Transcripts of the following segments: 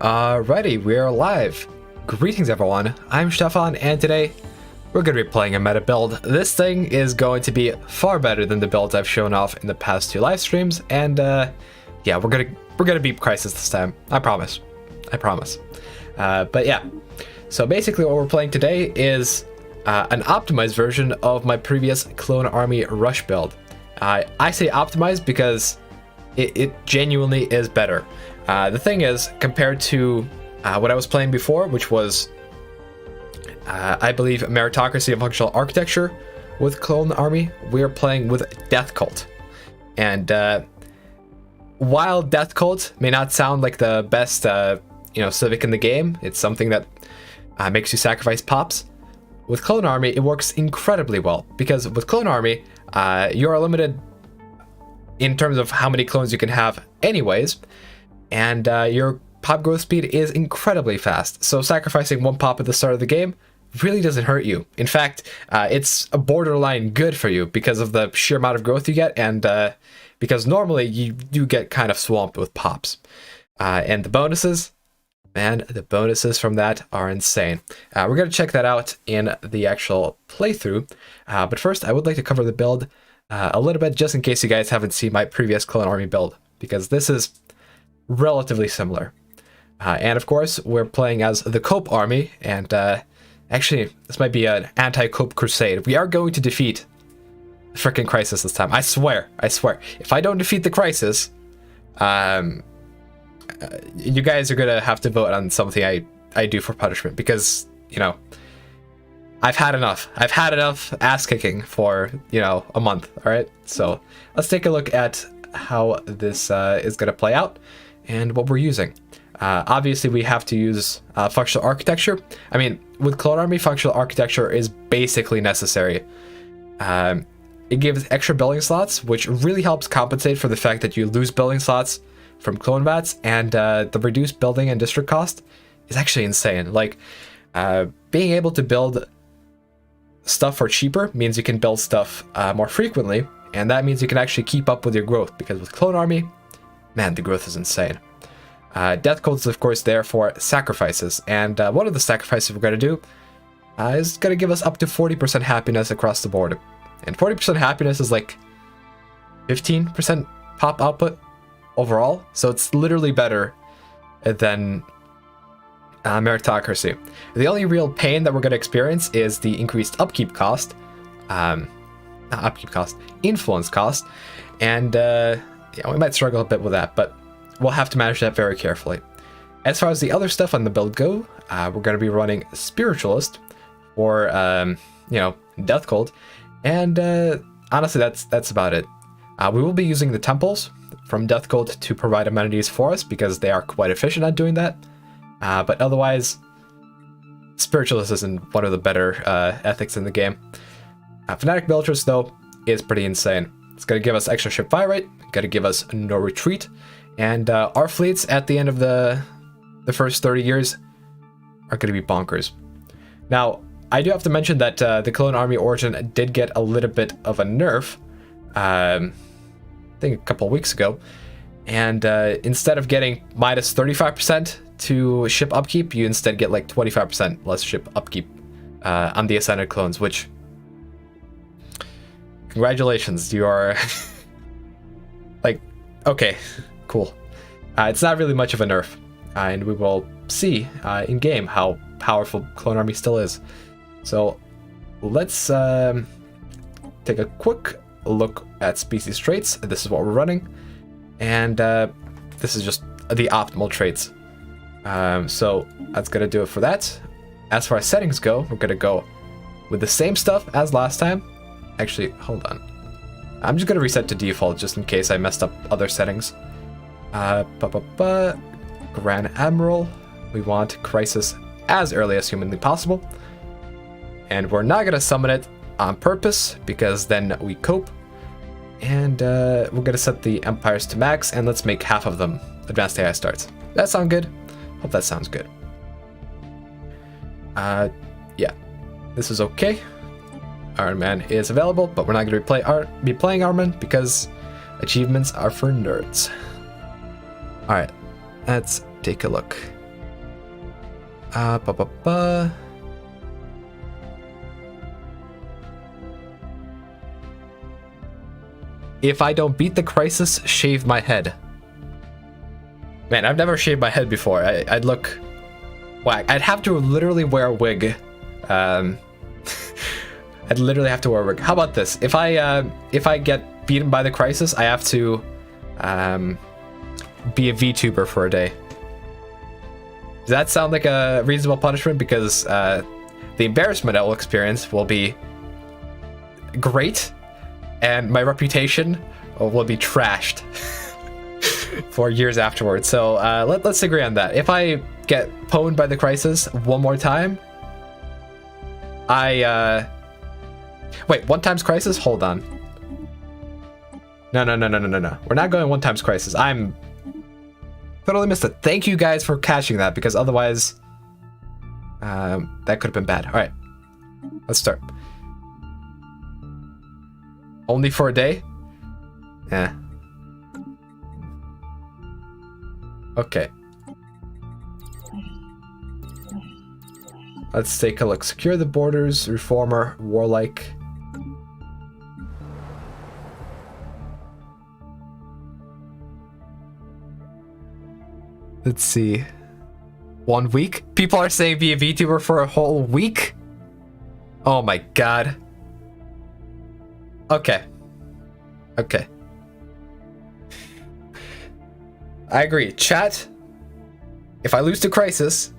Alrighty, we're live. Greetings everyone, I'm Stefan, and today we're going to be playing a meta build. This thing is going to be far better than the builds I've shown off in the past two live streams, and yeah, we're gonna beat Crisis this time. I promise. But yeah, so basically what we're playing today is an optimized version of my previous Clone Army Rush build. I say optimized because it genuinely is better. The thing is, compared to what I was playing before, which was, I believe, Meritocracy and Functional Architecture with Clone Army, we're playing with Death Cult. And while Death Cult may not sound like the best, civic in the game, it's something that makes you sacrifice pops. With Clone Army, it works incredibly well, because with Clone Army, you are limited in terms of how many clones you can have anyways, and your pop growth speed is incredibly fast, so sacrificing one pop at the start of the game really doesn't hurt you. In fact, it's a borderline good for you because of the sheer amount of growth you get, and because normally you do get kind of swamped with pops. And the bonuses, man, the bonuses from that are insane. We're going to check that out in the actual playthrough, but first I would like to cover the build a little bit, just in case you guys haven't seen my previous Clone Army build, because this is relatively similar. And of course, we're playing as the Cope Army, and actually, this might be an anti-Cope crusade. We are going to defeat the frickin' Crisis this time. I swear. If I don't defeat the Crisis, you guys are gonna have to vote on something I do for punishment, because, I've had enough. I've had enough ass-kicking for, a month, alright? So, let's take a look at how this is gonna play out, and what we're using. Obviously, we have to use functional architecture. I mean, with Clone Army, functional architecture is basically necessary. It gives extra building slots, which really helps compensate for the fact that you lose building slots from clone vats, and the reduced building and district cost is actually insane. Like, being able to build stuff for cheaper means you can build stuff more frequently, and that means you can actually keep up with your growth, because with Clone Army, man, the growth is insane. Death Cult is, of course, there for sacrifices, and one of the sacrifices we're going to do is going to give us up to 40% happiness across the board. And 40% happiness is like 15% pop output overall, so it's literally better than Meritocracy. The only real pain that we're going to experience is the increased upkeep cost, not upkeep cost, influence cost, and we might struggle a bit with that, but we'll have to manage that very carefully. As far as the other stuff on the build go, we're going to be running Spiritualist or, Death Cult, and honestly, that's about it. We will be using the temples from Death Cult to provide amenities for us, because they are quite efficient at doing that. But otherwise, Spiritualist isn't one of the better ethics in the game. Fanatic Militaris, though, is pretty insane. It's going to give us extra ship fire rate, going to give us no retreat, and our fleets at the end of the first 30 years are going to be bonkers. Now, I do have to mention that the Clone Army Origin did get a little bit of a nerf, I think a couple weeks ago, and instead of getting minus 35% to ship upkeep, you instead get like 25% less ship upkeep on the Ascended clones, which, congratulations, you are like, okay, cool. It's not really much of a nerf, and we will see in game how powerful Clone Army still is. So let's take a quick look at species traits. This is what we're running, and this is just the optimal traits. So that's gonna do it for that. As far as settings go, we're gonna go with the same stuff as last time. Actually, hold on. I'm just gonna reset to default just in case I messed up other settings. Grand Admiral. We want Crisis as early as humanly possible. And we're not gonna summon it on purpose, because then we cope. And we're going to set the empires to max, and let's make half of them advanced AI starts. That sound good? Hope that sounds good. Yeah, this is okay. Iron Man is available, but we're not going to be playing Iron Man because achievements are for nerds. Alright, let's take a look. If I don't beat the crisis, shave my head. Man, I've never shaved my head before. I'd look whack. I'd have to literally wear a wig. I'd literally have to wear a wig. How about this? If I get beaten by the crisis, I have to be a VTuber for a day. Does that sound like a reasonable punishment? Because the embarrassment I will experience will be great, and my reputation will be trashed for years afterwards. So let's agree on that. If I get pwned by the crisis one more time, wait, 1 times crisis? Hold on. No. We're not going 1 times crisis. I'm totally missed it. Thank you guys for catching that, because otherwise that could have been bad. All right, let's start. Only for a day? Yeah. Okay. Let's take a look. Secure the borders, reformer, warlike. Let's see. 1 week? People are saying be a VTuber for a whole week? Oh my god. Okay. Okay. I agree. Chat, if I lose to Crisis,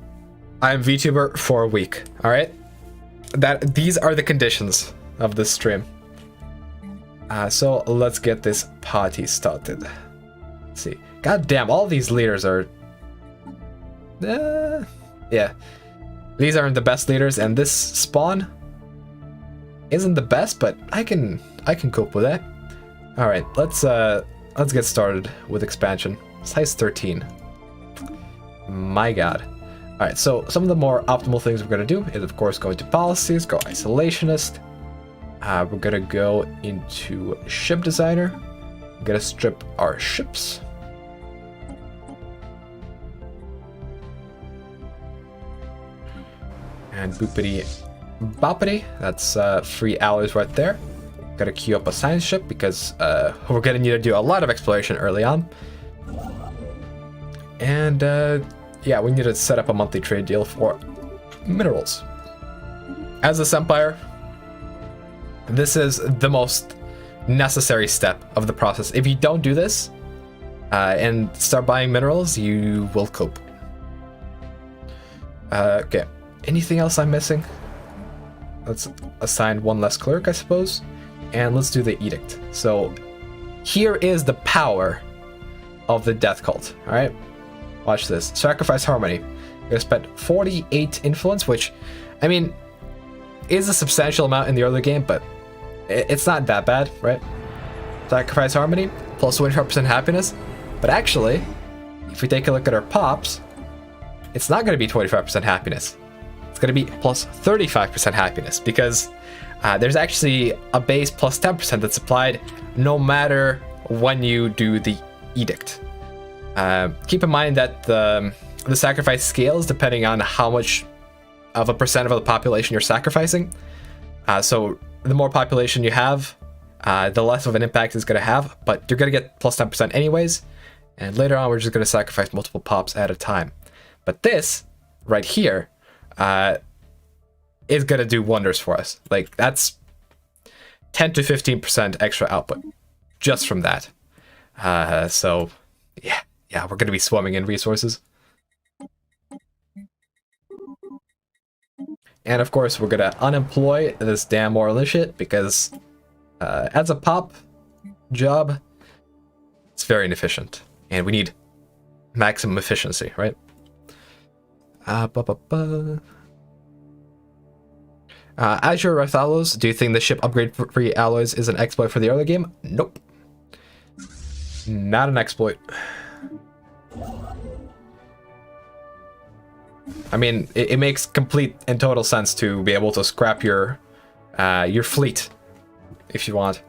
I'm VTuber for a week. Alright? These are the conditions of this stream. So let's get this party started. Let's see. God damn, all these leaders are... yeah. These aren't the best leaders, and this spawn isn't the best, but I can cope with that. Alright, let's get started with expansion. Size 13. My god. Alright, so some of the more optimal things we're going to do is, of course, go into policies, go isolationist. We're going to go into ship designer. We're going to strip our ships. And boopity boppity. That's 3 alloys right there. Got to queue up a science ship because we're going to need to do a lot of exploration early on. And yeah, we need to set up a monthly trade deal for minerals. As this empire, this is the most necessary step of the process. If you don't do this and start buying minerals, you will cope. Okay, anything else I'm missing? Let's assign 1 less clerk, I suppose. And let's do the edict. So here is the power of the death cult, all right? Watch this. Sacrifice harmony. We're gonna spend 48 influence, which, I mean, is a substantial amount in the early game, but it's not that bad, right? Sacrifice harmony, plus 25% happiness. But actually, if we take a look at our pops, it's not gonna be 25% happiness. It's gonna be plus 35% happiness, because there's actually a base plus 10% that's applied no matter when you do the edict. Keep in mind that the sacrifice scales depending on how much of a percent of the population you're sacrificing. So the more population you have, the less of an impact it's going to have, but you're going to get plus 10% anyways. And later on, we're just going to sacrifice multiple pops at a time. But this right here is going to do wonders for us. Like, that's 10 to 15% extra output just from that. So yeah, we're going to be swimming in resources. And of course, we're going to unemploy this damn moral shit, because as a pop job, it's very inefficient. And we need maximum efficiency, right? Alright, Azure Wrath Alloys, do you think the ship upgrade free alloys is an exploit for the early game? Nope. Not an exploit. I mean, it makes complete and total sense to be able to scrap your fleet if you want.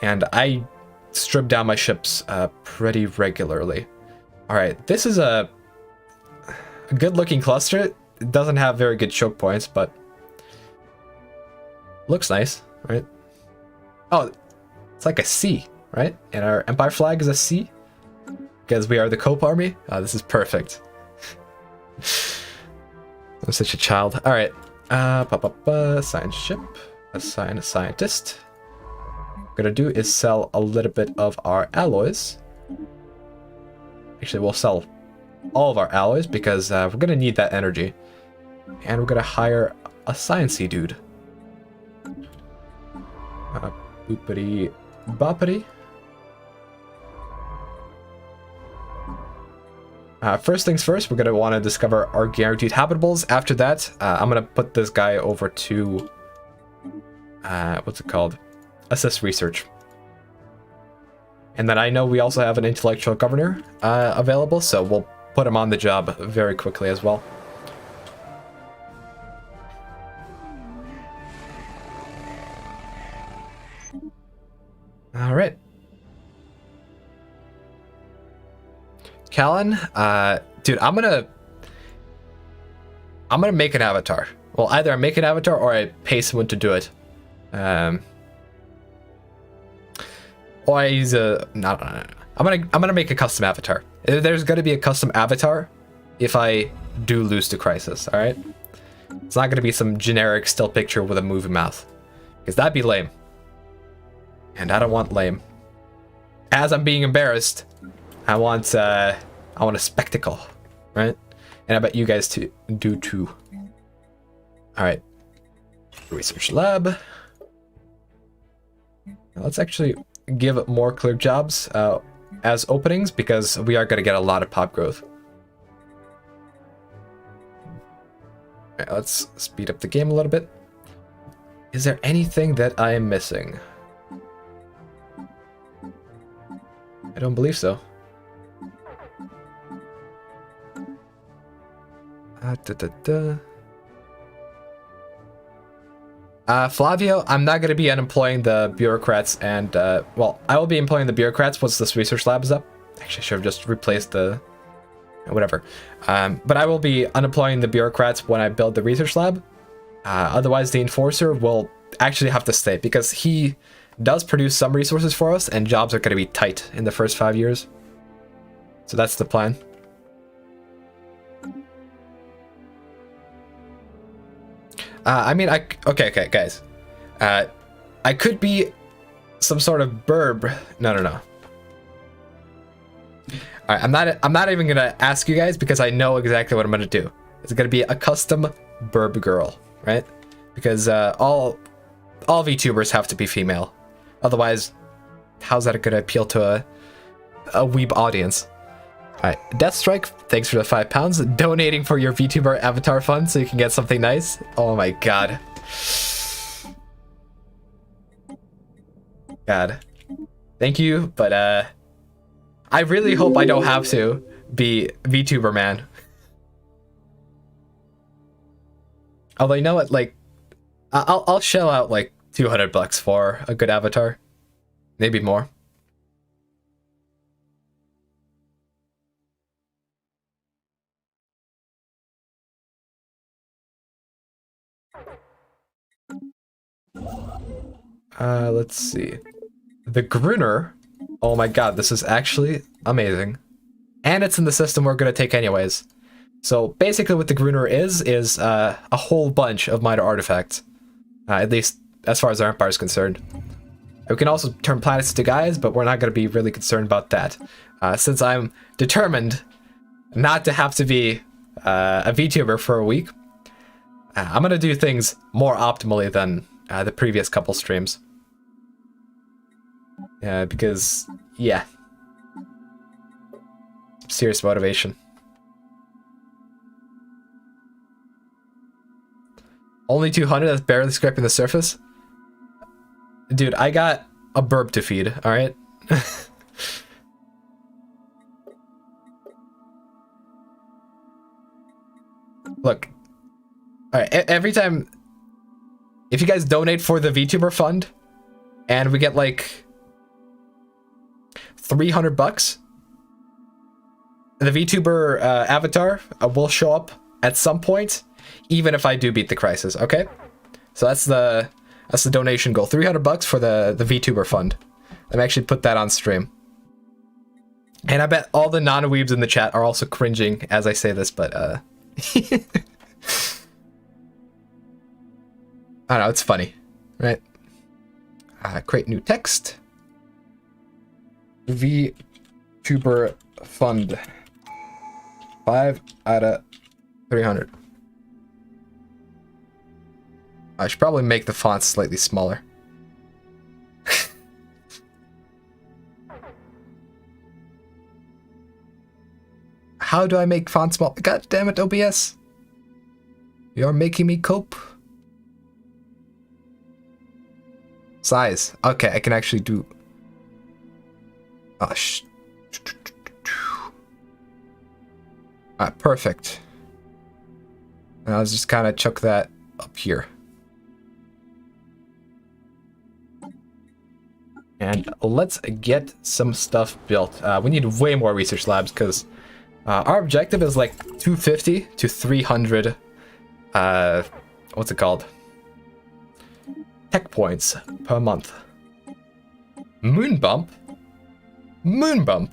And I strip down my ships pretty regularly. All right, this is a good-looking cluster. It doesn't have very good choke points, but looks nice, right? Oh, it's like a C, right? And our Empire flag is a C because we are the Cope Army. This is perfect. I'm such a child. All right, assign ship, assign a scientist. What we're gonna do is sell a little bit of our alloys. Actually, we'll sell all of our alloys because we're gonna need that energy, and we're gonna hire a sciencey dude. Boopity boppity. First things first, we're gonna want to discover our guaranteed habitables. After that, I'm gonna put this guy over to what's it called? Assist research. And then I know we also have an intellectual governor available, so we'll put him on the job very quickly as well. All right. Callan, dude, I'm gonna make an avatar. Well, either I make an avatar or I pay someone to do it. Or I use a no. I'm gonna make a custom avatar. There's gonna be a custom avatar if I do lose to Crisis. All right. It's not gonna be some generic still picture with a movie mouth, because that'd be lame. And I don't want lame. As I'm being embarrassed, I want a spectacle, right? And I bet you guys do too. All right, research lab. Now let's actually give more clear jobs as openings, because we are going to get a lot of pop growth. All right, let's speed up the game a little bit. Is there anything that I am missing? I don't believe so. Flavio, I'm not going to be unemploying the bureaucrats, and well, I will be employing the bureaucrats once this research lab is up. Actually, I should have just replaced the whatever. But I will be unemploying the bureaucrats when I build the research lab. Otherwise, the enforcer will actually have to stay, because he does produce some resources for us, and jobs are going to be tight in the first 5 years. So that's the plan. I mean, okay, guys. I could be some sort of burb. No. All right, I'm not even gonna ask you guys, because I know exactly what I'm gonna do. It's gonna be a custom burb girl, right? Because all VTubers have to be female. Otherwise, how's that gonna appeal to a weeb audience? Alright, Deathstrike, thanks for the £5. Donating for your VTuber avatar fund so you can get something nice. Oh my god. God. Thank you, but I really hope I don't have to be VTuber man. Although, you know what, like, I'll shell out like $200 for a good avatar. Maybe more. Let's see. The Grooner. Oh my god, this is actually amazing. And it's in the system we're gonna take anyways. So basically what the Grooner is a whole bunch of minor artifacts. At least as far as our Empire is concerned. We can also turn planets into guys, but we're not gonna be really concerned about that. Since I'm determined not to have to be a VTuber for a week, I'm gonna do things more optimally than the previous couple streams. Because, yeah. Serious motivation. Only 200, that's barely scraping the surface. Dude, I got a burb to feed, alright? Look. Alright, every time... If you guys donate for the VTuber fund, and we get like... 300 bucks, the VTuber avatar will show up at some point, even if I do beat the crisis, okay? So that's the donation goal. 300 bucks for the VTuber fund. Let me actually put that on stream. And I bet all the non-weebs in the chat are also cringing as I say this, but I don't know, it's funny, right? Create new text. VTuber fund. 5 out of 300. I should probably make the font slightly smaller. How do I make font small? God damn it, OBS. You're making me cope. Size. Okay, I can actually do... Oh, Alright, perfect. And I'll just kind of chuck that up here. And let's get some stuff built. We need way more research labs because our objective is like 250 to 300, what's it called? Tech points per month. Moon bump? Moon bump?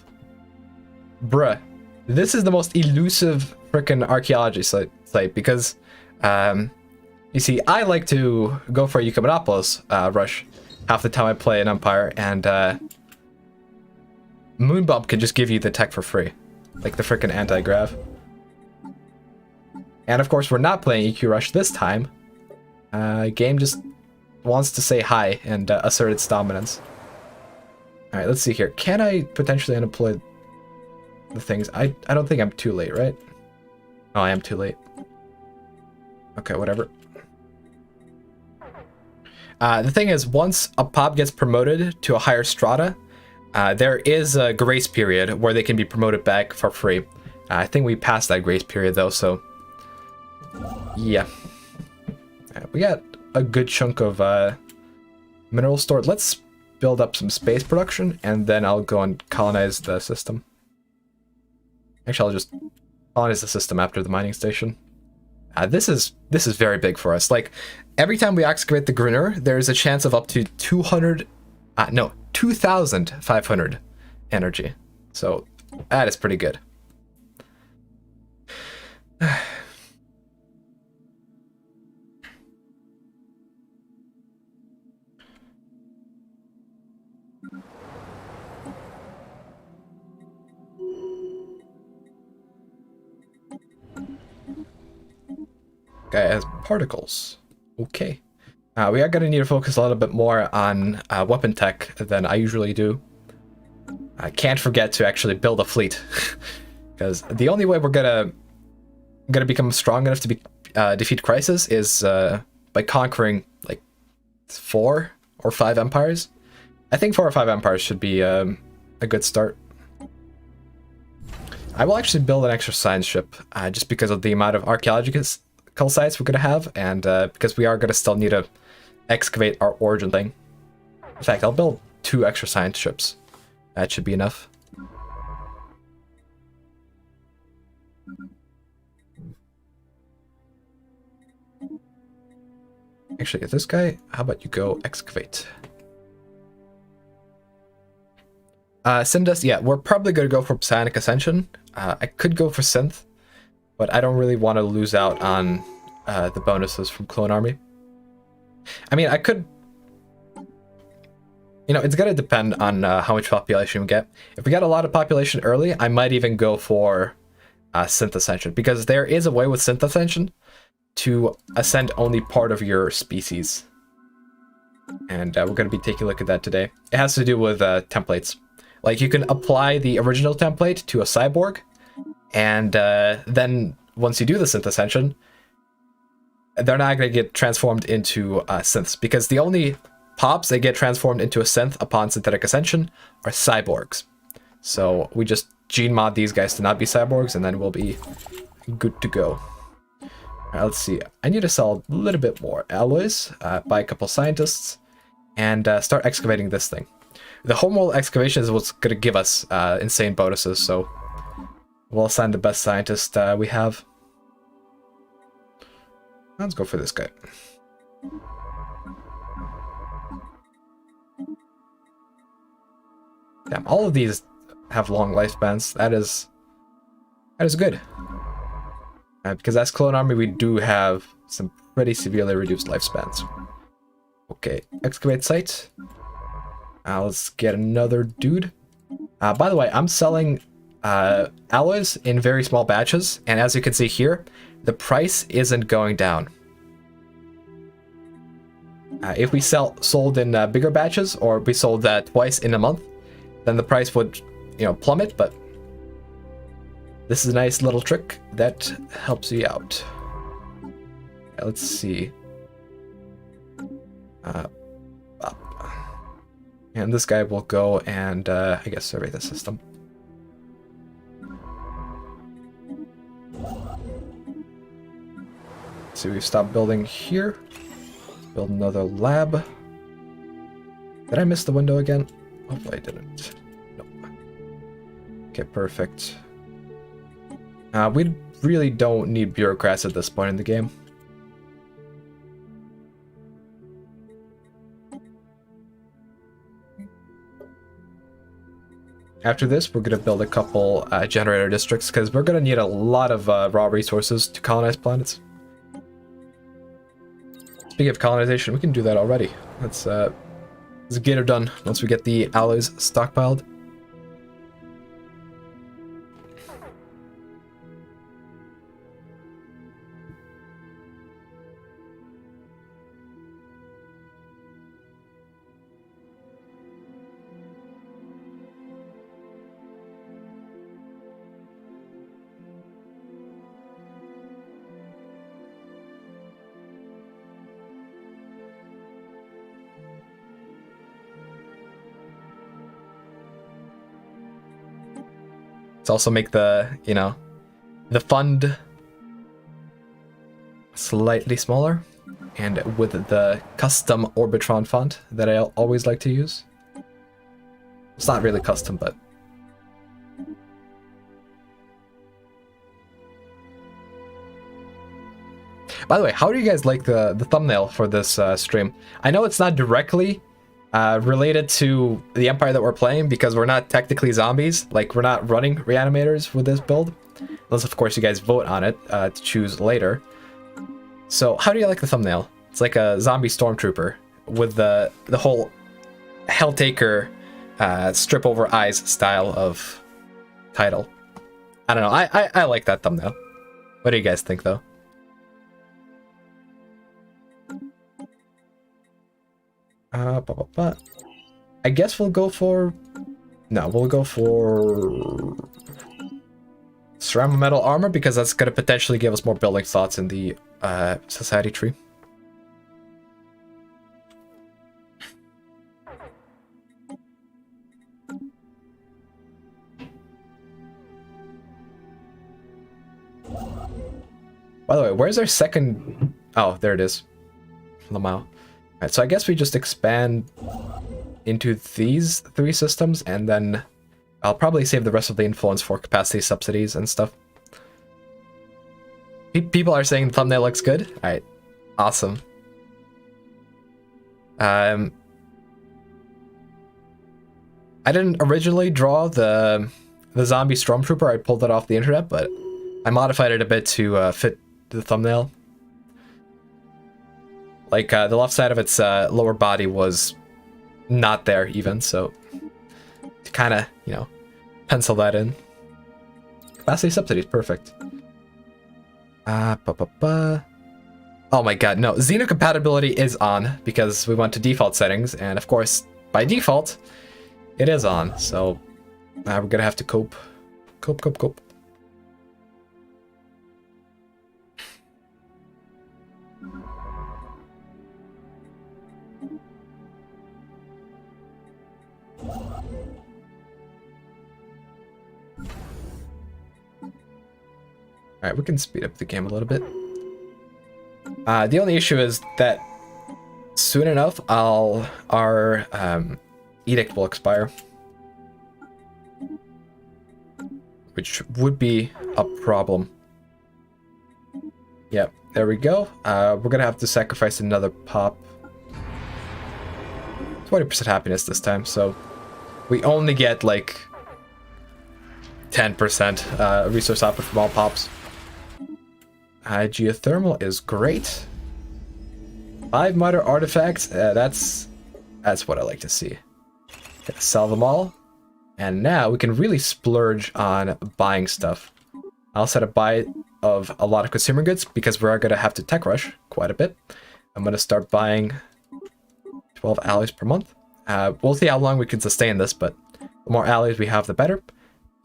Bruh. This is the most elusive frickin' archaeology site because, you see, I like to go for a Eucaminopolis rush half the time I play an Empire, and Moon Bump can just give you the tech for free, like the frickin' anti-grav. And of course, we're not playing EQ Rush this time. Game just wants to say hi and assert its dominance. All right, let's see here. Can I potentially unemploy the things? I don't think I'm too late, right? Oh, I am too late. Okay, whatever. The thing is, once a pop gets promoted to a higher strata, there is a grace period where they can be promoted back for free. I think we passed that grace period though, so yeah. We got a good chunk of mineral stored. Let's build up some space production, and then I'll go and colonize the system. Actually, I'll just colonize the system after the mining station. This is very big for us. Like, every time we excavate the Grooner, there's a chance of up to 2,500 energy. So that is pretty good. Guy has particles. Okay. We are going to need to focus a little bit more on weapon tech than I usually do. I can't forget to actually build a fleet, because the only way we're gonna become strong enough to defeat Crisis is by conquering like 4 or 5 empires. I think 4 or 5 empires should be a good start. I will actually build an extra science ship just because of the amount of archaeological sites we're gonna have, and because we are gonna still need to excavate our origin thing. In fact, I'll build 2 extra science ships. That should be enough. Actually, this guy, how about you go excavate? Synthus, yeah, we're probably gonna go for Psionic Ascension. I could go for Synth, but I don't really want to lose out on the bonuses from Clone Army. I mean, I could... You know, it's gonna depend on how much population we get. If we get a lot of population early, I might even go for Synth Ascension, because there is a way with Synth Ascension to ascend only part of your species. And we're gonna be taking a look at that today. It has to do with templates. Like, you can apply the original template to a cyborg, and then once you do the Synth Ascension, they're not going to get transformed into synths, because the only pops that get transformed into a synth upon synthetic ascension are cyborgs. So we just gene mod these guys to not be cyborgs, and then we'll be good to go. All right, let's see. I need to sell a little bit more alloys, buy a couple scientists, and start excavating this thing. The homeworld excavation is what's going to give us insane bonuses, so we'll assign the best scientist we have. Let's go for this guy. Damn, all of these have long lifespans. That is good. Because as Clone Army, we do have some pretty severely reduced lifespans. Okay, excavate site. Let's get another dude. By the way, I'm selling alloys in very small batches, and as you can see here, the price isn't going down. If we sold in bigger batches, or we sold twice in a month, then the price would, plummet. But this is a nice little trick that helps you out. Let's see. Up. And this guy will go and, I guess, survey the system. So we've stopped building here. Let's build another lab. Did I miss the window again? Hopefully I didn't. Nope. Okay, perfect. We really don't need bureaucrats at this point in the game. After this, we're going to build a couple generator districts, because we're going to need a lot of raw resources to colonize planets. Speaking of colonization, we can do that already. Let's get it done once we get the alloys stockpiled. Also make the, the fund slightly smaller, and with the custom Orbitron font that I always like to use. It's not really custom, but by the way, how do you guys like the thumbnail for this stream? I know it's not directly related to the Empire that we're playing, because we're not technically zombies. Like, we're not running Reanimators with this build, unless of course you guys vote on it to choose later. So how do you like the thumbnail? It's like a zombie stormtrooper with the whole Helltaker strip over eyes style of title. I don't know, I like that thumbnail. What do you guys think though? I guess we'll go for... No, we'll go for... ceramic metal armor, because that's going to potentially give us more building slots in the society tree. By the way, where's our second... Oh, there it is. Lamau. Alright, so I guess we just expand into these 3 systems, and then I'll probably save the rest of the influence for capacity subsidies and stuff. People are saying the thumbnail looks good? Alright, awesome. I didn't originally draw the zombie stormtrooper. I pulled it off the internet, but I modified it a bit to fit the thumbnail. Like, the left side of its lower body was not there even, so to kind of, pencil that in. Capacity subsidies, perfect. Oh my god, no. Xeno compatibility is on, because we went to default settings, and of course, by default, it is on, so we're gonna have to cope. Cope. Alright, we can speed up the game a little bit. The only issue is that soon enough, our edict will expire. Which would be a problem. Yep, there we go. We're gonna have to sacrifice another pop. 20% happiness this time, so we only get like 10% resource output from all pops. Geothermal is great. 5 miter artifacts, that's what I like to see. Okay, sell them all. And now we can really splurge on buying stuff. I'll set a buy of a lot of consumer goods because we're going to have to tech rush quite a bit. I'm going to start buying 12 alloys per month. We'll see how long we can sustain this, but the more alloys we have, the better.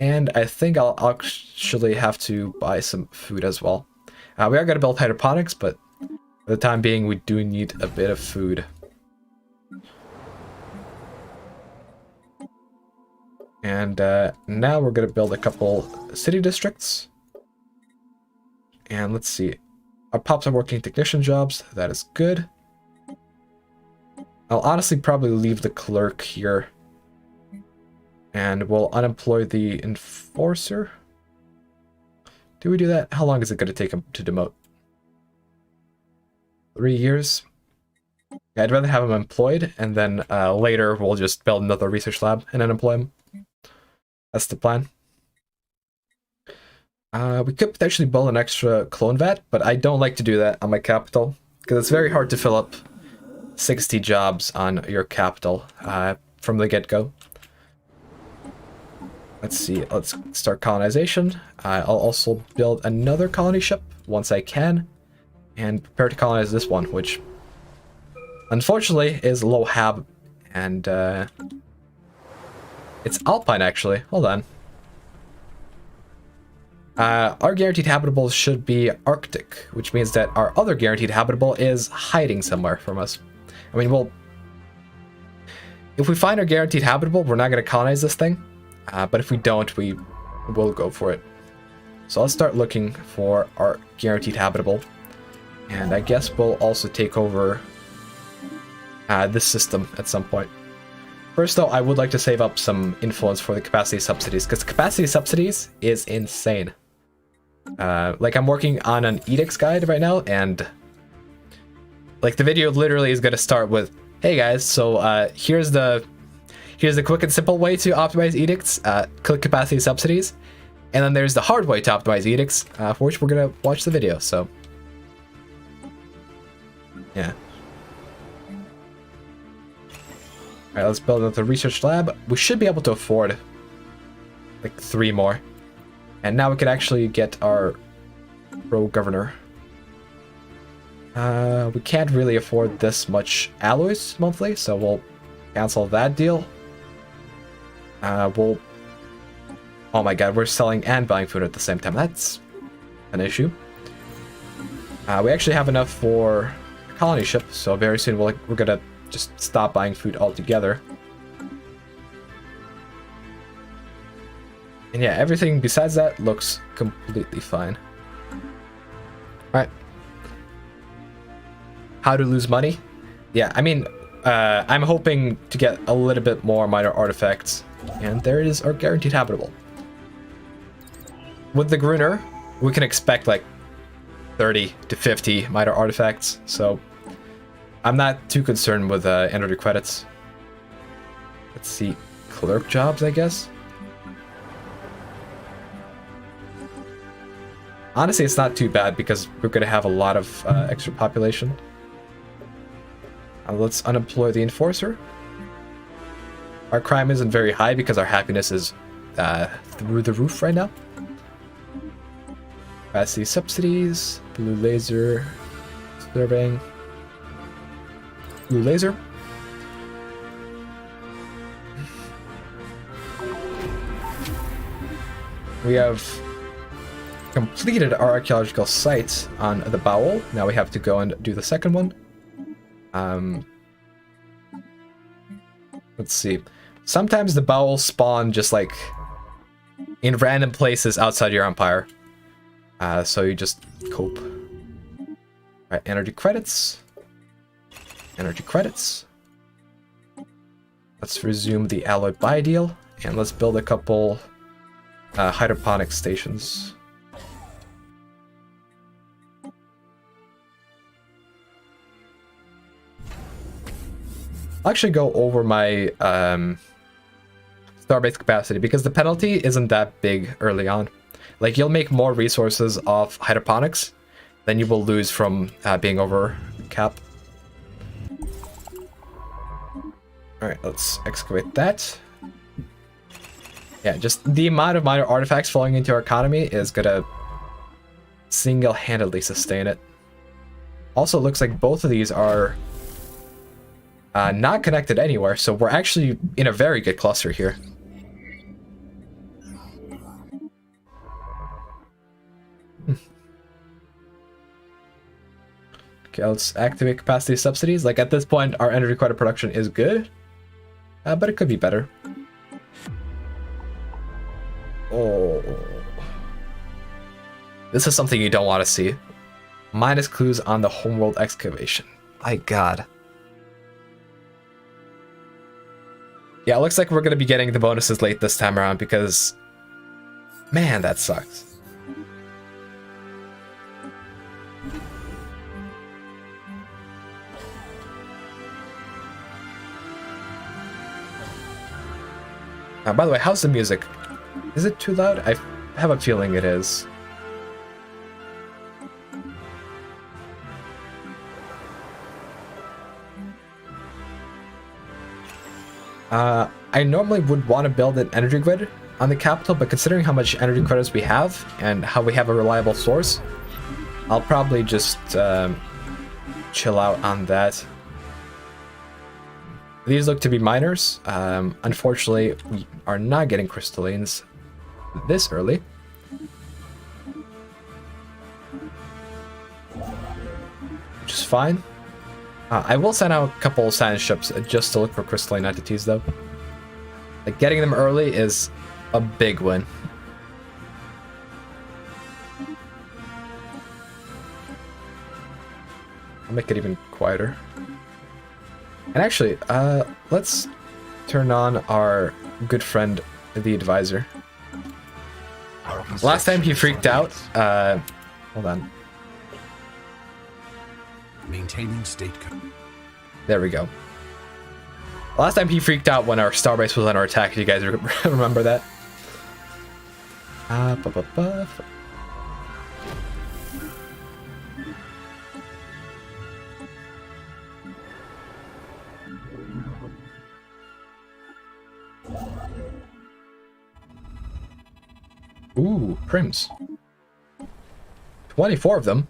And I think I'll actually have to buy some food as well. We are going to build hydroponics, but for the time being, we do need a bit of food. And now we're going to build a couple city districts. And let's see. Our pops are working technician jobs. That is good. I'll honestly probably leave the clerk here. And we'll unemploy the enforcer. Do we do that? How long is it going to take him to demote? 3 years? Yeah, I'd rather have him employed, and then later we'll just build another research lab and then employ him. That's the plan. We could potentially build an extra clone vat, but I don't like to do that on my capital, because it's very hard to fill up 60 jobs on your capital from the get-go. Let's see, let's start colonization. I'll also build another colony ship once I can, and prepare to colonize this one, which unfortunately is low hab, and it's alpine actually. Hold on. Our guaranteed habitable should be Arctic, which means that our other guaranteed habitable is hiding somewhere from us. I mean, if we find our guaranteed habitable, we're not going to colonize this thing. But if we don't, we will go for it. So let's start looking for our guaranteed habitable. And I guess we'll also take over this system at some point. First though, I would like to save up some influence for the capacity subsidies, because capacity subsidies is insane. Like, I'm working on an Edicts guide right now, and like the video literally is going to start with, hey guys, so here's the quick and simple way to optimize Edicts, click capacity subsidies, and then there's the hard way to optimize Edicts, for which we're going to watch the video, so yeah. Alright, let's build another research lab. We should be able to afford like 3 more. And now we can actually get our pro-governor. We can't really afford this much alloys monthly, so we'll cancel that deal. Oh my god, we're selling and buying food at the same time. That's an issue. We actually have enough for a colony ship, so very soon we're gonna just stop buying food altogether. And yeah, everything besides that looks completely fine. Alright. How to lose money? Yeah, I mean, I'm hoping to get a little bit more minor artifacts. And there it is, our guaranteed habitable. With the Grooner, we can expect like 30 to 50 minor artifacts, so I'm not too concerned with energy credits. Let's see, clerk jobs, I guess? Honestly, it's not too bad because we're going to have a lot of extra population. Let's unemploy the enforcer. Our crime isn't very high because our happiness is through the roof right now. Capacity subsidies, blue laser, surveying. Blue laser. We have completed our archaeological site on the Bowel. Now we have to go and do the second one. Let's see. Sometimes the bow will spawn just like in random places outside your empire. So you just cope. Alright, energy credits. Energy credits. Let's resume the alloy buy deal. And let's build a couple hydroponic stations. I'll actually go over my starbase capacity because the penalty isn't that big early on. Like, you'll make more resources off hydroponics than you will lose from being over cap. Alright, let's excavate that. Yeah, just the amount of minor artifacts flowing into our economy is gonna single-handedly sustain it. Also, it looks like both of these are not connected anywhere, so we're actually in a very good cluster here. Okay, let's activate capacity subsidies. Like, at this point, our energy credit production is good, but it could be better. Oh. This is something you don't want to see. Minus clues on the homeworld excavation. My god. Yeah, it looks like we're going to be getting the bonuses late this time around because... man, that sucks. By the way, how's the music? Is it too loud? I have a feeling it is. I normally would want to build an energy grid on the capital, but considering how much energy credits we have and how we have a reliable source, I'll probably just chill out on that. These look to be miners. Unfortunately, we are not getting crystallines this early. Which is fine. I will send out a couple of science ships just to look for crystalline entities, though. Like, getting them early is a big win. I'll make it even quieter. And actually, let's turn on our good friend, the advisor. Last time he freaked out, hold on. Maintaining state code. There we go. Last time he freaked out when our starbase was under attack. You guys remember that? Ooh, prims. 24 of them.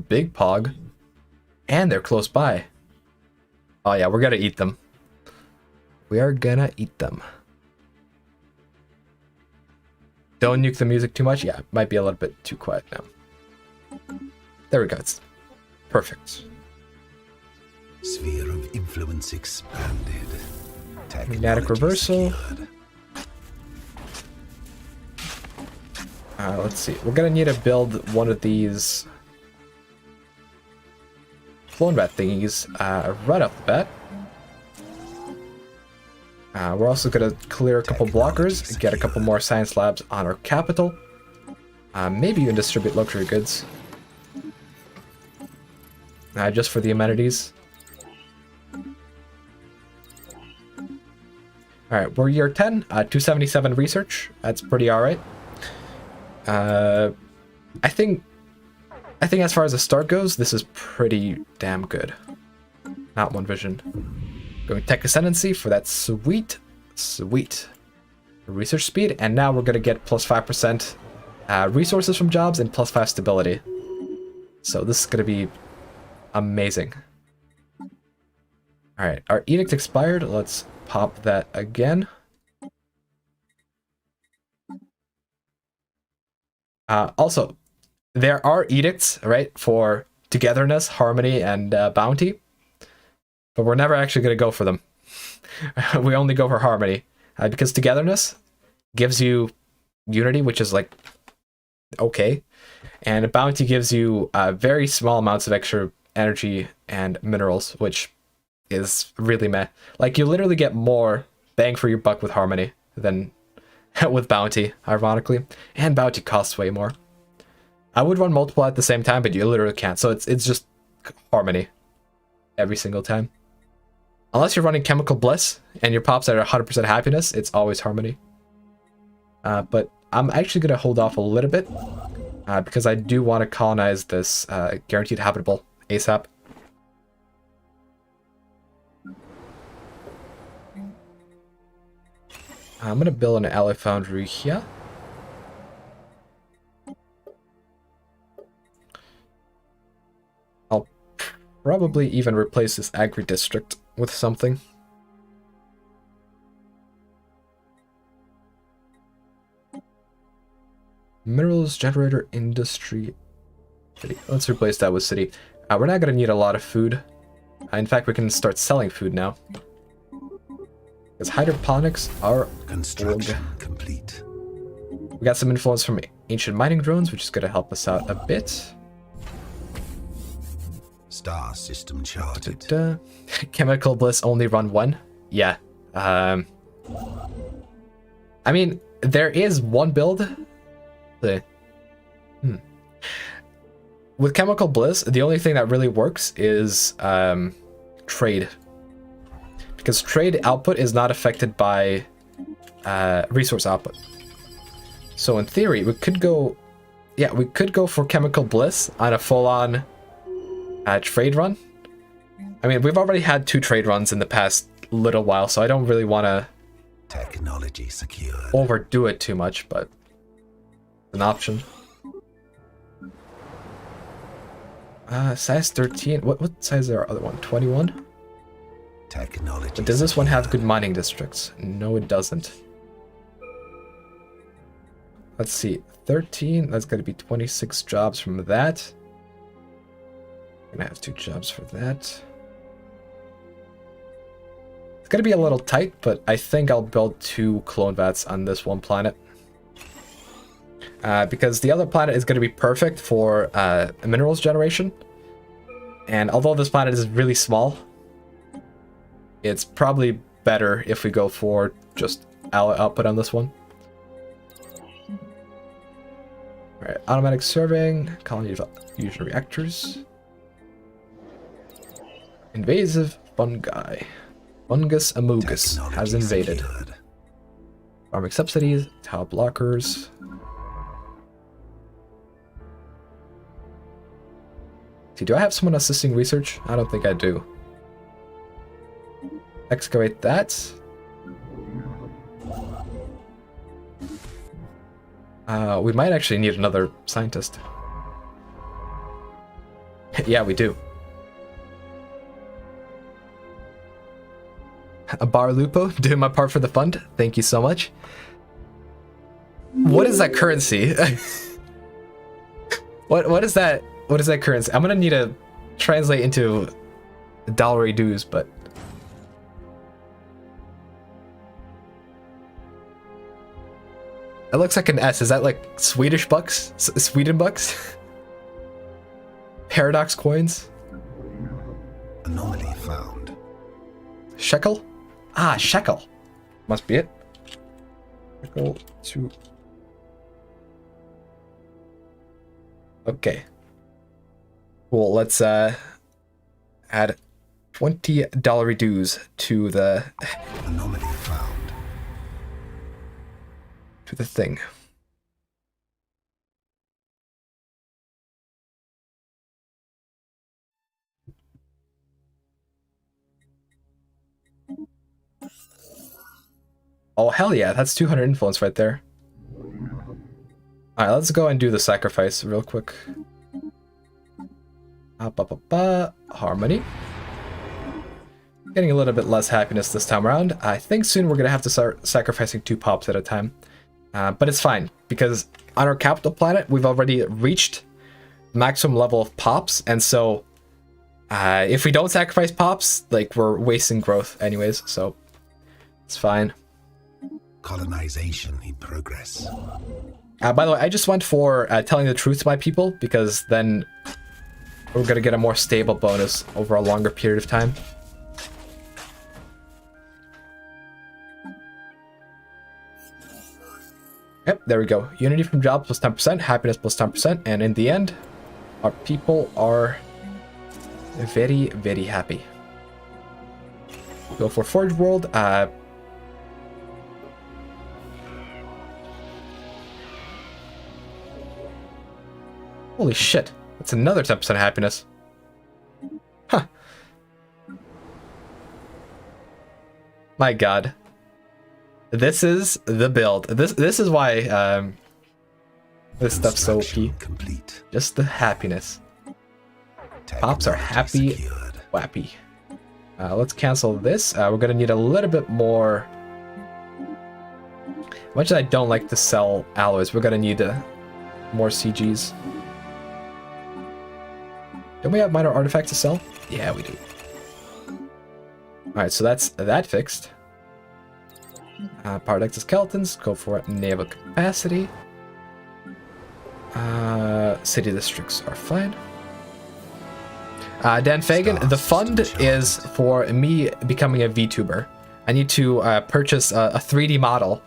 Big pog. And they're close by. Oh yeah, we're gonna eat them. We are gonna eat them. Don't nuke the music too much. Yeah, it might be a little bit too quiet now. There we go. It's perfect. Sphere of influence expanded. Magnetic reversal. Let's see. We're gonna need to build one of these clone rat thingies right off the bat. We're also gonna clear a couple blockers, get a couple more science labs on our capital. Maybe even distribute luxury goods. Just for the amenities. Alright, we're year 10, 277 research. That's pretty alright. I think as far as the start goes, this is pretty damn good. Not one vision. Going tech ascendancy for that sweet research speed, and now we're gonna get plus 5% resources from jobs and plus 5 stability. So this is gonna be amazing. Alright, our edict expired. Let's pop that again. Also, there are edicts, right, for togetherness, harmony, and bounty, but we're never actually going to go for them. we only go for harmony. Because togetherness gives you unity, which is like okay. And a bounty gives you very small amounts of extra energy and minerals, which is really meh. Like, you literally get more bang for your buck with harmony than with bounty, ironically. And bounty costs way more. I would run multiple at the same time, but you literally can't. So it's just harmony every single time. Unless you're running chemical bliss and your pops are 100% happiness, it's always harmony. But I'm actually going to hold off a little bit because I do want to colonize this guaranteed habitable ASAP. I'm going to build an alloy foundry here. I'll probably even replace this agri district with something. Minerals generator industry city. Let's replace that with city. We're not going to need a lot of food. In fact, we can start selling food now. Because hydroponics are construction complete. We got some influence from ancient mining drones, which is going to help us out a bit. Star system charted. Chemical bliss only run one. Yeah. I mean, there is one build. With chemical bliss, the only thing that really works is trade. Because trade output is not affected by resource output. So in theory, we could go... Yeah, we could go for chemical bliss on a full-on trade run. I mean, we've already had 2 trade runs in the past little while, so I don't really want to technology secured. Overdo it too much, but an option. Size 13. What size is our other one? 21? Technology. But does this one have good mining districts? No, it doesn't. Let's see. 13. That's going to be 26 jobs from that. I'm going to have 2 jobs for that. It's going to be a little tight, but I think I'll build 2 clone vats on this one planet. Because the other planet is going to be perfect for minerals generation. And although this planet is really small, it's probably better if we go for just alloy output on this one. Alright, automatic surveying, colony fusion reactors. Invasive fungi. Fungus amogus has invaded. Secured. Farming subsidies, tile blockers. See, do I have someone assisting research? I don't think I do. Excavate that. We might actually need another scientist. Yeah, we do. A bar lupo, doing my part for the fund. Thank you so much. What is that currency? What is that? What is that currency? I'm gonna need to translate into dollar dues, but it looks like an S. Is that like Swedish bucks? Sweden bucks? Paradox coins? Anomaly found. Shekel? Ah, shekel. Must be it. Shekel to... Okay. Cool, let's add $20 dues to the... Anomaly found. To the thing. Oh, hell yeah, that's 200 influence right there. Alright, let's go and do the sacrifice real quick. Harmony. Getting a little bit less happiness this time around. I think soon we're going to have to start sacrificing 2 pops at a time. But it's fine, because on our capital planet, we've already reached maximum level of pops, and so If we don't sacrifice pops, like, we're wasting growth anyways, so it's fine. Colonization in progress. By the way, I just went for telling the truth to my people, because then we're gonna get a more stable bonus over a longer period of time. Yep, there we go. Unity from jobs plus 10%, happiness plus 10%, and in the end, our people are very, very happy. Go for Forge World. Holy shit, that's another 10% happiness. Huh. My god. This is the build. This is why this stuff's so OP. Complete. Just the happiness. Pops are happy, wappy. Let's cancel this. We're gonna need a little bit more. Much as I don't like to sell alloys, we're gonna need more CGs. Don't we have minor artifacts to sell? Yeah, we do. Alright, so that's that fixed. Power deck to skeletons, go for naval capacity. City districts are fine. Dan Fagan, the fund is for me becoming a VTuber. I need to purchase a 3D model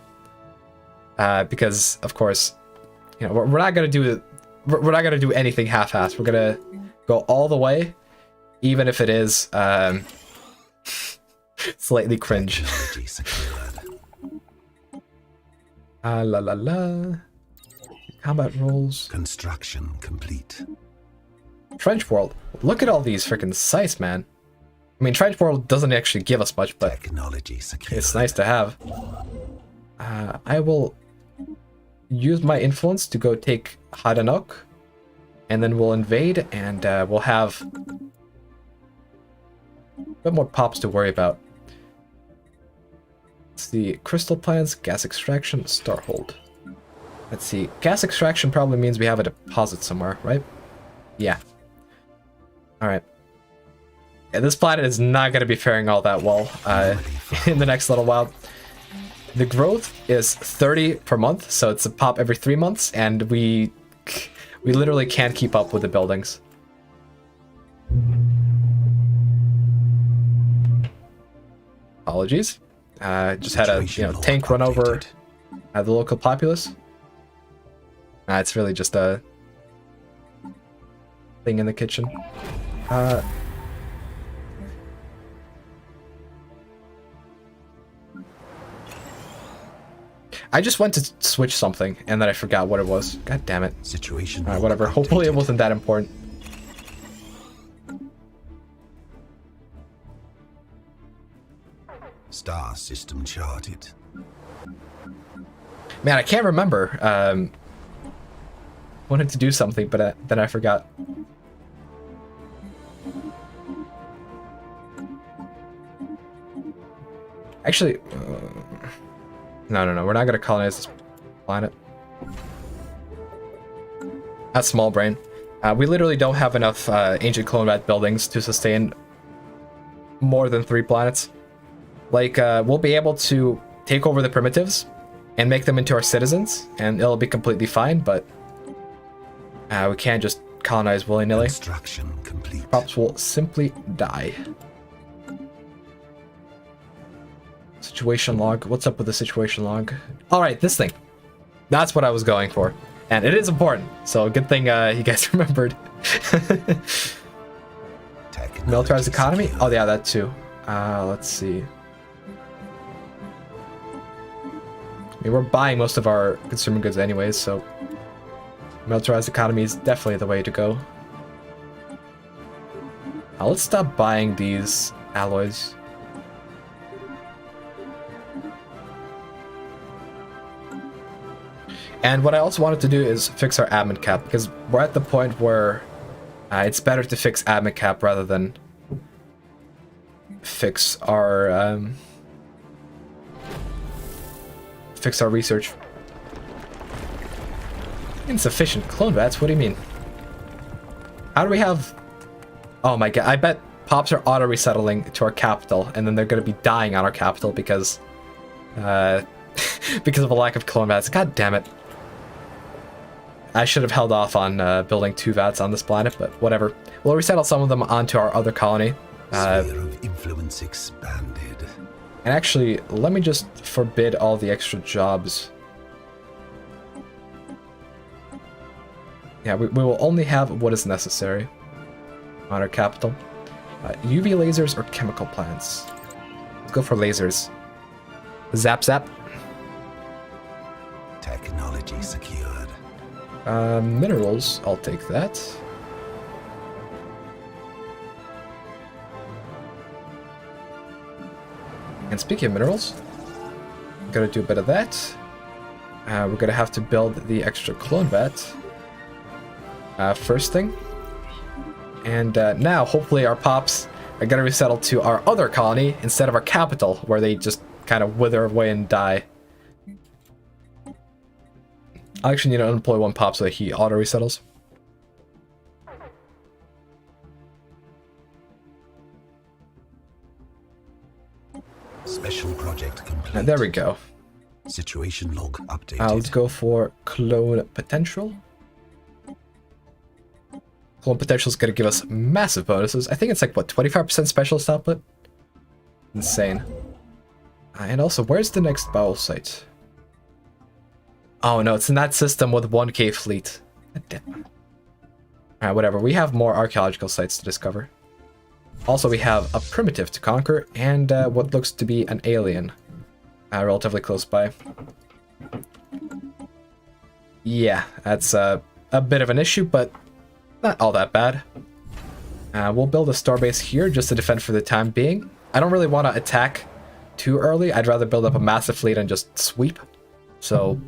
because, of course, you know, we're not gonna do anything half-assed. We're gonna go all the way, even if it is slightly cringe. La la la. Combat rolls. Construction complete. Trench World. Look at all these freaking sites, man. I mean, Trench World doesn't actually give us much, but Technology secured. it's nice to have. I will use my influence to go take Hadanok, and then we'll invade, and we'll have a bit more pops to worry about. Let's see, crystal plants, gas extraction, Starhold. Let's see, gas extraction probably means we have a deposit somewhere, right? Yeah. Alright. Yeah, this planet is not going to be faring all that well in the next little while. The growth is 30 per month, so it's a pop every 3 months, and we literally can't keep up with the buildings. Apologies. Just had a tank run over the local populace. It's really just a thing in the kitchen. I just went to switch something and then I forgot what it was. God damn it. Situation. Alright, whatever. Hopefully it wasn't that important. Star system charted. Man, I can't remember. Wanted to do something, but then I forgot. Actually, no, we're not gonna colonize this planet. That's small brain. We literally don't have enough ancient clone rat buildings to sustain more than 3 planets. Like, we'll be able to take over the primitives and make them into our citizens, and it'll be completely fine, but we can't just colonize willy-nilly. Construction complete. Crops will simply die. Situation log. What's up with the situation log? Alright, this thing. That's what I was going for. And it is important, so good thing you guys remembered. Militarized economy? Oh yeah, that too. Let's see. I mean, we're buying most of our consumer goods anyways, so militarized economy is definitely the way to go. Let's stop buying these alloys. And what I also wanted to do is fix our admin cap, because we're at the point where it's better to fix admin cap rather than fix our research. Insufficient clone vats? What do you mean? How do we have Oh my god, I bet pops are auto-resettling to our capital, and then they're going to be dying on our capital because because of a lack of clone vats. God damn it. I should have held off on building 2 vats on this planet, but whatever. We'll resettle some of them onto our other colony. Sphere of influence expanded. And actually, let me just forbid all the extra jobs. Yeah, we will only have what is necessary on our capital. UV lasers or chemical plants? Let's go for lasers. Zap zap. Technology secured. Minerals, I'll take that. And speaking of minerals, I'm gonna do a bit of that. We're gonna have to build the extra clone vat. First thing. And now, hopefully our pops are gonna resettle to our other colony instead of our capital, where they just kind of wither away and die. I actually need to unemploy 1 pop so that he auto-resettles. Special project complete. There we go. Situation log updated. Let's go for clone potential. Clone potential is going to give us massive bonuses. I think it's like, what, 25% specialist output? Insane. And also, where's the next battle site? Oh no, it's in that system with 1k fleet. Alright, whatever. We have more archaeological sites to discover. Also, we have a primitive to conquer and what looks to be an alien. Relatively close by. Yeah, that's a bit of an issue, but not all that bad. We'll build a starbase here just to defend for the time being. I don't really want to attack too early. I'd rather build up a massive fleet and just sweep. So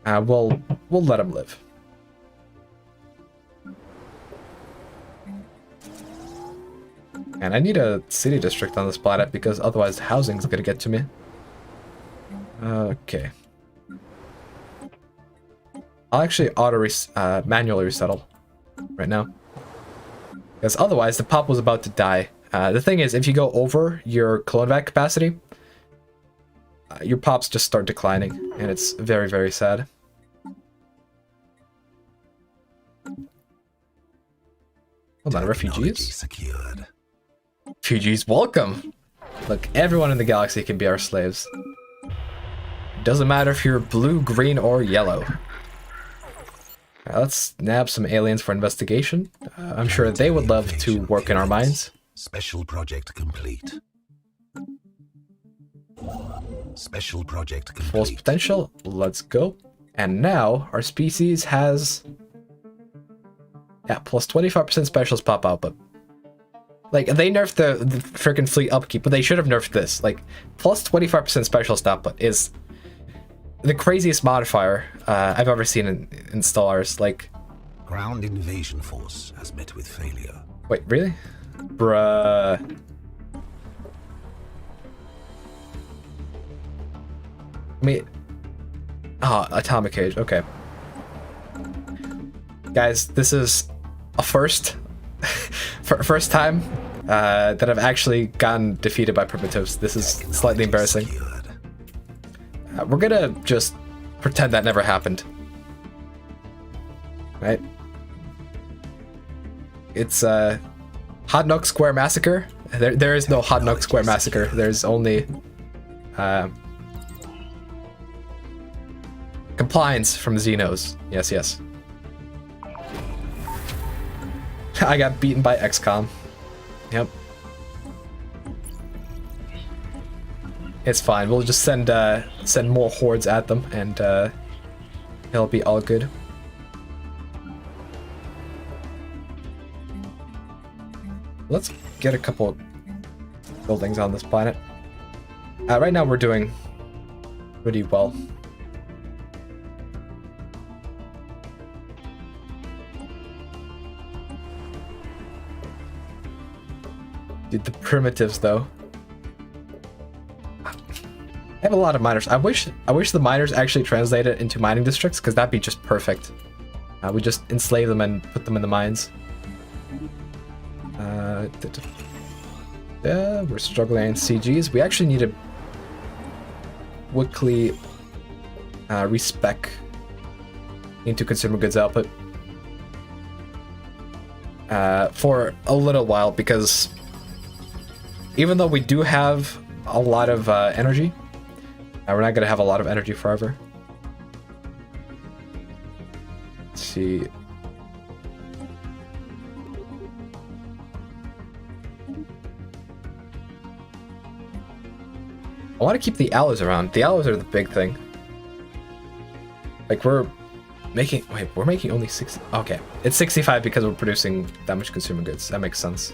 we'll let him live. And I need a city district on this planet because otherwise housing's gonna get to me. Okay. I'll actually manually resettle right now. Because otherwise the pop was about to die. The thing is, if you go over your clone vac capacity, your pops just start declining, and it's very, very sad. Hold on, refugees? Secured. Refugees, welcome! Look, everyone in the galaxy can be our slaves. Doesn't matter if you're blue, green, or yellow. Let's nab some aliens for investigation. I'm sure they would love to work in our mines. Special project complete. Special project complete. Force potential, let's go. And now, our species has... yeah, plus 25% specialist pop output. Like, they nerfed the freaking fleet upkeep, but they should have nerfed this. Like, plus 25% specialist output is the craziest modifier I've ever seen in Stellaris. Like, Ground invasion force has met with failure. wait, really? Bruh. I mean, atomic age, okay. Guys, this is a first. First time that I've actually gotten defeated by primitives. This is slightly embarrassing. We're gonna just pretend that never happened. Right? It's Hot Nook Square Massacre. There is no Hot Nook Square Massacre. There's only compliance from Xenos. Yes, yes. I got beaten by XCOM. Yep. It's fine. We'll just send more hordes at them, and it'll be all good. Let's get a couple buildings on this planet. Right now we're doing pretty well. Dude, the primitives though. I have a lot of miners. I wish the miners actually translated into mining districts, because that'd be just perfect. We just enslave them and put them in the mines. Yeah, we're struggling in CGs. We actually need to quickly respec into consumer goods output for a little while, because even though we do have a lot of energy, we're not going to have a lot of energy forever. Let's see. I want to keep the alloys around. The alloys are the big thing. Like, we're making only 60. Okay, it's 65 because we're producing that much consumer goods. That makes sense.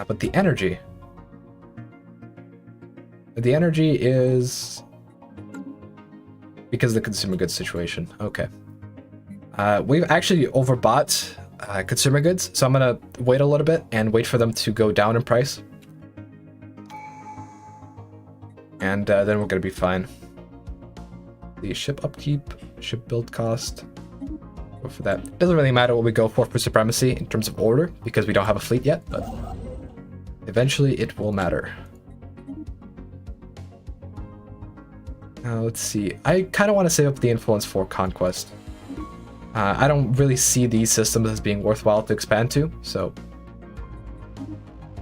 But the energy is because of the consumer goods situation. Okay. We've actually overbought consumer goods, so I'm gonna wait a little bit and wait for them to go down in price. And then we're gonna be fine. The ship upkeep, ship build cost. Go for that. It doesn't really matter what we go for supremacy in terms of order, because we don't have a fleet yet, but eventually it will matter. Let's see. I kind of want to save up the influence for conquest. I don't really see these systems as being worthwhile to expand to, so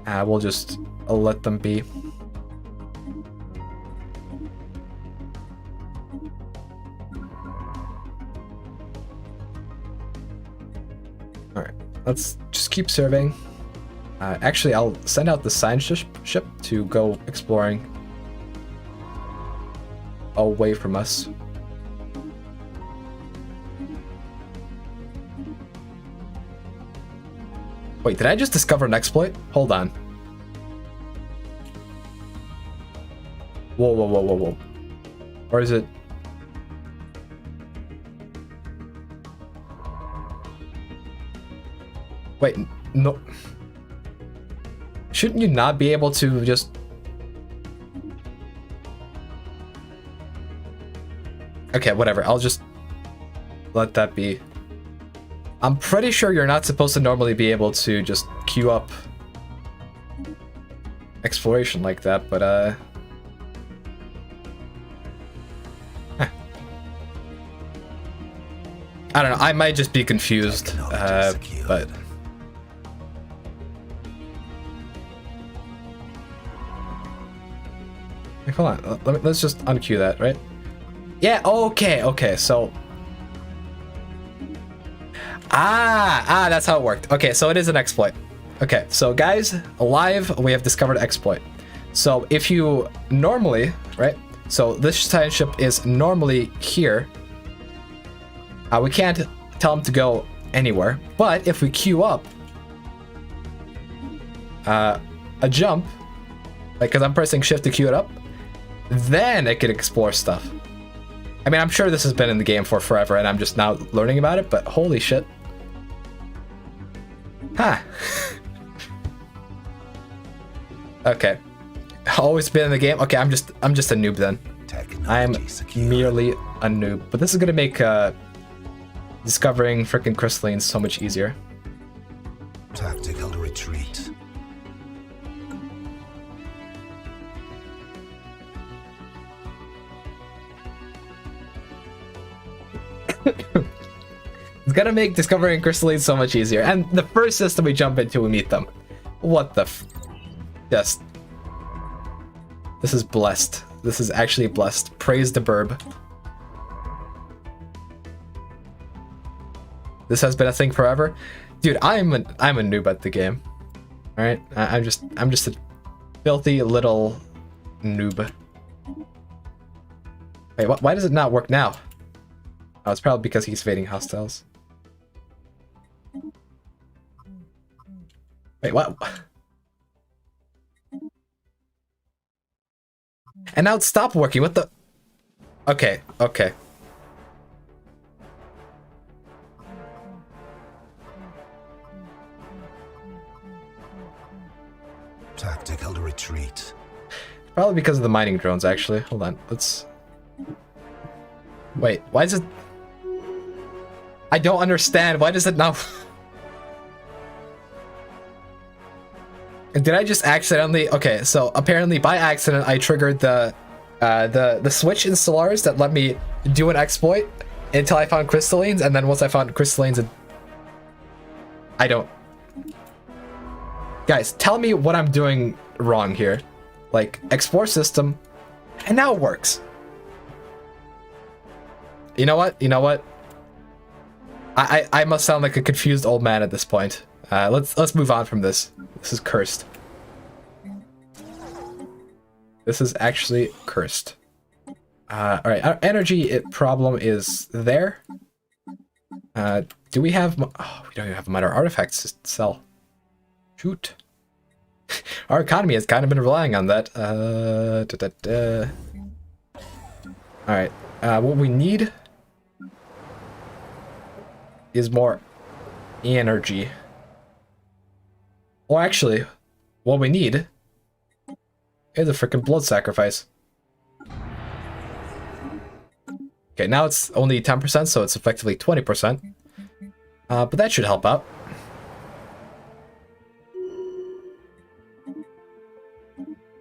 we'll just let them be. Alright, let's just keep serving. Actually, I'll send out the science ship to go exploring away from us. Wait, did I just discover an exploit? Hold on. Whoa, whoa, whoa, whoa, whoa. Or is it... Wait, no. Shouldn't you not be able to just... Okay, whatever. I'll just let that be. I'm pretty sure you're not supposed to normally be able to just queue up exploration like that, but huh. I don't know. I might just be confused, but hold on. Let's just unqueue that, right? Yeah. Okay. So. That's how it worked. Okay, so it is an exploit. Okay, so guys, live, we have discovered exploit. So if you normally, right? So this science ship is normally here. We can't tell them to go anywhere, but if we queue up a jump, like, because I'm pressing shift to queue it up, then it can explore stuff. I mean, I'm sure this has been in the game for forever and I'm just now learning about it, but holy shit. Huh. Okay. Always been in the game? Okay, I'm just a noob then. I'm merely a noob. But this is gonna make discovering freaking crystallines so much easier. Tactical retreat. It's gonna make discovering crystallines so much easier. And the first system we jump into, we meet them. What the Just... This is blessed. This is actually blessed. Praise the burb. This has been a thing forever. Dude, I'm a noob at the game. Alright? I'm just a filthy little noob. Wait, why does it not work now? Oh, it's probably because he's evading hostiles. Wait, what? And now it stopped working. What the? Okay. Tactical retreat. Probably because of the mining drones, actually. Hold on. Let's... Wait, why is it... I don't understand. Why does it now... Did I just accidentally? Okay, so apparently by accident I triggered the switch in Stellaris that let me do an exploit until I found crystallines, and then once I found crystallines, I don't. Guys, tell me what I'm doing wrong here. Like, explore system, and now it works. You know what? You know what? I must sound like a confused old man at this point. Let's move on from this. This is cursed. This is actually cursed. Alright, our energy problem is there. Do we have... Oh, we don't even have minor artifacts to sell. Shoot. Our economy has kind of been relying on that. Alright, what we need is more energy. Or actually, what we need is a freaking blood sacrifice. Okay, now it's only 10%, so it's effectively 20%. But that should help out.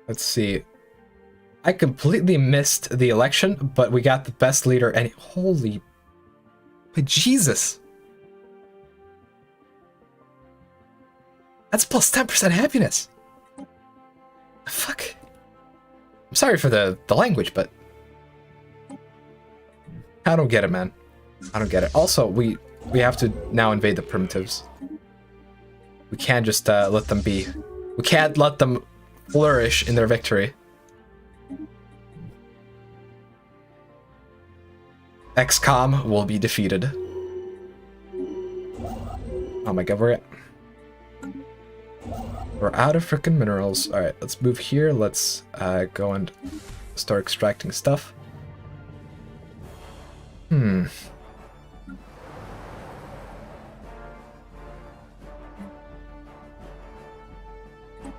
Let's see. I completely missed the election, but we got the best leader and holy... But Jesus! That's plus 10% happiness! The fuck? I'm sorry for the language, but... I don't get it, man. I don't get it. Also, we have to now invade the primitives. We can't just let them be. We can't let them flourish in their victory. XCOM will be defeated. Oh my god, we're out of freaking minerals. Alright, let's move here. Let's go and start extracting stuff.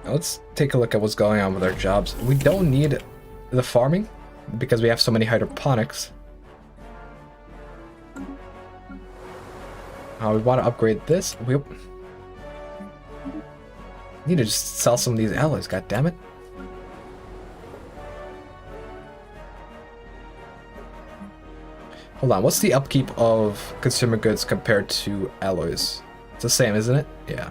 Let's take a look at what's going on with our jobs. We don't need the farming because we have so many hydroponics. We want to upgrade this. We need to just sell some of these alloys, god damn it. Hold on, what's the upkeep of consumer goods compared to alloys? It's the same, isn't it? Yeah.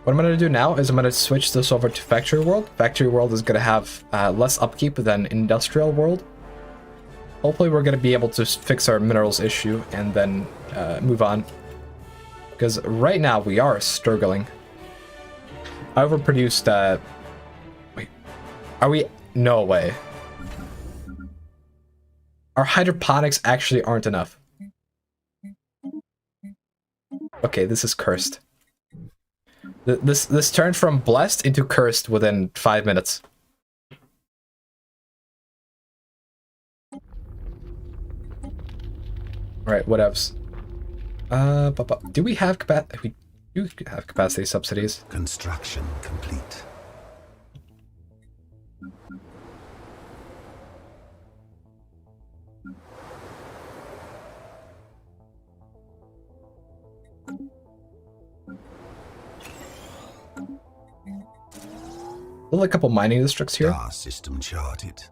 What I'm going to do now is I'm going to switch this over to Factory World. Factory World is going to have less upkeep than Industrial World. Hopefully we're going to be able to fix our minerals issue and then move on. Because right now we are struggling. I overproduced... Wait. Are we... No way. Our hydroponics actually aren't enough. Okay, this is cursed. This turned from blessed into cursed within 5 minutes. Alright, what else? Do we have capacity? We do have capacity subsidies. Construction complete. A couple mining districts here. Star system charted.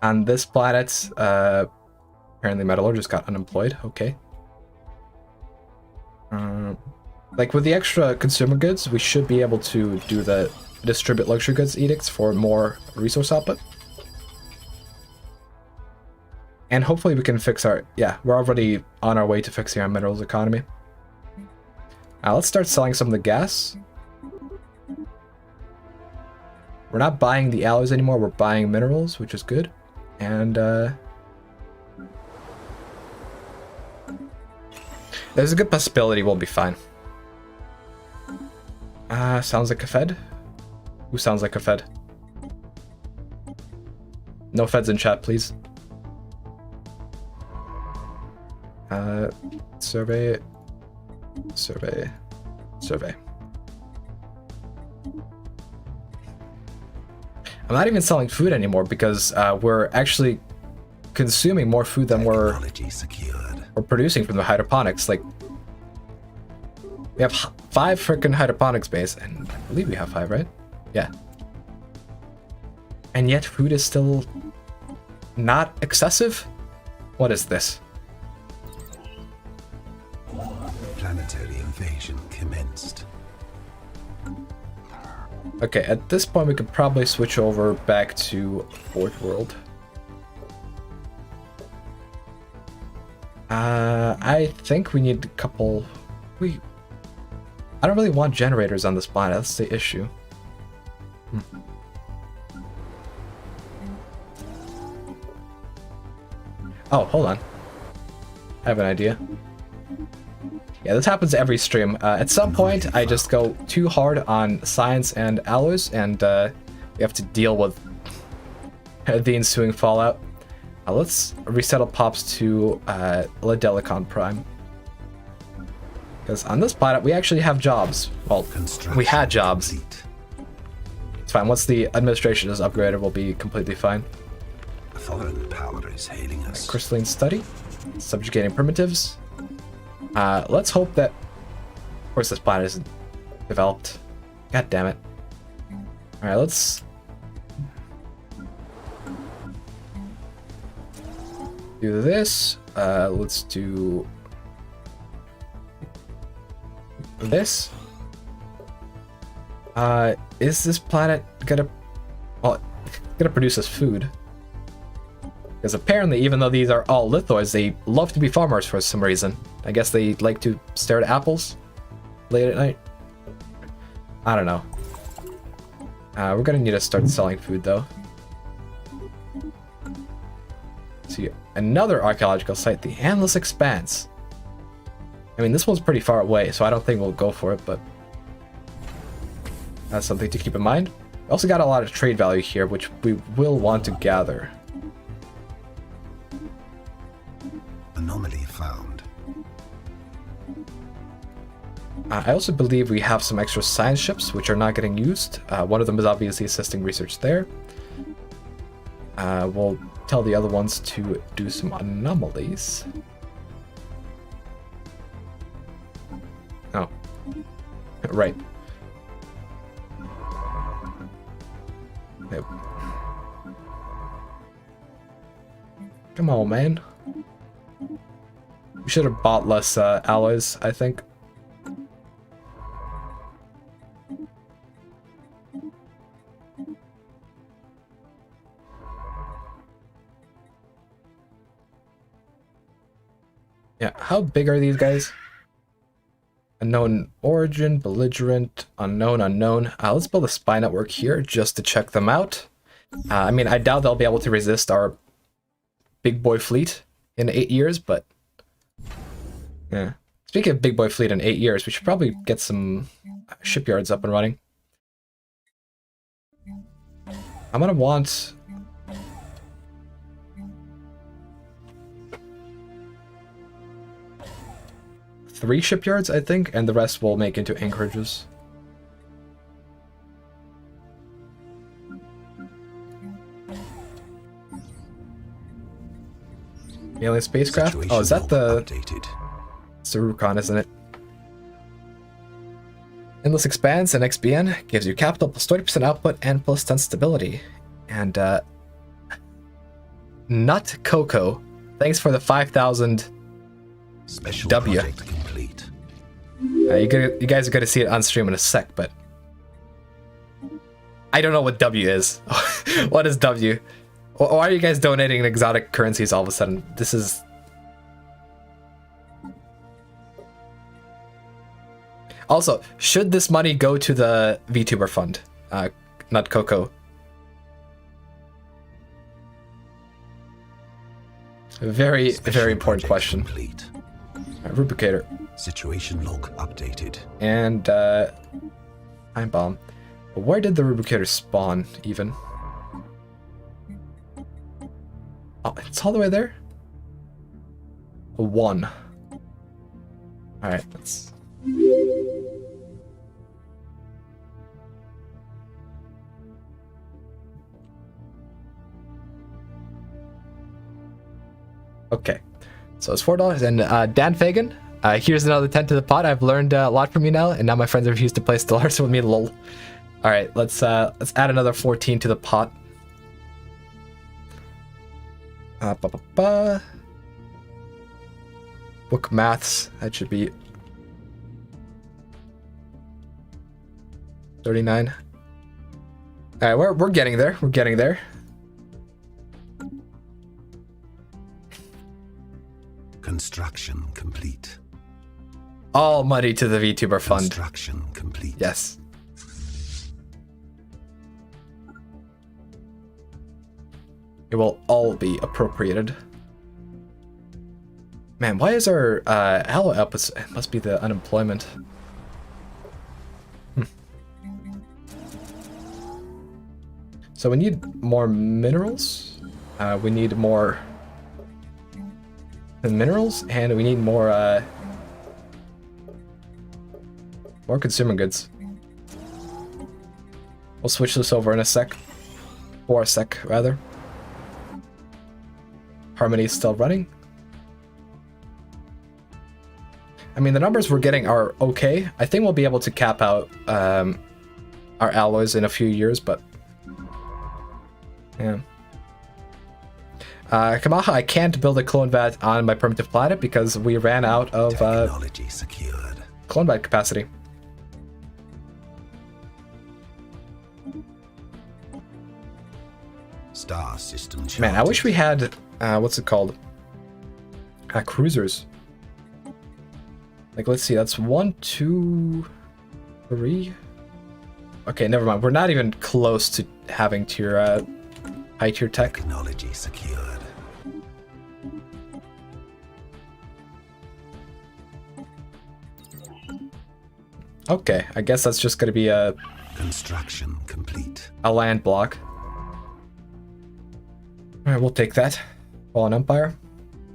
On this planet, apparently metallurgists got unemployed. Okay. Like with the extra consumer goods, we should be able to do the distribute luxury goods edicts for more resource output. And hopefully we can fix our... Yeah, we're already on our way to fixing our minerals economy. Let's start selling some of the gas. We're not buying the alloys anymore, we're buying minerals, which is good. And there's a good possibility we'll be fine. Sounds like a Fed? Who sounds like a Fed? No Feds in chat, please. Survey. I'm not even selling food anymore because we're actually consuming more food than we're Secured. producing from the hydroponics. Like, we have 5 freaking hydroponics bays, and I believe we have 5, right? Yeah. And yet food is still not excessive? What is this? Planetary invasion commenced. Okay, at this point we could probably switch over back to Fourth World. I think we need a couple... I don't really want generators on this planet, that's the issue. Oh, hold on. I have an idea. Yeah, this happens every stream. At some point, I just go too hard on science and alloys, and we have to deal with the ensuing fallout. Let's resettle Pops to Ladelicon Prime. Because on this planet, we actually have jobs. Well, we had jobs. It's fine. Once the administration is upgraded, we'll be completely fine. A foreign power is hailing us. Crystalline Study. Subjugating Primitives. Let's hope that... Of course, this planet isn't developed. God damn it. Alright, let's... do this. Let's do... this. Is this planet gonna... well, gonna produce us food? Because apparently, even though these are all lithoids, they love to be farmers for some reason. I guess they like to stare at apples late at night. I don't know. We're gonna need to start selling food, though. See, another archaeological site, the Endless Expanse. I mean, this one's pretty far away, so I don't think we'll go for it, but that's something to keep in mind. We also got a lot of trade value here, which we will want to gather. Anomaly found. I also believe we have some extra science ships, which are not getting used. One of them is obviously assisting research there. We'll tell the other ones to do some anomalies. Oh. Right. Yep. Come on, man. We should have bought less alloys, I think. Yeah, how big are these guys? Unknown origin, belligerent, unknown, unknown. Let's build a spy network here just to check them out. I mean, I doubt they'll be able to resist our big boy fleet in 8 years, but... yeah. Speaking of big boy fleet in 8 years, we should probably get some shipyards up and running. I'm gonna want... 3 shipyards, I think, and the rest will make into anchorages. Alien spacecraft? Oh, is that the... it's the Rubicon, isn't it? Endless Expanse and XBN gives you capital plus 20% output and plus 10 stability. And, Nut Coco, thanks for the 5,000 Special W. project complete. You guys are going to see it on stream in a sec, but... I don't know what W is. What is W? Why are you guys donating in exotic currencies all of a sudden? This is... Also, should this money go to the VTuber fund? Not Coco. Very important question. Complete. Rubricator. Situation log updated. And, time bomb. But where did the Rubricator spawn, even? Oh, it's all the way there? 1. Alright, let's... Okay. So it's $4. And Dan Fagan, here's another 10 to the pot. I've learned a lot from you now, and now my friends refuse to play Stellaris with me, lol. All right, let's add another 14 to the pot. Book maths, that should be 39. All right, we're getting there. We're getting there. Construction complete. All money to the VTuber fund. Construction complete. Yes. It will all be appropriated. Man, why is our aloe up? It must be the unemployment. So we need more minerals. We need more minerals, and we need more consumer goods. We'll switch this over in a sec. For a sec, rather. Harmony is still running. I mean, the numbers we're getting are okay. I think we'll be able to cap out our alloys in a few years, but yeah. Kamaha, I can't build a clone vat on my primitive planet because we ran out of Technology secured. Clone vat capacity. Star system charted. Man, I wish we had what's it called? Cruisers. Like, let's see, that's 1, 2, 3. Okay, never mind. We're not even close to having tier high tier tech. Technology secured. Okay, I guess that's just gonna be a Construction complete. land block. Alright, we'll take that. Fallen Empire.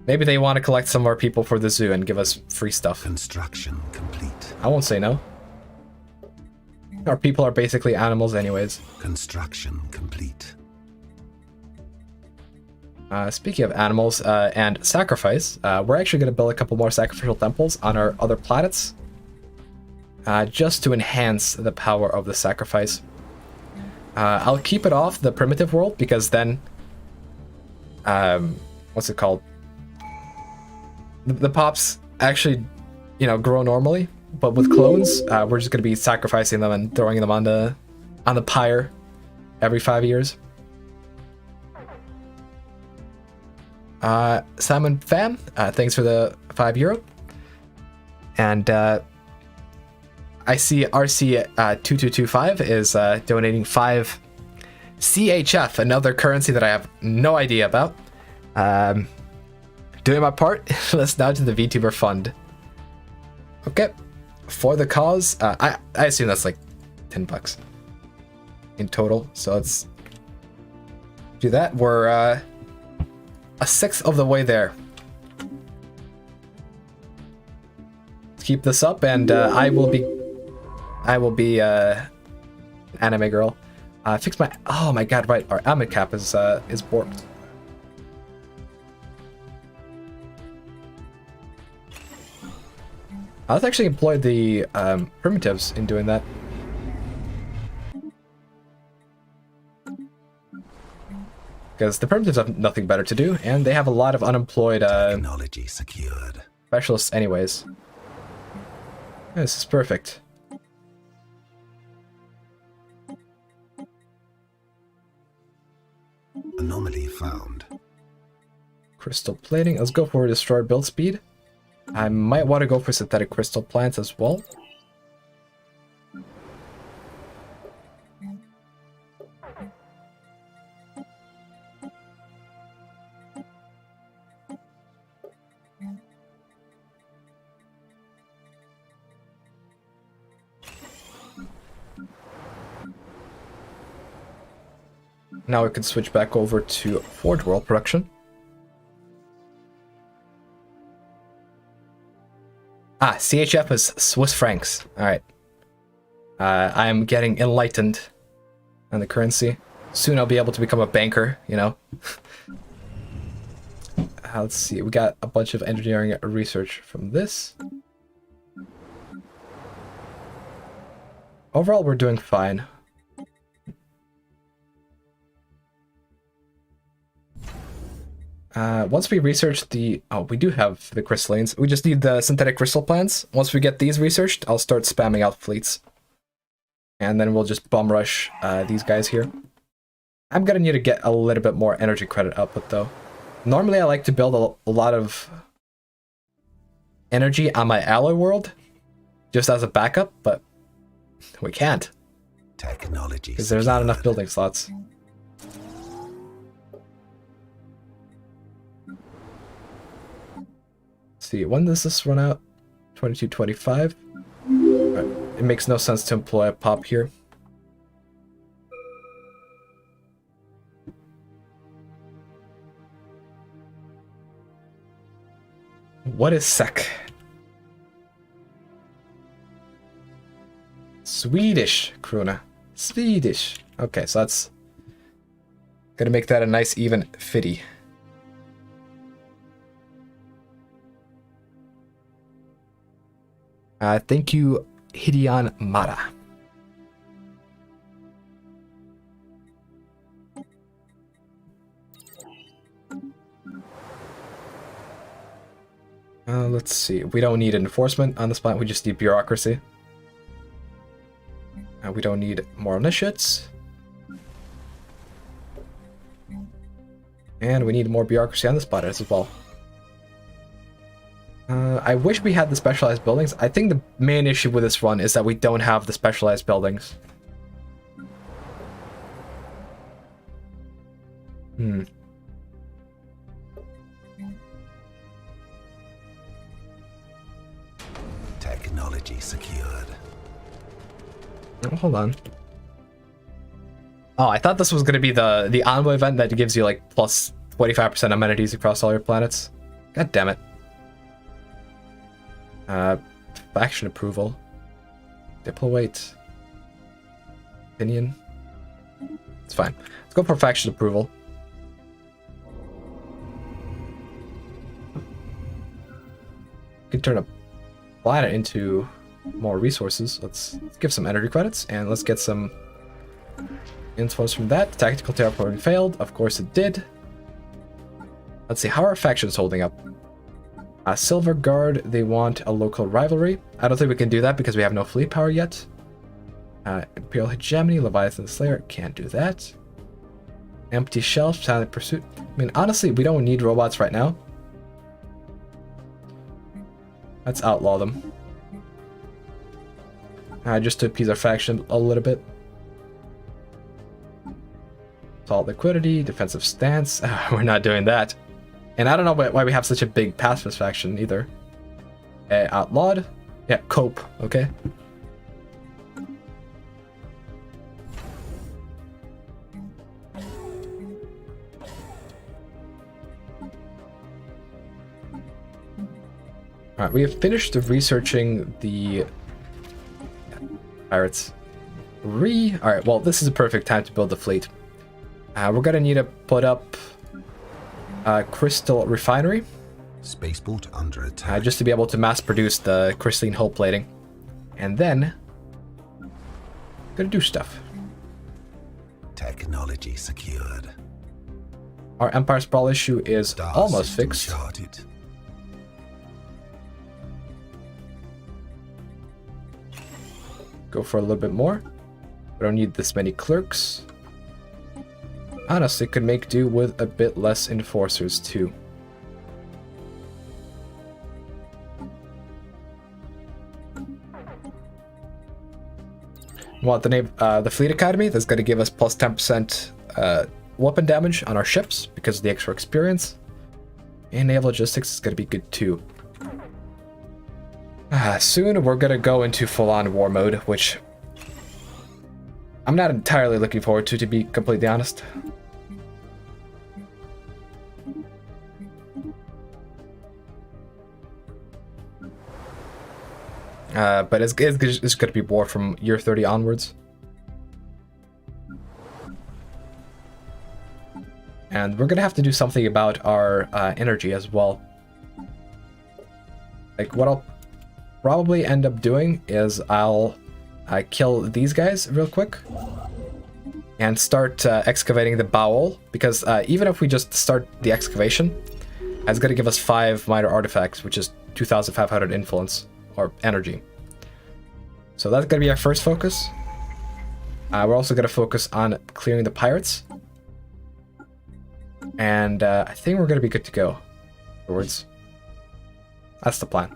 Maybe they want to collect some more people for the zoo and give us free stuff. Construction complete. I won't say no. Our people are basically animals anyways. Construction complete. Speaking of animals and sacrifice, we're actually going to build a couple more sacrificial temples on our other planets. Just to enhance the power of the sacrifice. I'll keep it off the primitive world because then... what's it called? The pops actually, you know, grow normally, but with clones, we're just gonna be sacrificing them and throwing them on the pyre every 5 years. Simon Pham, thanks for the €5. And I see RC2225 is donating 5 CHF, another currency that I have no idea about. Doing my part. Let's now to the VTuber fund. Okay, for the cause, I assume that's like $10 in total. So let's do that. We're a sixth of the way there. Let's keep this up, and I will be anime girl. Fix my. Oh my god! Right, our amid cap is borked. Let's actually employ the primitives in doing that. Because the primitives have nothing better to do, and they have a lot of unemployed Technology secured. specialists anyways. This is perfect. Anomaly found. Crystal plating. Let's go for destroyed build speed. I might want to go for synthetic crystal plants as well. Now we can switch back over to Forge World production. CHF is Swiss francs. Alright. I am getting enlightened on the currency. Soon I'll be able to become a banker, you know. Let's see, we got a bunch of engineering research from this. Overall, we're doing fine. Once we research the... Oh, we do have the crystallines. We just need the synthetic crystal plants. Once we get these researched, I'll start spamming out fleets. And then we'll just bum rush these guys here. I'm gonna need to get a little bit more energy credit output, though. Normally, I like to build a lot of energy on my alloy world, just as a backup, but we can't. Technology. Because there's not enough building slots. See, when does this run out? 2225. Right. It makes no sense to employ a pop here. What is sec? Swedish, Grooner. Swedish. Okay, so that's gonna make that a nice even fitty. Thank you, Hideon Mara. Let's see. We don't need enforcement on this planet. We just need bureaucracy. We don't need more initiates. And we need more bureaucracy on this planet as well. I wish we had the specialized buildings. I think the main issue with this run is that we don't have the specialized buildings. Technology secured. Oh, hold on. Oh, I thought this was going to be the envoy event that gives you like plus 25% amenities across all your planets. God damn it. Faction approval. Diplowate. Opinion. It's fine. Let's go for faction approval. We can turn a planet into more resources. Let's give some energy credits and let's get some influence from that. Tactical terraforming failed. Of course it did. Let's see, how are factions holding up? Silver Guard, they want a local rivalry. I don't think we can do that because we have no fleet power yet. Imperial Hegemony, Leviathan Slayer, can't do that. Empty Shelf, Silent Pursuit. I mean, honestly, we don't need robots right now. Let's outlaw them. Just to appease our faction a little bit. Solid liquidity, defensive stance. We're not doing that. And I don't know why we have such a big pacifist faction either. Outlawed? Yeah, cope, okay. Alright, we have finished researching the pirates. Alright, well, this is a perfect time to build the fleet. We're gonna need to put up crystal refinery. Spaceport under attack. Just to be able to mass produce the crystalline hull plating. And then gonna do stuff. Technology secured. Our Empire Sprawl issue is Star almost system fixed. charted. Go for a little bit more. We don't need this many clerks. Honestly, could make do with a bit less enforcers too. Want the Fleet Academy? That's going to give us plus 10% weapon damage on our ships because of the extra experience. And naval logistics is going to be good too. Soon we're going to go into full-on war mode, which I'm not entirely looking forward to be completely honest. But it's going to be war from year 30 onwards. And we're gonna have to do something about our energy as well. Like, what I'll probably end up doing is I'll kill these guys real quick and start excavating the bowel, because even if we just start the excavation, it's going to give us 5 minor artifacts, which is 2,500 influence or energy. So that's going to be our first focus. We're also going to focus on clearing the pirates, and I think we're going to be good to go afterwards. That's the plan.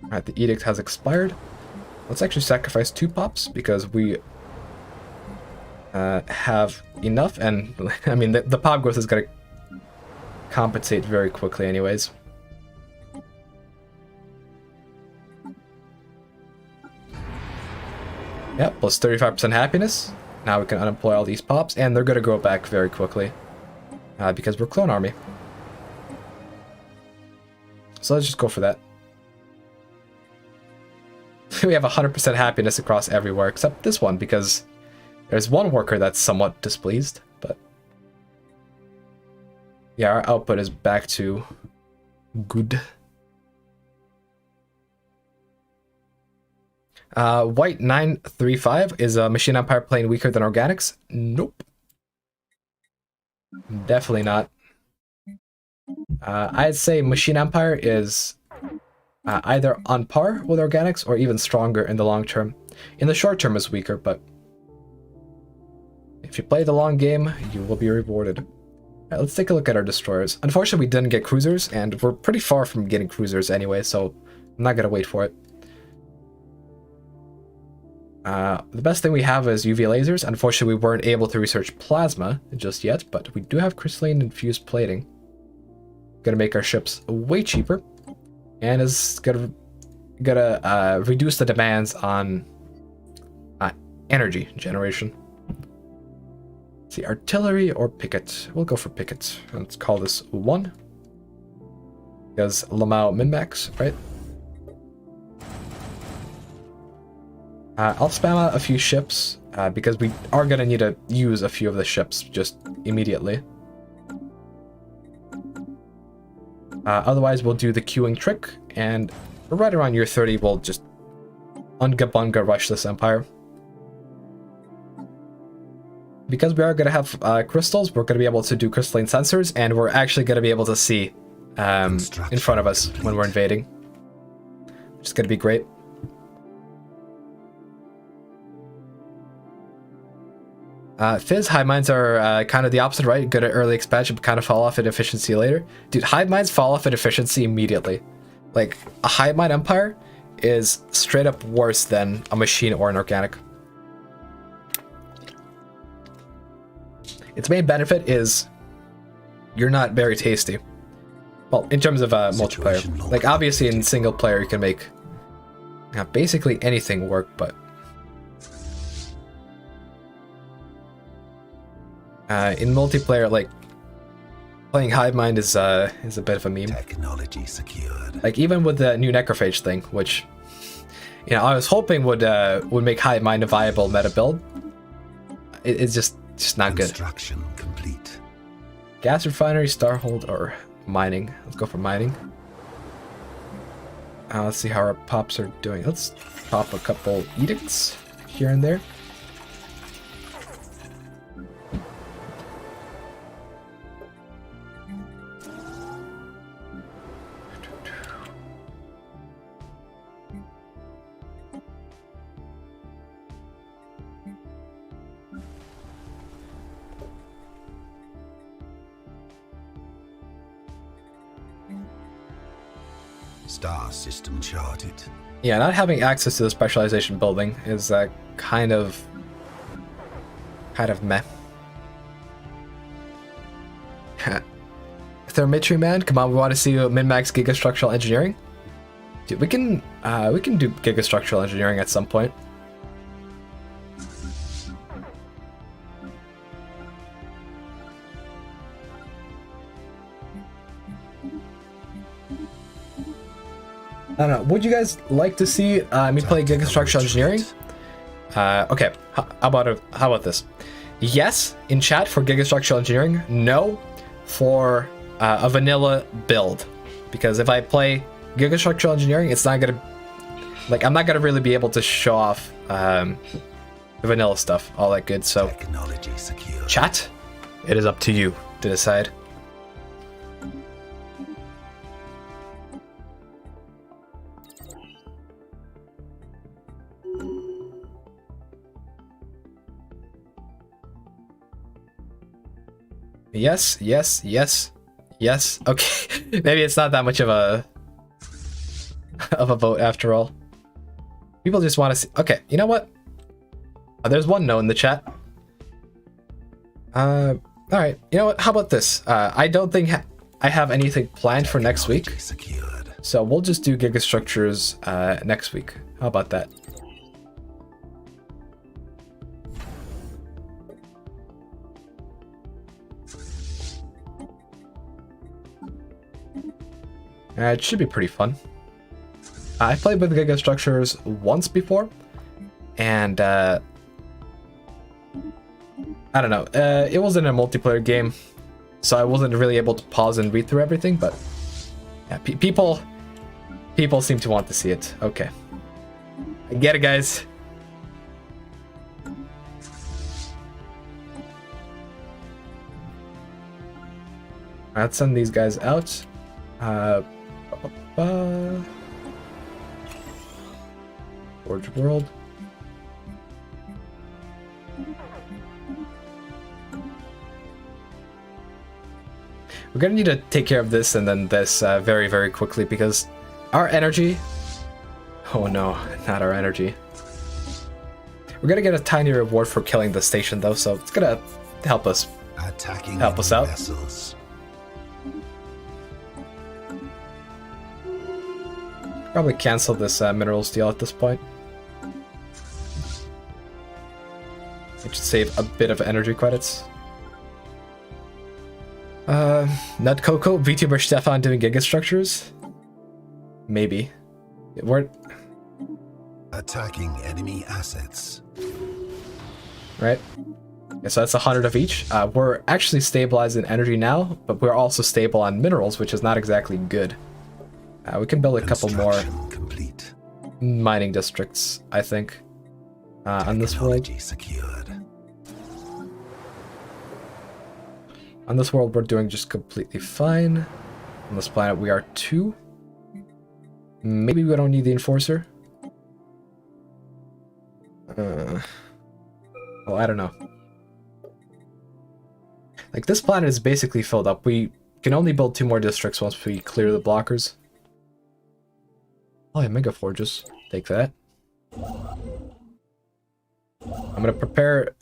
Alright, the edict has expired. Let's actually sacrifice 2 pops because we have enough, and I mean the pop growth is going to compensate very quickly anyways. Yep, plus 35% happiness. Now we can unemploy all these pops, and they're going to grow back very quickly because we're clone army. So let's just go for that. We have 100% happiness across everywhere except this one, because there's one worker that's somewhat displeased, but yeah, our output is back to good. White 935, is a Machine Empire playing weaker than Organics? Nope. Definitely not. I'd say Machine Empire is either on par with Organics or even stronger in the long term. In the short term is weaker, but if you play the long game, you will be rewarded. Alright, let's take a look at our destroyers. Unfortunately, we didn't get cruisers, and we're pretty far from getting cruisers anyway, so I'm not gonna wait for it. The best thing we have is UV lasers. Unfortunately, we weren't able to research plasma just yet, but we do have crystalline infused plating. Gonna make our ships way cheaper, and is gonna reduce the demands on energy generation. Let's see, artillery or picket? We'll go for picket. Let's call this 1. Because Lamau min-max, right? I'll spam out a few ships, because we are going to need to use a few of the ships just immediately. Otherwise, we'll do the queuing trick, and right around year 30, we'll just unga-bunga rush this empire. Because we are going to have crystals, we're going to be able to do crystalline sensors, and we're actually going to be able to see in front of us when we're invading. Which is going to be great. Fizz, hive mines are kind of the opposite, right? Good at early expansion, but kind of fall off in efficiency later. Dude, hive mines fall off in efficiency immediately. Like, a hive mine empire is straight up worse than a machine or an organic. Its main benefit is you're not very tasty. Well, in terms of multiplayer. Like, obviously in single player you can make basically anything work, but in multiplayer, like, playing hive mind is a bit of a meme. Technology secured. Like, even with the new necrophage thing, which, you know, I was hoping would make hive mind a viable meta build. It's just not good. Construction complete. Gas refinery, starhold, or mining. Let's go for mining. Let's see how our pops are doing. Let's pop a couple edicts here and there. Star system charted. Yeah, not having access to the specialization building is kind of meh. Thermitry man, come on, we want to see you min-max gigastructural engineering. Dude, we can do gigastructural engineering at some point. I don't know. Would you guys like to see me play gigastructural engineering? Okay, how about this? Yes, in chat for Gigastructural Engineering. No, for a vanilla build. Because if I play Gigastructural Engineering, it's not gonna... Like, I'm not gonna really be able to show off the vanilla stuff, all that good, so... Technology secure. Chat, it is up to you to decide. Yes, yes, yes, yes. Okay, maybe it's not that much of a vote after all. People just want to see. Okay, you know what? There's one no in the chat. All right. You know what? How about this? I don't think I have anything planned for next week, Secured. so we'll just do Gigastructures next week. How about that? It should be pretty fun. I played with Gigastructures once before, and I don't know. It wasn't a multiplayer game, so I wasn't really able to pause and read through everything. But yeah, people seem to want to see it. Okay, I get it, guys. Let's send these guys out. Forge World. We're gonna need to take care of this and then this very, very quickly because our energy... Oh no, not our energy. We're gonna get a tiny reward for killing the station though, so it's gonna help us Attacking us out. Vessels. Probably cancel this minerals deal at this point. It should save a bit of energy credits. Nut Coco, VTuber Stefan doing Gigastructures? Maybe. We're... Attacking enemy assets. Right? Yeah, so that's 100 of each. We're actually stabilized in energy now, but we're also stable on minerals, which is not exactly good. We can build a couple more complete. mining districts, I think, on this world. Secured. On this world, we're doing just completely fine. On this planet, we are 2. Maybe we don't need the Enforcer. Well, I don't know. Like, this planet is basically filled up. We can only build 2 more districts once we clear the blockers. Oh yeah, Mega Forges. Take that. I'm gonna prepare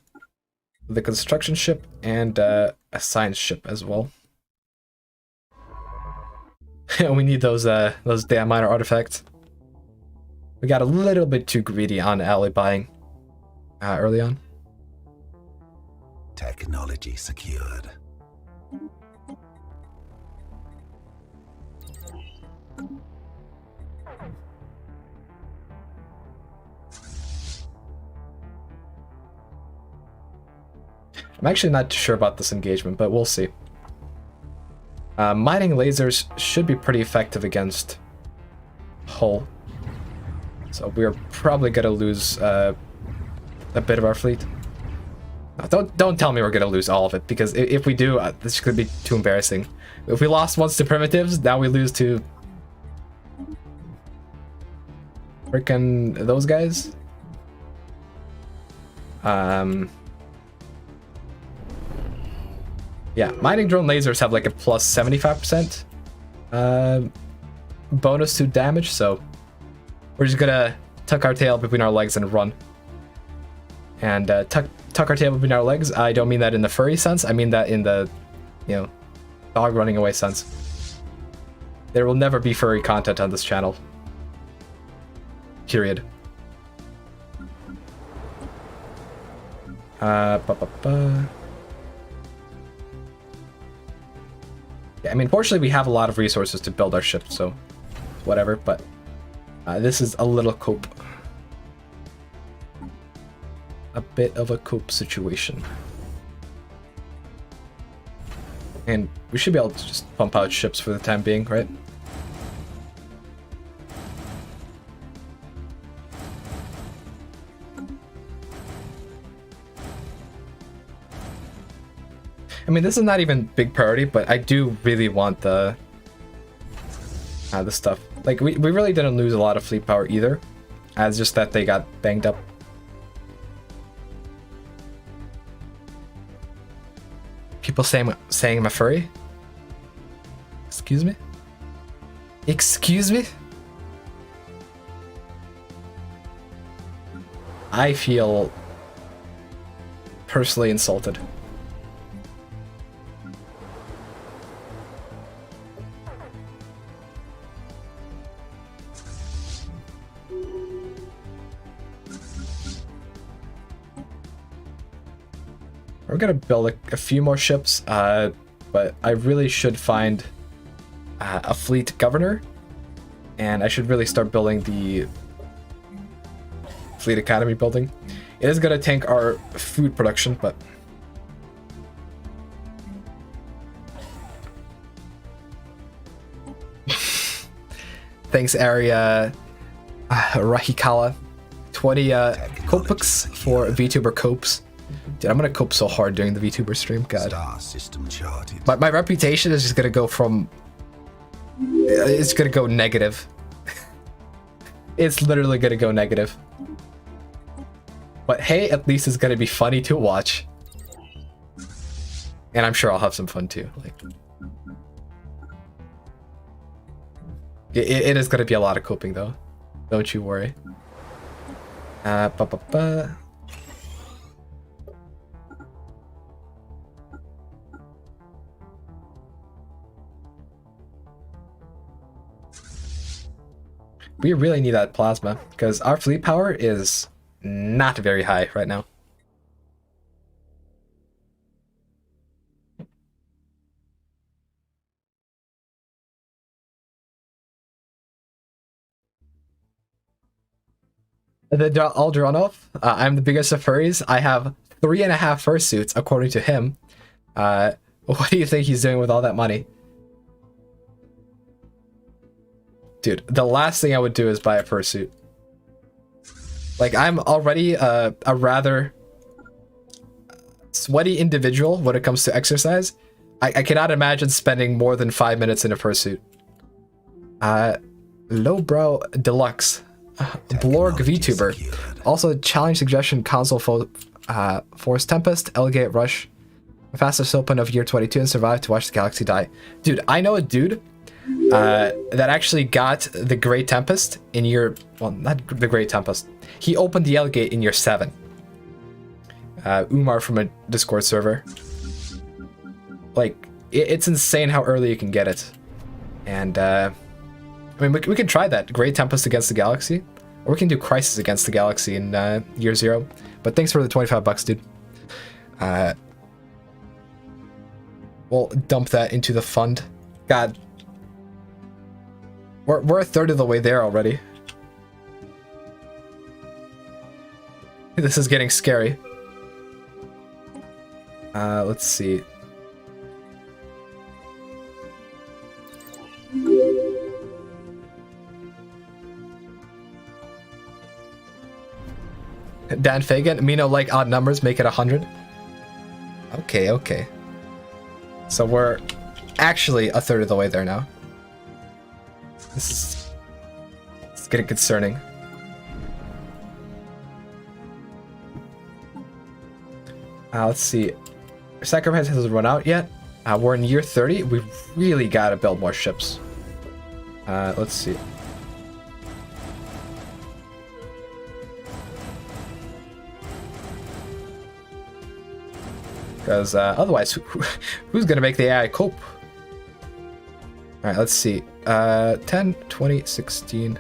the construction ship and a science ship as well. We need those damn minor artifacts. We got a little bit too greedy on ally buying early on. Technology secured. I'm actually not too sure about this engagement, but we'll see. Mining lasers should be pretty effective against hull. So we're probably gonna lose a bit of our fleet. No, don't tell me we're gonna lose all of it, because if we do, this could be too embarrassing. If we lost once to primitives, now we lose to frickin' those guys. Yeah, mining drone lasers have like a plus 75% bonus to damage, so we're just gonna tuck our tail between our legs and run. And tuck our tail between our legs, I don't mean that in the furry sense, I mean that in the, you know, dog running away sense. There will never be furry content on this channel. Period. Yeah, I mean, fortunately, we have a lot of resources to build our ship, so whatever, but this is a little cope. bit of a cope situation. And we should be able to just pump out ships for the time being, right? I mean, this is not even big priority, but I do really want the stuff. Like, we really didn't lose a lot of fleet power either. It's just that they got banged up. People saying I'm a furry? Excuse me? Excuse me? I feel personally insulted. We're gonna build a few more ships, but I really should find a fleet governor, and I should really start building the fleet academy building. It is gonna tank our food production, but thanks, area Rahikawa. 20 Kopux for VTuber Copes. Dude, I'm gonna cope so hard during the VTuber stream. God. Star system charted. My reputation is just gonna go from... It's gonna go negative. It's literally gonna go negative. But hey, at least it's gonna be funny to watch. And I'm sure I'll have some fun too. Like, it is gonna be a lot of coping though. Don't you worry. We really need that plasma, because our fleet power is not very high right now. The Aldronov, I'm the biggest of furries. I have 3.5 fursuits, according to him. What do you think he's doing with all that money? Dude, the last thing I would do is buy a fursuit. Like, I'm already a rather sweaty individual when it comes to exercise. I cannot imagine spending more than 5 minutes in a fursuit. Lowbrow Deluxe. Blorg VTuber. Also, challenge suggestion console Force Tempest, Elegate Rush. Fastest open of year 22 and survived to watch the galaxy die. Dude, I know a dude that actually got the Great Tempest in year... Well, not the Great Tempest. He opened the Elegate in year 7. Umar from a Discord server. Like, it's insane how early you can get it. And, I mean, we can try that. Great Tempest against the Galaxy. Or we can do Crisis against the Galaxy in year 0. But thanks for the 25 bucks, dude. We'll dump that into the fund. God. We're a third of the way there already. This is getting scary. Let's see. Dan Fagan, me no like odd numbers, make it 100. Okay, okay. So we're actually a third of the way there now. It's getting concerning. Let's see. Sacrifice hasn't run out yet. We're in year 30. We really gotta build more ships. Let's see. Because otherwise, who's gonna make the AI cope? Alright, let's see. 10, 20, 16.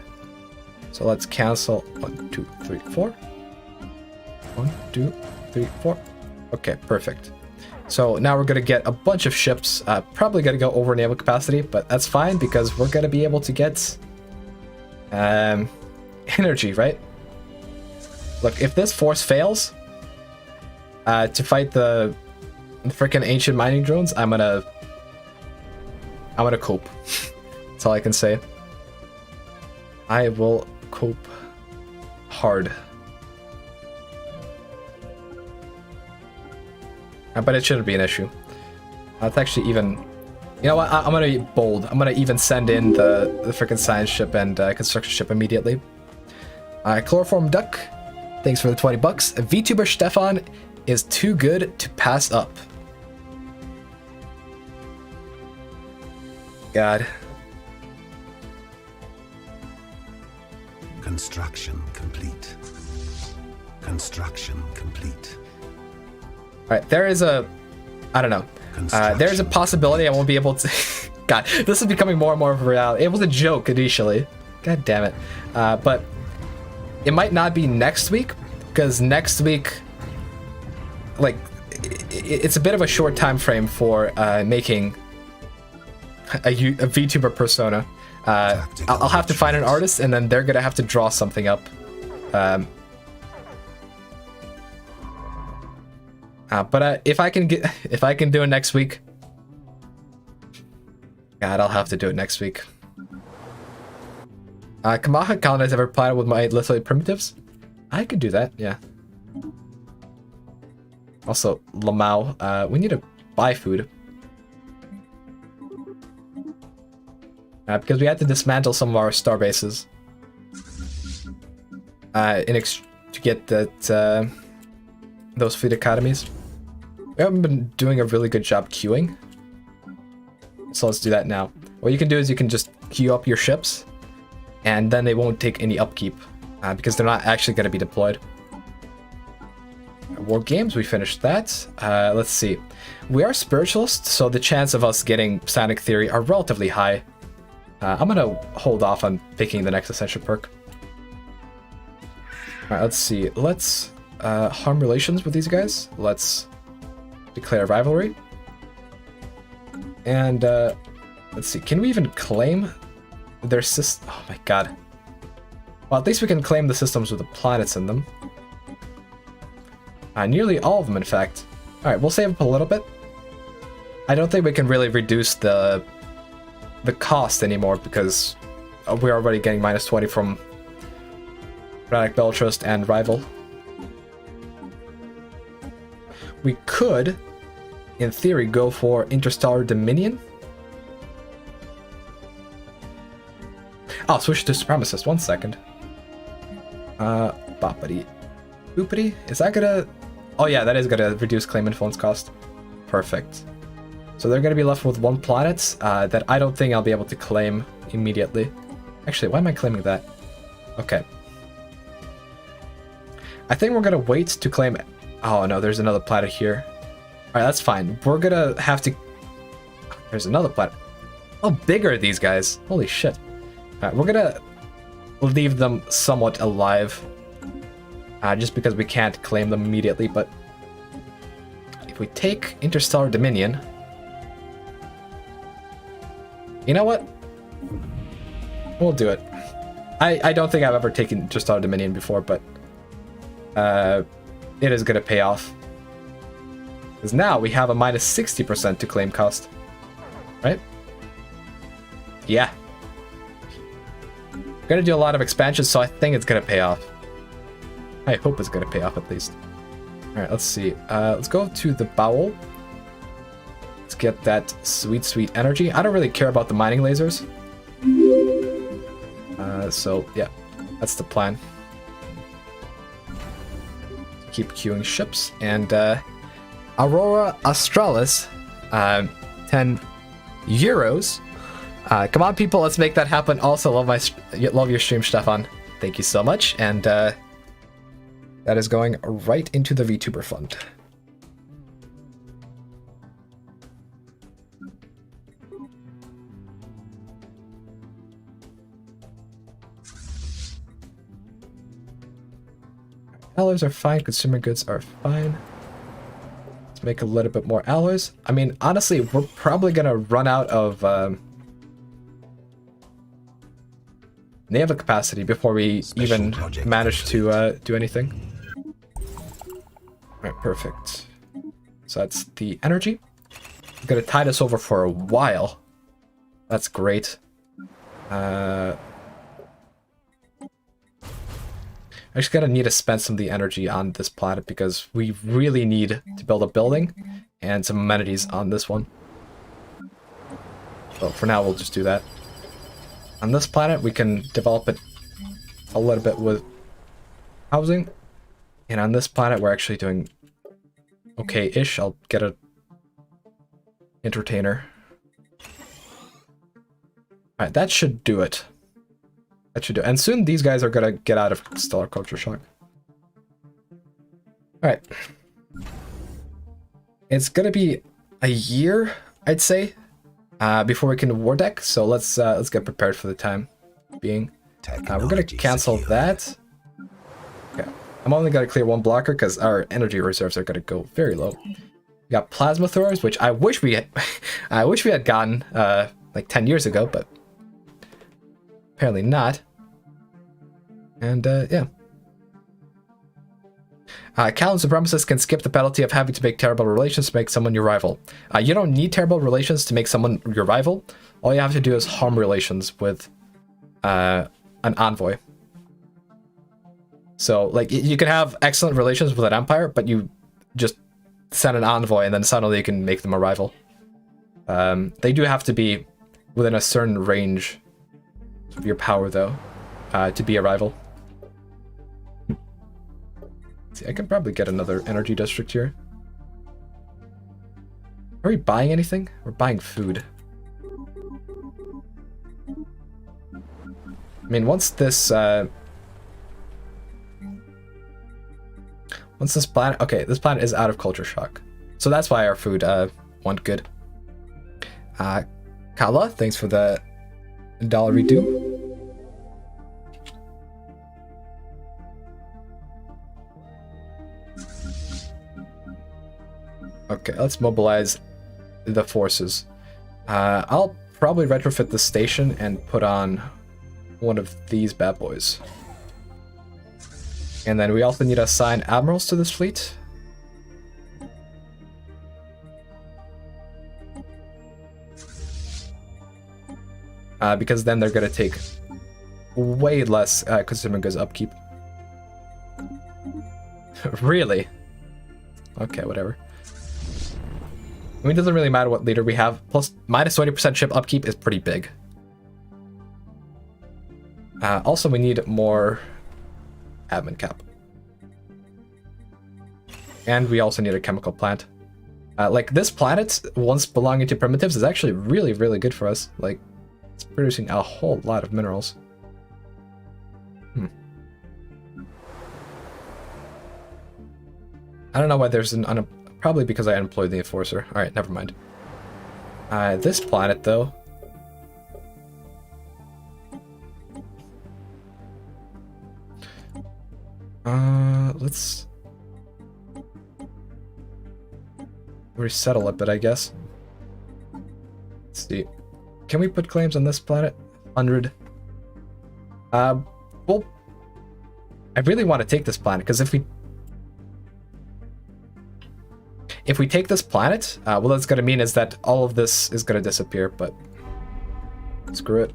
So let's cancel 1, 2, 3, 4. 1, 2, 3, 4. Okay, perfect. So now we're gonna get a bunch of ships. Probably gonna go over naval capacity, but that's fine because we're gonna be able to get energy, right? Look, if this force fails, to fight the freaking ancient mining drones, I'm gonna cope. That's all I can say. I will cope hard. But it shouldn't be an issue. It's actually even... You know what? I'm gonna be bold. I'm gonna even send in the freaking science ship and construction ship immediately. Chloroform Duck, thanks for the 20 bucks. VTuber Stefan is too good to pass up. God. Construction complete. Construction complete. Alright, there is a... I don't know. There's a possibility I won't be able to... God, this is becoming more and more of a reality. It was a joke initially. God damn it. But it might not be next week, because next week, like, it's a bit of a short time frame for making a VTuber persona. I'll have to find an artist, and then they're gonna have to draw something up. But if I can do it next week, God, I'll have to do it next week. Kamaha colonize ever planted with my literally primitives? I could do that, yeah. Also, Lamau, we need to buy food. Because we had to dismantle some of our star bases. To get that, those fleet academies. We haven't been doing a really good job queuing. So let's do that now. What you can do is you can just queue up your ships, and then they won't take any upkeep, because they're not actually going to be deployed. War Games, we finished that. Let's see. We are spiritualists, so the chance of us getting Psionic Theory are relatively high. I'm going to hold off on picking the next Ascension perk. Alright, let's see. Let's harm relations with these guys. Let's declare rivalry. And let's see. Can we even claim their system? Oh my god. Well, at least we can claim the systems with the planets in them. Nearly all of them, in fact. Alright, we'll save up a little bit. I don't think we can really reduce the cost anymore, because we're already getting -20 from Radic Beltrust and Rival. We could, in theory, go for Interstellar Dominion. I'll switch to Supremacist, 1 second. Boppity. Boopity. Is that gonna... Oh yeah, that is gonna reduce claim influence cost. Perfect. So they're gonna be left with 1 planet that I don't think I'll be able to claim immediately. Actually, why am I claiming that? Okay. I think we're gonna wait to claim... Oh no, there's another planet here. Alright, that's fine. We're gonna have to... There's another planet. How big are these guys? Holy shit. Alright, we're gonna leave them somewhat alive. Just because we can't claim them immediately, but... If we take Interstellar Dominion... You know what? We'll do it. I don't think I've ever taken Interstellar Dominion before, but... it is gonna pay off. Because now we have a -60% to claim cost. Right? Yeah. We're gonna do a lot of expansions, so I think it's gonna pay off. I hope it's gonna pay off at least. Alright, let's see. Let's go to the Bowel. Let's get that sweet, sweet energy. I don't really care about the mining lasers. So, yeah. That's the plan. Keep queuing ships. And, Aurora Australis, 10 euros. Come on, people, let's make that happen. Also, love your stream, Stefan. Thank you so much. And that is going right into the VTuber fund. Alloys are fine. Consumer goods are fine. Make a little bit more alloys. I mean, honestly, we're probably gonna run out of naval capacity before we even manage to do anything. Right, perfect. So that's the energy. I'm gonna tide us over for a while. That's great. I just gotta need to spend some of the energy on this planet because we really need to build a building and some amenities on this one. So for now, we'll just do that. On this planet, we can develop it a little bit with housing. And on this planet, we're actually doing okay-ish. I'll get a entertainer. Alright, that should do it. That should do it. And soon these guys are gonna get out of stellar culture shock. Alright. It's gonna be a year, I'd say, before we can war deck. So let's get prepared for the time being. We're gonna cancel that. Okay. I'm only gonna clear one blocker because our energy reserves are gonna go very low. We got plasma throwers, which I wish we had I wish we had gotten like 10 years ago, but apparently not. And yeah. Callan supremacists can skip the penalty of having to make terrible relations to make someone your rival. You don't need terrible relations to make someone your rival. All you have to do is harm relations with an envoy. So, like, you can have excellent relations with an empire, but you just send an envoy and then suddenly you can make them a rival. They do have to be within a certain range of your power, though, to be a rival. See, I can probably get another energy district here. Are we buying anything? We're buying food. I mean, once this planet... Okay, this planet is out of culture shock. So that's why our food went good. Kala, thanks for the dollar redo. Okay, let's mobilize the forces. I'll probably retrofit the station and put on one of these bad boys. And then we also need to assign admirals to this fleet. Because then they're going to take way less consumer goods upkeep. Really? Okay, whatever. I mean, it doesn't really matter what leader we have. Plus, minus 20% ship upkeep is pretty big. Also, we need more admin cap. And we also need a chemical plant. Like, this planet, once belonging to primitives, is actually really, really good for us. Like, it's producing a whole lot of minerals. I don't know why there's an... Probably because I unemployed the enforcer. Alright, never mind. This planet, though... let's... resettle it, but I guess. Let's see. Can we put claims on this planet? 100. Well... I really want to take this planet, because if we take this planet, what that's going to mean is that all of this is going to disappear, but screw it.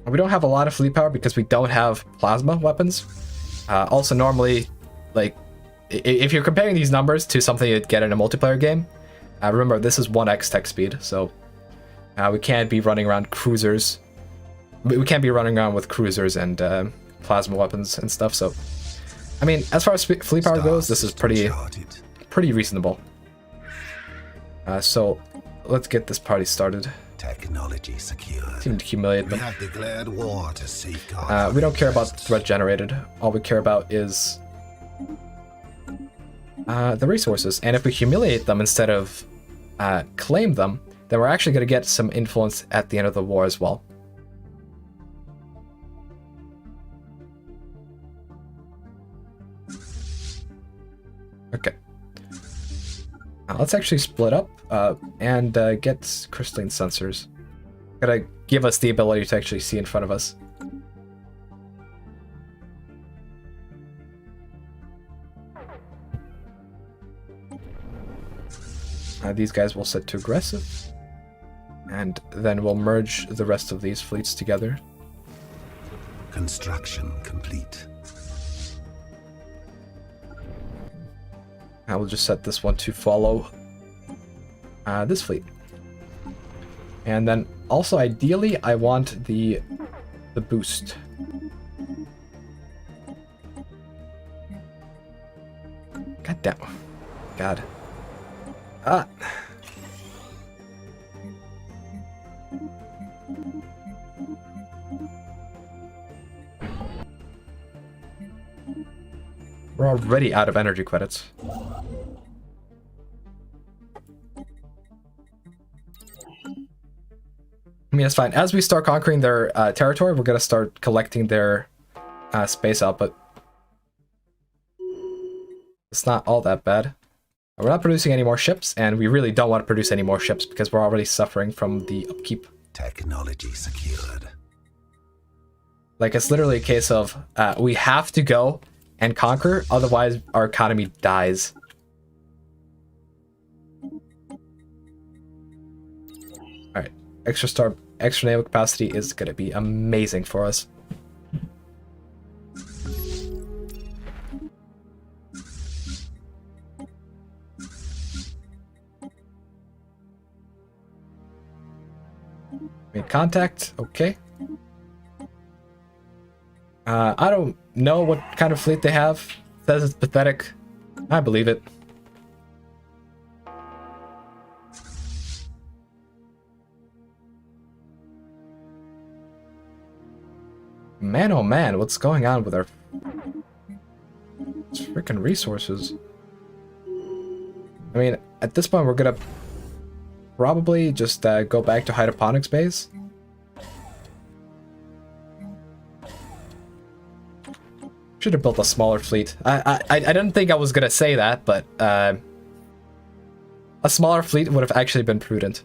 We don't have a lot of fleet power because we don't have plasma weapons. Also, normally, like, if you're comparing these numbers to something you'd get in a multiplayer game, remember, this is 1x tech speed, so we can't be running around cruisers. We can't be running around with cruisers and plasma weapons and stuff, so... I mean, as far as fleet power goes, this is pretty reasonable. So, let's get this party started. Technology secured. Seem to accumulate them. We have declared war to safeguard. We don't care about threat generated. All we care about is the resources. And if we humiliate them instead of claim them, then we're actually going to get some influence at the end of the war as well. Okay. Let's actually split up and get crystalline sensors. Gotta give us the ability to actually see in front of us. These guys will set to aggressive. And then we'll merge the rest of these fleets together. Construction complete. I will just set this one to follow this fleet. And then also ideally I want the boost. God damn. God. Ah. We're already out of energy credits. I mean, it's fine. As we start conquering their territory, we're going to start collecting their space output. It's not all that bad. We're not producing any more ships, and we really don't want to produce any more ships because we're already suffering from the upkeep. Technology secured. Like, it's literally a case of we have to go and conquer, otherwise our economy dies. Alright, extra naval capacity is going to be amazing for us. Made contact, okay. I don't know what kind of fleet they have. It says it's pathetic. I believe it. Man, oh man, what's going on with our freaking resources? I mean, at this point, we're gonna probably just go back to hydroponics base. Should have built a smaller fleet. I didn't think I was gonna say that, but a smaller fleet would have actually been prudent.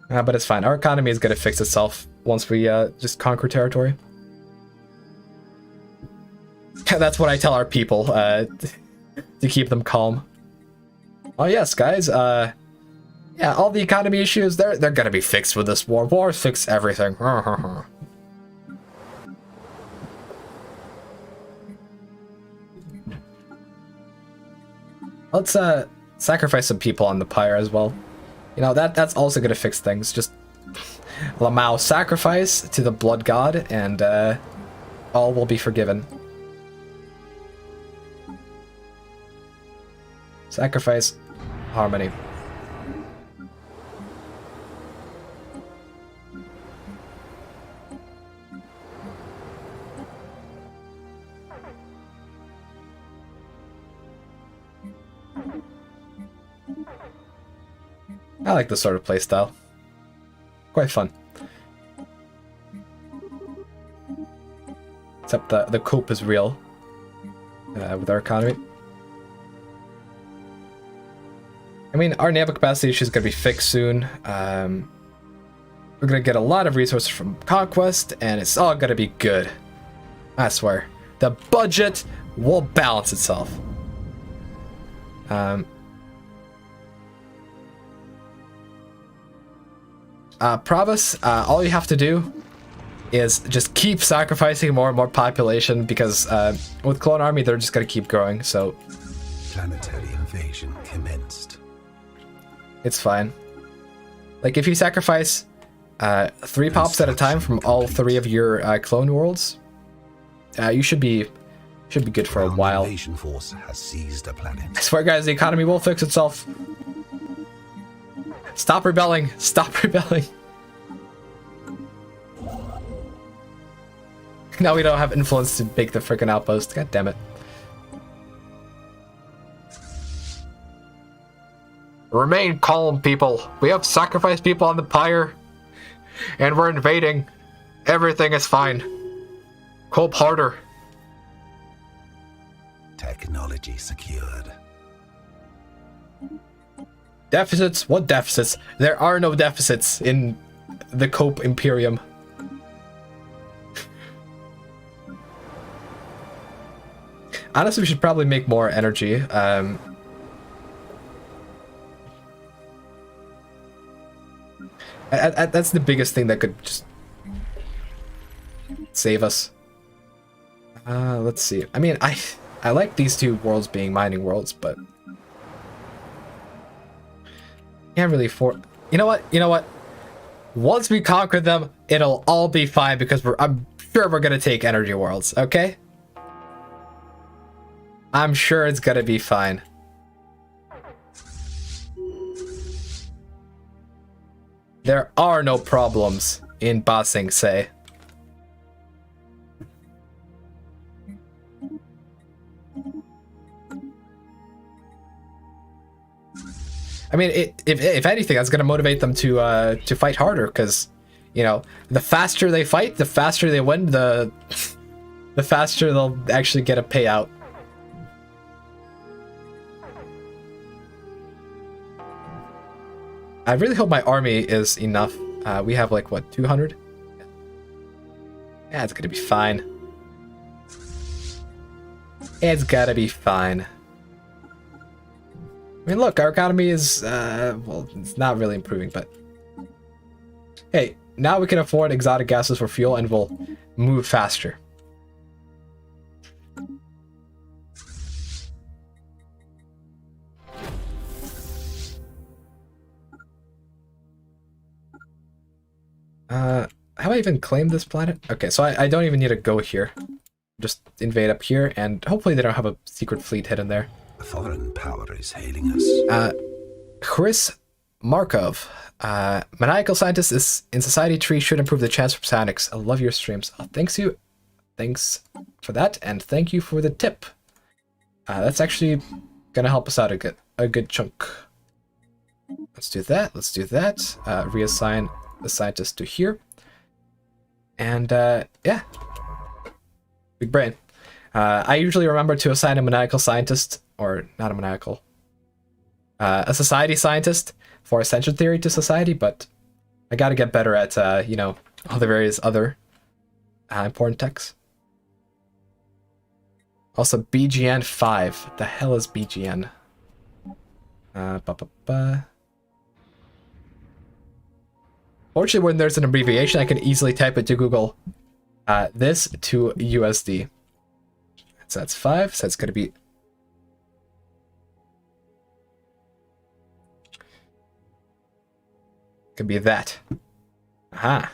But it's fine. Our economy is gonna fix itself once we just conquer territory. That's what I tell our people to keep them calm. Oh yes, guys. Yeah, all the economy issues, they're gonna be fixed with this war. Wars fix everything. Let's sacrifice some people on the pyre as well. You know, that's also gonna fix things. Just Lamau sacrifice to the blood god, and all will be forgiven. Sacrifice harmony. I like this sort of playstyle. Quite fun. Except the cope is real with our economy. I mean, our naval capacity issue is going to be fixed soon. We're going to get a lot of resources from Conquest, and it's all going to be good. I swear. The budget will balance itself. Province, all you have to do is just keep sacrificing more and more population, because with Clone Army, they're just going to keep growing, so... Planetary invasion commenced. It's fine. Like, if you sacrifice 3 pops at a time from all 3 of your clone worlds, you should be good for a while. Invasion force has seized a planet. I swear, guys, the economy will fix itself. Stop rebelling! Stop rebelling! Now we don't have influence to make the frickin' outpost. God damn it. Remain calm, people. We have sacrificed people on the pyre, and we're invading. Everything is fine. Cope harder. Technology secured. Deficits? What deficits? There are no deficits in the Cope Imperium. Honestly, we should probably make more energy. That's the biggest thing that could just save us. Let's see. I mean, I like these two worlds being mining worlds, but can't really You know what? You know what? Once we conquer them, it'll all be fine because I'm sure we're gonna take energy worlds. Okay? I'm sure it's gonna be fine. There are no problems in bossing, say. I mean, if anything, that's gonna motivate them to fight harder, because, you know, the faster they fight, the faster they win, the faster they'll actually get a payout. I really hope my army is enough. We have like, what, 200? Yeah, it's gonna be fine. It's gotta be fine. I mean, look, our economy is, well, it's not really improving, but... Hey, now we can afford exotic gases for fuel and we'll move faster. Have I even claimed this planet? Okay, so I don't even need to go here. Just invade up here, and hopefully they don't have a secret fleet hidden there. A foreign power is hailing us. Chris Markov. Maniacal scientist is in society tree should improve the chance for psionics. I love your streams. Oh, thanks for that, and thank you for the tip. That's actually gonna help us out a good chunk. Let's do that. Let's do that. Reassign the scientist to here. And yeah, big brain. I usually remember to assign a maniacal scientist, or not a maniacal, a society scientist for ascension theory to society, but I gotta get better at, you know, all the various other important techs. Also, BGN 5. What the hell is BGN? Fortunately, when there's an abbreviation, I can easily type it to Google. This to USD. So that's 5, so that's gonna be... Could be that. Aha.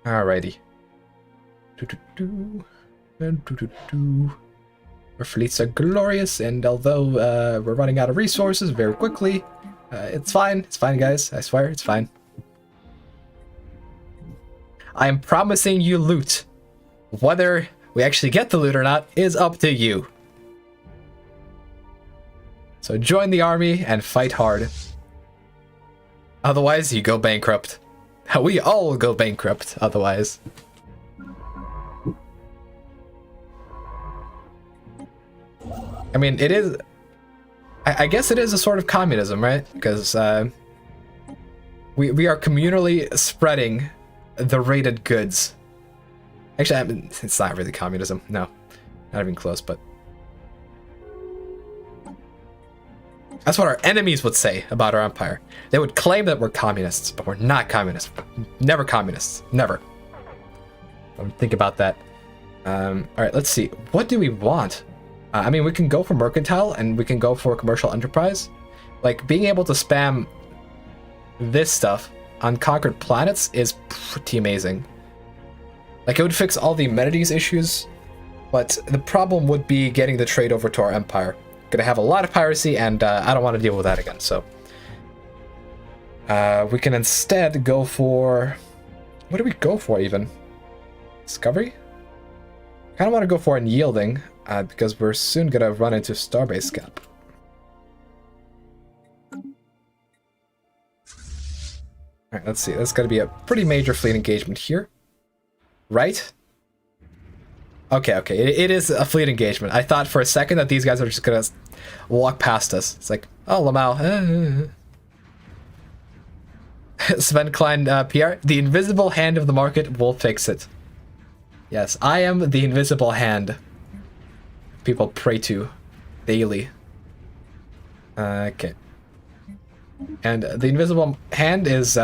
Alrighty. Our fleets are glorious, and although we're running out of resources very quickly, it's fine. It's fine, guys. I swear, it's fine. I am promising you loot. Whether we actually get the loot or not is up to you. So join the army and fight hard. Otherwise, you go bankrupt. We all go bankrupt, otherwise. I mean, it is... I guess it is a sort of communism, right? Because we are communally spreading the rated goods. Actually, I mean, it's not really communism. No, not even close, but... That's what our enemies would say about our empire. They would claim that we're communists, but we're not communists. We're never communists. Never. Think about that. Alright, let's see. What do we want? I mean, we can go for mercantile, and we can go for commercial enterprise. Like, being able to spam this stuff on conquered planets is pretty amazing. Like, it would fix all the amenities issues, but the problem would be getting the trade over to our empire. Gonna have a lot of piracy, and I don't want to deal with that again, so... we can instead go for... What do we go for, even? Discovery? Kind of want to go for unyielding, because we're soon gonna run into Starbase Gap. Alright, let's see. That's gonna be a pretty major fleet engagement here. Right? Okay, okay. It is a fleet engagement. I thought for a second that these guys are just gonna walk past us. It's like, oh, Lamau. Sven Klein, PR. The invisible hand of the market will fix it. Yes, I am the invisible hand people pray to daily. Okay. And the invisible hand is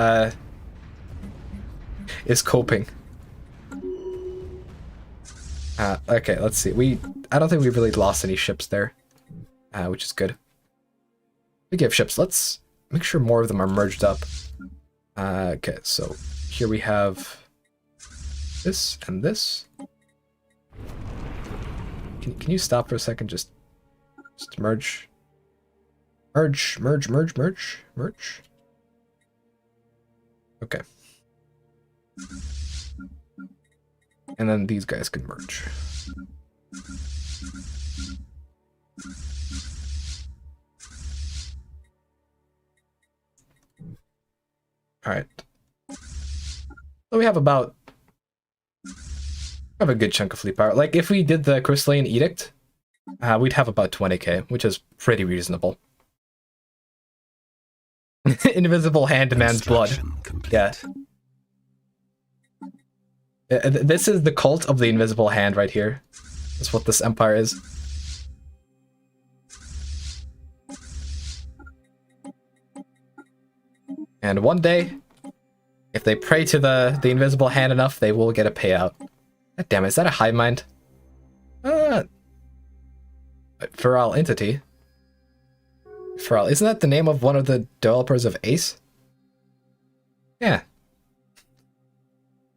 coping. Okay, let's see. I don't think we really lost any ships there, which is good. We have ships. Let's make sure more of them are merged up. Okay, so here we have this and this. Can you stop for a second? Just merge. Merge. Okay. And then these guys can merge. Alright. So we have a good chunk of fleet power. Like, if we did the Crystalline Edict, we'd have about 20k, which is pretty reasonable. Invisible hand demands blood. Complete. Yeah. This is the cult of the invisible hand right here. That's what this empire is. And one day, if they pray to the invisible hand enough, they will get a payout. God damn it, is that a hive mind? Feral entity. Feral, isn't that the name of one of the developers of Ace? Yeah.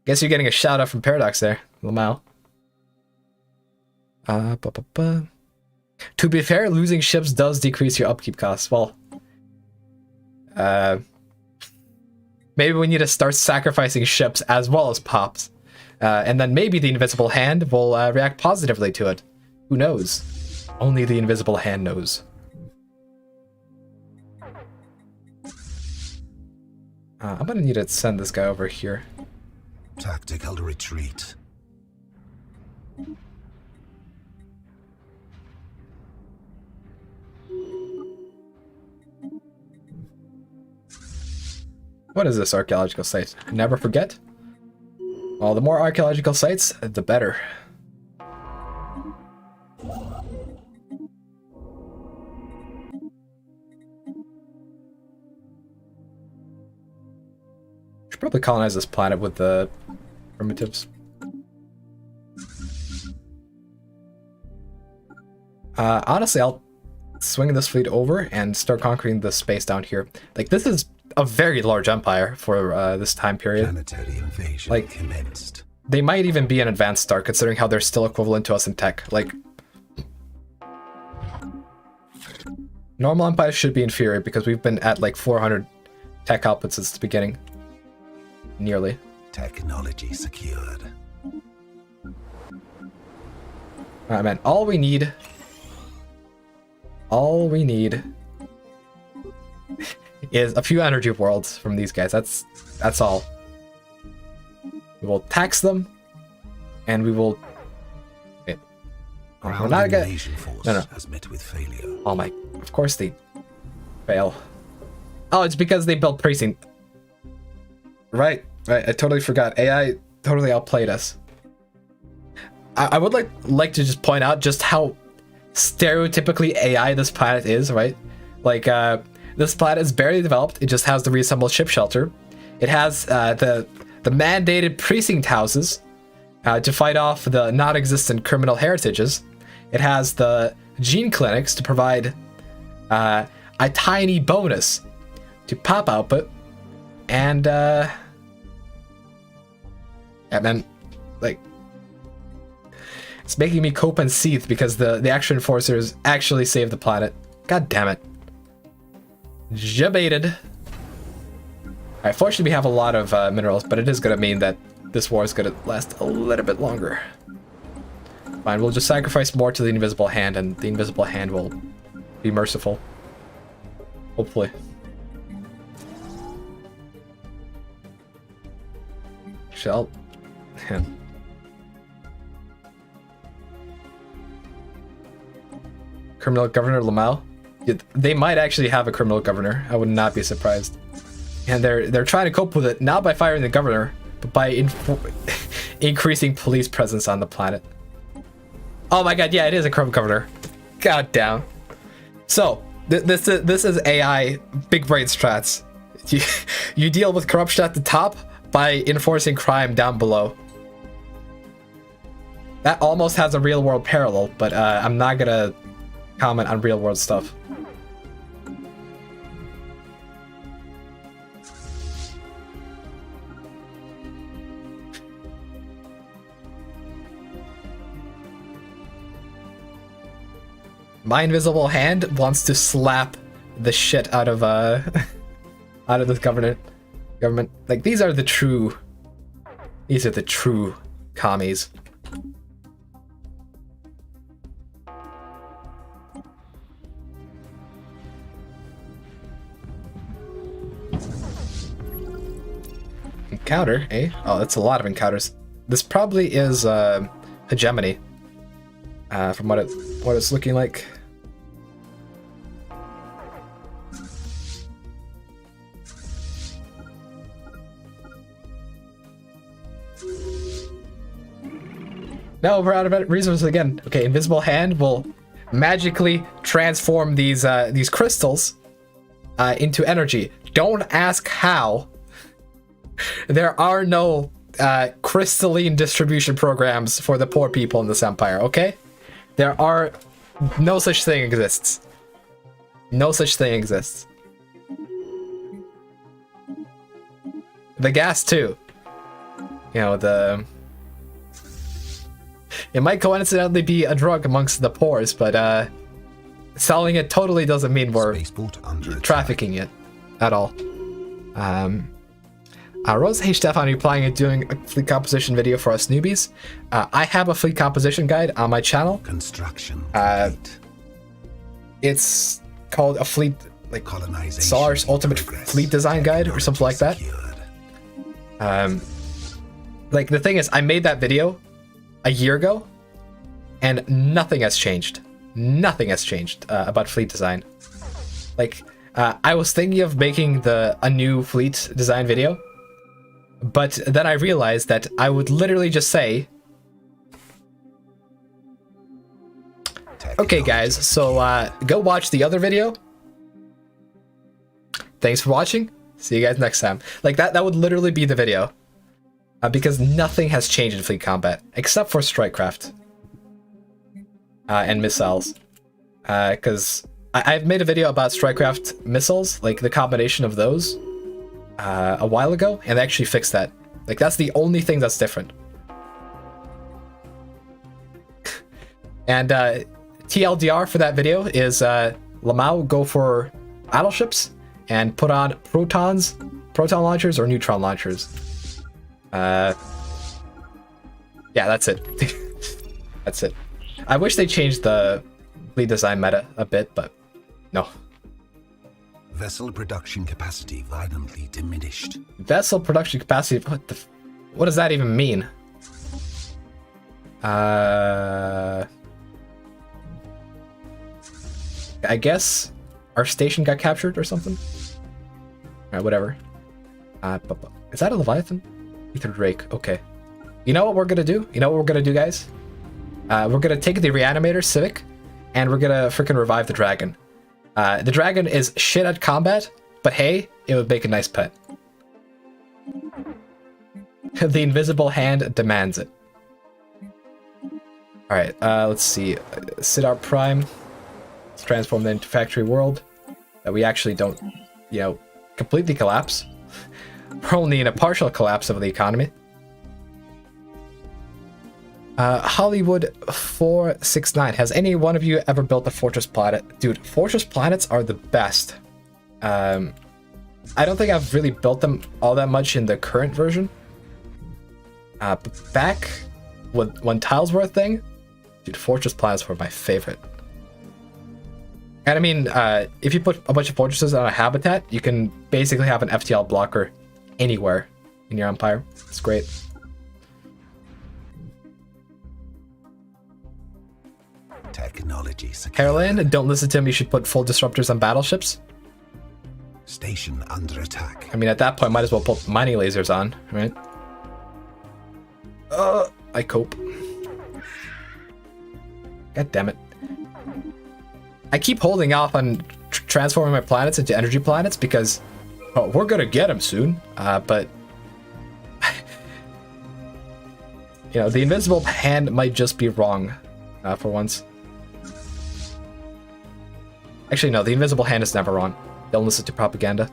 Guess you're getting a shout out from Paradox there, Lamau. To be fair, losing ships does decrease your upkeep costs. Well, maybe we need to start sacrificing ships as well as pops. And then maybe the invisible hand will react positively to it. Who knows? Only the invisible hand knows. I'm gonna need to send this guy over here. Tactical retreat. What is this archaeological site? Never forget? Well, the more archaeological sites, the better. Should probably colonize this planet with the primitives. Honestly, I'll swing this fleet over and start conquering the space down here. Like, this is a very large empire for this time period. Planetary invasion Like, commenced. they might even be an advanced star, considering how they're still equivalent to us in tech. Like, normal empires should be inferior because we've been at like 400 tech output since the beginning. Nearly. Technology secured. Alright, man. All we need is a few energy worlds from these guys. That's all. We will tax them, and we will. Okay. Oh, we're not gonna. No. Has met with failure. Oh my! Of course they fail. Oh, it's because they built precinct. Right. I totally forgot. AI totally outplayed us. I would like to just point out just how stereotypically AI this planet is, right? Like, this planet is barely developed. It just has the reassembled ship shelter. It has the mandated precinct houses to fight off the non-existent criminal heritages. It has the gene clinics to provide a tiny bonus to pop output. And, yeah, man, like, it's making me cope and seethe because the action enforcers actually saved the planet. God damn it. Jebaited. Alright, fortunately we have a lot of minerals, but it is going to mean that this war is going to last a little bit longer. Fine, we'll just sacrifice more to the invisible hand, and the invisible hand will be merciful. Hopefully. criminal governor Lamau. They might actually have a criminal governor. I would not be surprised. And they're trying to cope with it not by firing the governor, but by increasing police presence on the planet. Oh my god, yeah, it is a criminal governor. God damn. So this is AI big brain strats. You deal with corruption at the top by enforcing crime down below. That almost has a real world parallel, but I'm not gonna comment on real world stuff. My invisible hand wants to slap the shit out of out of this government. Like these are the true commies. Encounter, eh? Oh, that's a lot of encounters. This probably is hegemony. From what it's looking like. No, we're out of resources again. Okay, invisible hand will magically transform these crystals into energy. Don't ask how. There are no crystalline distribution programs for the poor people in this empire, okay? There are no such thing exists. No such thing exists. The gas too. You know, it might coincidentally be a drug amongst the poors, but selling it totally doesn't mean we're trafficking it at all. Rose, hey Stefan, are you planning on doing a fleet composition video for us newbies? I have a fleet composition guide on my channel. Construction. It's called a fleet, like Stellaris Ultimate Fleet Design Guide or something like that. Like the thing is, I made that video a year ago, and nothing has changed. Nothing has changed about fleet design. Like, I was thinking of making a new fleet design video, but then I realized that I would literally just say, okay guys, so go watch the other video. Thanks for watching. See you guys next time. Like that would literally be the video. Because nothing has changed in fleet combat, except for strikecraft. And missiles. Because I've made a video about strikecraft missiles, like the combination of those, a while ago, and they actually fixed that. Like that's the only thing that's different. And TLDR for that video is Lamau go for battleships and put on proton launchers or neutron launchers. Yeah, that's it. That's it. I wish they changed the fleet design meta a bit, but no. Vessel production capacity violently diminished. Vessel production capacity? What does that even mean? I guess our station got captured or something? Alright, whatever. Is that a Leviathan? Ether Drake, okay. You know what we're gonna do? You know what we're gonna do, guys? We're gonna take the Reanimators civic, and we're gonna freaking revive the dragon. The dragon is shit at combat, but hey, it would make a nice pet. The invisible hand demands it. Alright, let's see. Sidar Prime. Let's transform that into Factory World. That we actually don't, you know, completely collapse. We're only in a partial collapse of the economy. Hollywood 469. Has any one of you ever built a fortress planet? Dude, fortress planets are the best. I don't think I've really built them all that much in the current version. But back when tiles were a thing, dude, fortress planets were my favorite. And I mean, if you put a bunch of fortresses on a habitat, you can basically have an FTL blocker anywhere in your empire. It's great. Technology secured. Caroline, don't listen to him. You should put full disruptors on battleships. Station under attack. I mean, at that point, might as well put mining lasers on, right? I cope. God damn it. I keep holding off on transforming my planets into energy planets because, oh, we're gonna get them soon. But you know, the invisible hand might just be wrong for once. Actually, no, the invisible hand is never wrong. Don't listen to propaganda.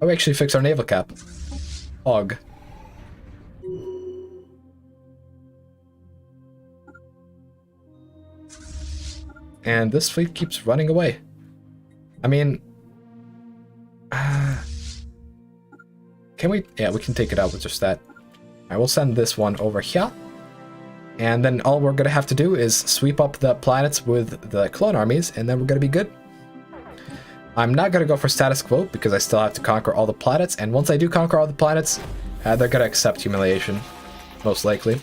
Oh, we actually fixed our naval cap. Og. And this fleet keeps running away. I mean, can we? Yeah, we can take it out with just that. I will send this one over here. And then all we're gonna have to do is sweep up the planets with the clone armies, and then we're gonna be good. I'm not gonna go for status quo because I still have to conquer all the planets, and once I do conquer all the planets, they're gonna accept humiliation, most likely.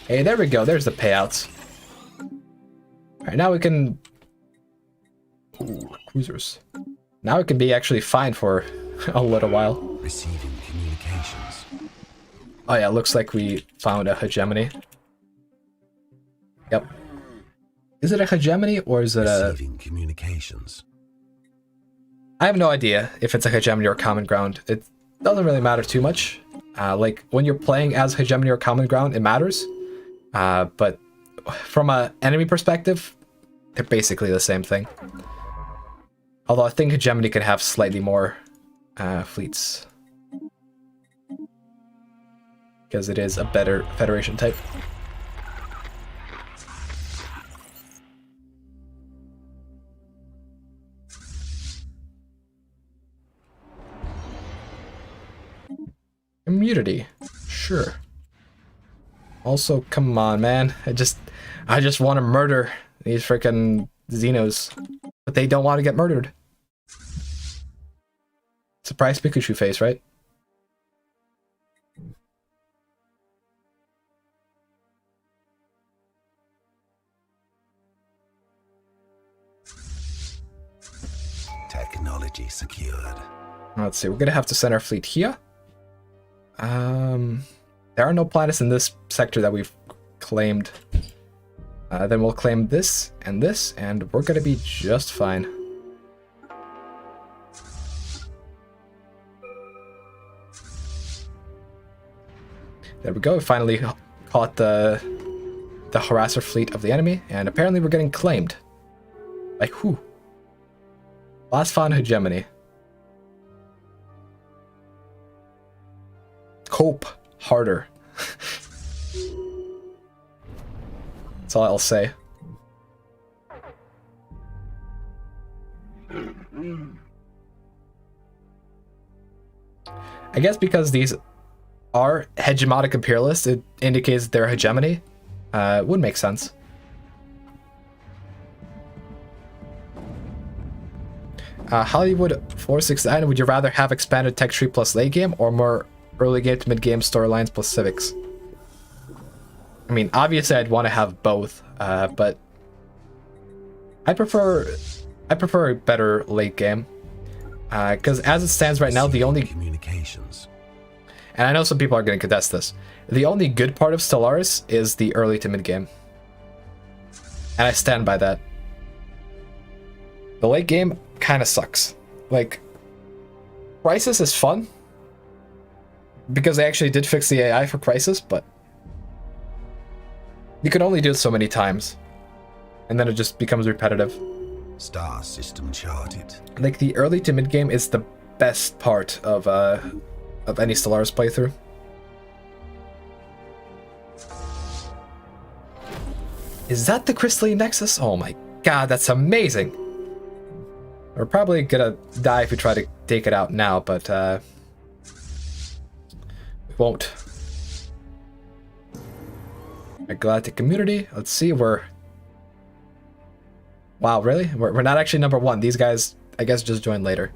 Hey, there we go. There's the payouts. All right, now we can. Ooh, cruisers. Now it can be actually fine for a little while. Receiving communications. Oh yeah, looks like we found a hegemony. Yep. Is it a hegemony or is it Receiving communications. I have no idea if it's a hegemony or common ground. It doesn't really matter too much. Like when you're playing as hegemony or common ground, it matters. But from an enemy perspective, they're basically the same thing. Although I think hegemony could have slightly more fleets. Because it is a better Federation type. Immunity. Sure. Also, come on, man. I just want to murder these freaking Xenos. But they don't want to get murdered. Surprise Pikachu face, right? Technology secured. Let's see, we're gonna have to send our fleet here. There are no planets in this sector that we've claimed. Then we'll claim this, and we're gonna be just fine. There we go, we finally caught the harasser fleet of the enemy, and apparently we're getting claimed. Like who? Last found hegemony. Cope harder. That's all I'll say. I guess because these are hegemonic imperialists, it indicates their hegemony. Would make sense. Hollywood 469, would you rather have expanded tech tree plus late game or more early game to mid game storylines plus civics? I mean, obviously I'd want to have both, but I prefer a better late game. Because as it stands right now, the only communications. And I know some people are going to contest this. The only good part of Stellaris is the early to mid game. And I stand by that. The late game kind of sucks. Like, Crisis is fun. Because they actually did fix the AI for Crisis, but you can only do it so many times. And then it just becomes repetitive. Star system charted. Like, the early to mid game is the best part of any Stellaris playthrough. Is that the crystalline nexus? Oh my god, that's amazing! We're probably gonna die if we try to take it out now, but we won't. A galactic community. Let's see, we're... Wow, really? We're not actually number one. These guys, I guess, just joined later.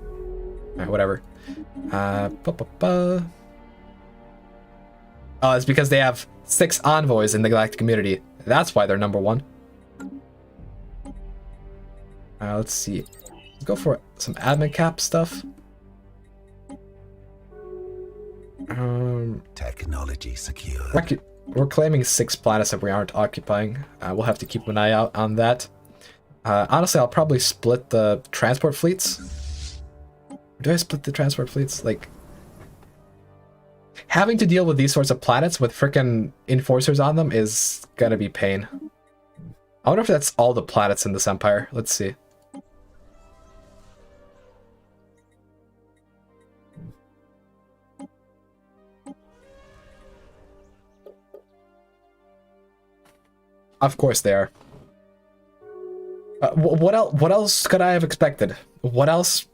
Alright, whatever. It's because they have 6 envoys in the galactic community. That's why they're number 1. Let's see. Let's go for some admin cap stuff. Technology secured. We're claiming 6 planets that we aren't occupying. We'll have to keep an eye out on that. Honestly, I'll probably split the transport fleets. Do I split the transport fleets? Like, having to deal with these sorts of planets with frickin' enforcers on them is gonna be pain. I wonder if that's all the planets in this empire. Let's see. Of course they are. What else? What else could I have expected? What else?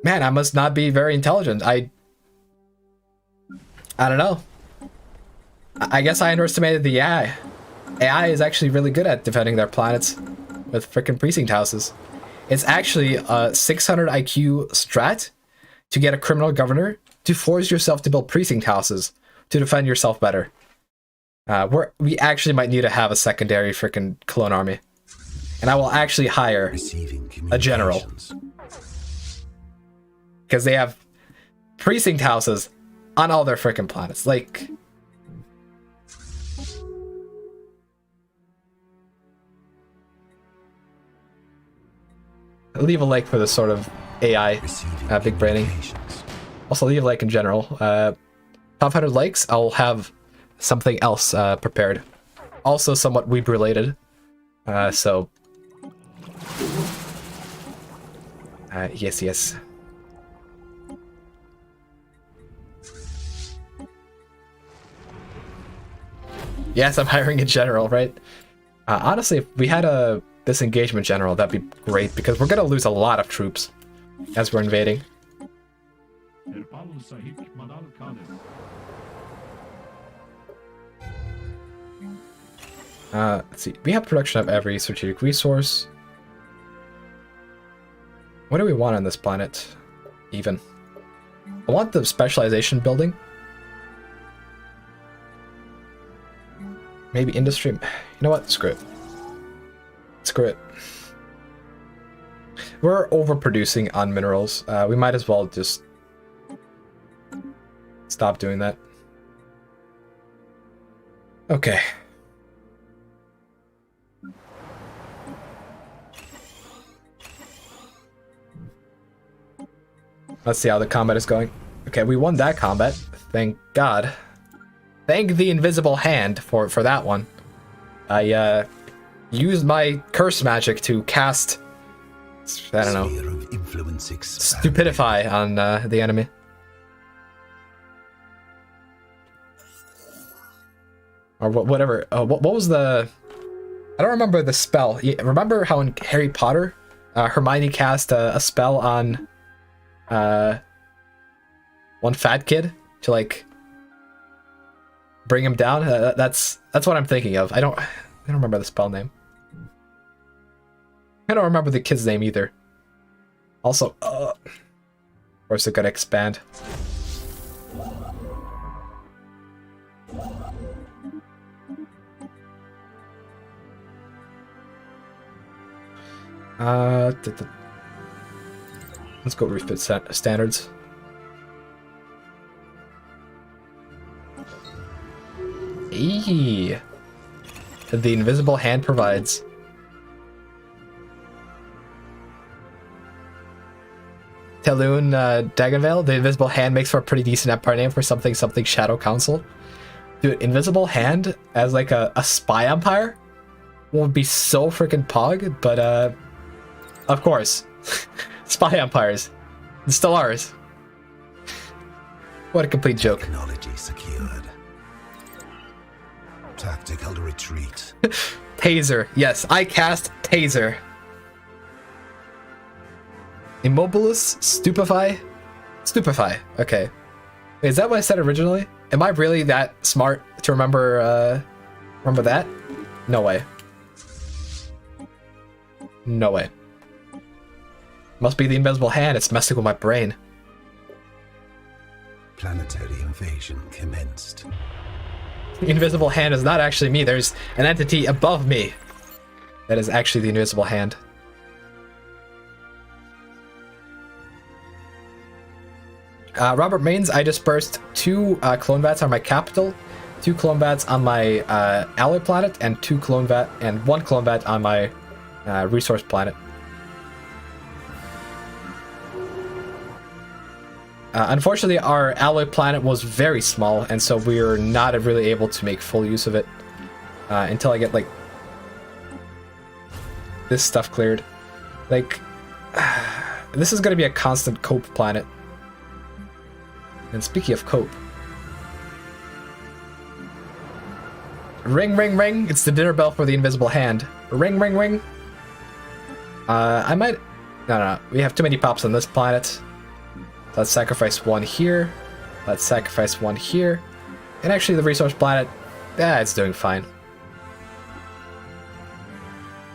Man, I must not be very intelligent. I don't know. I guess I underestimated the AI. AI is actually really good at defending their planets with frickin' precinct houses. It's actually a 600 IQ strat to get a criminal governor to force yourself to build precinct houses to defend yourself better. We actually might need to have a secondary frickin' clone army. And I will actually hire a general. Because they have precinct houses on all their frickin' planets. Like, leave a like for this sort of AI big braining. Also leave a like in general. 500 likes, I'll have something else prepared. Also somewhat weeb related. Yes. Yes, I'm hiring a general, right? Honestly, if we had a disengagement general, that'd be great, because we're gonna lose a lot of troops as we're invading. Let's see. We have production of every strategic resource. What do we want on this planet, even? I want the specialization building. Maybe industry. You know what? Screw it. Screw it. We're overproducing on minerals. We might as well just stop doing that. Okay. Let's see how the combat is going. Okay, we won that combat. Thank God. Thank the invisible hand for that one. I used my curse magic to cast, I don't know, stupidify on the enemy. Or whatever. What was the... I don't remember the spell. Remember how in Harry Potter, Hermione cast a spell on one fat kid to, like, bring him down? That's what I'm thinking of. I don't remember the spell name. I don't remember the kid's name either. Also, of course they're gonna expand. Let's go refit standards. Eee. The invisible hand provides. Teloon Dagonvale, the invisible hand makes for a pretty decent empire name for something Shadow Council. Dude, invisible hand as like a spy empire would be so freaking pog, but of course. Spy empires. The Stellaris. What a complete joke. Technology secured. Tactical retreat. Taser. Yes, I cast Taser. Immobilis? Stupefy? Stupefy. Okay. Wait, is that what I said originally? Am I really that smart to remember that? No way. No way. Must be the invisible hand. It's messing with my brain. Planetary invasion commenced. The invisible hand is not actually me. There's an entity above me. That is actually the invisible hand. Robert Mains, I dispersed 2 clone vats on my capital, 2 clone vats on my alloy planet, and 1 clone vat on my resource planet. Unfortunately, our alloy planet was very small, and so we are not really able to make full use of it until I get, like, this stuff cleared. Like, this is going to be a constant cope planet. And speaking of cope... Ring, ring, ring! It's the dinner bell for the invisible hand. Ring, ring, ring! I might... No. We have too many pops on this planet. Let's sacrifice 1 here. Let's sacrifice 1 here. And actually the resource planet, it's doing fine.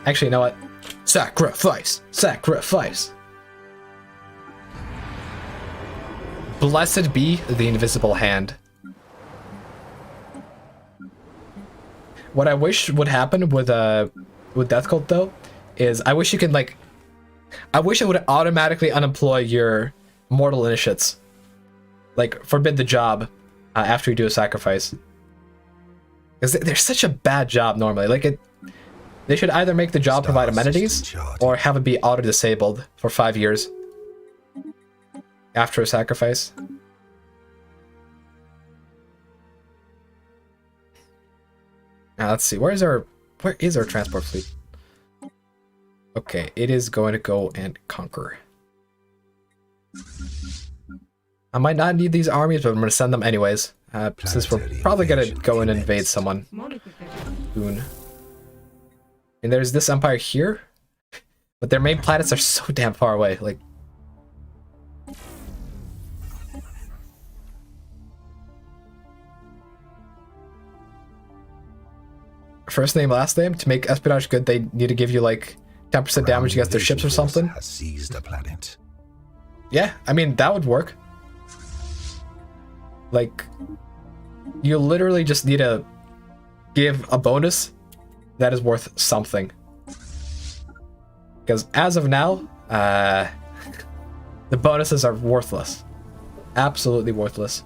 Actually, you know what? Sacrifice! Sacrifice! Blessed be the invisible hand. What I wish would happen with Death Cult, though, is I wish you could, like... I wish it would automatically unemploy your mortal initiates. Like, forbid the job after you do a sacrifice. Because they're such a bad job normally. Like, they should either make the job provide amenities, or have it be auto-disabled for 5 years. After a sacrifice. Now, let's see. Where is our transport fleet? Okay, it is going to go and conquer. I might not need these armies, but I'm going to send them anyways. Since we're probably going to go and invade someone soon. And there's this empire here. But their main planets are so damn far away. Like, first name, last name. To make espionage good, they need to give you like 10% damage against their ships or something. Has seized a planet. Yeah, I mean, that would work. Like, you literally just need to give a bonus that is worth something. Because as of now, the bonuses are worthless. Absolutely worthless.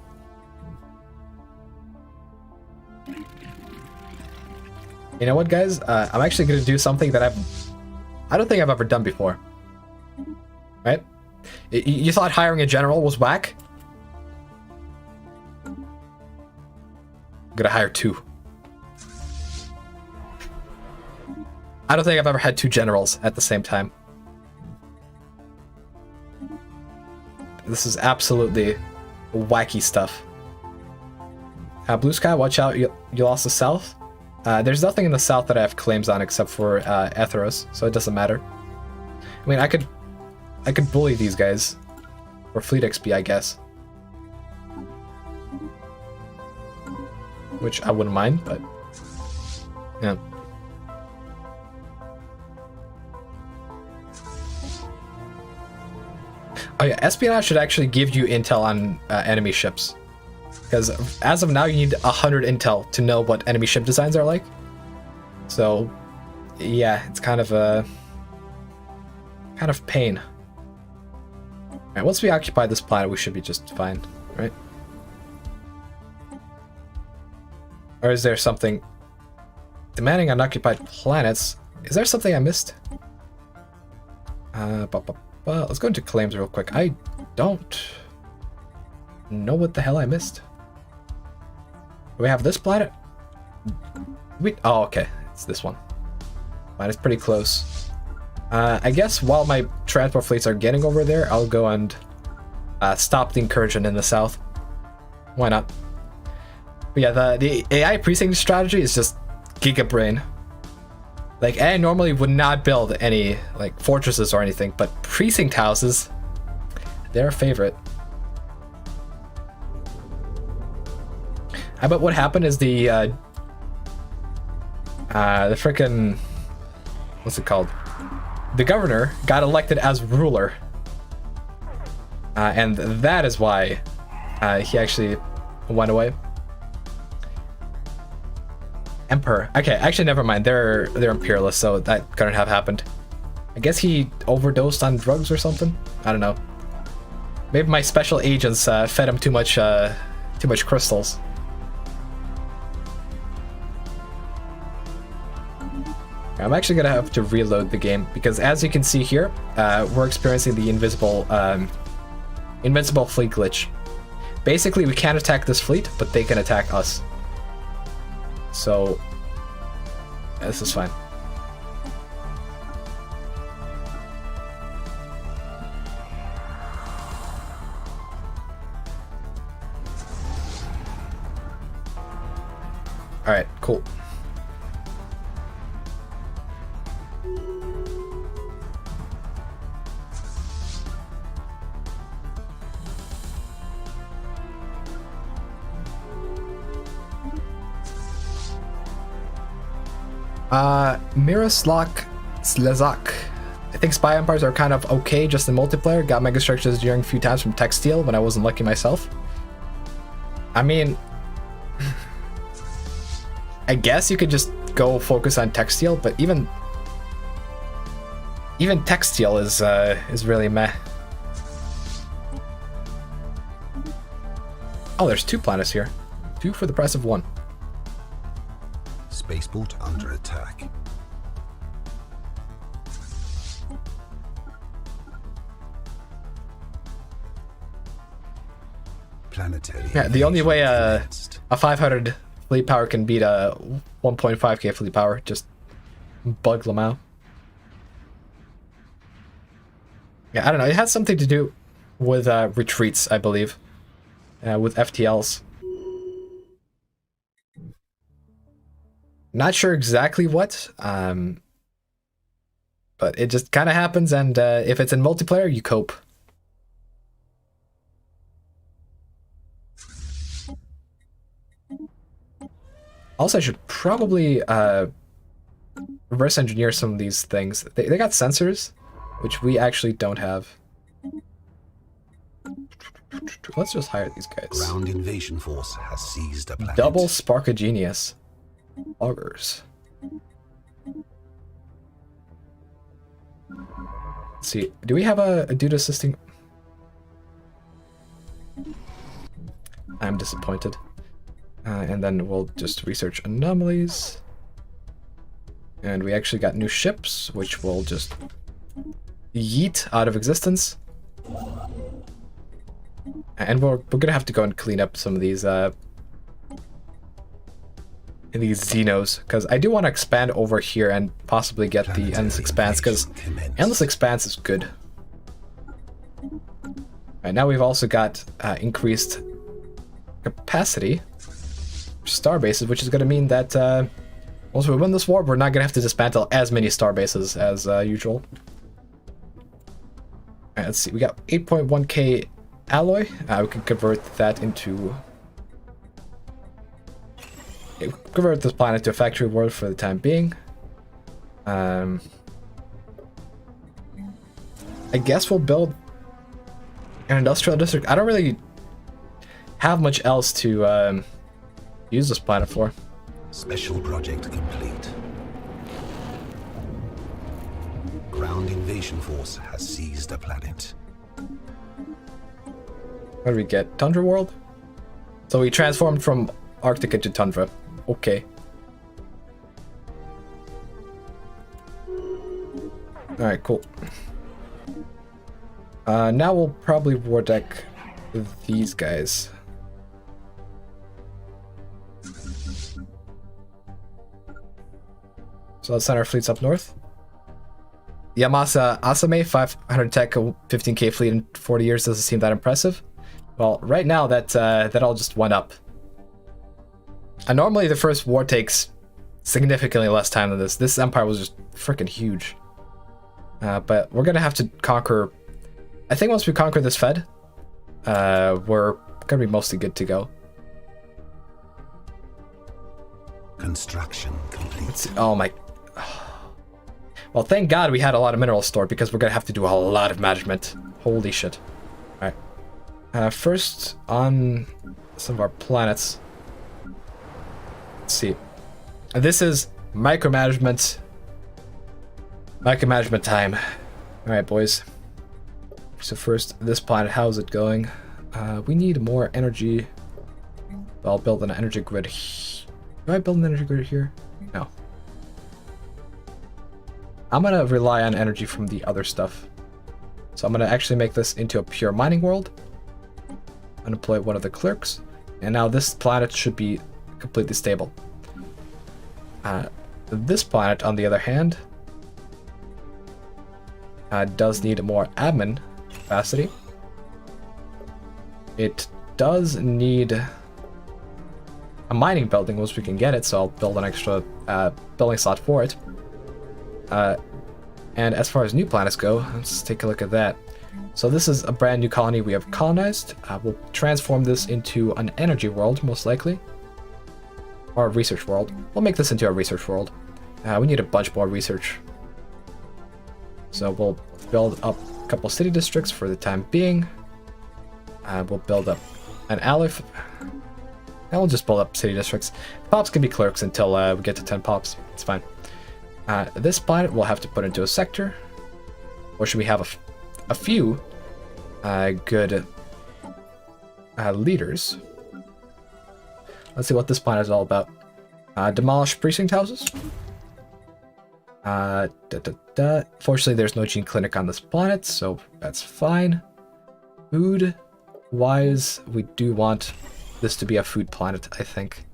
You know what, guys? I'm actually going to do something that I don't think I've ever done before. Right? You thought hiring a general was whack? I'm gonna hire 2. I don't think I've ever had 2 generals at the same time. This is absolutely wacky stuff. Blue Sky, watch out, you lost the south. There's nothing in the south that I have claims on except for Etheros, so it doesn't matter. I mean, I could bully these guys. Or fleet XP, I guess. Which I wouldn't mind, but... yeah. Oh yeah, espionage should actually give you intel on enemy ships. Because as of now, you need 100 intel to know what enemy ship designs are like. So, yeah, it's kind of a... pain. Alright, once we occupy this planet, we should be just fine, right? Or is there something... demanding unoccupied planets? Is there something I missed? Let's go into claims real quick. I don't know what the hell I missed. Do we have this planet? Oh, okay. It's this one. Planet's pretty close. I guess while my transport fleets are getting over there, I'll go and stop the incursion in the south. Why not? But yeah, the AI precinct strategy is just gigabrain. Like, AI normally would not build any like fortresses or anything, but precinct houses, they're a favorite. How about what happened is the frickin', what's it called? The governor got elected as ruler. And that is why He actually went away. Emperor. Okay, actually, never mind. They're imperialists, so that couldn't have happened. I guess he overdosed on drugs or something. I don't know. Maybe my special agents fed him too much crystals. I'm actually gonna have to reload the game because, as you can see here, we're experiencing the invincible fleet glitch. Basically, we can't attack this fleet, but they can attack us. So, this is fine. Alright, cool. Miroslav Slezak. I think spy empires are kind of okay just in multiplayer. Got mega structures during a few times from tech steal when I wasn't lucky myself. I mean, I guess you could just go focus on tech steal, but even tech steal is really meh. Oh, there's 2 planets here. 2 for the price of 1. Spaceport under attack. Planetary. Yeah, the only way a 500 fleet power can beat a 1.5k fleet power, just bug them out. Yeah, I don't know. It has something to do with retreats, I believe, with FTLs. Not sure exactly what, but it just kind of happens, and if it's in multiplayer, you cope. Also, I should probably reverse engineer some of these things. They got sensors, which we actually don't have. Let's just hire these guys. Ground invasion force has seized a planet. Double Spark of Genius. Augers. Let's see. Do we have a dude assisting? I'm disappointed. And then we'll just research anomalies. And we actually got new ships, which we'll just yeet out of existence. And we're gonna have to go and clean up some of these Xenos, because I do want to expand over here and possibly get the Endless Expanse, because Endless Expanse is good. Right, now we've also got increased capacity for star bases, which is going to mean that once we win this war, we're not going to have to dismantle as many star bases as usual. Right, let's see, we got 8.1k alloy. We can convert that into... convert this planet to a factory world for the time being. I guess we'll build an industrial district. I don't really have much else to use this planet for. Special project complete. Ground invasion force has seized a planet. What do we get? Tundra world? So we transformed from Arctic into Tundra. Okay. Alright, cool. Now we'll probably war deck these guys. So let's send our fleets up north. Yamasa Asame, 500 tech, 15k fleet in 40 years doesn't seem that impressive. Well, right now that all just went up. And normally the first war takes significantly less time than this. This empire was just freaking huge. But we're gonna have to conquer... I think once we conquer this Fed, we're gonna be mostly good to go. Construction complete. Let's see. Oh my... Well, thank God we had a lot of minerals stored, because we're gonna have to do a lot of management. Holy shit. Alright. First, on some of our planets. Let's see. This is micromanagement. Micromanagement time. Alright, boys. So first, this planet, how's it going? We need more energy. I'll build an energy grid. Do I build an energy grid here? No. I'm gonna rely on energy from the other stuff. So I'm gonna actually make this into a pure mining world. Unemploy one of the clerks. And now this planet should be completely stable. This planet, on the other hand, does need more admin capacity. It does need a mining building once we can get it, so I'll build an extra building slot for it. And as far as new planets go, let's take a look at that. So this is a brand new colony we have colonized. We'll transform this into an energy world, most likely. Or a research world. We'll make this into a research world. We need a bunch more research. So we'll build up a couple city districts for the time being. We'll build up an ally. And we'll just build up city districts. Pops can be clerks until we get to 10 pops. It's fine. This planet we'll have to put into a sector. Or should we have a few good leaders? Let's see what this planet is all about. Demolish precinct houses. Fortunately, there's no gene clinic on this planet, so that's fine. Food wise, we do want this to be a food planet, I think.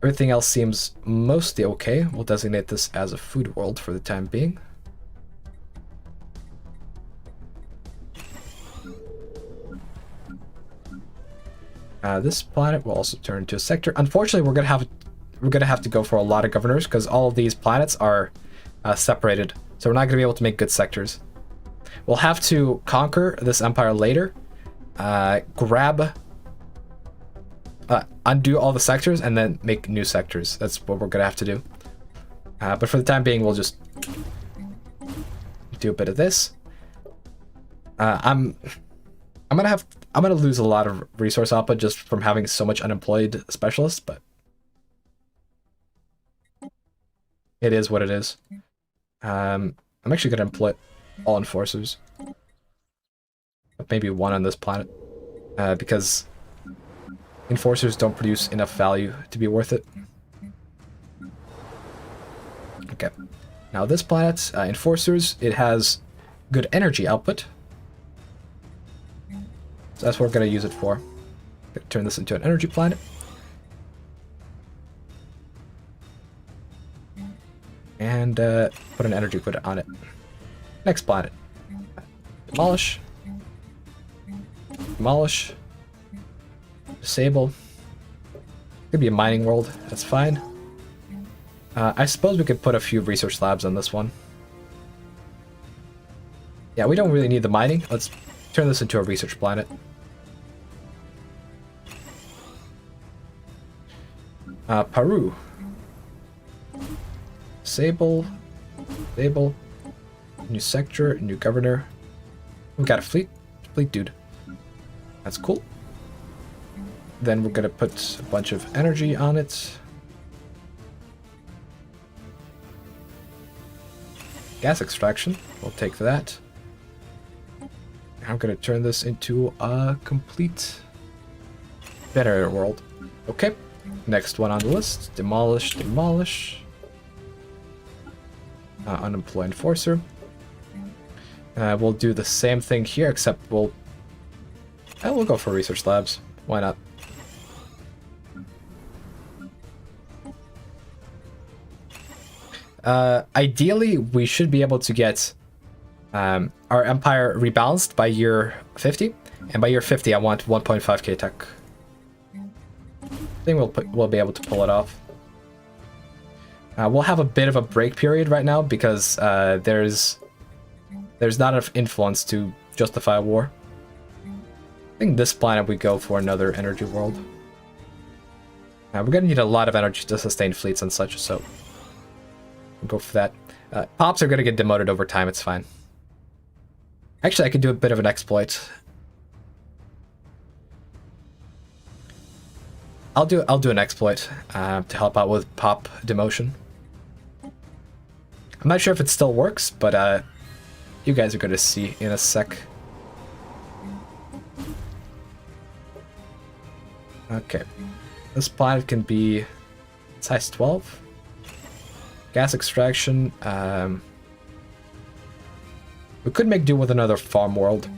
Everything else seems mostly okay. We'll designate this as a food world for the time being. This planet will also turn into a sector. Unfortunately, we're gonna have to go for a lot of governors because all of these planets are separated, so we're not gonna be able to make good sectors. We'll have to conquer this empire later, undo all the sectors, and then make new sectors. That's what we're gonna have to do. But for the time being, we'll just do a bit of this. I'm gonna lose a lot of resource output just from having so much unemployed specialists, but it is what it is. I'm actually gonna employ all enforcers, but maybe one on this planet, because enforcers don't produce enough value to be worth it. Okay, now this planet, enforcers, it has good energy output. So that's what we're going to use it for. Turn this into an energy planet. And put an energy grid on it. Next planet. Demolish. Demolish. Disable. Could be a mining world. That's fine. I suppose we could put a few research labs on this one. Yeah, we don't really need the mining. Let's turn this into a research planet. Peru. Disable. Disable. New sector, new governor. We got a fleet. Fleet dude. That's cool. Then we're gonna put a bunch of energy on it. Gas extraction. We'll take that. I'm gonna turn this into a complete better world. Okay. Next one on the list. Demolish, demolish. Unemployed enforcer. We'll do the same thing here, except we'll go for research labs. Why not? Ideally, we should be able to get our empire rebalanced by year 50, and by year 50, I want 1.5k tech. I think we'll be able to pull it off. We'll have a bit of a break period right now because there's not enough influence to justify a war. I think this planet we go for another energy world. We're gonna need a lot of energy to sustain fleets and such, so we'll go for that. Pops are gonna get demoted over time. It's fine. Actually, I could do a bit of an exploit. I'll do an exploit to help out with pop demotion. I'm not sure if it still works, but you guys are going to see in a sec. Okay, this planet can be size 12. Gas extraction. We could make do with another farm world.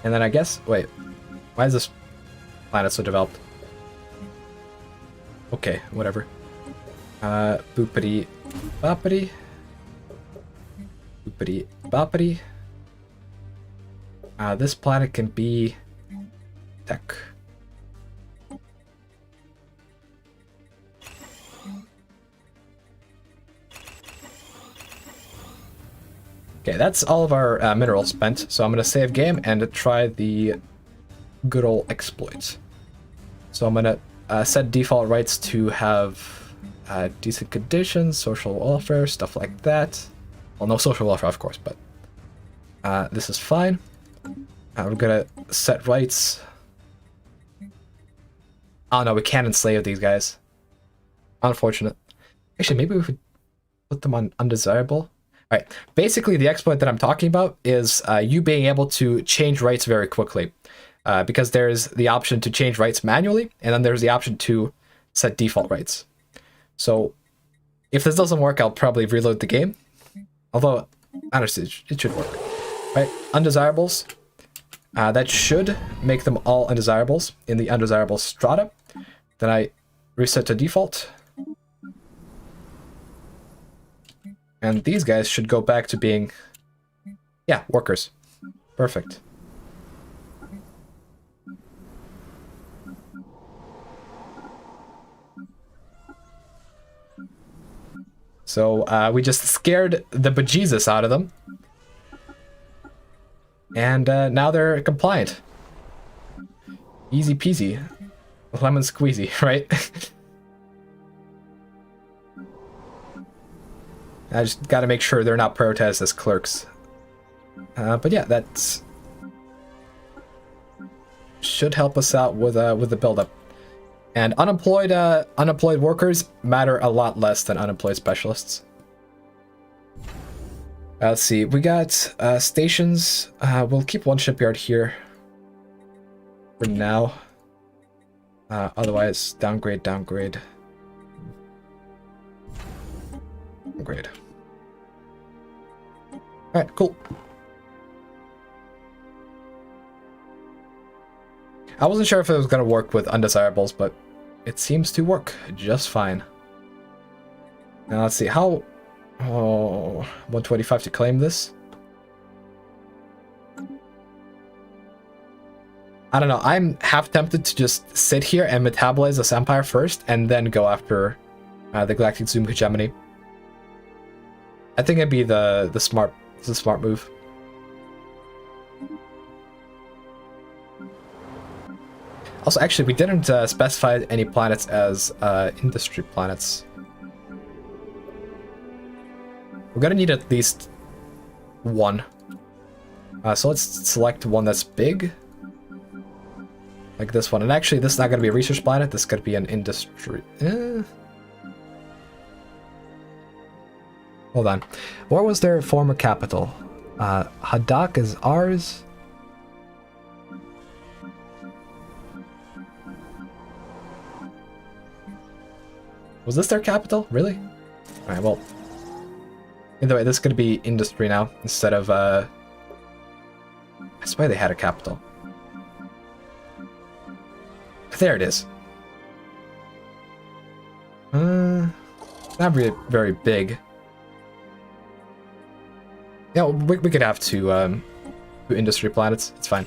And then I guess, wait, why is this planet so developed? Okay, whatever. Boopity boppity. Boopity boppity. This planet can be tech. Okay, that's all of our minerals spent, so I'm going to save game and try the good old exploits. So I'm going to set default rights to have decent conditions, social welfare, stuff like that. Well, no social welfare, of course, but this is fine. We're going to set rights. Oh no, we can't enslave these guys. Unfortunate. Actually, maybe we could put them on undesirable. Alright, basically the exploit that I'm talking about is you being able to change rights very quickly. Because there's the option to change rights manually, and then there's the option to set default rights. So, if this doesn't work, I'll probably reload the game. Although, honestly, it should work. Right, undesirables. That should make them all undesirables in the undesirable strata. Then I reset to default. And these guys should go back to being, yeah, workers. Perfect. So we just scared the bejesus out of them. And now they're compliant. Easy peasy. Lemon squeezy, right? I just gotta make sure they're not prioritized as clerks. But yeah, that's should help us out with the buildup. And unemployed workers matter a lot less than unemployed specialists. Let's see, we got stations. We'll keep one shipyard here for now. Otherwise, downgrade. Downgrade. Alright, cool. I wasn't sure if it was going to work with undesirables, but it seems to work just fine. Now let's see, how... Oh, 125 to claim this? I don't know, I'm half tempted to just sit here and metabolize this empire first, and then go after the Galactic Zoom Hegemony. I think it'd be the smart move. Also, actually, we didn't specify any planets as industry planets. We're gonna need at least one. So let's select one that's big. Like this one. And actually, this is not gonna be a research planet, this is gonna be an industry. Hold on. Where was their former capital? Hadak is ours. Was this their capital? Really? Alright, well. Either way, this is going to be industry now, instead of, I swear they had a capital. There it is. Not really very big. Yeah, we could have two industry planets. It's fine.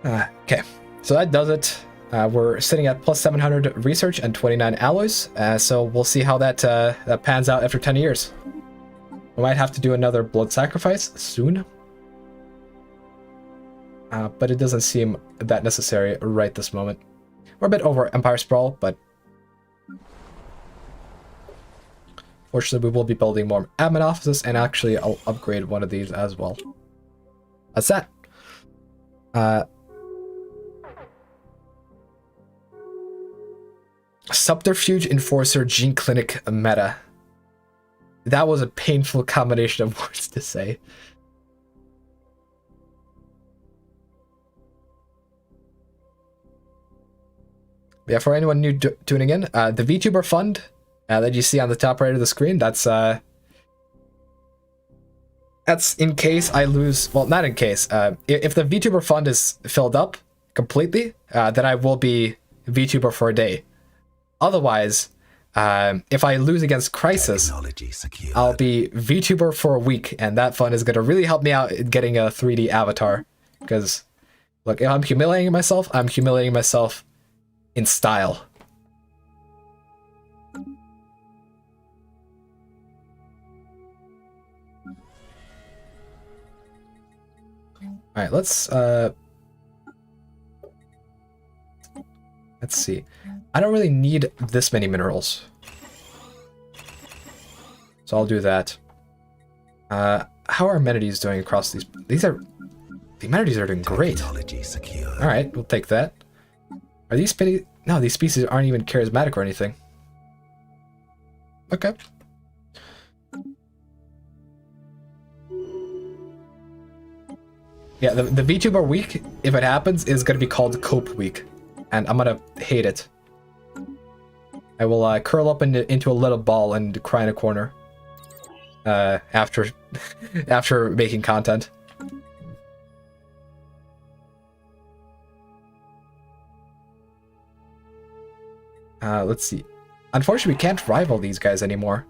Okay, so that does it. We're sitting at plus 700 research and 29 alloys. So we'll see how that pans out after 10 years. We might have to do another blood sacrifice soon. But it doesn't seem that necessary right this moment. We're a bit over Empire Sprawl, but fortunately we will be building more admin offices, and actually I'll upgrade one of these as well. That's that. Subterfuge Enforcer Gene Clinic meta. That was a painful combination of words to say. Yeah, for anyone new tuning in, the VTuber fund that you see on the top right of the screen, that's in case I lose, well, not in case, if the VTuber fund is filled up completely, then I will be VTuber for a day. Otherwise, if I lose against Crisis, I'll be VTuber for a week, and that fund is going to really help me out in getting a 3D avatar. Because, look, if I'm humiliating myself, I'm humiliating myself in style. Alright, let's see. I don't really need this many minerals, so I'll do that. How are amenities doing across these? The amenities are doing great. Alright, we'll take that. Are these no, these species aren't even charismatic or anything. Okay. Yeah, the VTuber week, if it happens, is going to be called Cope Week. And I'm going to hate it. I will curl up into a little ball and cry in a corner. After making content. Let's see. Unfortunately, we can't rival these guys anymore.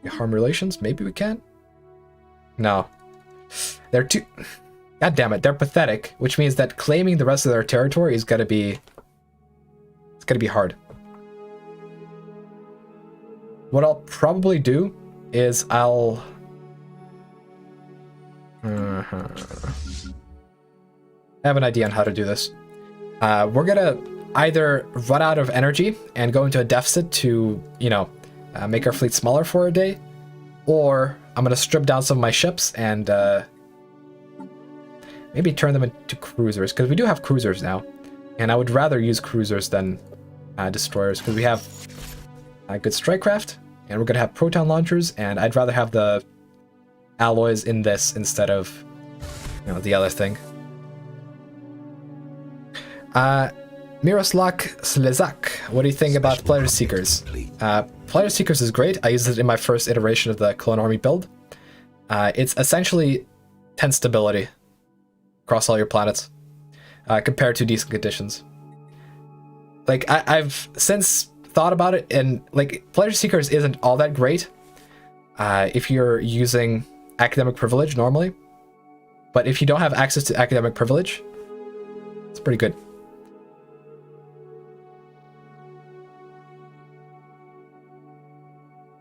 Harm relations? Maybe we can? No. They're too... God damn it, they're pathetic, which means that claiming the rest of their territory is gonna be... It's gonna be hard. What I'll probably do is I'll... I have an idea on how to do this. We're gonna either run out of energy and go into a deficit to, you know, make our fleet smaller for a day, or I'm gonna strip down some of my ships and maybe turn them into cruisers, because we do have cruisers now, and I would rather use cruisers than destroyers, because we have good strikecraft, and we're gonna have proton launchers, and I'd rather have the alloys in this instead of, you know, the other thing. Miroslav Slezak, what do you think about Player Seekers? Player Seekers is great. I used it in my first iteration of the Clone Army build. It's essentially 10 stability across all your planets, compared to decent conditions. Like, I've since thought about it, and like, Player Seekers isn't all that great if you're using academic privilege normally, but if you don't have access to academic privilege, it's pretty good.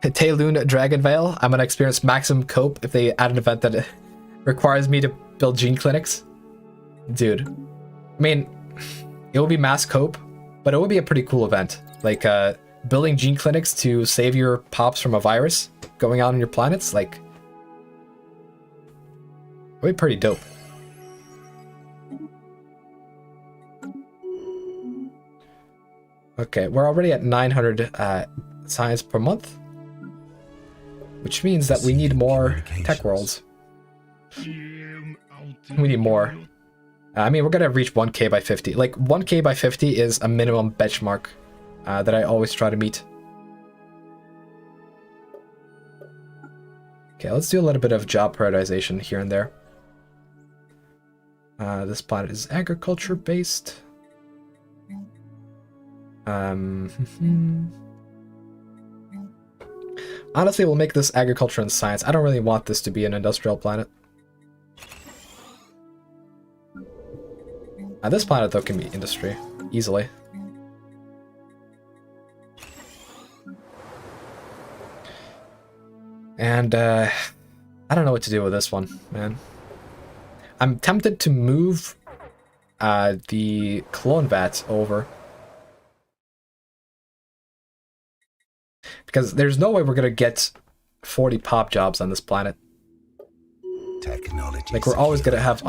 Taylun Dragonvale, I'm gonna experience maximum cope if they add an event that requires me to build gene clinics. Dude, I mean, it will be mass cope, but it would be a pretty cool event. Like, building gene clinics to save your pops from a virus going on your planets, like, it would be pretty dope. Okay, we're already at 900 science per month, which means that we need more tech worlds. We need more. I mean, we're gonna reach 1k by 50. Like, 1k by 50 is a minimum benchmark that I always try to meet. Okay, let's do a little bit of job prioritization here and there. This planet is agriculture based. Honestly, we'll make this agriculture and science. I don't really want this to be an industrial planet. This planet, though, can be industry, easily. And I don't know what to do with this one, man. I'm tempted to move the clone vats over. Because there's no way we're going to get 40 pop jobs on this planet. Technology Like, we're always going to have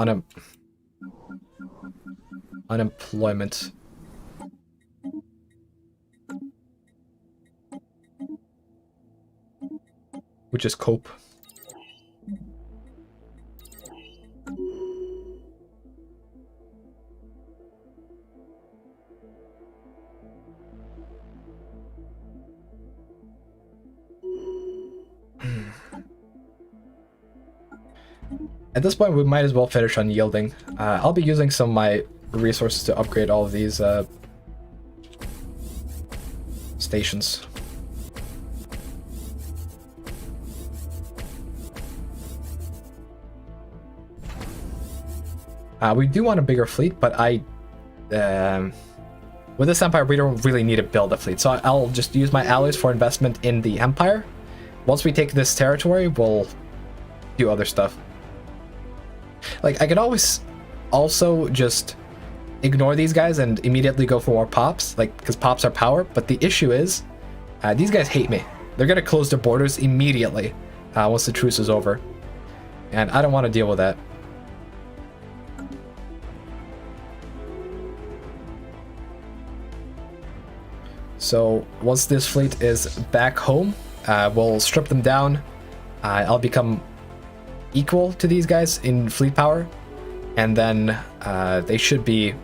unemployment. We just cope. At this point, we might as well finish on yielding. I'll be using some of my resources to upgrade all of these stations. We do want a bigger fleet, but with this empire, we don't really need to build a fleet. So I'll just use my allies for investment in the empire. Once we take this territory, we'll do other stuff. Like, I could always also just ignore these guys and immediately go for more pops, like, because pops are power. But the issue is, these guys hate me. They're gonna close their borders immediately once the truce is over, and I don't want to deal with that. So once this fleet is back home, we'll strip them down. I'll become equal to these guys in fleet power, and then they should be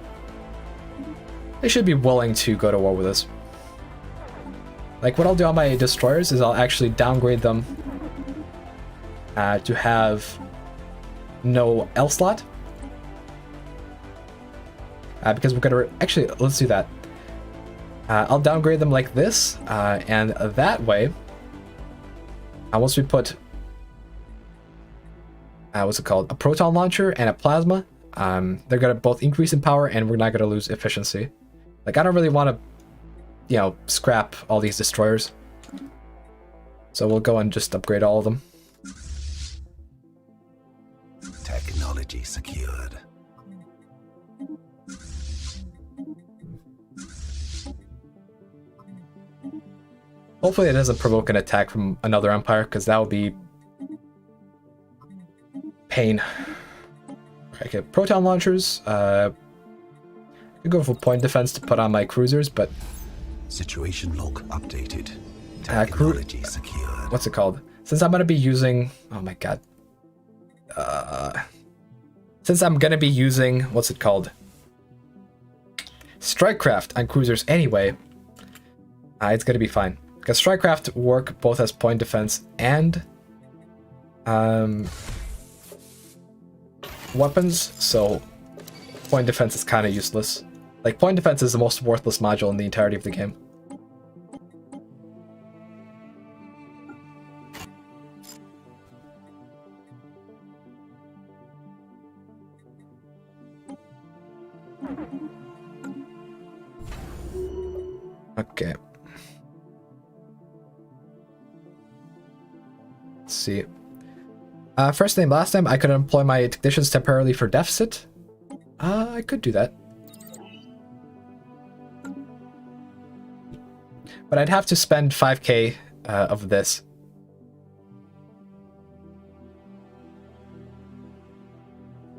willing to go to war with us. Like, what I'll do on my destroyers is I'll actually downgrade them to have no L slot, because we're gonna actually, let's do that. I'll downgrade them like this, and that way, once we put what's it called, a proton launcher and a plasma, they're gonna both increase in power, and we're not gonna lose efficiency. Like, I don't really want to, you know, scrap all these destroyers, so we'll go and just upgrade all of them. Technology secured. Hopefully it doesn't provoke an attack from another empire, because that would be pain. Okay, proton launchers. I could go for point defense to put on my cruisers, but Situation log updated. Technology secured. what's it called? Since I'm gonna be using, oh my god. Since I'm gonna be using, what's it called? Strikecraft on cruisers anyway, it's gonna be fine. Because Strikecraft work both as point defense and weapons, so point defense is kind of useless. Like, point defense is the most worthless module in the entirety of the game. Okay. Let's see. First name, last name, I could employ my technicians temporarily for deficit. I could do that. But I'd have to spend 5k of this.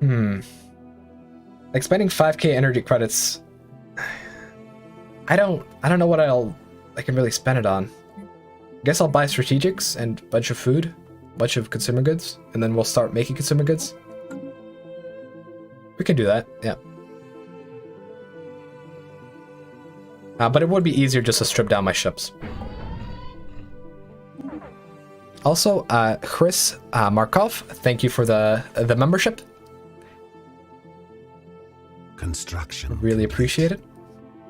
Like, spending 5k energy credits, I don't know what I can really spend it on. I guess I'll buy strategics and a bunch of food, a bunch of consumer goods, and then we'll start making consumer goods. We can do that, yeah. But it would be easier just to strip down my ships. Also, Chris Markov, thank you for the membership. Construction. Really appreciate it.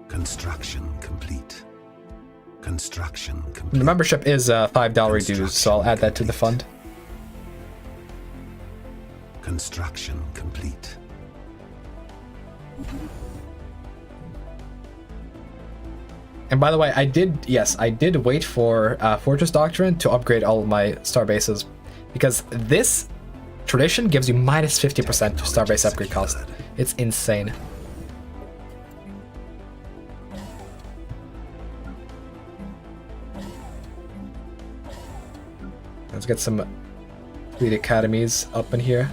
Construction complete. Construction complete. The membership is $5 dues, so I'll add that to the fund. Construction complete. And by the way, I did wait for Fortress Doctrine to upgrade all of my star bases, because this tradition gives you minus 50% to star base upgrade cost. It's insane. Let's get some fleet academies up in here.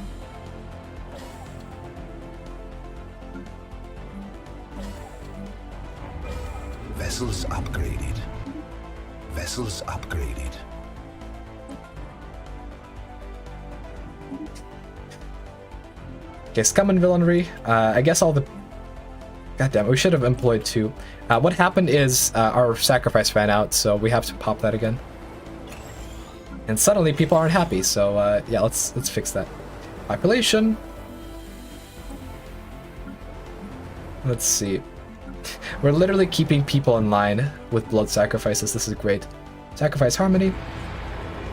Vessels upgraded. Vessels upgraded. Okay, scum and villainy. I guess all the... Goddamn, we should have employed two. What happened is our sacrifice ran out, so we have to pop that again. And suddenly people aren't happy, so yeah, let's fix that. Population. Let's see. We're literally keeping people in line with blood sacrifices. This is great. Sacrifice harmony.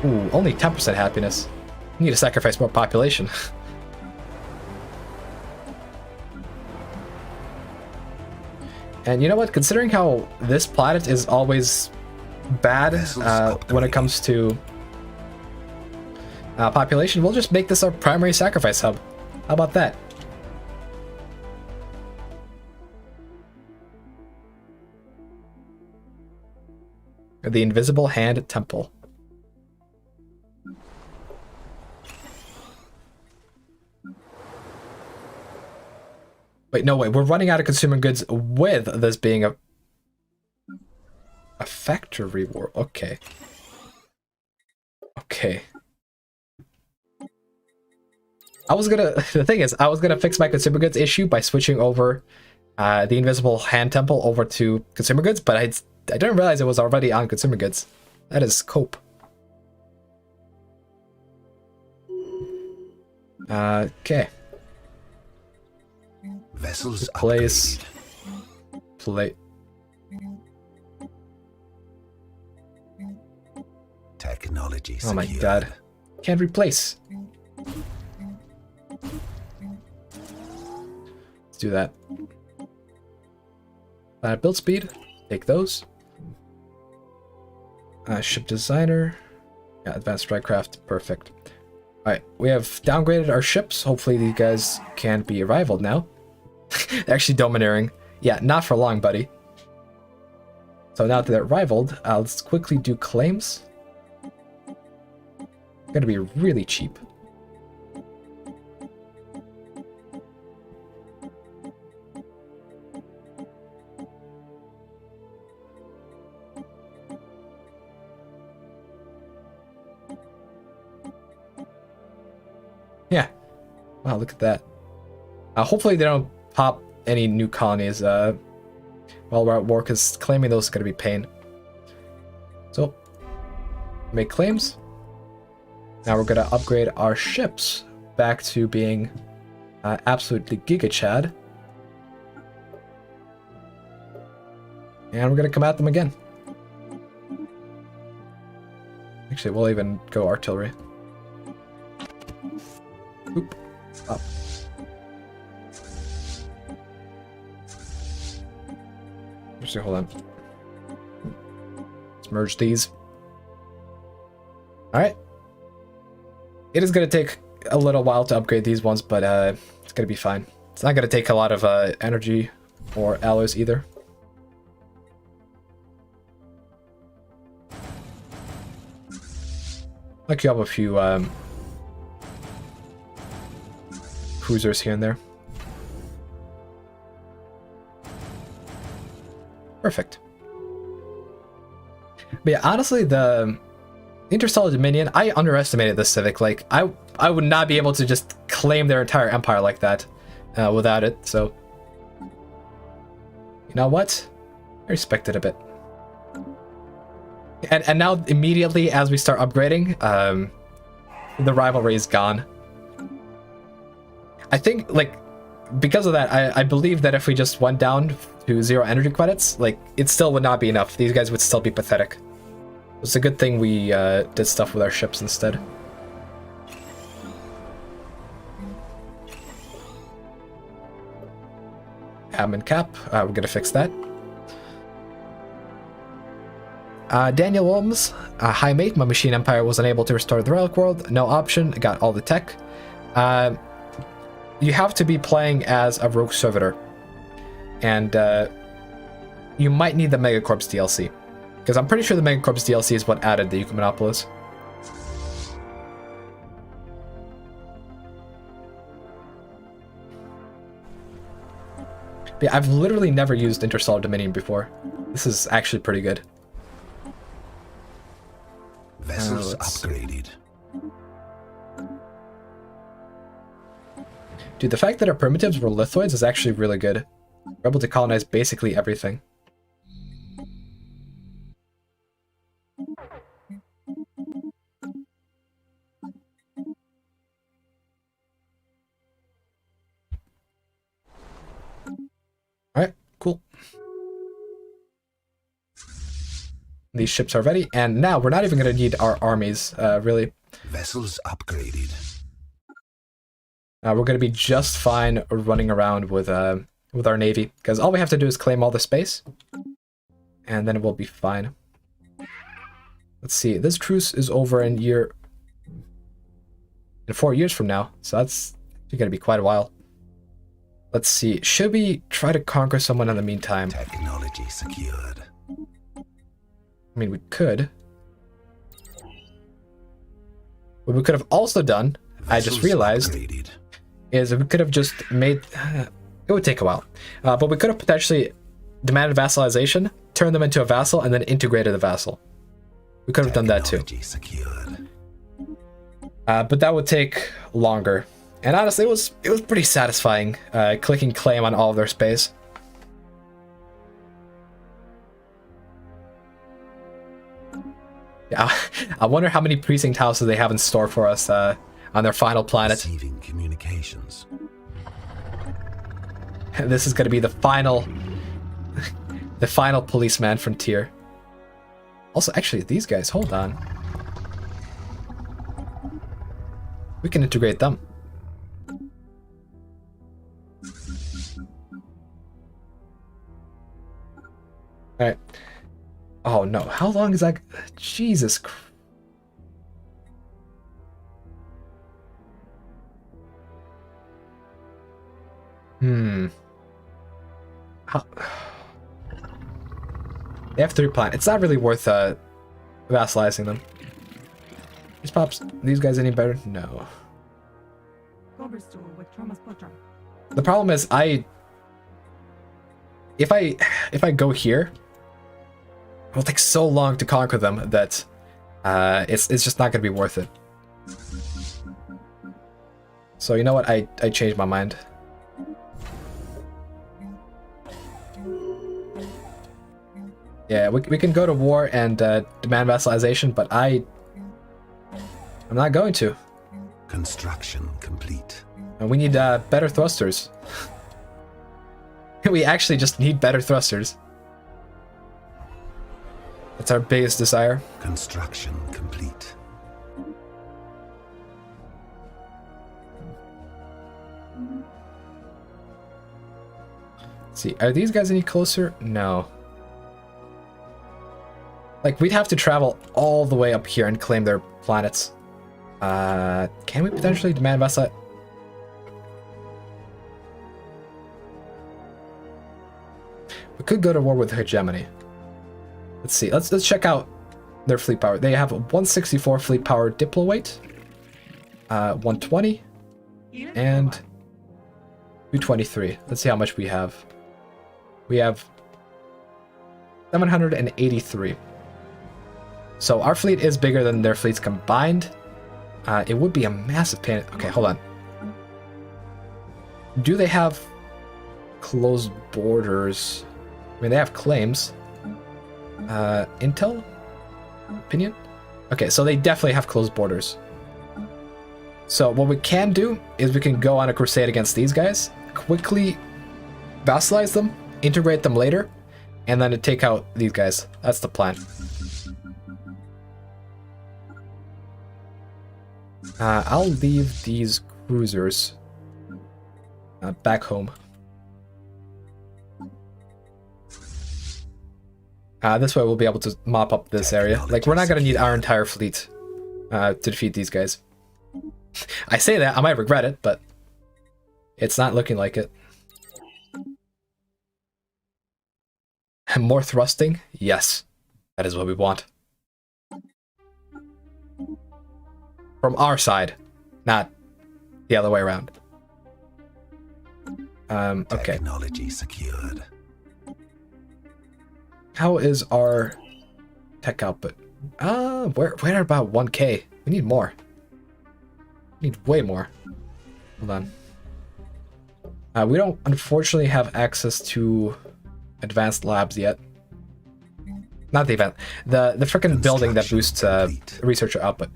Ooh, only 10% happiness. We need to sacrifice more population. And you know what? Considering how this planet is always bad when it comes to population, we'll just make this our primary sacrifice hub. How about that? The Invisible Hand Temple. Wait, no, wait, we're running out of consumer goods with this being a factory war. Okay. Okay. The thing is, I was gonna fix my consumer goods issue by switching over the Invisible Hand Temple over to consumer goods, but I didn't realize it was already on consumer goods. That is cope. Okay. Vessels Place. Plate. Technology Oh my secured. god. Can't replace. Let's do that. Build speed. Take those. Ship designer. Yeah, advanced strikecraft. Perfect. Alright, we have downgraded our ships. Hopefully these guys can be rivaled now. Actually domineering. Yeah, not for long, buddy. So now that they're rivaled, let's quickly do claims. Gonna be really cheap. Yeah. Wow, look at that. Hopefully they don't pop any new colonies while we're at war, because claiming those is going to be pain. So, make claims. Now we're going to upgrade our ships back to being absolutely Giga Chad. And we're going to come at them again. Actually, we'll even go artillery. Oop. Up. Actually, hold on. Let's merge these. Alright. It is going to take a little while to upgrade these ones, but it's going to be fine. It's not going to take a lot of energy or alloys either. Like you have a few cruisers here and there. Perfect. But yeah, honestly, the Interstellar Dominion, I underestimated this civic. Like, I would not be able to just claim their entire empire like that without it, so... You know what? I respect it a bit. And now, immediately, as we start upgrading, the rivalry is gone. I think, like, because of that, I believe that if we just went down to 0 energy credits, like, it still would not be enough. These guys would still be pathetic. It's a good thing we did stuff with our ships instead. Ham and cap, we're gonna fix that. Daniel Wilms, High Mate, my machine empire was unable to restore the relic world. No option, got all the tech. You have to be playing as a rogue servitor. And you might need the Megacorps DLC. Because I'm pretty sure the Megacorps DLC is what added the Ecumenopolis. But yeah, I've literally never used Interstellar Dominion before. This is actually pretty good. Vessels upgraded. Dude, the fact that our primitives were lithoids is actually really good. We're able to colonize basically everything. Alright, cool. These ships are ready, and now we're not even going to need our armies, really. Vessels upgraded. We're going to be just fine running around with our navy, because all we have to do is claim all the space, and then we'll be fine. Let's see, this truce is over in 4 years from now, so that's going to be quite a while. Let's see, should we try to conquer someone in the meantime? Technology secured. I mean, we could. What we could have also done, I just realized, is we could have just made... it would take a while. But we could have potentially demanded vassalization, turned them into a vassal, and then integrated the vassal. We could have done that too. But that would take longer. And honestly, it was pretty satisfying clicking claim on all of their space. Yeah, I wonder how many precinct houses they have in store for us on their final planet. Receiving communications. This is going to be the final policeman frontier. Also, actually, these guys, hold on. We can integrate them. Alright. Oh no, how long is that? Jesus Christ. They have 3 planets. It's not really worth vassalizing them. These guys any better? No. The problem is if I go here, it will take so long to conquer them that it's just not gonna be worth it. So you know what? I changed my mind. Yeah, we can go to war and demand vassalization, but I'm not going to. Construction complete. And we need better thrusters. We actually just need better thrusters. That's our biggest desire. Construction complete. Let's see, are these guys any closer? No. Like, we'd have to travel all the way up here and claim their planets. Can we potentially demand vassal? We could go to war with hegemony. Let's see. Let's check out their fleet power. They have a 164 fleet power diplo weight, 120, and 223. Let's see how much we have. We have 783. So our fleet is bigger than their fleets combined. It would be a massive pain. Okay, hold on. Do they have closed borders? I mean, they have claims. Intel? Opinion? Okay, so they definitely have closed borders. So what we can do is we can go on a crusade against these guys, quickly vassalize them, integrate them later, and then to take out these guys. That's the plan. I'll leave these cruisers back home. This way we'll be able to mop up this area. Like, we're not gonna need our entire fleet to defeat these guys. I say that, I might regret it, but it's not looking like it. More thrusting? Yes. That is what we want. From our side, not the other way around. Okay. Technology secured. How is our tech output? We're about 1K. We need more. We need way more. Hold on. We don't unfortunately have access to advanced labs yet. Not the event. The frickin' building that boosts researcher output.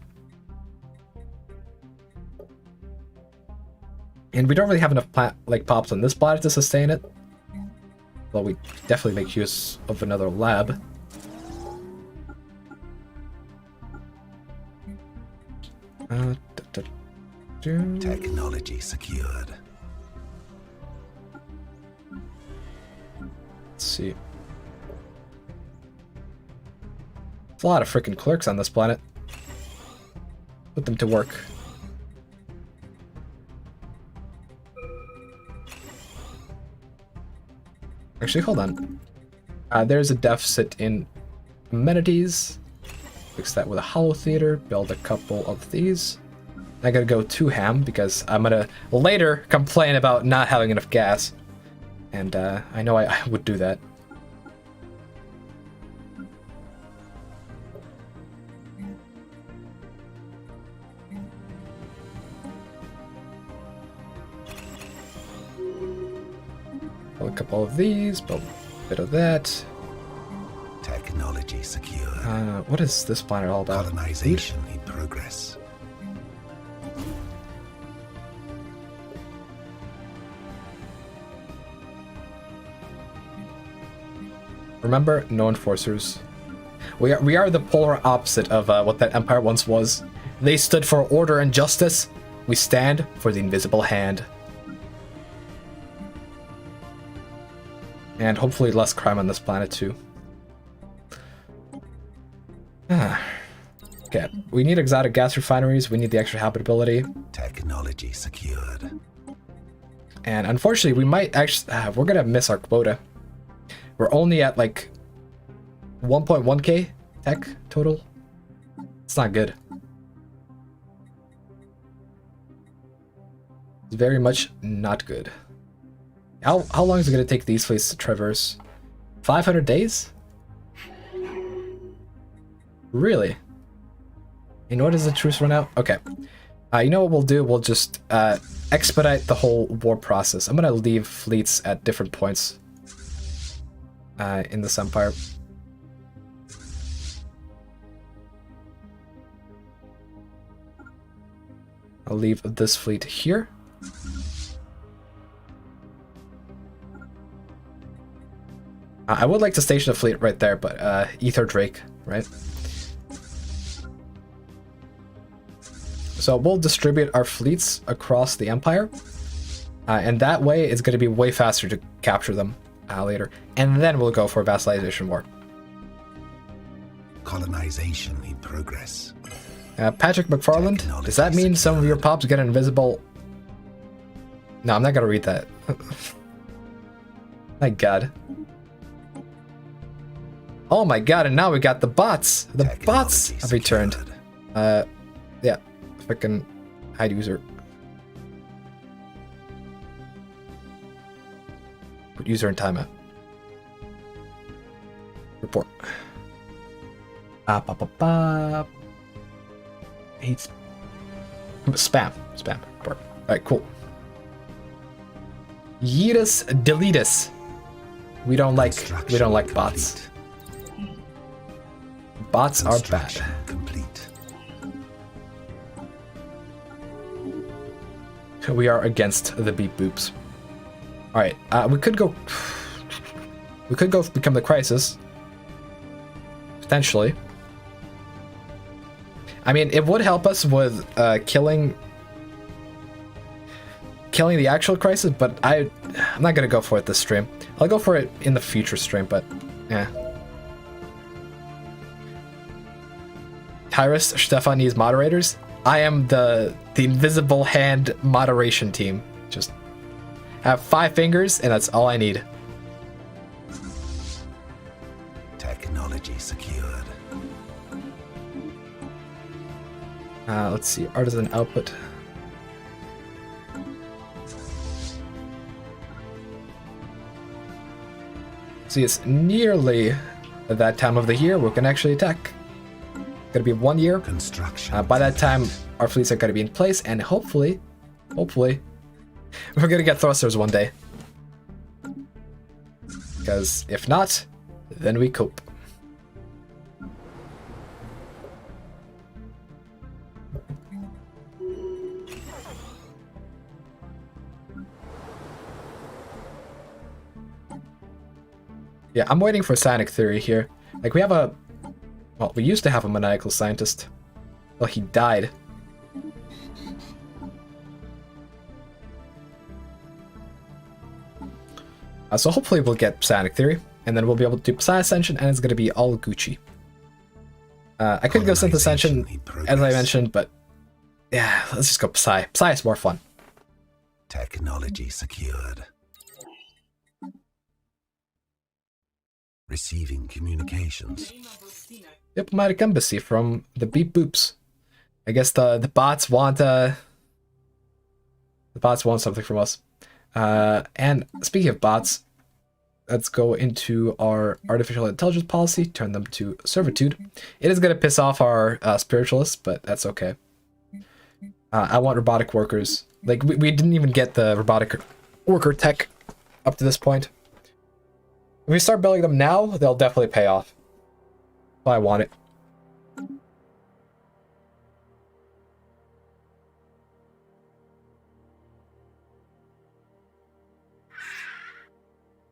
And we don't really have enough pops on this planet to sustain it. Well, we definitely make use of another lab. Technology secured. Let's see. There's a lot of freaking clerks on this planet. Put them to work. Actually, hold on. There's a deficit in amenities. Fix that with a hollow theater. Build a couple of these. I gotta go to ham because I'm gonna later complain about not having enough gas. And I know I would do that. Build a couple of these, build a bit of that. Technology secured. What is this planet all about? Colonization in progress. Remember, no enforcers. We are the polar opposite of what that empire once was. They stood for order and justice. We stand for the invisible hand. And hopefully less crime on this planet too. Okay, we need exotic gas refineries. We need the extra habitability. Technology secured. And unfortunately, we might actually we're gonna miss our quota. We're only at like 1.1k tech total. It's not good. It's very much not good. How long is it going to take these fleets to traverse? 500 days? Really? And what does the truce run out? Okay. You know what we'll do? We'll just expedite the whole war process. I'm going to leave fleets at different points in this empire. I'll leave this fleet here. I would like to station a fleet right there, but Ether Drake, right? So we'll distribute our fleets across the Empire, and that way it's going to be way faster to capture them later. And then we'll go for a vassalization war. Colonization in progress. Patrick McFarland, does that mean some of your pops get invisible? No, I'm not going to read that. My god. Oh my god, and now we got the bots. The bots have returned. Yeah, freaking hide user. Put user in timeout. Report. Hates spam. Report. Alright, cool. Yeetus deletus. We don't like bots. Bots are bad. Complete. We are against the beep boops. Alright, we could go become the crisis. Potentially. I mean, it would help us with killing the actual crisis, but I'm not gonna go for it this stream. I'll go for it in the future stream, but yeah. Tyrus, Stefan needs moderators. I am the invisible hand moderation team. Just have 5 fingers, and that's all I need. Technology secured. Let's see, artisan output. See, it's nearly that time of the year we can actually attack. Gonna be 1 year. Construction. By that time, our fleets are gonna be in place, and hopefully, we're gonna get thrusters one day. Because if not, then we cope. Yeah, I'm waiting for Sonic Theory here. Like, we have a... Well, we used to have a maniacal scientist. Well, he died. So hopefully we'll get Sonic Theory, and then we'll be able to do Psi Ascension, and it's going to be all Gucci. I could go Synth Ascension, as I mentioned, but... Yeah, let's just go Psi. Psi is more fun. Technology secured. Receiving communications. Diplomatic embassy from the Beep Boops. I guess the bots want something from us. And speaking of bots, let's go into our artificial intelligence policy, turn them to servitude. It is going to piss off our spiritualists, but that's okay. I want robotic workers. Like, we didn't even get the robotic worker tech up to this point. If we start building them now, they'll definitely pay off. Well, I want it.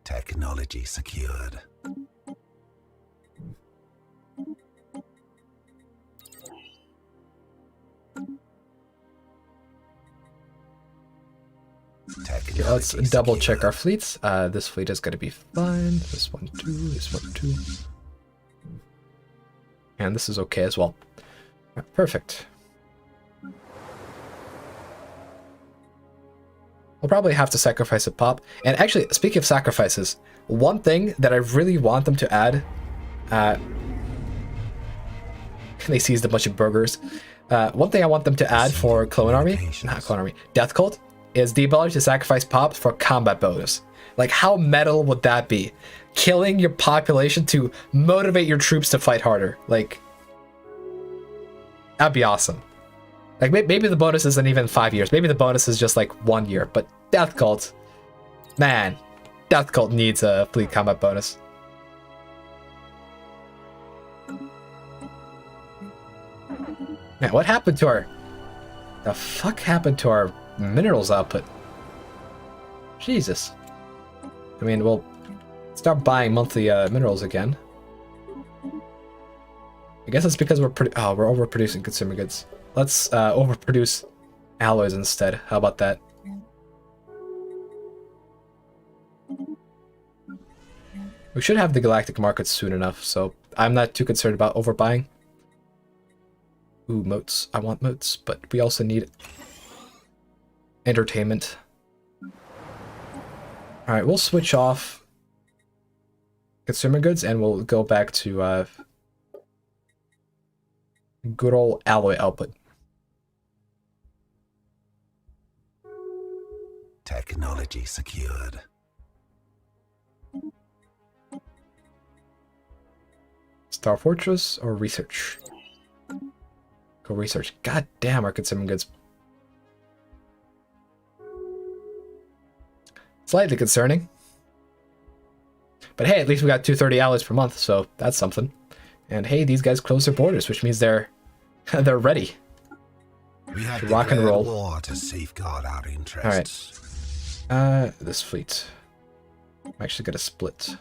Technology secured. Okay, let's double check our fleets. This fleet is going to be fine. This one too, this one too. And this is okay as well. Right, perfect. I'll probably have to sacrifice a pop. And actually, speaking of sacrifices, one thing that I really want them to add... they seized a bunch of burgers. One thing I want them to add for Clone Army, not Clone Army, Death Cult, is the ability to sacrifice pops for combat bonus. Like, how metal would that be? Killing your population to motivate your troops to fight harder. Like, that'd be awesome. Like, maybe the bonus isn't even 5 years. Maybe the bonus is just like 1 year. But Death Cult, man, Death Cult needs a fleet combat bonus. Man, what happened to our... The fuck happened to our minerals output? Jesus. I mean, we'll start buying monthly minerals again. I guess it's because we're overproducing consumer goods. Let's overproduce alloys instead. How about that? We should have the galactic market soon enough, so I'm not too concerned about overbuying. Ooh, moats. I want moats, but we also need entertainment. Alright, we'll switch off consumer goods and we'll go back to good old alloy output. Technology secured. Star Fortress or research? Go research. God damn, our consumer goods. Slightly concerning. But hey, at least we got 230 alloys per month, so that's something. And hey, these guys close their borders, which means they're ready. We have to rock and roll. War to safeguard our interests. All right. This fleet. I'm actually gonna split.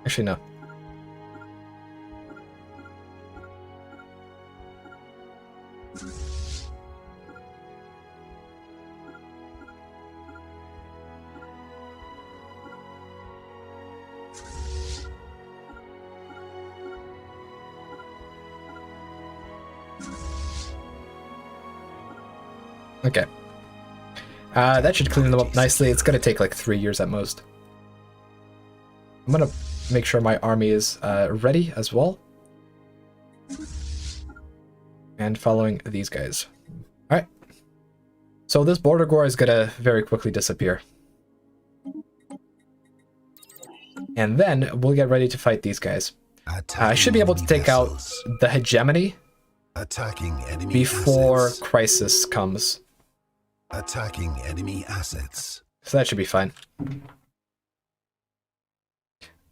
Actually, no. Okay. That should clean them up nicely. It's gonna take like 3 years at most. I'm gonna make sure my army is ready as well. And following these guys. Alright. So this border gore is gonna very quickly disappear. And then we'll get ready to fight these guys. I should be able to take out the hegemony before crisis comes. Attacking enemy assets. So that should be fine.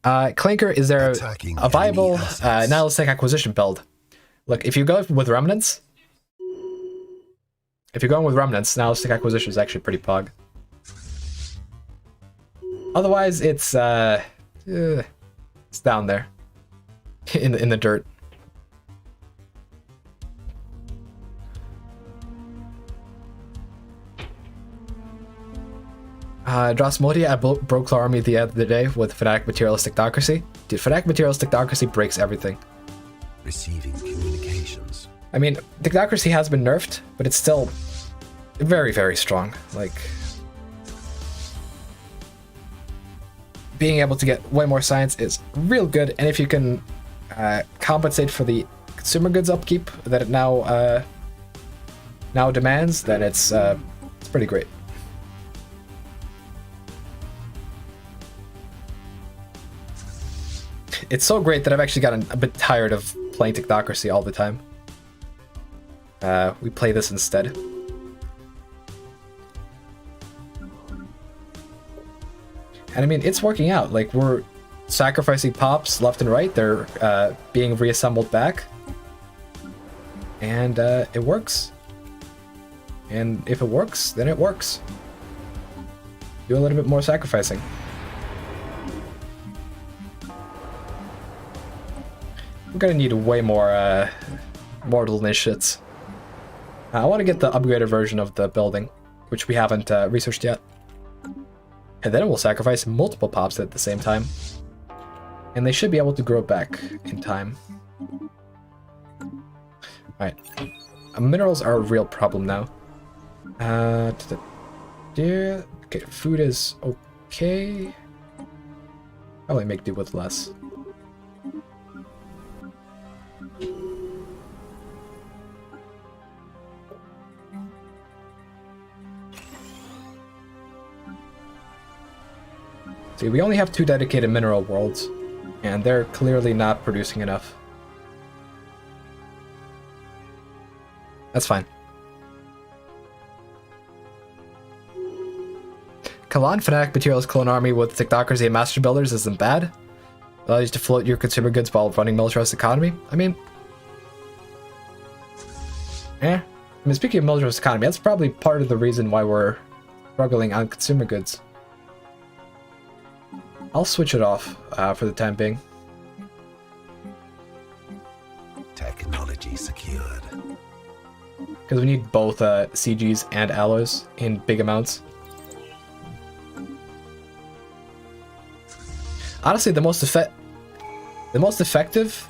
Clanker, is there a viable nihilistic acquisition build? Look, if you go with remnants, nihilistic acquisition is actually pretty pog. Otherwise, it's down there in the dirt. Drosmodia, I broke the army the other day with Fanatic Materialistic Docracy. Dude, Fanatic Materialistic Docracy breaks everything. Receiving communications. I mean, Dictocracy has been nerfed, but it's still very, very strong. Like, being able to get way more science is real good, and if you can compensate for the consumer goods upkeep that it now demands, then it's pretty great. It's so great that I've actually gotten a bit tired of playing Technocracy all the time. We play this instead. And I mean, it's working out. Like, we're sacrificing pops left and right. They're being reassembled back. And it works. And if it works, then it works. Do a little bit more sacrificing. We're gonna need way more mortal initiates. I want to get the upgraded version of the building, which we haven't researched yet. And then we'll sacrifice multiple pops at the same time. And they should be able to grow back in time. Alright. Minerals are a real problem now. Okay, food is okay. Probably make do with less. See, we only have 2 dedicated mineral worlds, and they're clearly not producing enough. That's fine. Kalan Fanatic Materials Clone Army with Technocracy and Master Builders isn't bad. Allows you to float your consumer goods while running militarized economy. I mean, speaking of militarized economy, that's probably part of the reason why we're struggling on consumer goods. I'll switch it off for the time being. Technology secured. Because we need both CGs and alloys in big amounts. Honestly, the most effective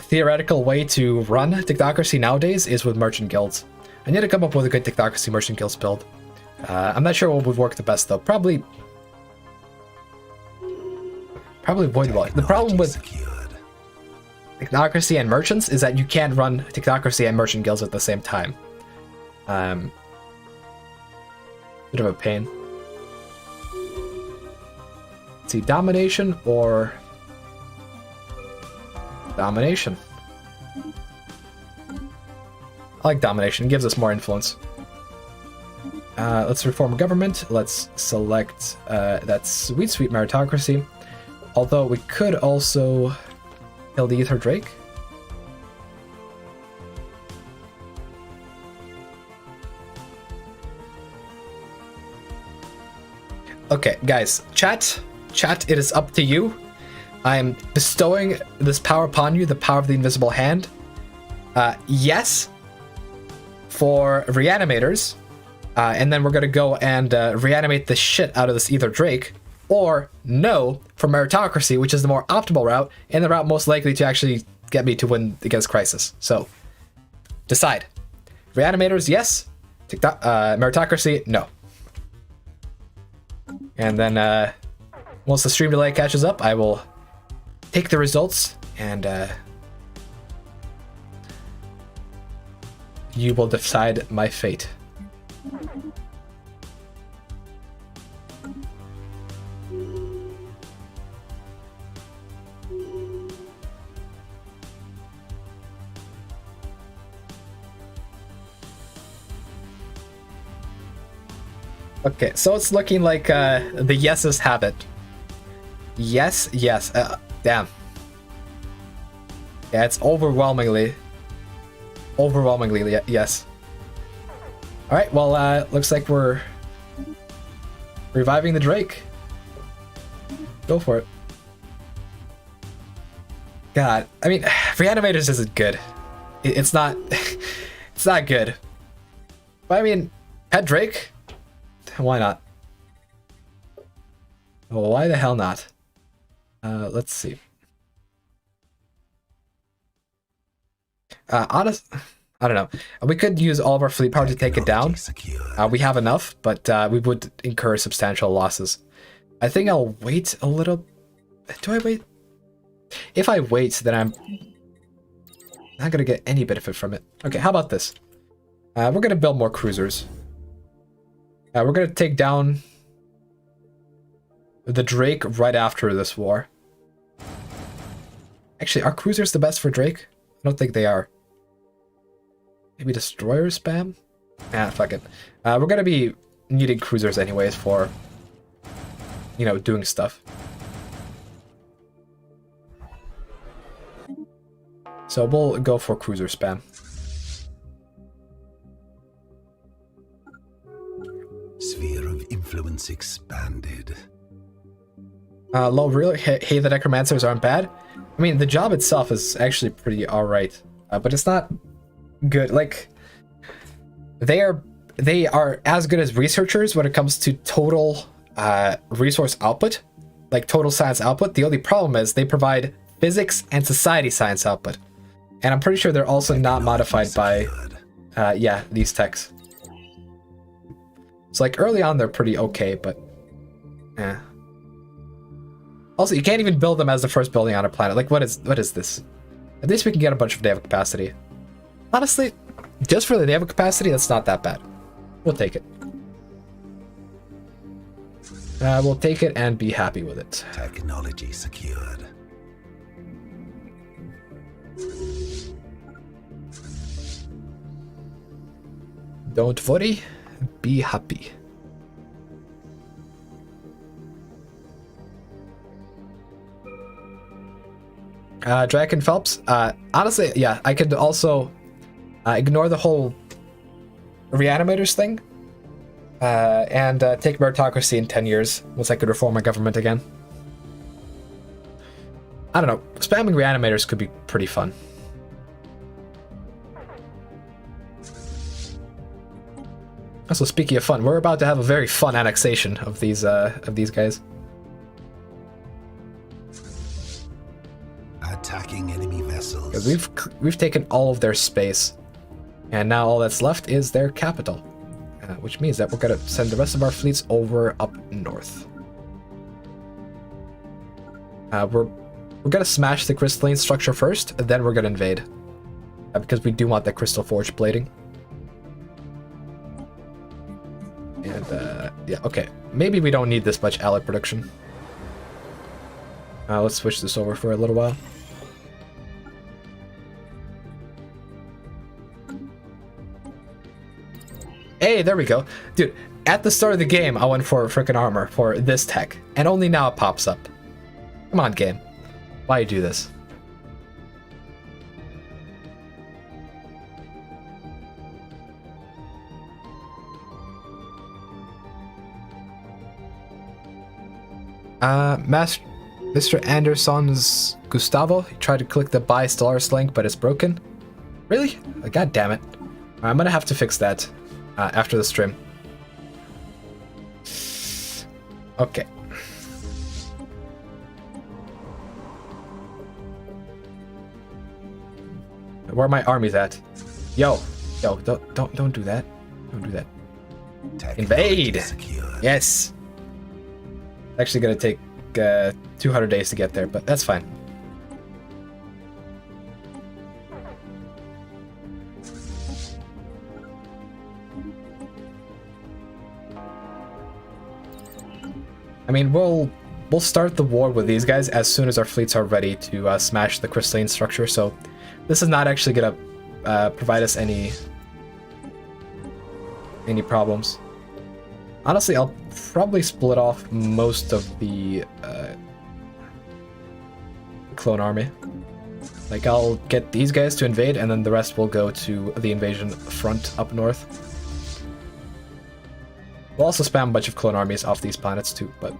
theoretical way to run Technocracy nowadays is with merchant guilds. I need to come up with a good Technocracy merchant guilds build. I'm not sure what would work the best though. Probably Void Walk. The problem with Technocracy and merchants is that you can't run Technocracy and merchant guilds at the same time. Bit of a pain. Let's see, domination or domination. I like domination, it gives us more influence. Let's reform government. Let's select that sweet meritocracy. Although we could also kill the Ether Drake. Okay, guys, chat, it is up to you. I'm bestowing this power upon you, the power of the invisible hand. Yes, for Reanimators. And then we're going to go and reanimate the shit out of this Ether Drake. Or no for Meritocracy, which is the more optimal route, and the route most likely to actually get me to win against Crisis. So, decide. Reanimators, yes. Meritocracy, no. And then, once the stream delay catches up, I will take the results, and you will decide my fate. Okay, so it's looking like the yeses have it. Yes, yes. Damn. Yeah, it's overwhelmingly yes. All right, well, looks like we're reviving the Drake. Go for it. God, I mean, Reanimators isn't good. It's not. It's not good. But I mean, Pet Drake. Why not? Well, why the hell not? Let's see. Honest, I don't know. We could use all of our fleet power to take it down. We have enough, but we would incur substantial losses. I think I'll wait a little. Do I wait? If I wait, then I'm not gonna get any benefit from it. Okay, how about this? We're gonna build more cruisers. We're gonna take down the Drake right after this war. Actually, are cruisers the best for Drake? I don't think they are. Maybe destroyer spam? Ah, fuck it. We're gonna be needing cruisers anyways for, you know, doing stuff. So we'll go for cruiser spam. Sphere of influence expanded. Low really? Hey, the necromancers aren't bad. I mean, the job itself is actually pretty alright, but it's not good. Like, they are as good as researchers when it comes to total resource output, like total science output. The only problem is they provide physics and society science output, and I'm pretty sure they're also not modified by yeah, these techs. So like early on they're pretty okay, but eh. Also, you can't even build them as the first building on a planet. Like, what is this? At least we can get a bunch of naval capacity. Honestly, just for the naval capacity, that's not that bad. We'll take it. We'll take it and be happy with it. Technology secured. Don't worry, be happy. Draken Phelps. Honestly, yeah, I could also ignore the whole Reanimators thing and take meritocracy in 10 years once I could reform my government again. I don't know. Spamming Reanimators could be pretty fun. Also, speaking of fun, we're about to have a very fun annexation of these guys. Attacking enemy vessels. Because we've taken all of their space, and now all that's left is their capital, which means that we're gonna send the rest of our fleets over up north. We're gonna smash the crystalline structure first, and then we're gonna invade, because we do want the crystal forge plating. And yeah, okay, maybe we don't need this much alloy production. Let's switch this over for a little while. Hey, there we go. Dude, at the start of the game, I went for frickin' armor for this tech, and only now it pops up. Come on, game. Why you do this? Mr. Anderson's Gustavo. He tried to click the buy Stellaris link, but it's broken. Really? God damn it. I'm gonna have to fix that after the stream. Okay. Where are my armies at? Yo, don't do that. Don't do that. Invade! Yes! It's actually gonna take 200 days to get there, but that's fine. I mean, we'll start the war with these guys as soon as our fleets are ready to smash the crystalline structure, so this is not actually gonna provide us any problems. Honestly, I'll probably split off most of the clone army. Like, I'll get these guys to invade, and then the rest will go to the invasion front up north. We'll also spam a bunch of clone armies off these planets too, but...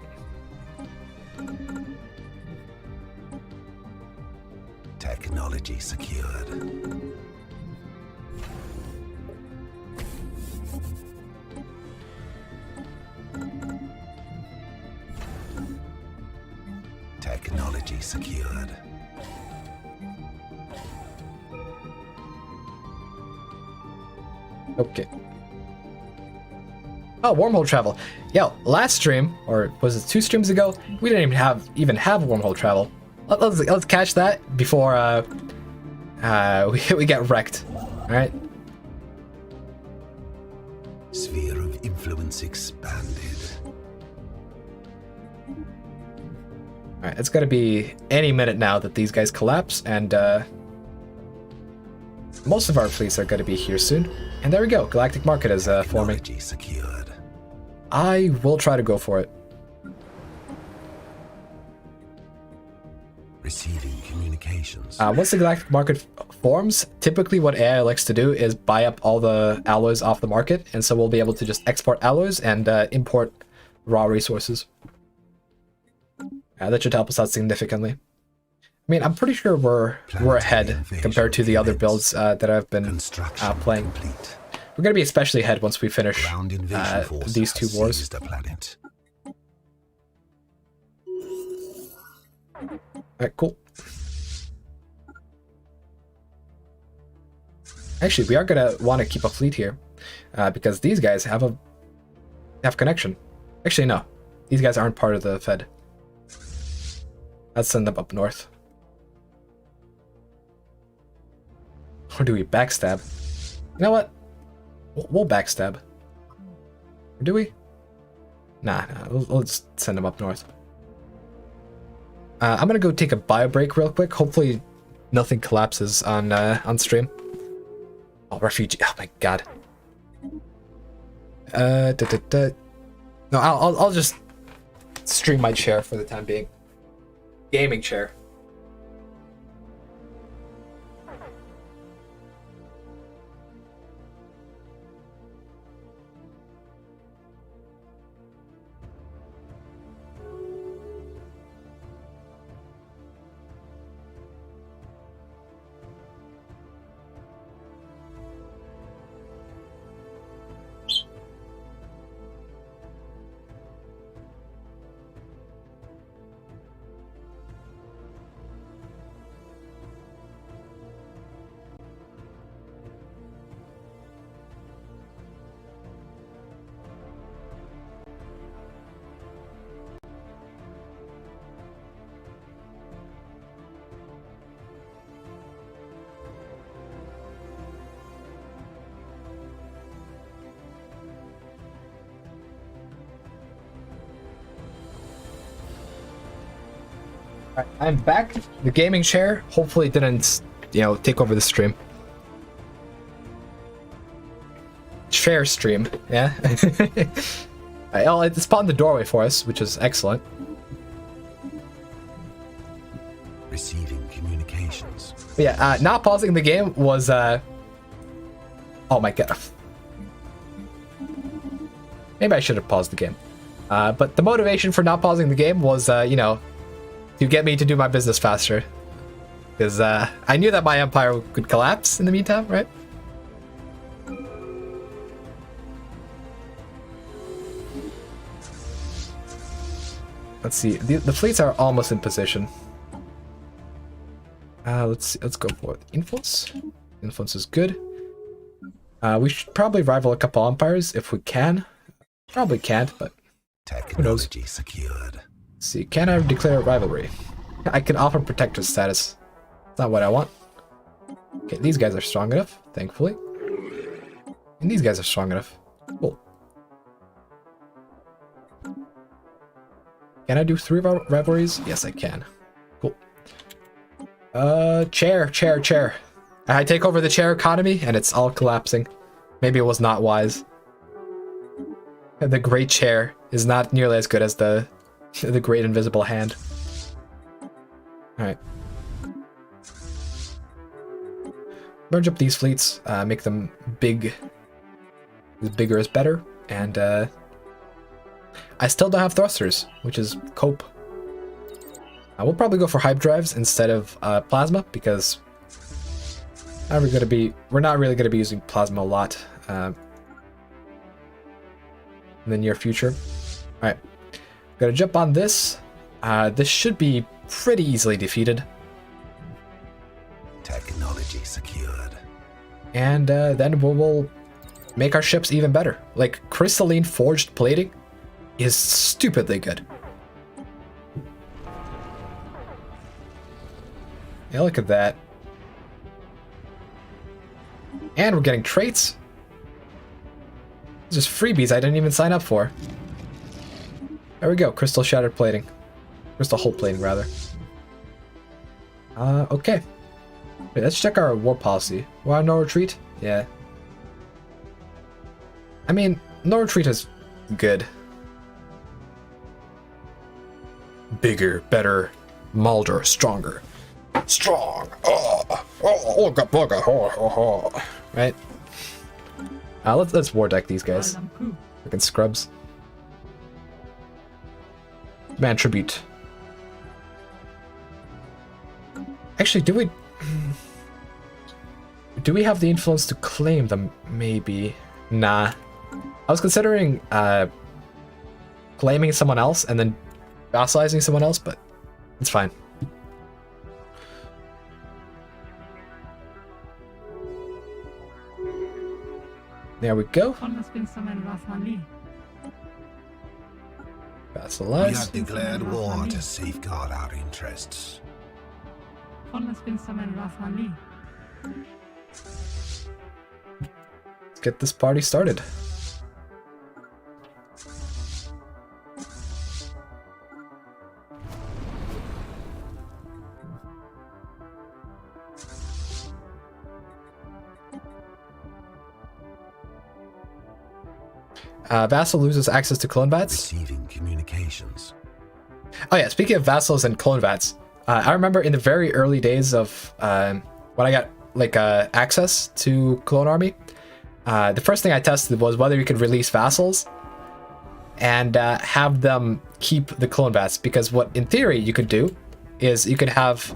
Technology secured. Technology secured. Okay. Oh, wormhole travel. Yo, last stream, or was it 2 streams ago? We didn't even have wormhole travel. Let's catch that before we get wrecked. All right. Sphere of influence expanded. All right, it's gonna be any minute now that these guys collapse, and most of our fleets are gonna be here soon. And there we go. Galactic Market is forming. Secured. I will try to go for it. Receiving communications. Once the Galactic Market forms, typically what AI likes to do is buy up all the alloys off the market, and so we'll be able to just export alloys and import raw resources. That should help us out significantly. I mean, I'm pretty sure we're ahead compared to the other builds that I've been playing. Complete. We're going to be especially ahead once we finish these 2 wars. Alright, cool. Actually, we are going to want to keep a fleet here because these guys have connection. Actually, no. These guys aren't part of the Fed. Let's send them up north. Or do we backstab? You know what? We'll backstab. Or do we? Nah, we'll just send them up north. I'm gonna go take a bio break real quick. Hopefully nothing collapses on stream. Oh, refugee. Oh my god. No, I'll just stream my chair for the time being. Gaming chair. Alright, I'm back. The gaming chair hopefully didn't, take over the stream. Chair stream, yeah. It spawned the doorway for us, which is excellent. Receiving communications. But yeah, not pausing the game was oh my god. Maybe I should have paused the game. But the motivation for not pausing the game was, to get me to do my business faster. Because I knew that my empire could collapse in the meantime, right? Let's see. The fleets are almost in position. Let's go for influence. Influence is good. We should probably rival a couple empires if we can. Probably can't, but who knows? Technology secured. Let's see, can I declare a rivalry? I can offer protector status. That's not what I want. Okay, these guys are strong enough, thankfully. And these guys are strong enough. Cool. Can I do 3 rivalries? Yes, I can. Cool. Chair. I take over the chair economy, and it's all collapsing. Maybe it was not wise. The Great Chair is not nearly as good as the Great Invisible Hand. Alright. Merge up these fleets, make them big. Bigger is better, and I still don't have thrusters, which is cope. We'll probably go for hype drives instead of plasma, because we're not really gonna be using plasma a lot in the near future. All right, gonna jump on this. This should be pretty easily defeated. Technology secured. And then we'll make our ships even better. Like crystalline forged plating is stupidly good. Yeah, look at that. And we're getting traits. Just freebies I didn't even sign up for. There we go, crystal shattered plating. Crystal hull plating, rather. Okay. Wait, let's check our war policy. We're on no retreat? Yeah. I mean, no retreat is good. Bigger, better, milder, stronger. Strong. Right? Let's war deck these guys. Freaking scrubs. Man tribute. Actually, do we have the influence to claim them? Maybe. Nah. I was considering claiming someone else and then vassalizing someone else, but it's fine. There we go. Vassalize. We have declared war to safeguard our interests. Let's get this party started. Vassal loses access to clone vats. Receiving communications. Oh yeah, speaking of vassals and clone vats, I remember in the very early days of when I got like access to Clone Army, the first thing I tested was whether you could release vassals and have them keep the clone vats, because what in theory you could do is you could have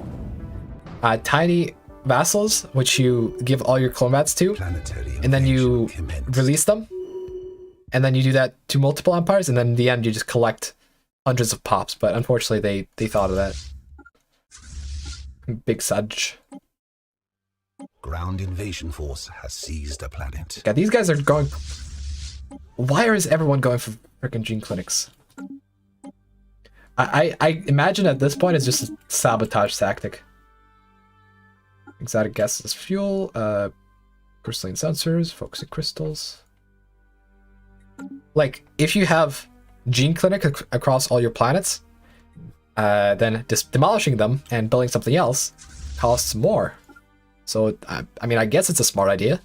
tiny vassals which you give all your clone vats to, and then you release them. And then you do that to multiple empires, and then in the end you just collect hundreds of pops. But unfortunately, they thought of that. Big Sudge. Ground invasion force has seized a planet. God, these guys are going. Why is everyone going for freaking gene clinics? I imagine at this point it's just a sabotage tactic. Exotic gases, fuel, crystalline sensors, focusing crystals. Like, if you have gene clinic across all your planets, then just demolishing them and building something else costs more. So, I mean, I guess it's a smart idea.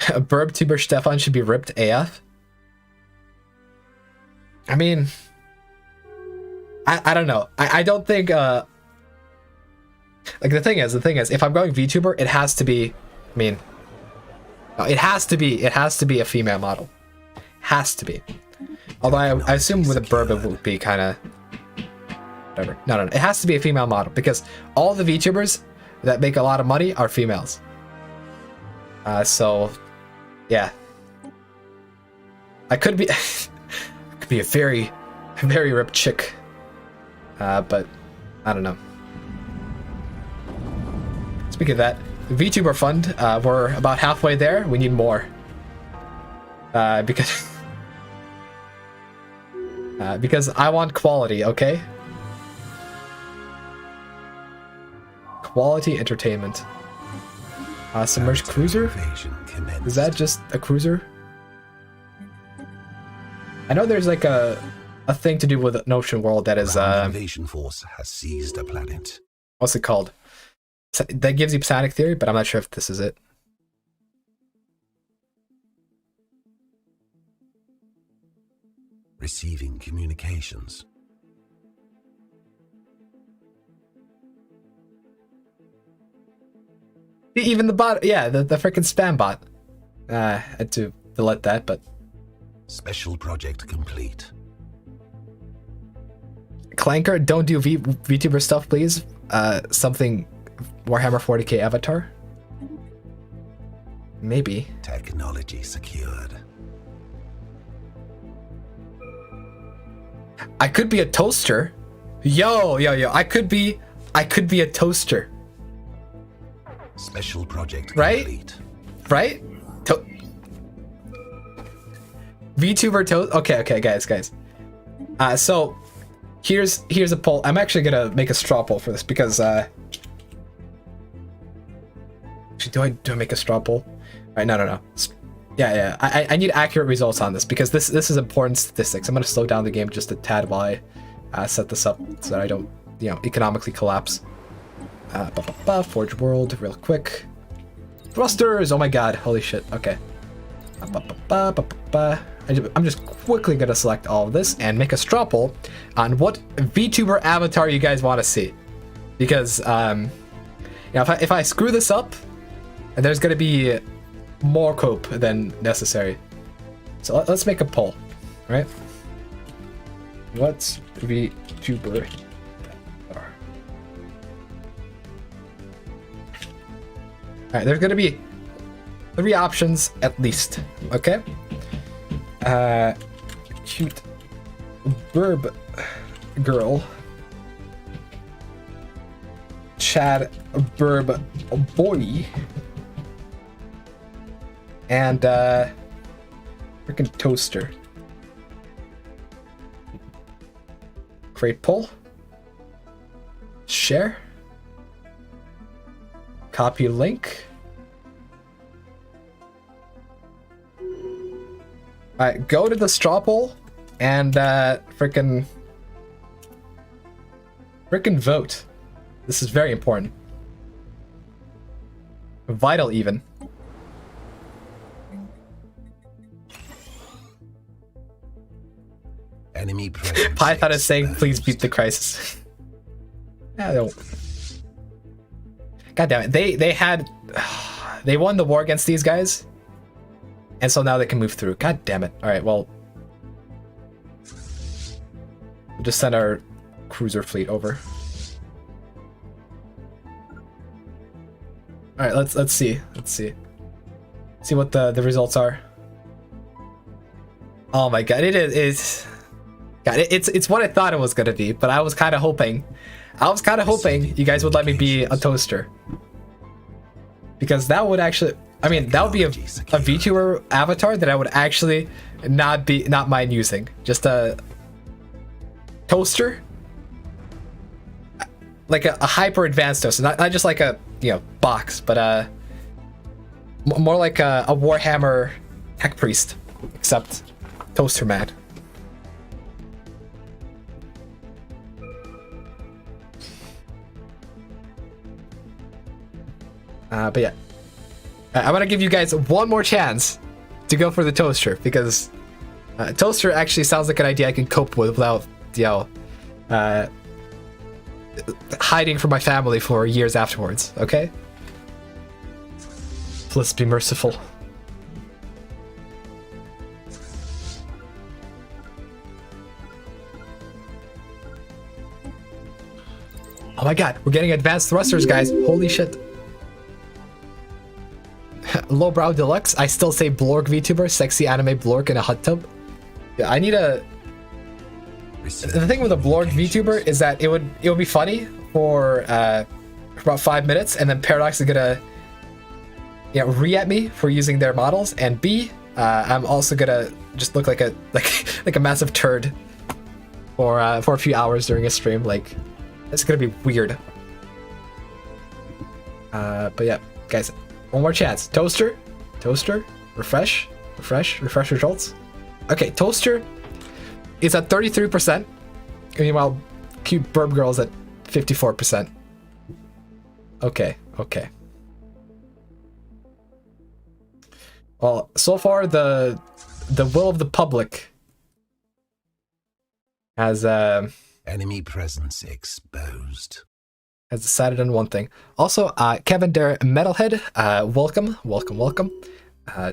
A burb tuber Stefan should be ripped AF. I mean, I don't know. I don't think, like the thing is, if I'm going VTuber, it has to be, I mean, no, it has to be a female model. Has to be. Although I assume with a burb it would be kind of whatever. No, it has to be a female model because all the VTubers that make a lot of money are females. So yeah, I could be I could be a very ripped chick, but I don't know. Speaking of that, the VTuber fund, we're about halfway there. We need more because because I want quality, okay? Quality entertainment. Submerged cruiser? Is that just a cruiser? I know there's like a thing to do with an ocean world that is invasion force has seized a planet. What's it called? That gives you psionic theory, but I'm not sure if this is it. Receiving communications. Even the bot, yeah, the freaking spam bot. I had to delete that, but Special project complete. Clanker, don't do VTuber stuff, please. Something Warhammer 40k avatar. Maybe. Technology secured. I could be a toaster. Yo. I could be a toaster. Special project right? complete. Right? VTuber toast. Okay, guys. So here's a poll. I'm actually gonna make a straw poll for this because actually, do I make a straw poll? All right, no. Yeah. I need accurate results on this because this is important statistics. I'm gonna slow down the game just a tad while I set this up so that I don't, economically collapse. Forge World, real quick. Thrusters! Oh my god, holy shit. Okay. I'm just quickly gonna select all of this and make a straw poll on what VTuber avatar you guys want to see, because if I screw this up, there's gonna be more cope than necessary. So let's make a poll, right? What's VTuber? Alright, there's gonna be 3 options at least, okay? Cute burb girl, Chad burb boy, and freaking toaster. Create poll. Share. Copy link. Alright, go to the straw poll and frickin' vote. This is very important. Vital even. Enemy presence. Python is saying, please beat the crisis. Yeah, don't. God damn it. They won the war against these guys. And so now they can move through. God damn it. Alright, well. We'll just send our cruiser fleet over. Alright, let's see. See what the results are. Oh my god, it's what I thought it was gonna be, but I was kinda hoping you guys would let me be a toaster. Because that would actually, that would be a VTuber avatar that I would actually not mind using. Just a toaster, like a hyper advanced toaster, not just like a box, but more like a Warhammer tech priest, except toaster man. But yeah, I want to give you guys one more chance to go for the toaster, because toaster actually sounds like an idea I can cope with without, hiding from my family for years afterwards, okay? Please be merciful. Oh my god, we're getting advanced thrusters, guys. Holy shit. Lowbrow Deluxe. I still say Blork VTuber, sexy anime Blork in a hot tub. Yeah, I need a... The thing with a Blork VTuber is that it would be funny for about 5 minutes, and then Paradox is gonna re-at me for using their models, and B, I'm also gonna just look like a massive turd for a few hours during a stream. Like, it's gonna be weird. But yeah, guys, one more chance. Toaster, refresh results. Okay, Toaster is at 33%. Meanwhile, Cute Burb Girl's at 54%. Okay. Well, so far the will of the public has enemy presence exposed. Has decided on one thing. Also, Kevin Dare Metalhead, welcome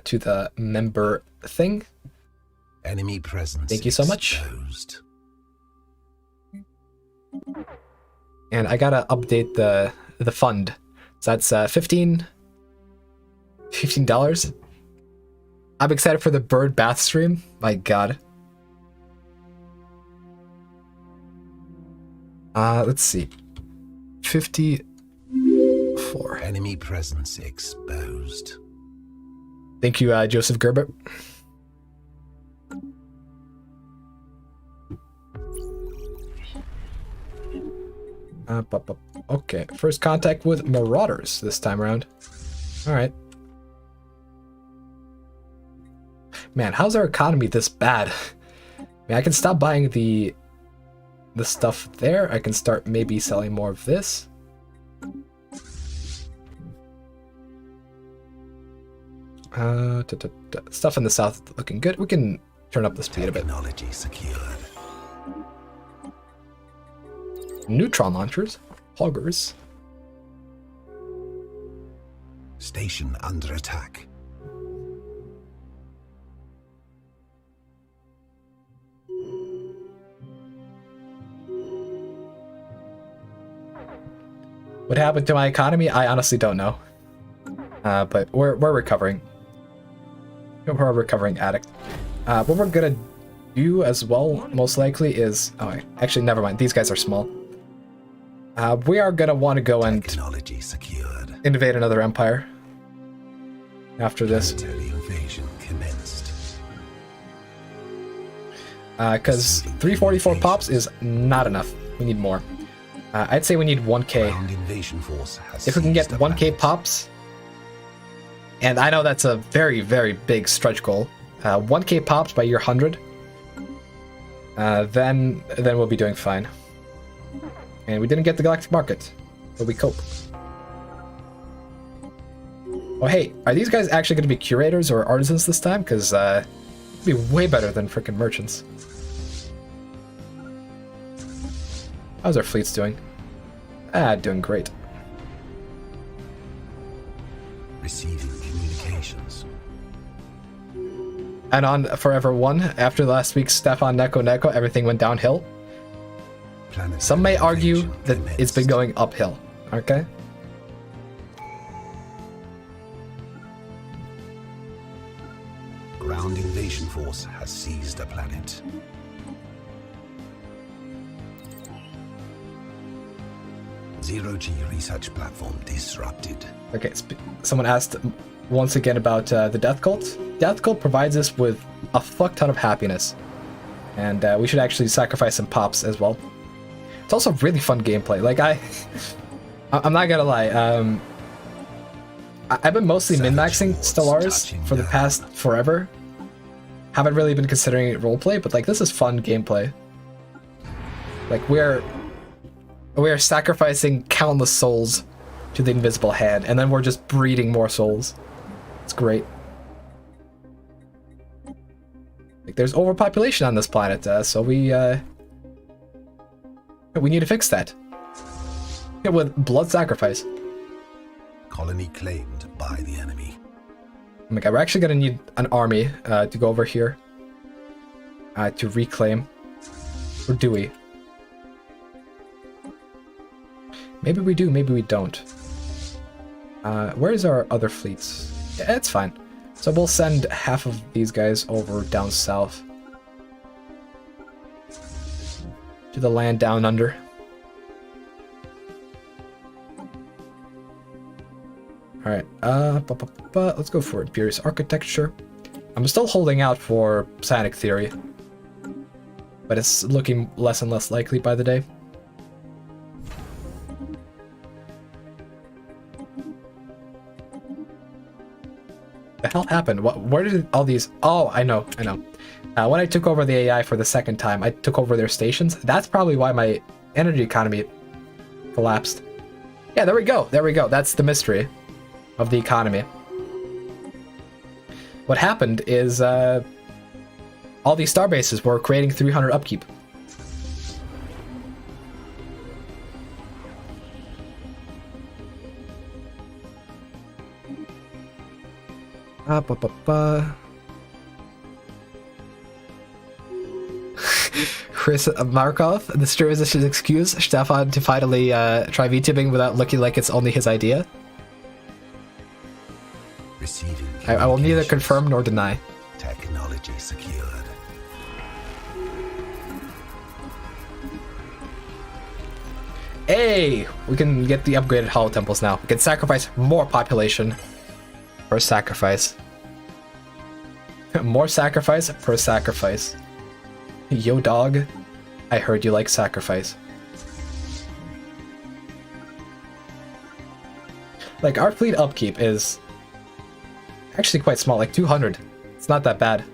to the member thing. Enemy presence. Thank you so much. Exposed. And I gotta update the fund. So that's $15. I'm excited for the bird bath stream. My god. Let's see. 54. Enemy presence exposed. Thank you, Joseph Gerbert. Okay, first contact with Marauders this time around. Alright. Man, how's our economy this bad? I mean, I can stop buying the stuff there. I can start maybe selling more of this. Stuff in the south looking good. We can turn up the speed a bit. Technology secured. Neutron launchers, hoggers. Station under attack. What happened to my economy? I honestly don't know. But we're recovering. We're recovering addict. What we're gonna do as well, most likely, is actually never mind. These guys are small. We are gonna want to go and Technology secured. invade another empire after this. Planetary invasion commenced. Because 344 pops is not enough. We need more. I'd say we need 1k. Ground invasion force has If we can get seized the 1k planet. pops, and I know that's a very, very big stretch goal. 1k pops by year 100, then we'll be doing fine. And we didn't get the galactic market, but we cope. Oh hey, are these guys actually going to be curators or artisans this time? Because it'd be way better than freaking merchants. How's our fleets doing? Doing great. Receiving communications. Anon Forever 1, after last week's Stefan Neko, everything went downhill. Planetary Some may argue invasion that it's been commenced. going uphill, okay? Ground invasion force has seized a planet. Zero-G research platform disrupted. Okay, someone asked once again about the Death Cult. Death Cult provides us with a fuck ton of happiness. And we should actually sacrifice some pops as well. It's also really fun gameplay. Like, I'm not gonna lie, I've been mostly min-maxing Stellaris for the past forever. Haven't really been considering it roleplay, but like, this is fun gameplay. Like, we're sacrificing countless souls to the invisible hand, and then we're just breeding more souls. It's great. Like, there's overpopulation on this planet, so we need to fix that. With blood sacrifice. Colony claimed by the enemy. Oh my god, we're actually gonna need an army to go over here to reclaim. Or do we? Maybe we do, maybe we don't. Where's our other fleets? Yeah, it's fine. So we'll send half of these guys over down south. To the land down under. Alright, let's go for Imperious Architecture. I'm still holding out for Psionic Theory, but it's looking less and less likely by the day. The hell happened? Where did all these... Oh, I know. When I took over the AI for the second time, I took over their stations. That's probably why my energy economy collapsed. Yeah, there we go. That's the mystery of the economy. What happened is all these star bases were creating 300 upkeep. Chris Markov, the streamer is his excuse Stefan to finally try VTubing without looking like it's only his idea. I will neither confirm nor deny. Technology secured. Hey! We can get the upgraded hollow temples now. We can sacrifice more population per sacrifice. More sacrifice per sacrifice. Yo dog, I heard you like sacrifice. Like, our fleet upkeep is actually quite small, like 200. It's not that bad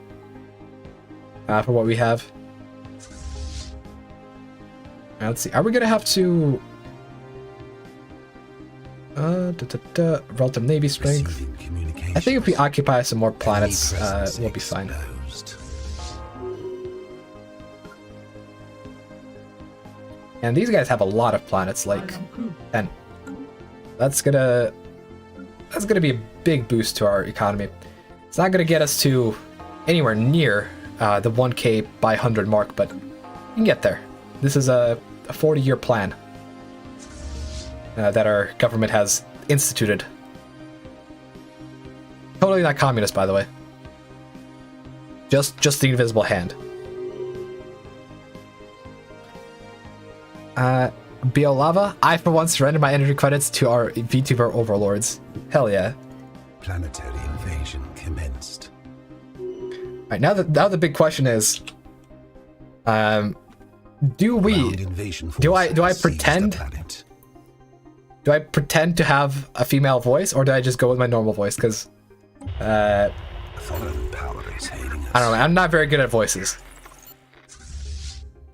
for what we have. Now, let's see, are we gonna have to relative navy strength? I think if we occupy some more planets, we'll be fine. And these guys have a lot of planets, like 10. That's gonna be a big boost to our economy. It's not gonna get us to anywhere near the 1K by 100 mark, but we can get there. This is a 40-year plan that our government has instituted. Totally not communist, by the way. Just the invisible hand. Biolava, I for once surrender my energy credits to our VTuber overlords. Hell yeah. Planetary invasion commenced. Alright, now the big question is, do I pretend to have a female voice, or do I just go with my normal voice? Because I don't know, I'm not very good at voices.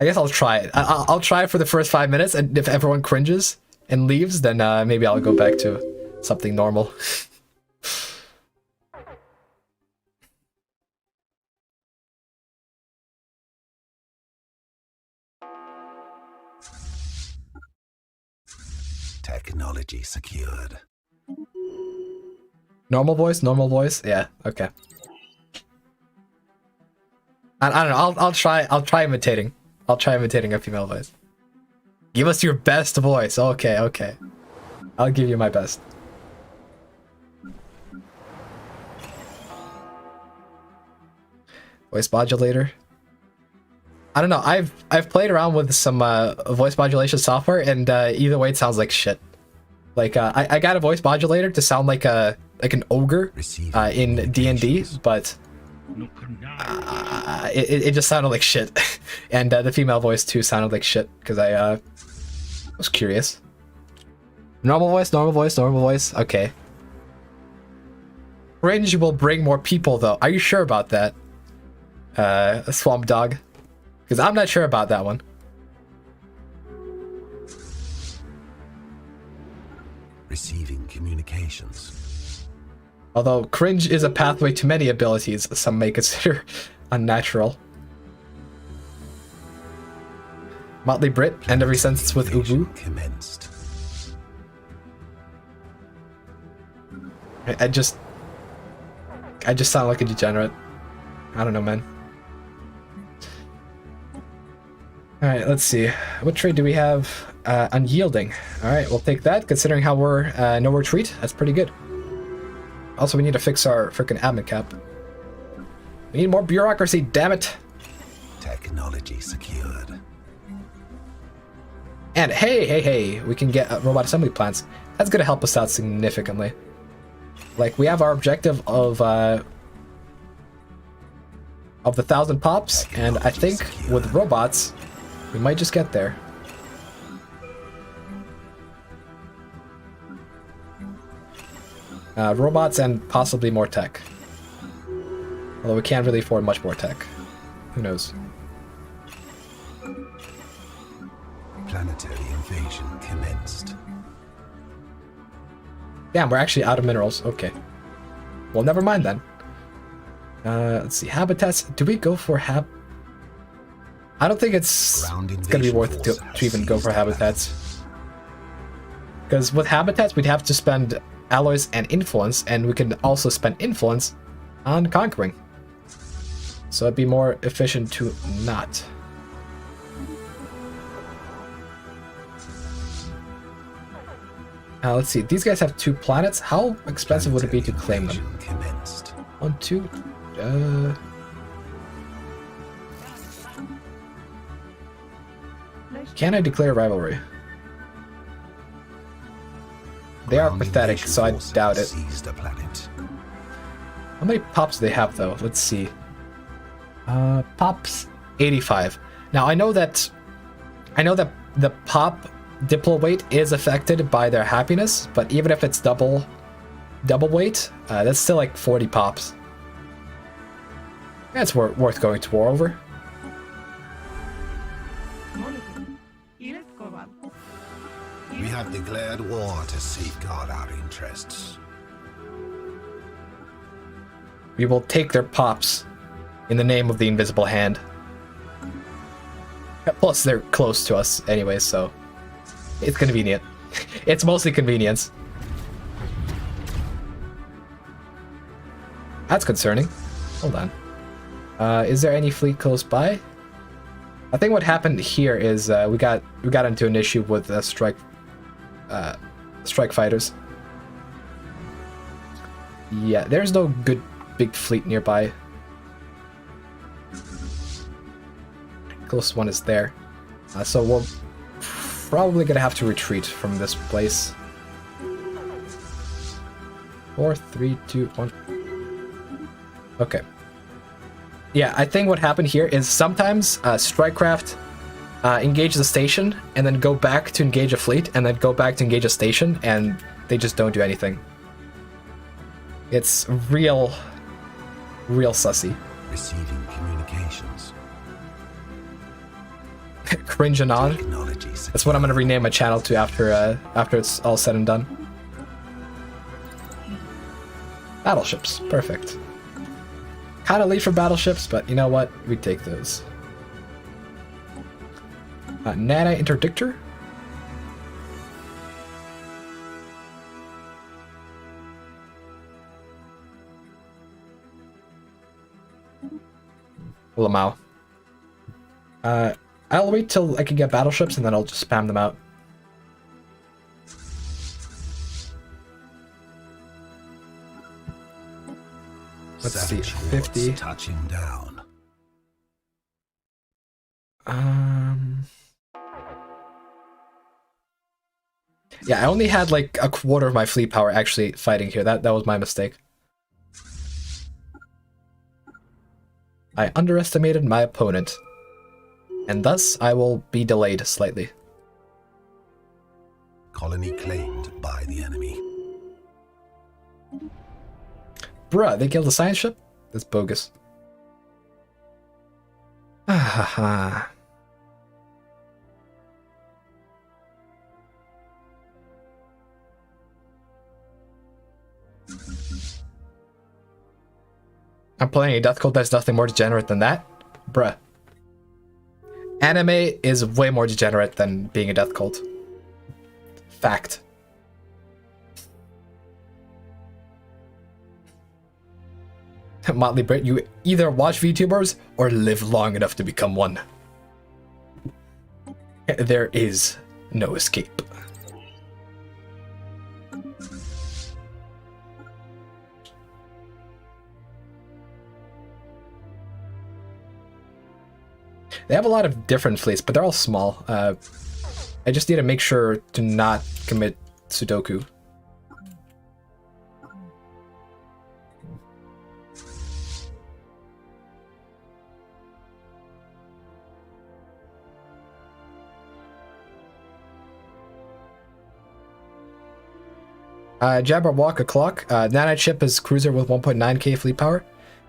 I guess I'll try it. I'll try it for the first 5 minutes, and if everyone cringes and leaves, then maybe I'll go back to something normal. Technology secured. Normal voice? Yeah, okay. I don't know, I'll try imitating. I'll try imitating a female voice. Give us your best voice. Okay. I'll give you my best. Voice modulator. I don't know. I've played around with some voice modulation software, and either way, it sounds like shit. Like I got a voice modulator to sound like an ogre in D&D, but it just sounded like shit. And the female voice too sounded like shit because I was curious. Normal voice. Okay. Cringe will bring more people though. Are you sure about that? Swamp Dog. Because I'm not sure about that one. Receiving communications. Although cringe is a pathway to many abilities some may consider unnatural. Motley Brit, and every sentence with Ubu. Commenced. I just sound like a degenerate. I don't know, man. Alright, let's see. What trade do we have? Unyielding. Alright, we'll take that, considering how we're no retreat. That's pretty good. Also, we need to fix our freaking admin cap. We need more bureaucracy, damn it! Technology secured. And hey, we can get robot assembly plants. That's gonna help us out significantly. Like, we have our objective of the 1,000 pops, and I think with robots, we might just get there. Robots and possibly more tech. Although we can't really afford much more tech. Who knows? Planetary invasion commenced. Damn, we're actually out of minerals. Okay. Well, never mind then. Let's see. Habitats. Do we go for I don't think it's gonna be worth it to even go for habitats. Because with habitats, we'd have to spend alloys and influence, and we can also spend influence on conquering. So it'd be more efficient to not. Let's see. These guys have 2 planets. How expensive would it be to claim them? 1, 2. Can I declare rivalry? They are pathetic, so I doubt it. How many pops do they have, though? Let's see. Pops 85. Now I know that the pop diplo weight is affected by their happiness, but even if it's double weight, that's still like 40 pops. That's worth going to war over. We have declared war to safeguard our interests. We will take their pops in the name of the invisible hand. Plus, they're close to us anyway, so it's convenient. It's mostly convenience. That's concerning. Hold on. Is there any fleet close by? I think what happened here is we got into an issue with strike fighters. Yeah, there's no good big fleet nearby. Closest one is there. So we're probably gonna have to retreat from this place. 4, 3, 2, 1. Okay. Yeah, I think what happened here is sometimes strikecraft engage the station and then go back to engage a fleet and then go back to engage a station, and they just don't do anything. It's real sussy. Receiving communications. Cringe Anon. That's what I'm gonna rename my channel to after it's all said and done. Battleships, perfect. Kinda late for battleships, but you know what? We take those. Nana Interdictor? Lamau. I'll wait till I can get battleships and then I'll just spam them out. Let's see, 50. Touching down. Yeah, I only had like a quarter of my fleet power actually fighting here. That was my mistake. I underestimated my opponent, and thus I will be delayed slightly. Colony claimed by the enemy. Bruh, they killed the science ship? That's bogus. Ah ha ha. I'm playing a death cult that's nothing more degenerate than that? Bruh. Anime is way more degenerate than being a death cult. Fact. Motley Brit, you either watch VTubers or live long enough to become one. There is no escape. They have a lot of different fleets, but they're all small. I just need to make sure to not commit Sudoku. Jabberwock o'clock. Nanite ship is cruiser with 1.9k fleet power.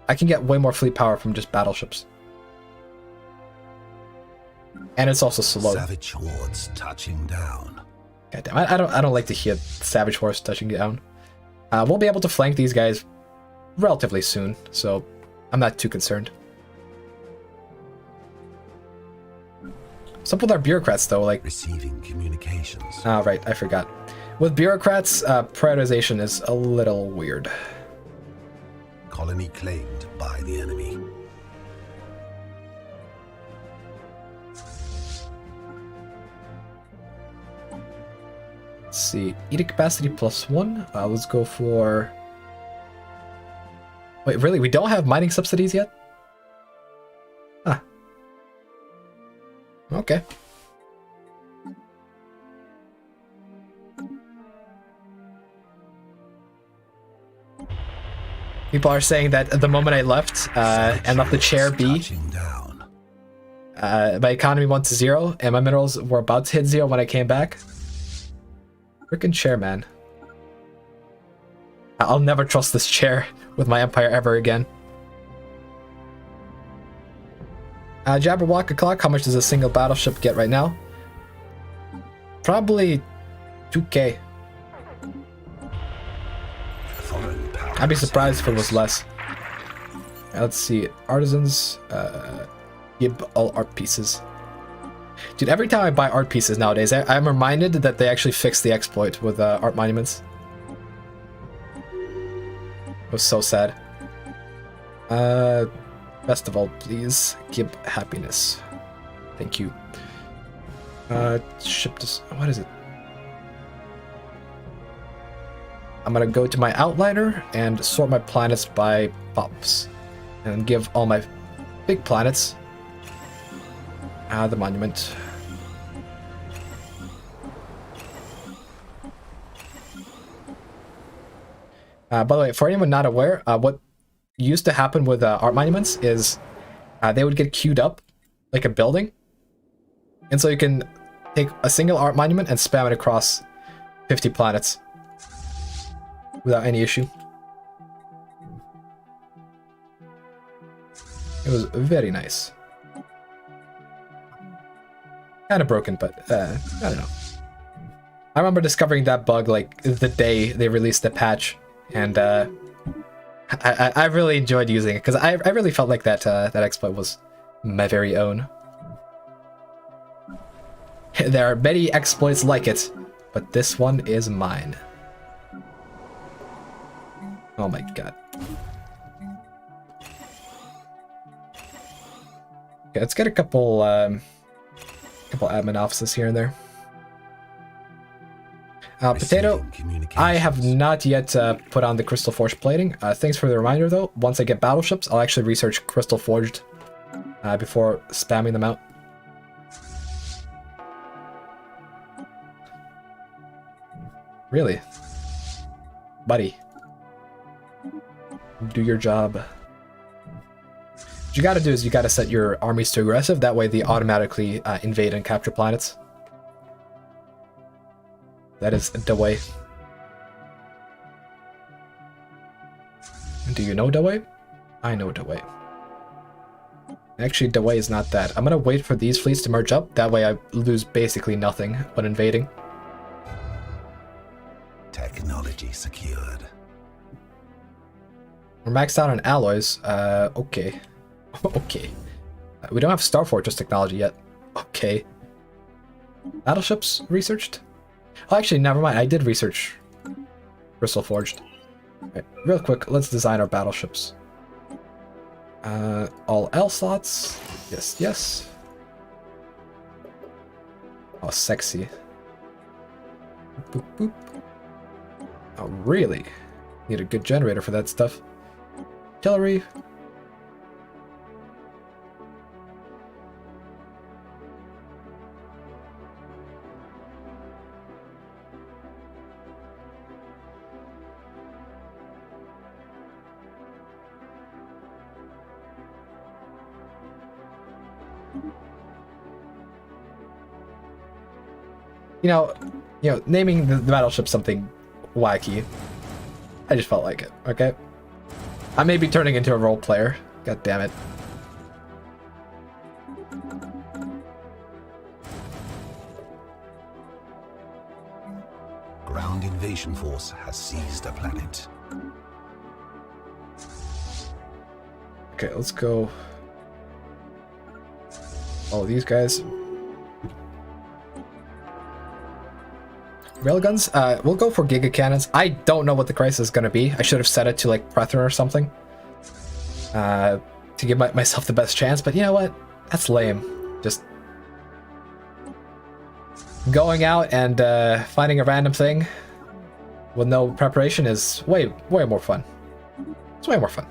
I can get way more fleet power from just battleships. And it's also slow. Savage hordes touching down. Goddamn, I don't like to hear savage hordes touching down. We'll be able to flank these guys relatively soon, so I'm not too concerned. What's up with our bureaucrats though? Like Receiving communications. Oh, right, I forgot. With bureaucrats, prioritization is a little weird. Colony claimed by the enemy. Let's see, edict capacity +1. Let's go for... Wait, really? We don't have mining subsidies yet? Huh. Okay. People are saying that the moment I left and left the chair be, my economy went to 0 and my minerals were about to hit 0 when I came back. Frickin' chair, man. I'll never trust this chair with my empire ever again. Jabberwock o'clock, how much does a single battleship get right now? Probably 2k. I'd be surprised if it was less. Let's see, artisans, give all art pieces. Dude, every time I buy art pieces nowadays, I'm reminded that they actually fixed the exploit with art monuments. It was so sad. Best of all, please give happiness. Thank you. Ship this. What is it? I'm gonna go to my outliner and sort my planets by pops, and give all my big planets the monument. By the way, for anyone not aware, what used to happen with art monuments is they would get queued up like a building, and so you can take a single art monument and spam it across 50 planets without any issue. It was very nice. Kind of broken, but I don't know. I remember discovering that bug like the day they released the patch, and I really enjoyed using it because I really felt like that that exploit was my very own. There are many exploits like it, but this one is mine. Oh my god. Okay, let's get a couple admin offices here and there. Potato, I have not yet put on the crystal forged plating. Thanks for the reminder though. Once I get battleships, I'll actually research crystal forged before spamming them out. Really? Buddy. Do your job. What you gotta do is you gotta set your armies to aggressive, that way they automatically invade and capture planets. That is the way. Do you know the way? I know the way. Actually, the way is not that. I'm gonna wait for these fleets to merge up, that way I lose basically nothing when invading. Technology secured. We're maxed out on alloys. Okay. Okay. We don't have Star Fortress technology yet. Okay. Battleships researched? Oh, actually, never mind. I did research Crystal Forged. Right, real quick, let's design our battleships. All L slots. Yes, yes. Oh, sexy. boop, boop. Oh, really? Need a good generator for that stuff. Artillery. You know, naming the battleship something wacky. I just felt like it, okay? I may be turning into a role player. God damn it. Ground invasion force has seized a planet. Okay, let's go. Oh, these guys. Railguns? We'll go for Giga Cannons. I don't know what the crisis is going to be. I should have set it to like Prethrin or something. To give myself the best chance, but you know what? That's lame. Just going out and finding a random thing with no preparation is way more fun. It's way more fun.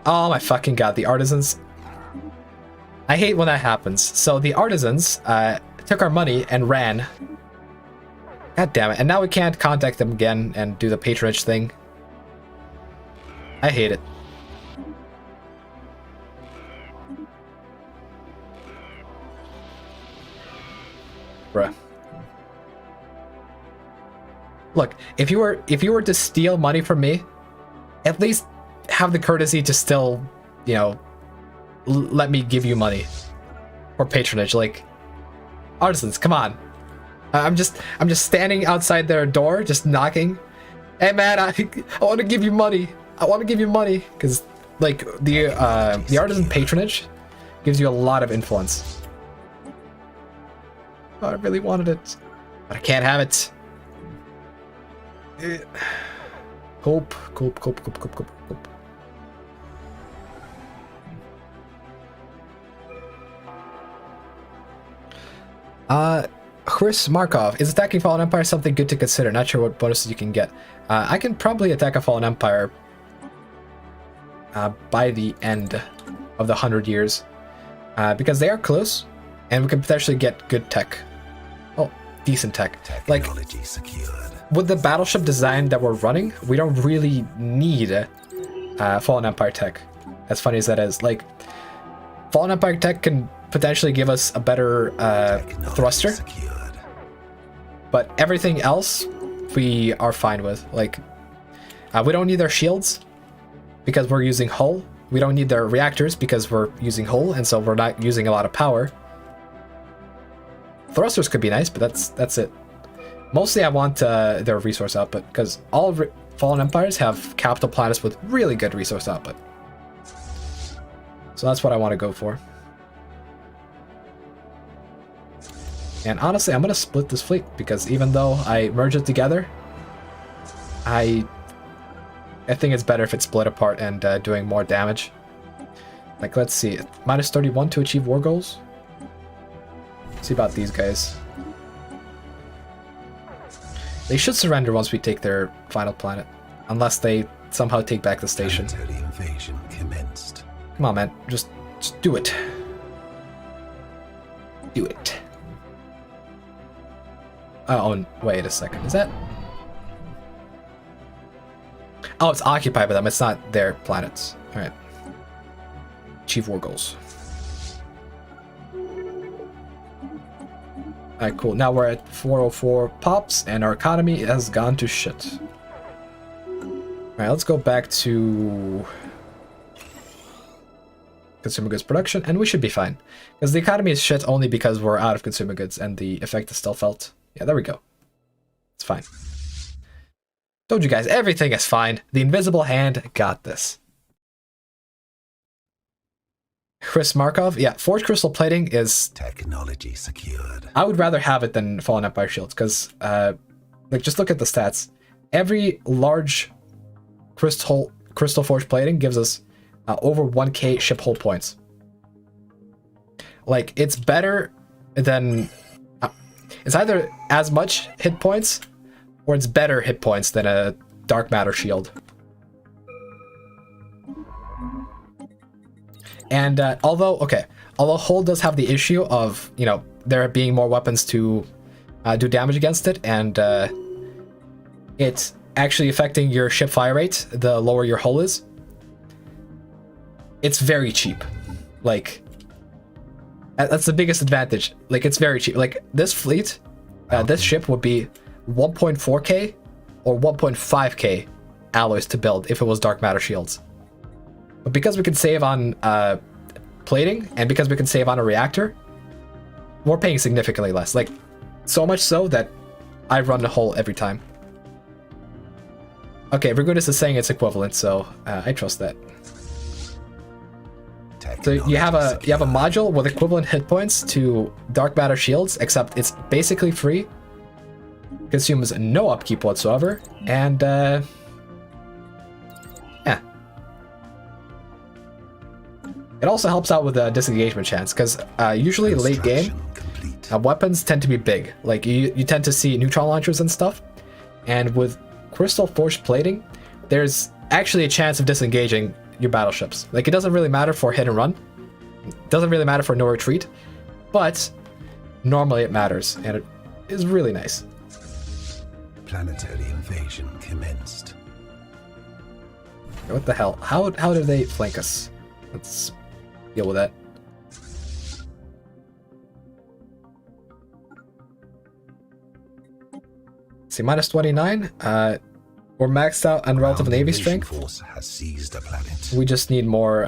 Oh my fucking god, the artisans. I hate when that happens. So the artisans took our money and ran. God damn it. And now we can't contact them again and do the patronage thing. I hate it. Bruh. Look, if you were to steal money from me, at least have the courtesy to still, you know, let me give you money or patronage. Like, artisans, come on. I'm just standing outside their door, just knocking. Hey man, I want to give you money. I want to give you money because like the artisan patronage gives you a lot of influence. Oh, I really wanted it, but I can't have it. Cope. Chris Markov, is attacking Fallen Empire something good to consider? Not sure what bonuses you can get. I can probably attack a Fallen Empire by the end of the 100 years because they are close and we can potentially get good tech. Oh, decent tech. Like, with the battleship design that we're running, we don't really need Fallen Empire tech. As funny as that is, like, Fallen Empire tech can potentially give us a better thruster, but everything else we are fine with. Like, we don't need their shields because we're using hull. We don't need their reactors because we're using hull, and so we're not using a lot of power. Thrusters could be nice, but that's it. Mostly I want their resource output, because all Fallen Empires have capital planets with really good resource output. So that's what I want to go for. And honestly, I'm going to split this fleet, because even though I merge it together, I think it's better if it's split apart and doing more damage. Like, let's see. Minus 31 to achieve war goals. Let's see about these guys. They should surrender once we take their final planet, unless they somehow take back the station. Invasion commenced. Come on, man. Just do it. Do it. Oh, wait a second. Is that... Oh, it's occupied by them. It's not their planets. All right. Achieve war goals. Alright, cool. Now we're at 404 pops, and our economy has gone to shit. Alright, let's go back to consumer goods production, and we should be fine. Because the economy is shit only because we're out of consumer goods, and the effect is still felt. Yeah, there we go. It's fine. Told you guys, everything is fine. The invisible hand got this. Chris Markov, yeah, Forged Crystal Plating is... Technology secured. I would rather have it than Fallen Empire Shields, because, like, just look at the stats. Every large crystal forged plating gives us over 1k ship hull points. Like, it's better than... it's either as much hit points, or it's better hit points than a dark matter shield. And although hull does have the issue of, you know, there being more weapons to do damage against it, and it's actually affecting your ship fire rate the lower your hull is, it's very cheap. Like, that's the biggest advantage. Like, it's very cheap. Like, this fleet, this ship would be 1.4k or 1.5k alloys to build if it was dark matter shields. But because we can save on plating, and because we can save on a reactor, we're paying significantly less. Like, so much so that I run the hull every time. Okay, Reanimators is saying it's equivalent, so I trust that. So you have a module with equivalent hit points to dark matter shields, except it's basically free, consumes no upkeep whatsoever, and yeah. It also helps out with the disengagement chance, because usually late game, weapons tend to be big. Like, you tend to see neutron launchers and stuff, and with crystal forged plating, there's actually a chance of disengaging your battleships. Like, it doesn't really matter for hit and run, it doesn't really matter for no retreat, but normally it matters, and it is really nice. Planetary invasion commenced. What the hell? How did they flank us? Let's deal with that. See, minus 29. We're maxed out on relative navy strength. Force has seized a planet. We just need more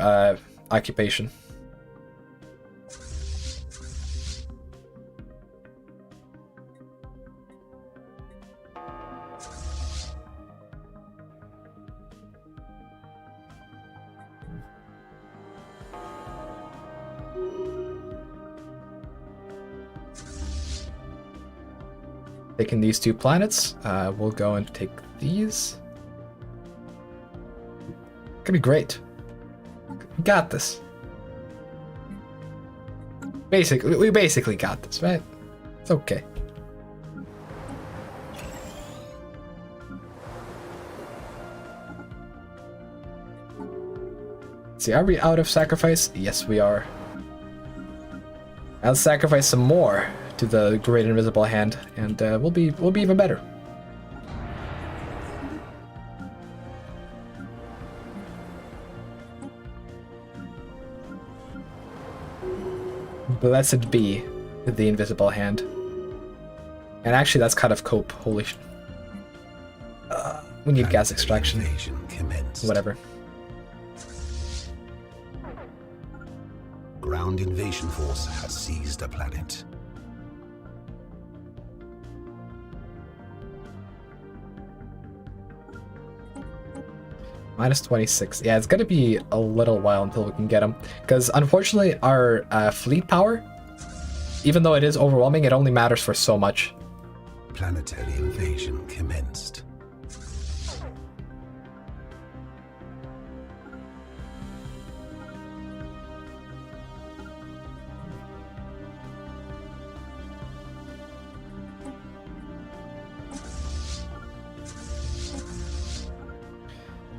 occupation. Taking these 2 planets, we'll go and take these. Gonna be great. We got this. We basically got this, right? It's okay. See, are we out of sacrifice? Yes, we are. I'll sacrifice some more to the Great Invisible Hand, and we'll be even better. Blessed be the Invisible Hand. And actually, that's kind of cope. Holy sh... we need gas extraction. Whatever. Ground invasion force has seized a planet. Minus 26. Yeah, it's gonna be a little while until we can get them. Because unfortunately, our fleet power, even though it is overwhelming, it only matters for so much. Planetary invasion commenced.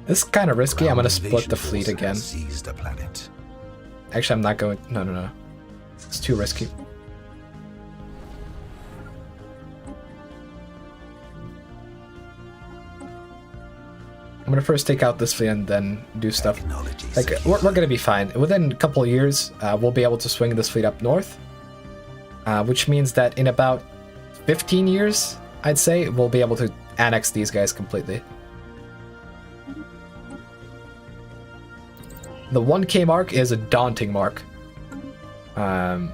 This is kind of risky. I'm gonna split the fleet again. Seized a planet. Actually, I'm not going... No. It's too risky. I'm gonna first take out this fleet and then do stuff. Like, we're gonna be fine. Within a couple of years, we'll be able to swing this fleet up north. Which means that in about 15 years, I'd say, we'll be able to annex these guys completely. The 1k mark is a daunting mark, I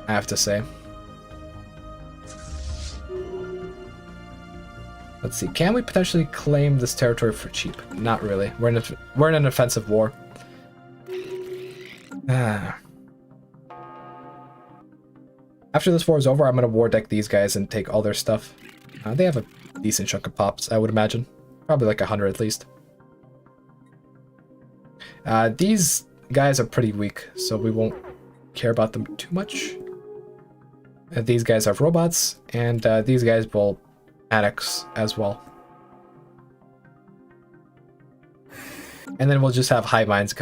have to say. Let's see, can we potentially claim this territory for cheap? Not really. We're in an offensive war. After this war is over, I'm gonna war deck these guys and take all their stuff. They have a decent chunk of pops, I would imagine. Probably like 100 at least. These guys are pretty weak, so we won't care about them too much. These guys have robots, and these guys will annex as well. And then we'll just have high mines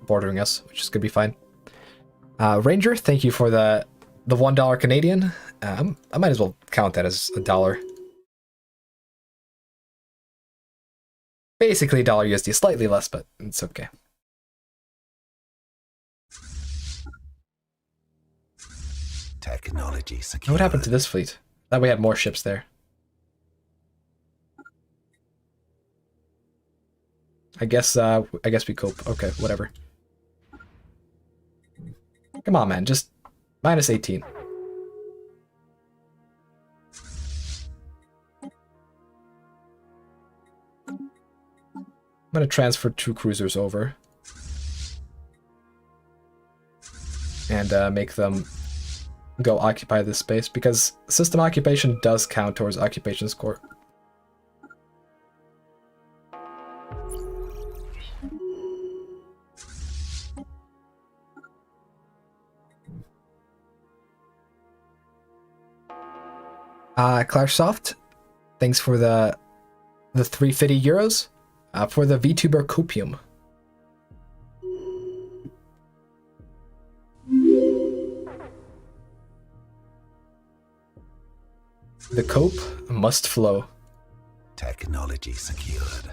bordering us, which is gonna be fine. Ranger, thank you for the $1 Canadian. I might as well count that as $1. Basically $1 USD, slightly less, but it's okay. Technology secure. What happened to this fleet? Thought we had more ships there. I guess we cope. Okay, whatever. Come on, man, just minus 18. I'm gonna transfer 2 cruisers over. And make them go occupy this space, because system occupation does count towards occupation score. Clashsoft, thanks for the 350 euros for the VTuber Copium. The cope must flow. Technology secured.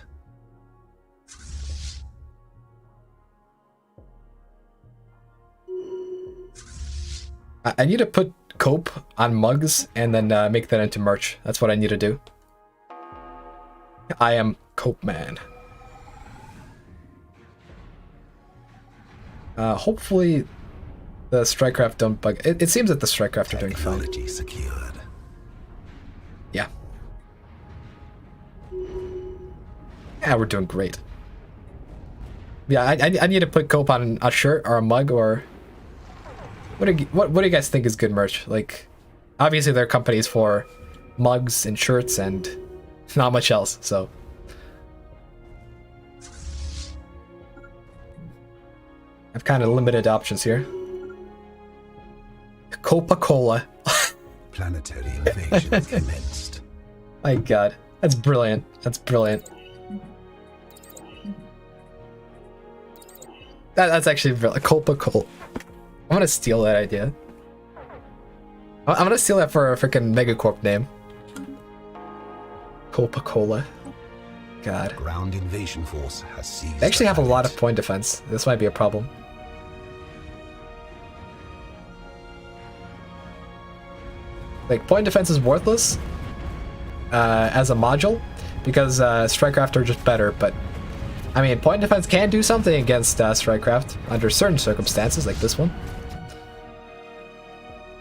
I need to put cope on mugs and then make that into merch. That's what I need to do. I am Cope Man. Hopefully the Strikecraft don't bug. It seems that the Strikecraft are doing fine. Technology secured. Yeah. Yeah, we're doing great. Yeah, I need to put cope on a shirt or a mug or... What do you guys think is good merch? Like, obviously there are companies for mugs and shirts and not much else, so... I've kind of limited options here. Coca-Cola. Planetary invasion commenced. My god, that's brilliant. That's brilliant. That's actually brilliant. Coca-Cola. I'm gonna steal that idea. I'm gonna steal that for a freaking Megacorp name. Coca-Cola. God. Ground invasion force has seized. They actually have a lot of planet. point defense. This might be a problem. Like, point defense is worthless as a module because Strikecraft are just better, but I mean, point defense can do something against Strikecraft under certain circumstances, like this one.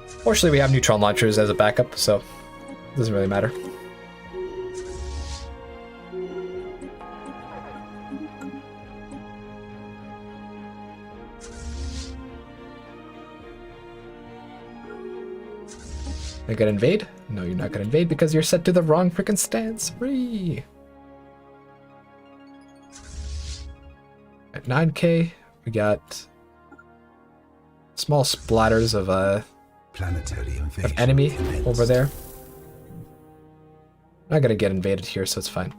Fortunately, we have neutron launchers as a backup, so it doesn't really matter. Are you gonna invade? No, you're not gonna invade because you're set to the wrong freaking stance. Free. At 9k, we got small splatters of Planetary invasion enemy commenced. over there. I'm not gonna get invaded here, so it's fine.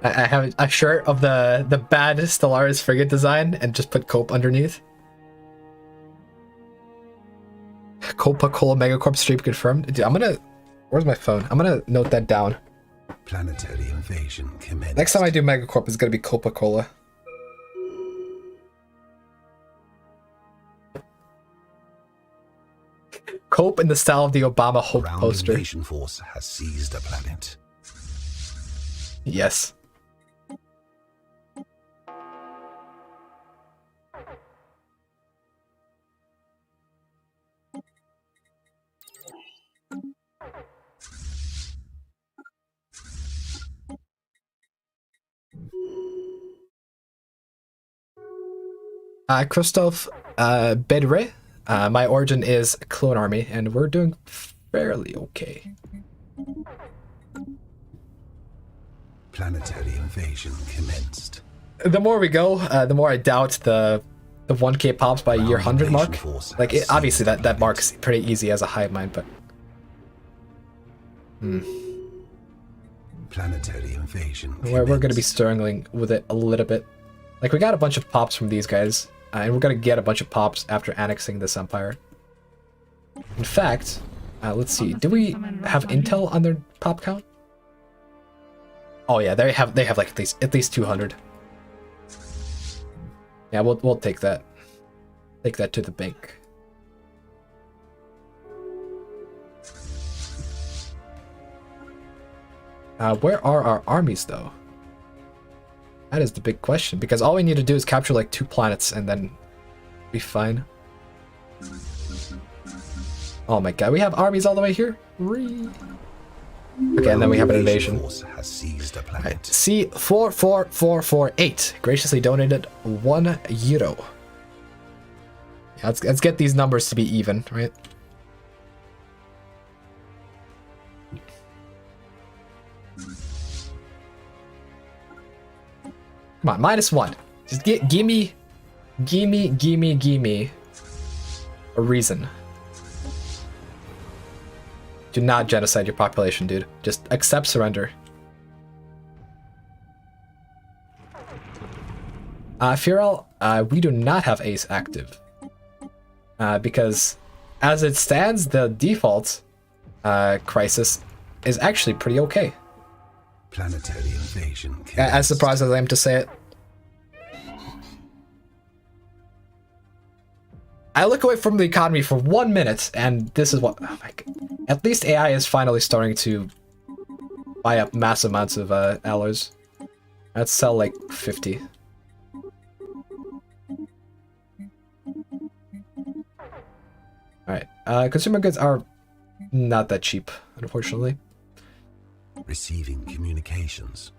I have a shirt of the bad Stellaris frigate design and just put Cope underneath. Coca-Cola Megacorp stream confirmed. Dude, I'm gonna... Where's my phone? I'm gonna note that down. Planetary invasion commenced. Next time I do Megacorp, it's gonna be Coca-Cola. Cope in the style of the Obama Hope Ground poster. invasion force has seized a planet. Yes. Christoph Bedre, My origin is Clone Army, and we're doing fairly okay. Planetary invasion commenced. The more we go, the more I doubt the 1k pops by year 100 mark. Like, obviously that mark's pretty easy as a hive mind, but... Planetary invasion We're going to be struggling with it a little bit. Like, we got a bunch of pops from these guys, and we're going to get a bunch of pops after annexing this empire. In fact, let's see, do we have intel on their pop count? Oh yeah, they have like at least 200. Yeah, we'll take that. Take that to the bank. Where are our armies though? That is the big question, because all we need to do is capture like 2 planets and then be fine. Oh my god, we have armies all the way here? Okay, and then we have an invasion. Right, C44448 graciously donated €1. Yeah, let's get these numbers to be even, right? Come on, -1. Just gimme a reason. Do not genocide your population, dude. Just accept surrender. Furel, we do not have Ace active. Because as it stands, the default crisis is actually pretty okay. Planetary invasion. As surprised as I am to say it. I look away from the economy for 1 minute, and this is what... Oh my god. At least AI is finally starting to buy up mass amounts of alloys. Let's sell like 50. Alright, consumer goods are not that cheap, unfortunately. Receiving communications.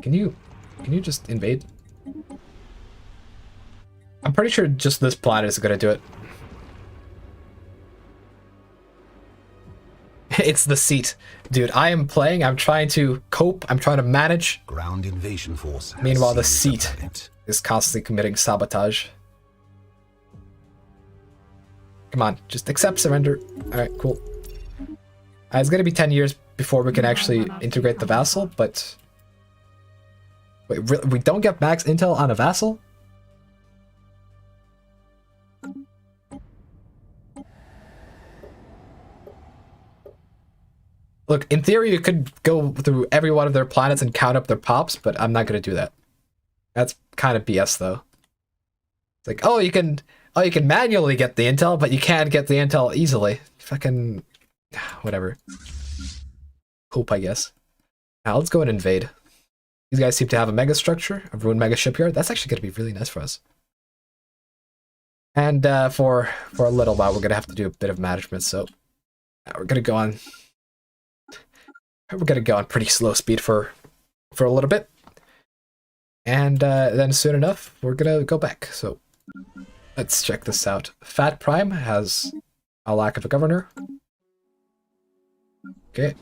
Can you just invade? I'm pretty sure just this planet is gonna do it. It's the seat. Dude, I am playing, I'm trying to cope, I'm trying to manage. Ground invasion force. Meanwhile, the seat is constantly committing sabotage. Come on, just accept surrender. Alright, cool. It's gonna be 10 years before we can actually integrate the vassal, but... Wait, we don't get max intel on a vassal? Look, in theory, you could go through every one of their planets and count up their pops, but I'm not gonna do that. That's kind of BS, though. It's like, oh, you can manually get the intel, but you can't get the intel easily. Fucking... whatever. Hope, I guess. Now, let's go and invade. These guys seem to have a mega structure, a ruined mega shipyard. That's actually going to be really nice for us. And for a little while, we're going to have to do a bit of management, so we're going to go on... We're going to go on pretty slow speed for a little bit. And then soon enough, we're going to go back. So let's check this out. Fat Prime has a lack of a governor. Okay.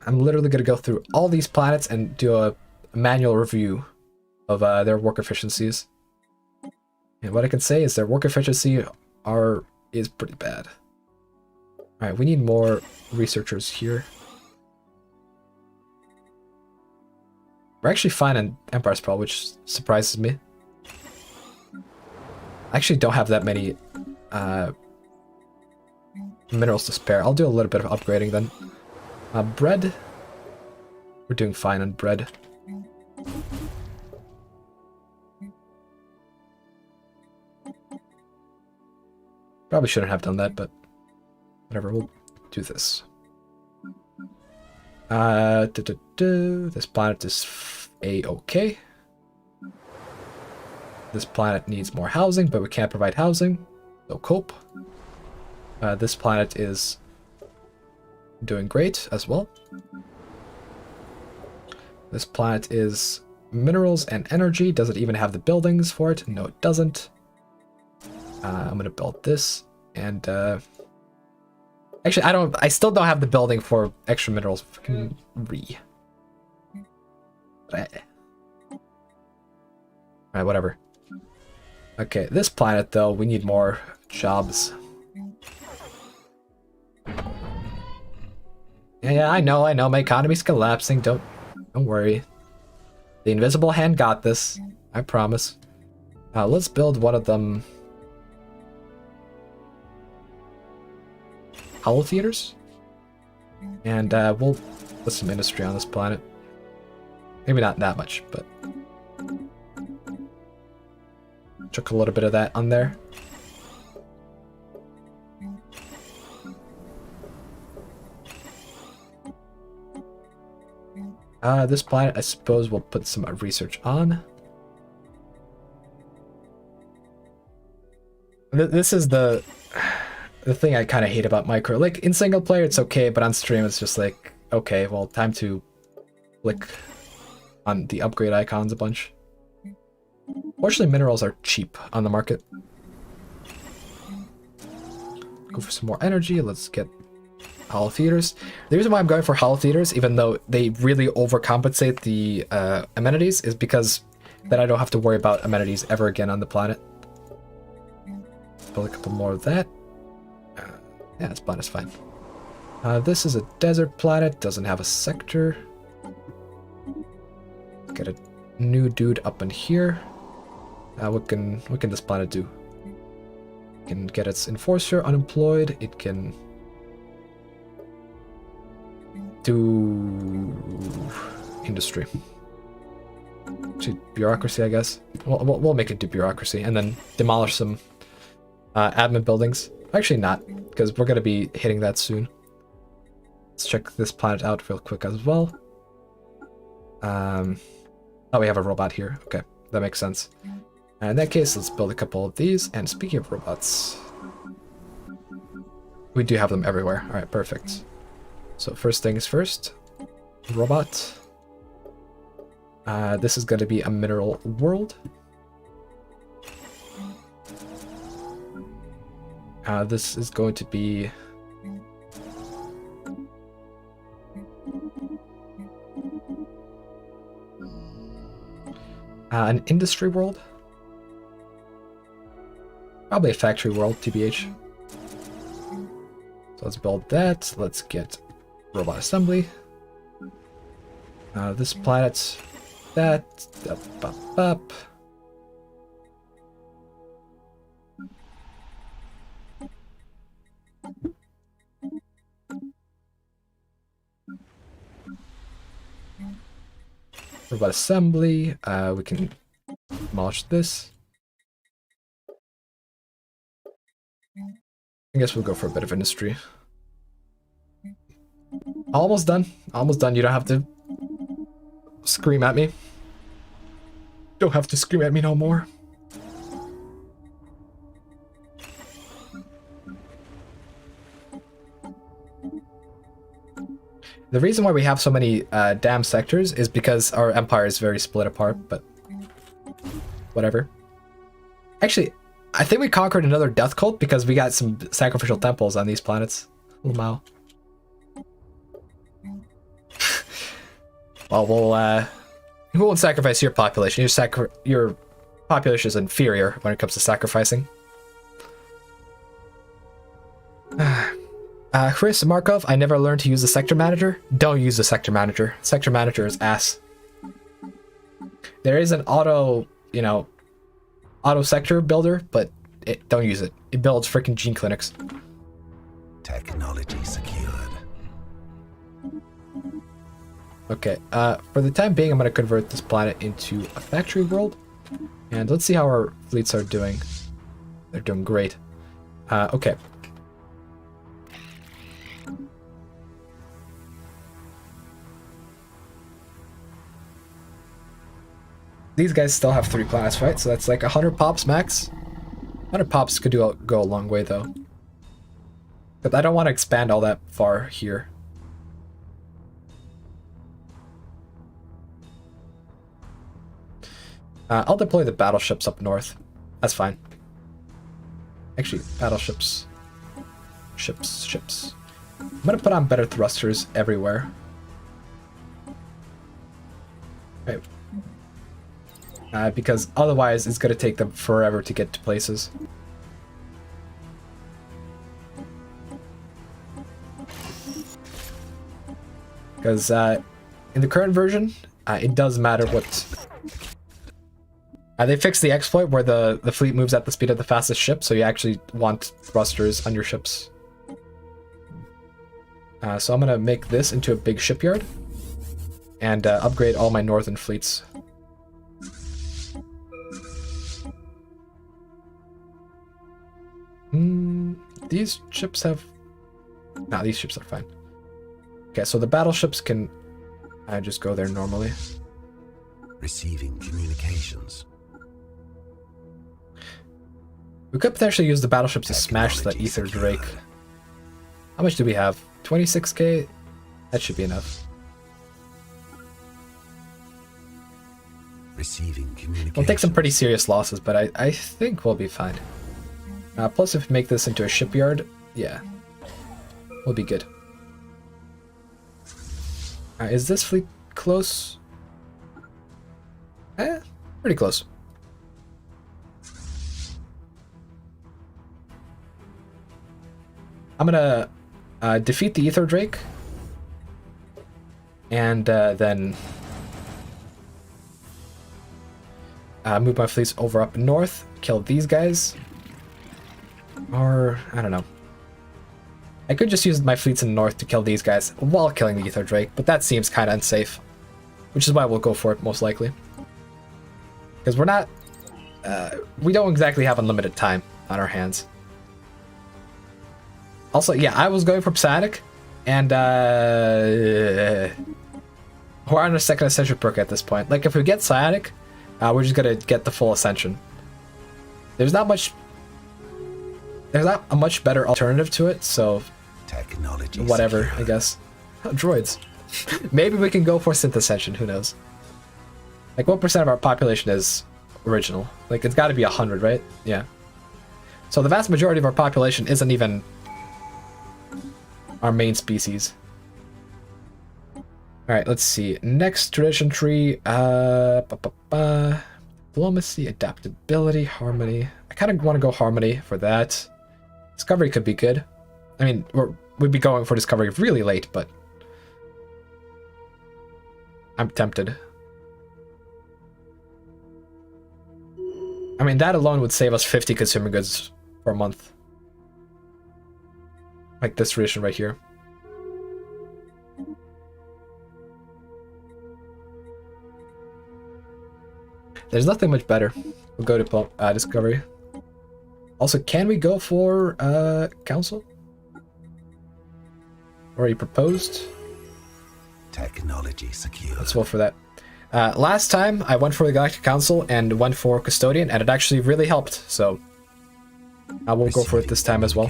I'm literally going to go through all these planets and do a manual review of their work efficiencies. And what I can say is their work efficiency is pretty bad. Alright, we need more researchers here. We're actually fine in Empire Sprawl, which surprises me. I actually don't have that many minerals to spare. I'll do a little bit of upgrading then. Bread. We're doing fine on bread. Probably shouldn't have done that, but whatever, we'll do this. This planet is A-okay. This planet needs more housing, but we can't provide housing, so cope. This planet is doing great as well. This planet is minerals and energy. Does it even have the buildings for it? No, it doesn't. I'm gonna build this, and actually, I still don't have the building for extra minerals. Fucking Alright, whatever. Okay, this planet though, we need more jobs. Yeah, I know, my economy's collapsing. Don't worry. The invisible hand got this. I promise. Let's build one of them. Hollow theaters? And we'll put some industry on this planet. Maybe not that much, but chuck a little bit of that on there. This planet, I suppose we'll put some research on. This is the thing I kind of hate about micro. Like, in single player, it's okay, but on stream, it's just like, okay, well, time to click on the upgrade icons a bunch. Fortunately, minerals are cheap on the market. Go for some more energy. Let's get hollow theaters. The reason why I'm going for hollow theaters, even though they really overcompensate the amenities, is because then I don't have to worry about amenities ever again on the planet. Build a couple more of that. Yeah, this planet's fine. This is a desert planet, doesn't have a sector. Get a new dude up in here. What can this planet do? It can get its enforcer unemployed. It can do industry. To bureaucracy, I guess. We'll make it do bureaucracy and then demolish some admin buildings. Actually not, because we're going to be hitting that soon. Let's check this planet out real quick as well. Oh, we have a robot here. Okay, that makes sense. And in that case, let's build a couple of these. And speaking of robots, we do have them everywhere. All right, perfect. So first things first, robot. This is going to be a mineral world. This is going to be an industry world. Probably a factory world, TBH. So let's build that. Let's get robot assembly. This planet, that, up. Robot assembly. We can demolish this. I guess we'll go for a bit of industry. Almost done. Almost done. You don't have to scream at me. Don't have to scream at me no more. The reason why we have so many dam sectors is because our empire is very split apart, but whatever. Actually, I think we conquered another death cult because we got some sacrificial temples on these planets. Wow. Well, who won't sacrifice your population? Your population is inferior when it comes to sacrificing. Chris Markov, I never learned to use the sector manager. Don't use the sector manager. Sector manager is ass. There is an auto sector builder, but don't use it. It builds freaking gene clinics. Technology secured. Okay, for the time being, I'm going to convert this planet into a factory world. And let's see how our fleets are doing. They're doing great. Okay. These guys still have 3 planets, right? So that's like 100 pops max. 100 pops could go a long way, though. But I don't want to expand all that far here. I'll deploy the battleships up north. That's fine. Actually, battleships. Ships. I'm gonna put on better thrusters everywhere. Right. Because otherwise it's gonna take them forever to get to places. Because in the current version, it does matter what... they fixed the exploit where the fleet moves at the speed of the fastest ship, so you actually want thrusters on your ships. So I'm gonna make this into a big shipyard and upgrade all my northern fleets. These ships have... Nah, these ships are fine. Okay, so the battleships can just go there normally. Receiving communications. We could potentially use the battleships to smash the Ether Drake. How much do we have? 26k? That should be enough. Receiving communications. We'll take some pretty serious losses, but I think we'll be fine. Plus, if we make this into a shipyard, yeah, we'll be good. Is this fleet close? Pretty close. I'm gonna defeat the Ether Drake, and then move my fleets over up north, kill these guys, or I don't know. I could just use my fleets in the north to kill these guys while killing the Ether Drake, but that seems kind of unsafe, which is why we'll go for it most likely. Because we're not, we don't exactly have unlimited time on our hands. Also, yeah, I was going for Psionic, and we're on our second Ascension perk at this point. Like, if we get Psionic, we're just gonna get the full Ascension. There's not a much better alternative to it, so Technology whatever, secure. I guess. Oh, droids. Maybe we can go for Synth Ascension, who knows? Like, what percent of our population is original? Like, it's gotta be 100, right? Yeah. So the vast majority of our population isn't even our main species. Alright, let's see. Next tradition tree, diplomacy, adaptability, harmony. I kind of want to go harmony for that. Discovery could be good. I mean, we'd be going for discovery really late, but I'm tempted. I mean, that alone would save us 50 consumer goods per month. Like this tradition right here. There's nothing much better. We'll go to discovery. Also, can we go for council? Already proposed. Technology secure. Let's vote for that. Last time I went for the Galactic Council and went for Custodian, and it actually really helped. So I will go for it this time as well.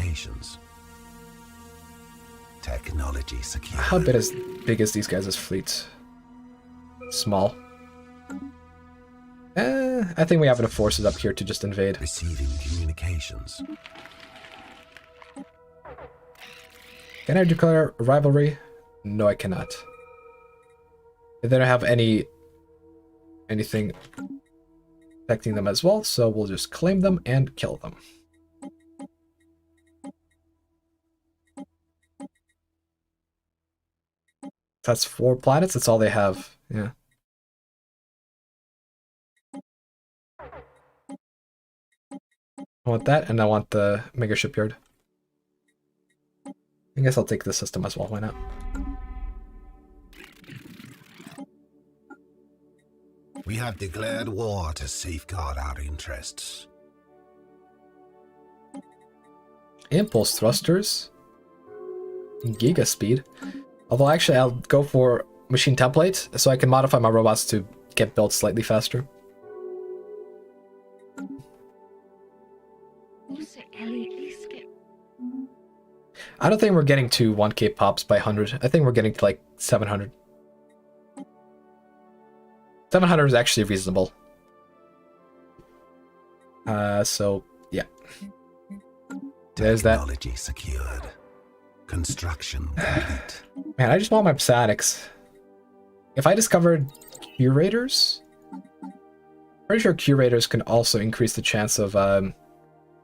Technology secure. How big is these guys' fleet? Small. I think we have enough forces up here to just invade. Receiving communications. Can I declare rivalry? No, I cannot. They don't have anything affecting them as well, so we'll just claim them and kill them. That's 4 planets, that's all they have. Yeah. I want that, and I want the mega shipyard. I guess I'll take this system as well, why not? We have declared war to safeguard our interests. Impulse thrusters. Giga speed. Although actually I'll go for machine template so I can modify my robots to get built slightly faster. I don't think we're getting to 1k pops by 100. I think we're getting to like 700. 700 is actually reasonable. So yeah. There's that. Technology secured. Construction complete. Man, I just want my psionics. If I discovered curators, pretty sure curators can also increase the chance of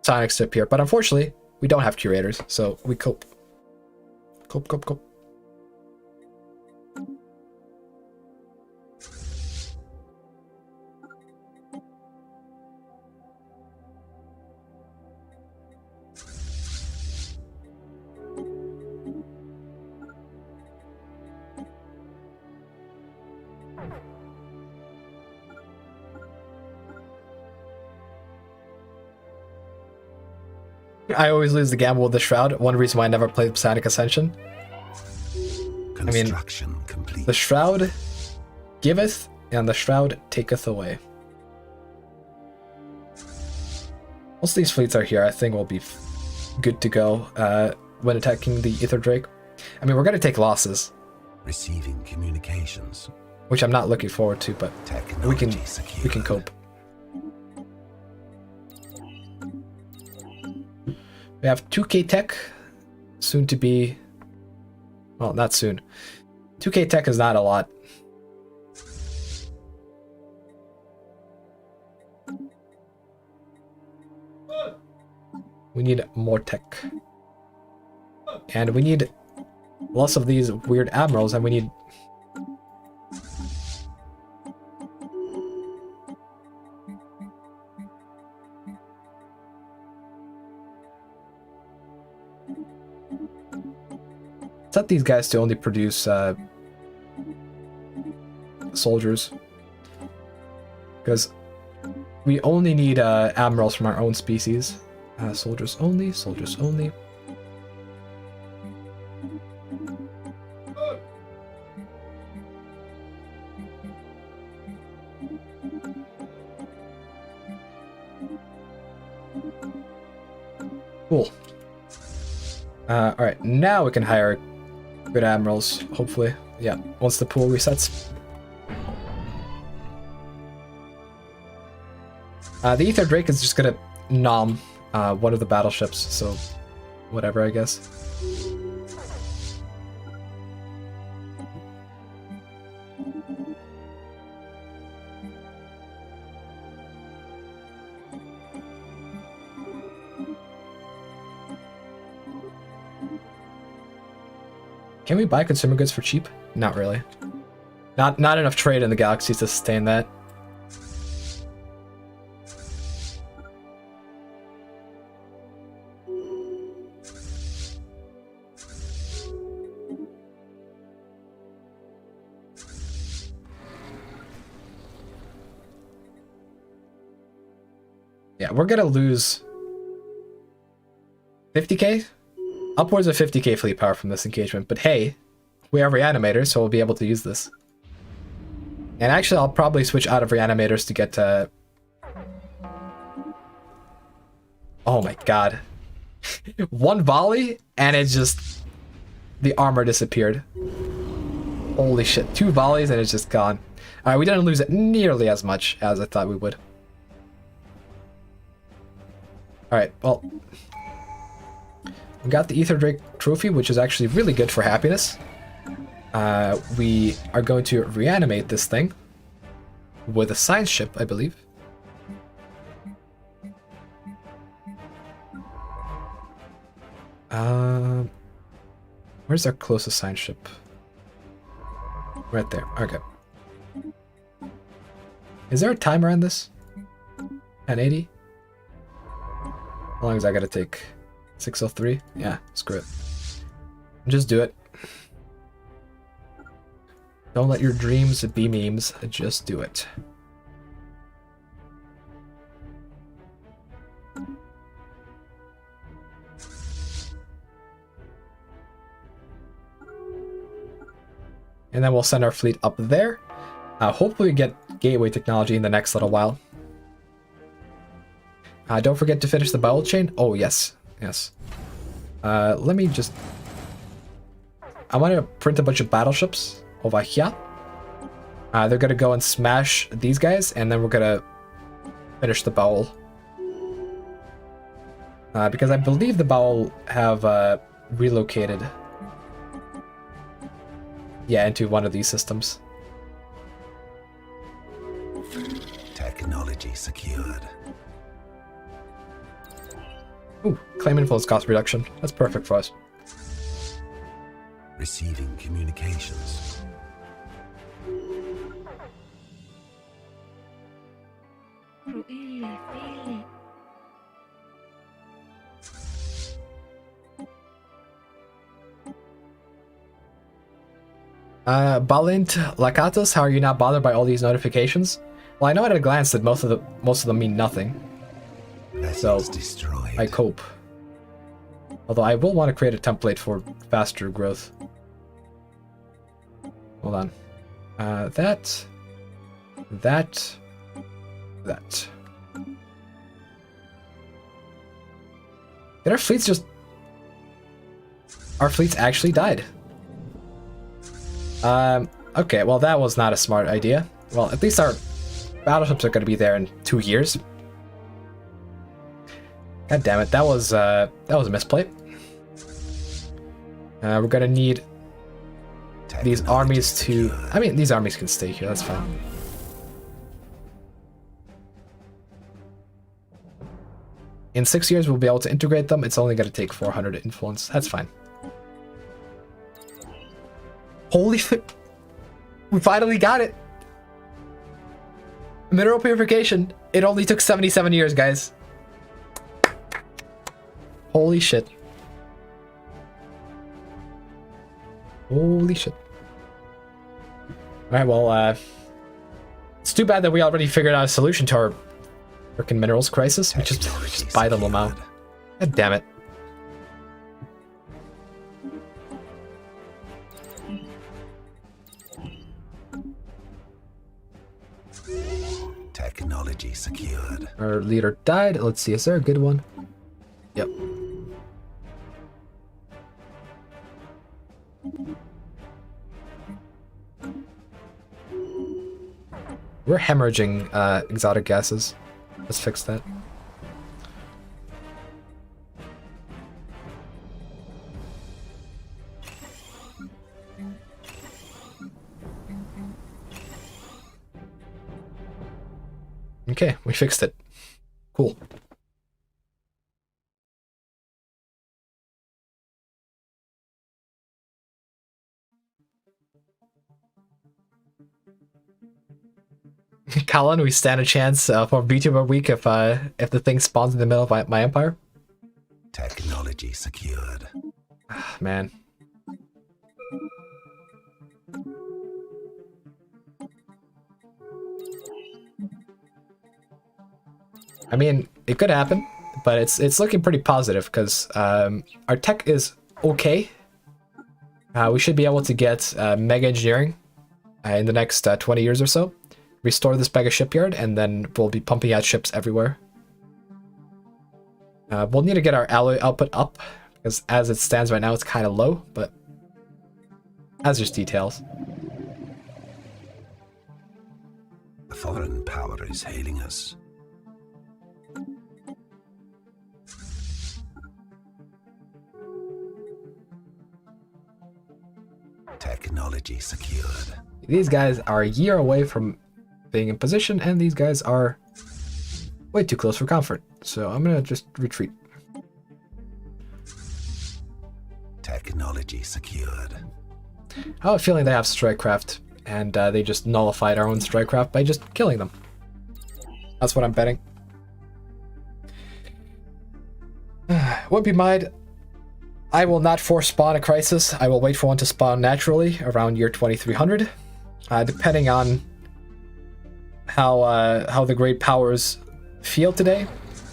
psionics to appear. But unfortunately, we don't have curators, so we cope. Cope. I always lose the gamble with the Shroud. One reason why I never played Psionic Ascension. Construction complete. The Shroud giveth, and the Shroud taketh away. Most of these fleets are here. I think we'll be good to go when attacking the Ether Drake. I mean, we're going to take losses. Receiving communications. Which I'm not looking forward to, but we can cope. We have 2K tech, soon to be, well, not soon. 2K tech is not a lot. We need more tech. And we need less of these weird admirals, and we need... Set these guys to only produce soldiers, because we only need admirals from our own species. Soldiers only, soldiers only. Cool. Alright, now we can hire good admirals, hopefully. Yeah, once the pool resets. The Ether Drake is just gonna nom one of the battleships, so whatever, I guess. Can we buy consumer goods for cheap? Not really. Not enough trade in the galaxy to sustain that. Yeah, we're gonna lose 50k? Upwards of 50k fleet power from this engagement, but hey, we have Reanimators, so we'll be able to use this. And actually, I'll probably switch out of Reanimators to get to... Oh my god. One volley, and it just... The armor disappeared. Holy shit, 2 volleys and it's just gone. Alright, we didn't lose it nearly as much as I thought we would. Alright, well... We got the Ether Drake trophy, which is actually really good for happiness. We are going to reanimate this thing with a science ship, I believe. Where's our closest science ship? Right there. Okay. Is there a timer on this? At 80? How long is that gonna take? 603? Yeah, screw it. Just do it. Don't let your dreams be memes. Just do it. And then we'll send our fleet up there. Hopefully we get gateway technology in the next little while. Don't forget to finish the battle chain. Oh, yes. Yes. Let me just... I want to print a bunch of battleships over here. They're going to go and smash these guys, and then we're going to finish the bowl. Because I believe the Bowel have relocated, yeah, into one of these systems. Technology secured. Ooh, claim influence cost reduction. That's perfect for us. Receiving communications. Balint Lakatos, how are you not bothered by all these notifications? Well, I know at a glance that most of them mean nothing. Vessels destroyed. I cope. Although I will want to create a template for faster growth. Hold on. That. Did our fleets just... Our fleets actually died. Okay, well that was not a smart idea. Well, at least our battleships are going to be there in 2 years. God damn it, that was a misplay. We're going to need these armies to... I mean, these armies can stay here, that's fine. In 6 years, we'll be able to integrate them. It's only going to take 400 influence. That's fine. Holy shit. We finally got it. Mineral purification. It only took 77 years, guys. Holy shit. Holy shit. Alright, well, it's too bad that we already figured out a solution to our freaking minerals crisis. We just buy them out. God damn it. Technology secured. Our leader died. Let's see, is there a good one? Yep. We're hemorrhaging exotic gases. Let's fix that. Okay, we fixed it. Cool. Colin, we stand a chance for VTuber week if the thing spawns in the middle of my empire. Technology secured. Man. I mean, it could happen, but it's looking pretty positive because our tech is okay. We should be able to get mega engineering in the next 20 years or so. Restore this mega shipyard, and then we'll be pumping out ships everywhere. We'll need to get our alloy output up, because as it stands right now, it's kind of low, but that's just details. A foreign power is hailing us. Technology secured. These guys are a year away from being in position, and these guys are way too close for comfort. So I'm gonna just retreat. Technology secured. I have a feeling they have strikecraft, and they just nullified our own strikecraft by just killing them. That's what I'm betting. Won't be mind. I will not force spawn a crisis. I will wait for one to spawn naturally around year 2300. Depending on how the great powers feel today,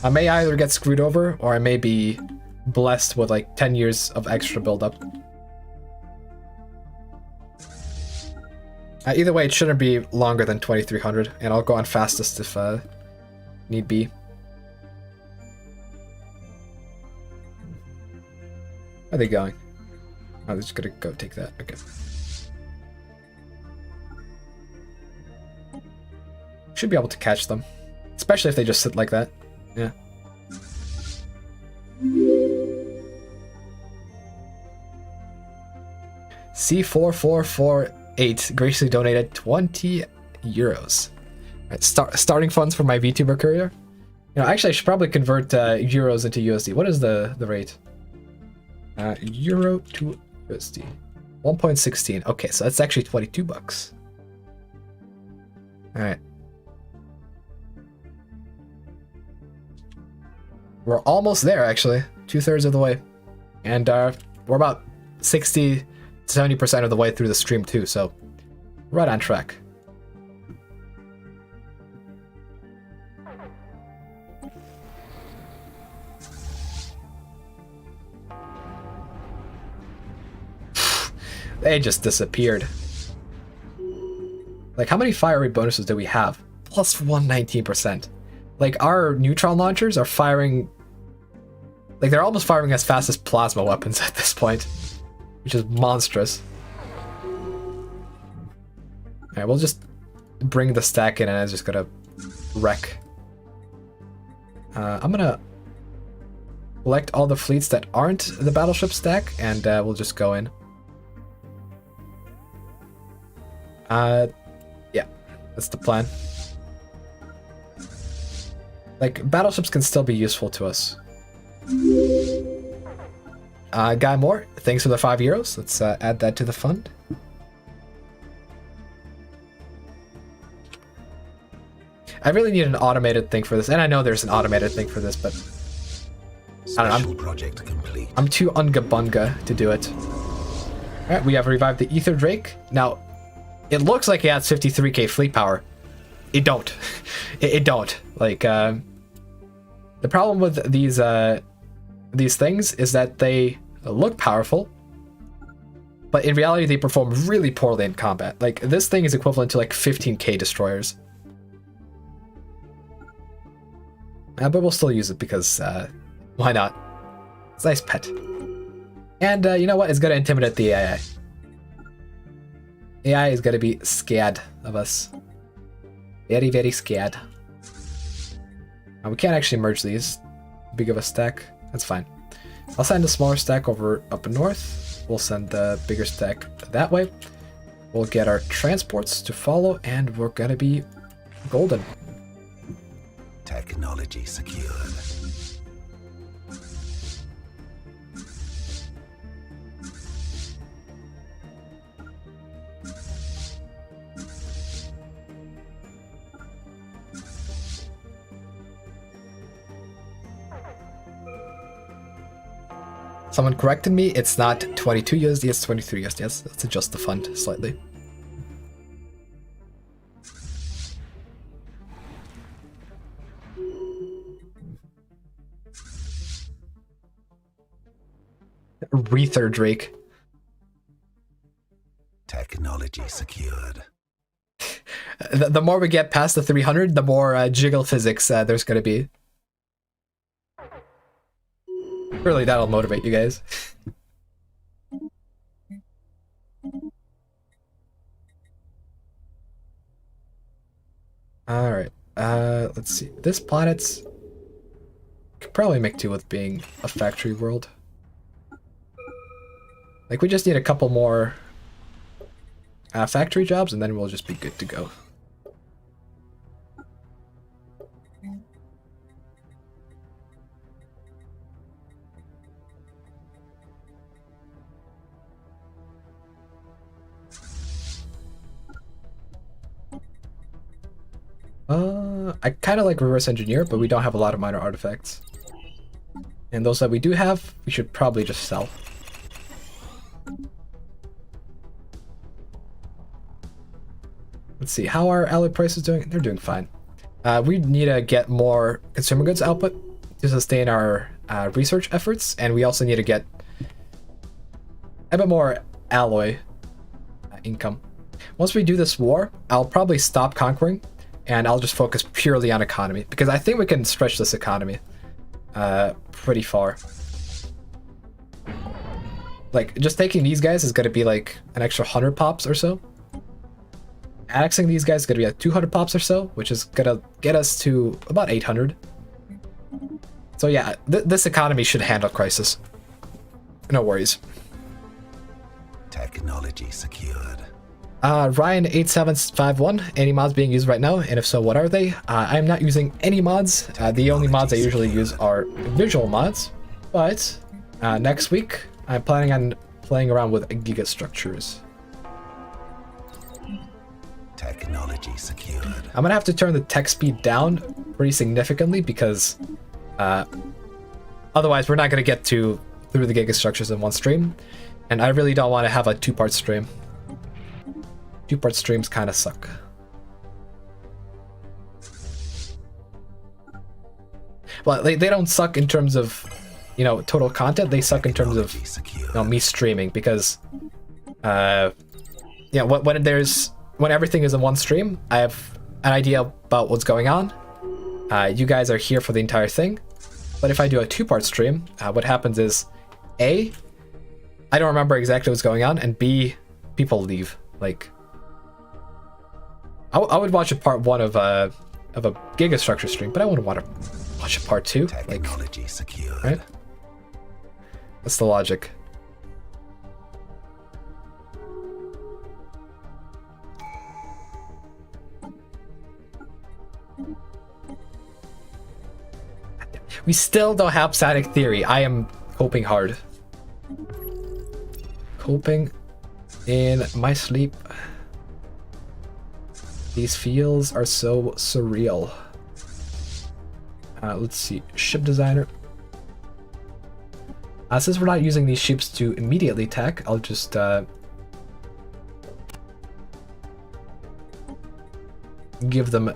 I may either get screwed over or I may be blessed with like 10 years of extra buildup. Either way, it shouldn't be longer than 2300, and I'll go on fastest if need be. Where are they going? Oh, they're just gonna go take that. Okay. Should be able to catch them. Especially if they just sit like that. Yeah. C4448 graciously donated 20 euros. Right, starting funds for my VTuber career. You know, actually, I should probably convert euros into USD. What is the rate? Euro to USD. 1.16. Okay, so that's actually 22 bucks. All right. We're almost there, actually. 2/3 of the way. And we're about 60 to 70% of the way through the stream, too, so right on track. They just disappeared. Like, how many fire rate bonuses do we have? Plus 119%. Like, our neutron launchers are firing... Like, they're almost firing as fast as plasma weapons at this point, which is monstrous. Alright, we'll just bring the stack in and I'm just gonna wreck. I'm gonna select all the fleets that aren't the battleship stack, and we'll just go in. Yeah, that's the plan. Like, battleships can still be useful to us. Guy Moore, thanks for the 5 euros. Let's add that to the fund. I really need an automated thing for this, and I know there's an automated thing for this, but I don't know. Project complete. I'm too unga-bunga to do it. Alright, we have revived the Ether Drake. Now, it looks like it has 53k fleet power. It don't. it don't. Like, the problem with these things is that they look powerful, but in reality they perform really poorly in combat. Like, this thing is equivalent to like 15k destroyers. But we'll still use it because, why not? It's a nice pet. And you know what? It's gonna intimidate the AI. AI is gonna be scared of us. Very, very scared. We can't actually merge these. Big of a stack. That's fine. I'll send a smaller stack over up north. We'll send the bigger stack that way. We'll get our transports to follow, and we're gonna be golden. Technology secured. Someone corrected me, it's not 22 USD, it's 23 USD. Let's adjust the fund slightly. Rether Drake. Technology secured. The more we get past the 300, the more jiggle physics there's gonna be. Surely that'll motivate you guys. Alright, let's see. This planet's... could probably make do with being a factory world. Like, we just need a couple more factory jobs, and then we'll just be good to go. I kind of like reverse engineer, but we don't have a lot of minor artifacts. And those that we do have, we should probably just sell. Let's see, how are alloy prices doing? They're doing fine. We need to get more consumer goods output to sustain our research efforts, and we also need to get a bit more alloy income. Once we do this war, I'll probably stop conquering, and I'll just focus purely on economy, because I think we can stretch this economy pretty far. Like, just taking these guys is going to be like an extra 100 pops or so. Annexing these guys is going to be like 200 pops or so, which is going to get us to about 800. So yeah, this economy should handle crisis. No worries. Technology secured. Ryan8751, any mods being used right now, and if so, what are they? I'm not using any mods. The only mods I usually use are visual mods, but next week I'm planning on playing around with gigastructures. Technology secured. I'm gonna have to turn the tech speed down pretty significantly because otherwise we're not gonna get through the gigastructures in one stream, and I really don't want to have a two-part stream. Two-part streams kind of suck. Well, they don't suck in terms of, you know, total content. They suck in terms of, you know, me streaming because, yeah, when everything is in one stream, I have an idea about what's going on. You guys are here for the entire thing. But if I do a two-part stream, what happens is, A, I don't remember exactly what's going on, and B, people leave. Like, I would watch a part one of a gigastructure stream, but I wouldn't want to watch a part two. Technology secured. Right? That's the logic. We still don't have static theory. I am coping hard. Coping in my sleep. These feels are so surreal. Let's see. Ship designer. Since we're not using these ships to immediately attack, I'll just give them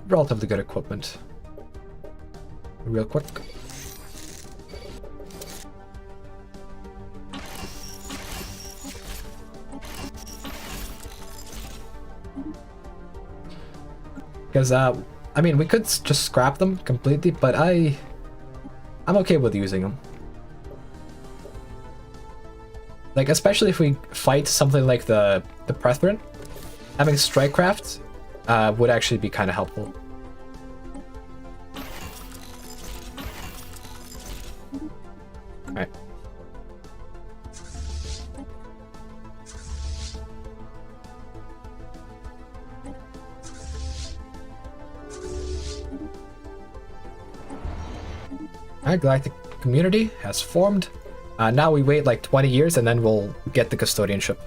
relatively good equipment. Real quick. Because, I mean, we could just scrap them completely, but I'm okay with using them. Like, especially if we fight something like the Brethren, having Strikecraft would actually be kind of helpful. Alright. Alright, Galactic Community has formed. Now we wait like 20 years and then we'll get the custodianship.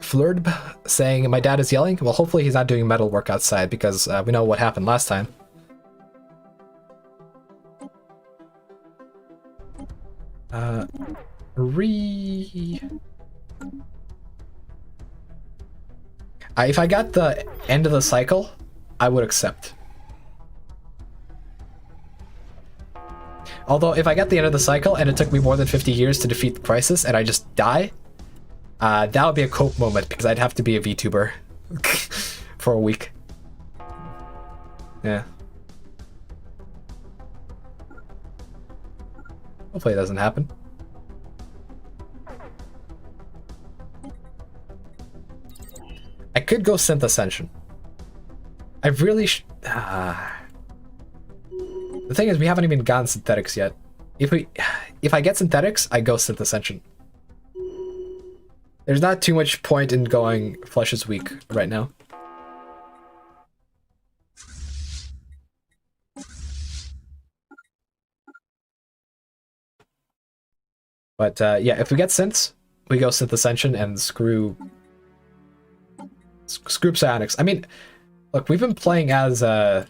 Flurb saying, my dad is yelling. Well, hopefully he's not doing metal work outside because we know what happened last time. If I got the end of the cycle, I would accept. Although, if I got the end of the cycle and it took me more than 50 years to defeat the Crisis and I just die, that would be a cope moment because I'd have to be a VTuber for a week. Yeah. Hopefully it doesn't happen. I could go Synth Ascension. I really the thing is, we haven't even gotten synthetics yet. If I get synthetics, I go Synth Ascension. There's not too much point in going Flesh is Weak right now. But yeah, if we get synths, we go Synth Ascension and screw psionics. I mean, look, we've been playing as a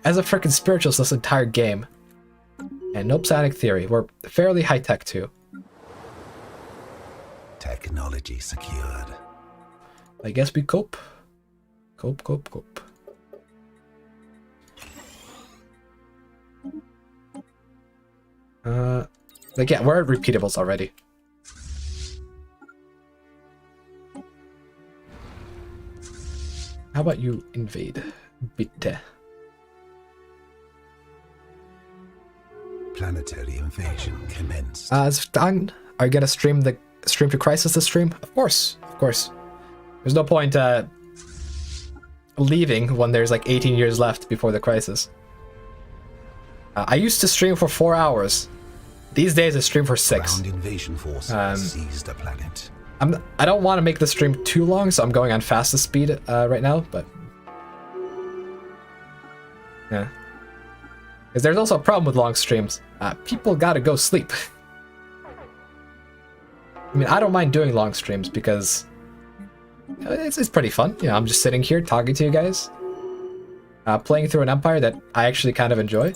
freaking spiritualist this entire game, and no psionic theory. We're fairly high tech too. Technology secured. I guess we cope. Cope. Like, yeah, we're at repeatables already. How about you invade? Bitte. Planetary invasion commenced. Stefan, are you gonna stream to Crisis this stream? Of course. There's no point leaving when there's like 18 years left before the Crisis. I used to stream for 4 hours. These days I stream for 6. Ground invasion force has seized the planet. I don't want to make the stream too long, so I'm going on fastest speed right now, but yeah. Because there's also a problem with long streams. People gotta go sleep. I mean, I don't mind doing long streams because it's pretty fun. You know, I'm just sitting here talking to you guys, playing through an empire that I actually kind of enjoy.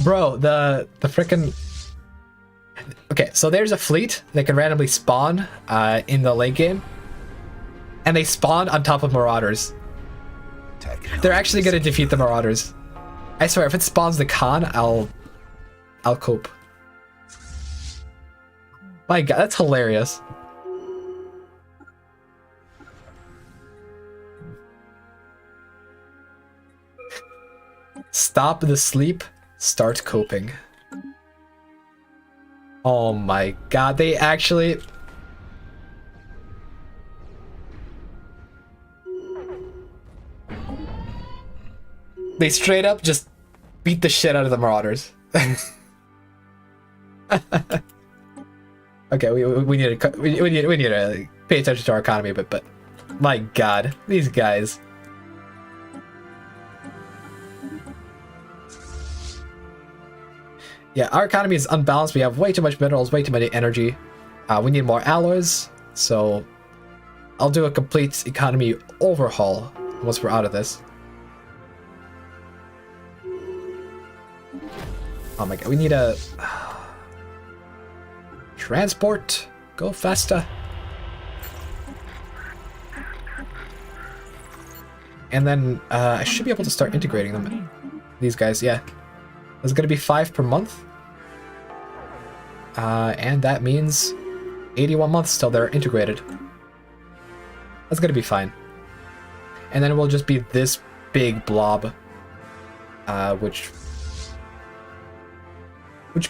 Bro, the frickin'... Okay, so there's a fleet that can randomly spawn in the late game. And they spawn on top of Marauders. They're actually gonna defeat the Marauders. I swear, if it spawns the Khan, I'll cope. My god, that's hilarious. Stop the sleep, start coping. Oh my god, they actually... They straight up just beat the shit out of the Marauders. Okay, we need to pay attention to our economy, but my god, these guys. Yeah, our economy is unbalanced. We have way too much minerals, way too many energy. We need more alloys, so I'll do a complete economy overhaul once we're out of this. Oh my god, we need a... Transport! Go faster! And then I should be able to start integrating them. These guys, yeah. It's gonna be 5 per month. And that means 81 months till they're integrated. That's gonna be fine. And then it will just be this big blob, which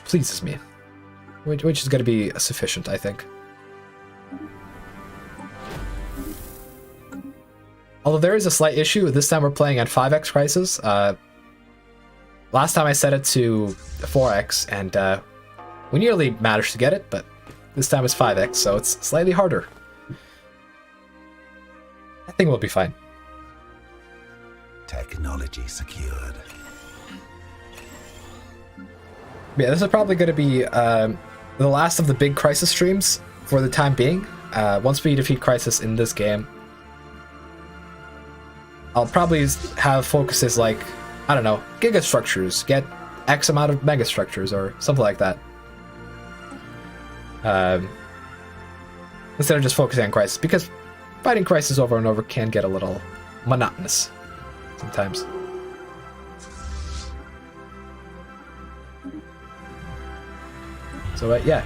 pleases me. Which is gonna be sufficient, I think. Although there is a slight issue, this time we're playing at 5x prices. Last time I set it to 4x, and we nearly managed to get it, but this time it's 5x, so it's slightly harder. I think we'll be fine. Technology secured. Yeah, this is probably going to be the last of the big Crisis streams for the time being. Once we defeat Crisis in this game, I'll probably have focuses like, I don't know, gigastructures, get X amount of megastructures or something like that. Instead of just focusing on Crisis, because fighting Crisis over and over can get a little monotonous sometimes. So yeah.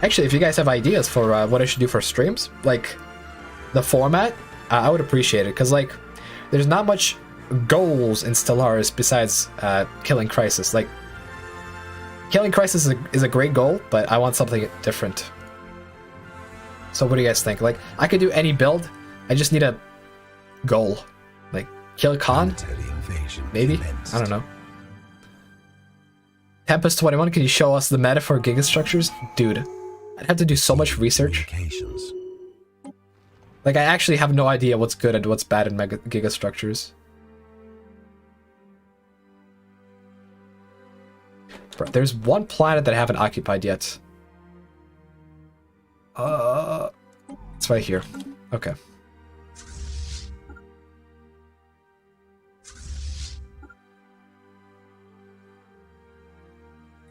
Actually, if you guys have ideas for what I should do for streams, like the format, I would appreciate it, because like there's not much goals in Stellaris besides killing Crisis. Like killing Crisis is a great goal, but I want something different. So what do you guys think? Like I could do any build, I just need a goal. Like kill Khan? Maybe? I don't know. Tempest 21, can you show us the meta for gigastructures? Dude, I'd have to do so much research. Like, I actually have no idea what's good and what's bad in gigastructures. Bro, there's one planet that I haven't occupied yet. It's right here. Okay.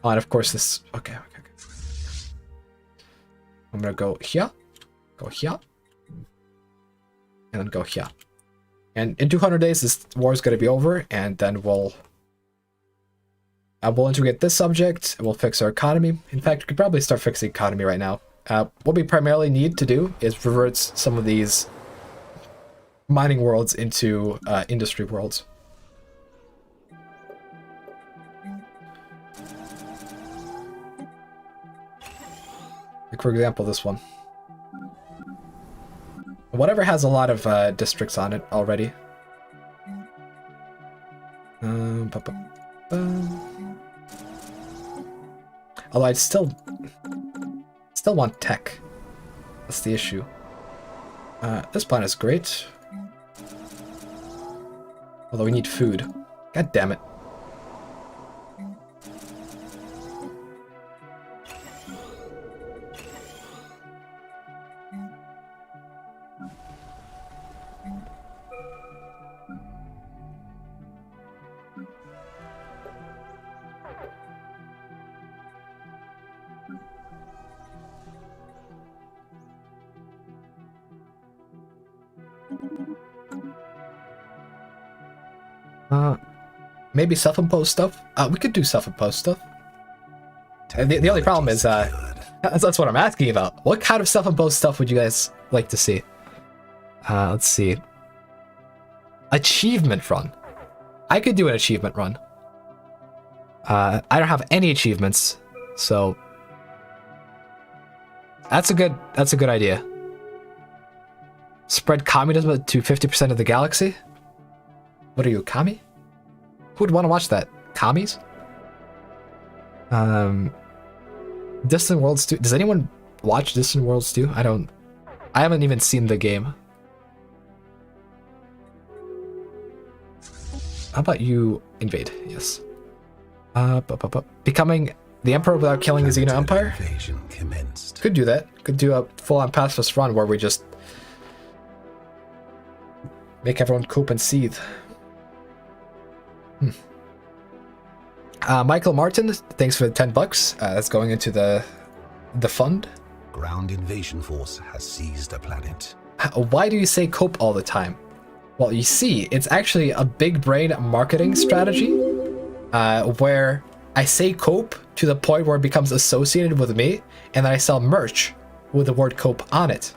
Oh, and of course this... Okay. I'm gonna go here, and then go here. And in 200 days, this war is gonna be over, and then we'll integrate this subject, and we'll fix our economy. In fact, we could probably start fixing economy right now. What we primarily need to do is revert some of these mining worlds into industry worlds. for example, this one. Whatever has a lot of districts on it already. Ba -ba -ba. Although I'd still want tech. That's the issue. This plan is great. Although we need food. God damn it. Maybe self-imposed stuff? We could do self-imposed stuff. The only problem is, that's what I'm asking about. What kind of self-imposed stuff would you guys like to see? Let's see. Achievement run. I could do an achievement run. I don't have any achievements, so that's a good idea. Spread communism to 50% of the galaxy? What are you, commie? Who would want to watch that? Commies? Distant Worlds 2. Does anyone watch Distant Worlds 2? I haven't even seen the game. How about you invade? Yes. Becoming the Emperor without killing the Xeno Empire? Could do that. Could do a full-on pacifist run where we just make everyone cope and seethe. Michael Martin, thanks for the $10. That's going into the fund. Ground invasion force has seized a planet. Why do you say cope all the time? Well, you see, it's actually a big brain marketing strategy where I say cope to the point where it becomes associated with me, and then I sell merch with the word cope on it.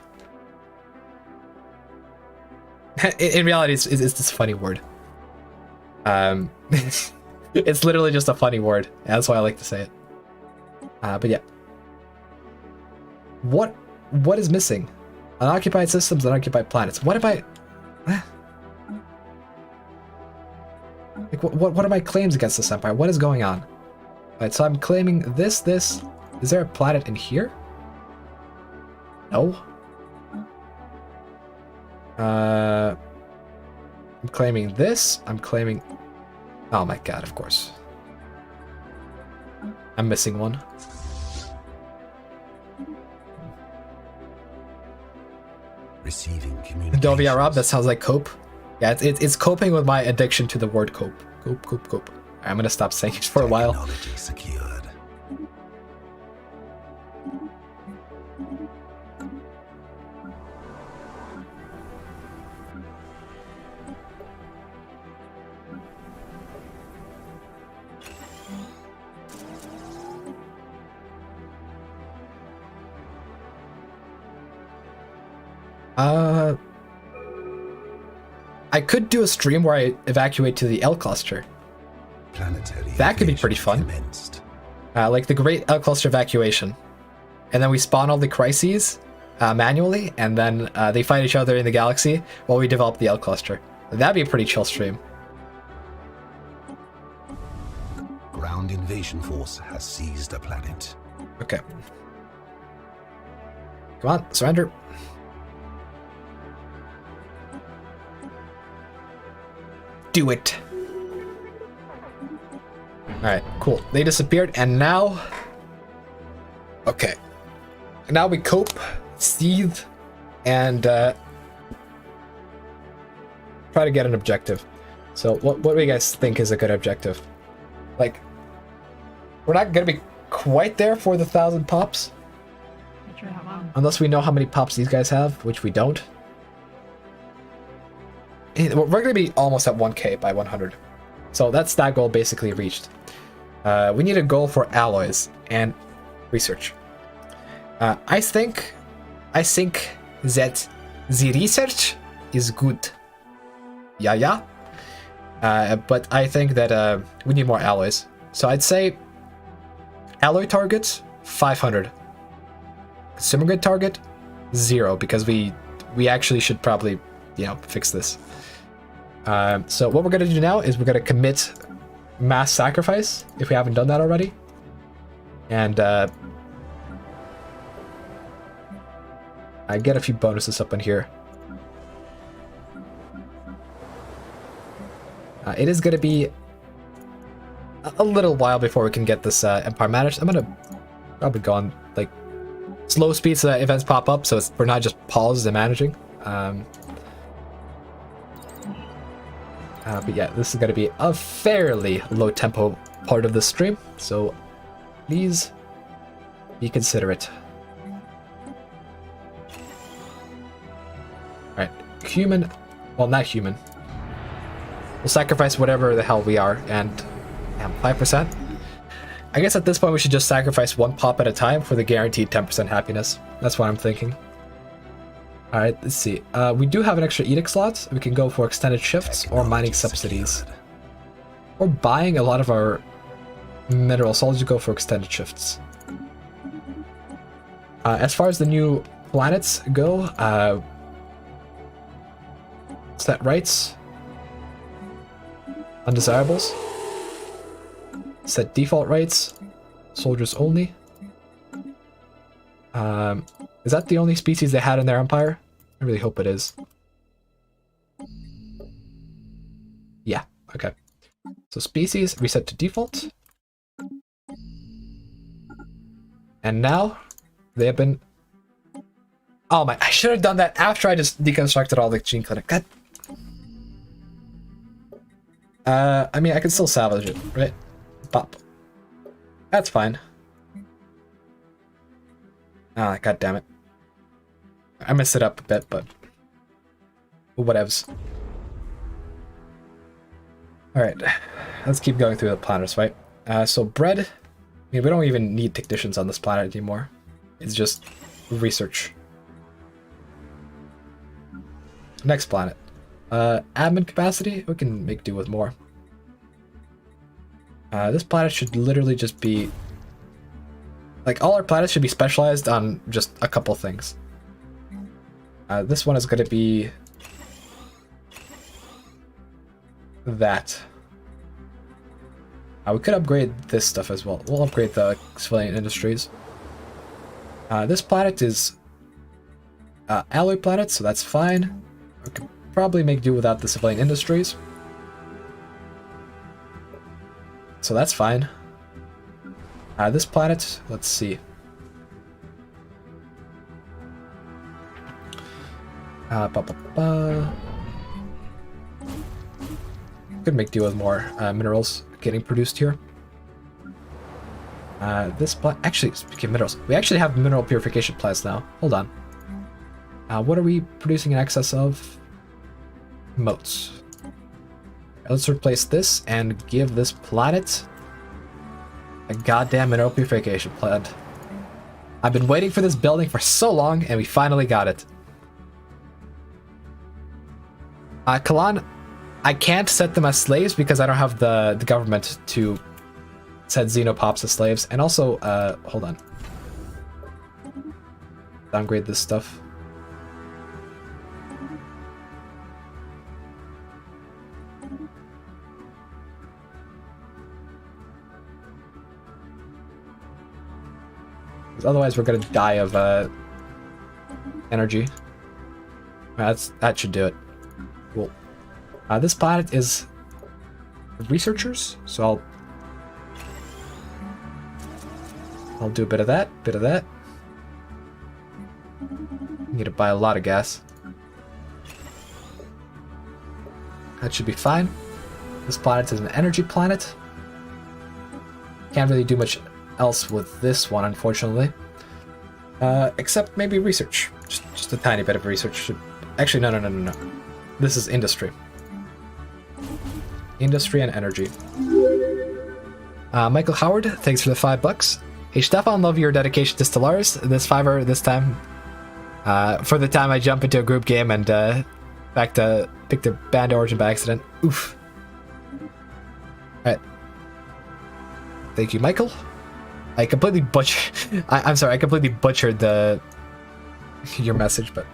In reality, it's this funny word. It's literally just a funny word. That's why I like to say it. But yeah. What is missing? Unoccupied systems, unoccupied planets. What am I... Like, what are my claims against this empire? What is going on? Alright, so I'm claiming this. Is there a planet in here? No. I'm claiming this. I'm claiming... Oh my god, of course. I'm missing one. Receiving communication. Dovia Rob, that sounds like cope. Yeah, it's coping with my addiction to the word cope. Cope. I'm gonna stop saying it for a while. Technology secured. I could do a stream where I evacuate to the L cluster. Planetary That could be pretty fun. commenced. Like the Great L cluster evacuation. And then we spawn all the crises manually, and then they fight each other in the galaxy while we develop the L cluster. That'd be a pretty chill stream. Ground invasion force has seized a planet. Okay. Come on, surrender. Do it. Alright, cool. They disappeared, and now... Okay. Now we cope, seethe, and try to get an objective. So what do you guys think is a good objective? Like, we're not gonna be quite there for the 1,000 pops. Unless we know how many pops these guys have, which we don't. We're gonna be almost at 1k by 100. So that's that goal basically reached. We need a goal for alloys and research. I think that the research is good. Yeah. But I think that we need more alloys. So I'd say alloy targets 500. Consumer good target, 0, because we actually should probably, you know, fix this. So what we're gonna do now is we're gonna commit mass sacrifice if we haven't done that already, and I get a few bonuses up in here. It is gonna be a little while before we can get this empire managed. I'm gonna probably go on like slow speed so that events pop up, so we're not just paused and managing. But yeah, this is gonna be a fairly low tempo part of the stream, so please be considerate. Alright, human, well, not human. We'll sacrifice whatever the hell we are, and 5%. I guess at this point we should just sacrifice one pop at a time for the guaranteed 10% happiness. That's what I'm thinking. Alright, let's see. We do have an extra edict slot. We can go for extended shifts or mining subsidies. Or buying a lot of our minerals, so I'll just go for extended shifts. As far as the new planets go, set rights, undesirables, set default rights, soldiers only. Is that the only species they had in their empire? I really hope it is. Yeah, okay. So species reset to default. And now they have been... Oh my, I should have done that after I just deconstructed all the gene clinic. God. I mean, I can still salvage it, right? Pop. That's fine. Ah, god damn it. I messed it up a bit, but whatevs. Alright, let's keep going through the planets, right? So bread, I mean, we don't even need technicians on this planet anymore. It's just research. Next planet. Admin capacity, we can make do with more. This planet should literally just be... Like, all our planets should be specialized on just a couple things. This one is going to be... that. We could upgrade this stuff as well. We'll upgrade the civilian industries. This planet is... alloy planet, so that's fine. We could probably make do without the civilian industries. So that's fine. This planet, let's see. Could make do with more minerals getting produced here. This planet, actually, speaking of minerals, we actually have mineral purification plants now. Hold on. What are we producing in excess of? Motes. Let's replace this and give this planet a goddamn mineral purification plant. I've been waiting for this building for so long, and we finally got it. Kalan, I can't set them as slaves because I don't have the government to set xenopops as slaves. And also, hold on. Downgrade this stuff. Otherwise, we're gonna die of energy. That should do it. Cool. This planet is researchers, so I'll do a bit of that, Need to buy a lot of gas. That should be fine. This planet is an energy planet. Can't really do much else with this one, unfortunately. Except maybe research. Just a tiny bit of research. Actually, no. This is industry. Industry and energy. Michael Howard, thanks for the $5. Hey, Stefan, love your dedication to Stellaris. This $5 this time. For the time I jump into a group game and picked a band origin by accident. Oof. Alright. Thank you, Michael. I completely butchered. I'm sorry, I completely butchered your message, but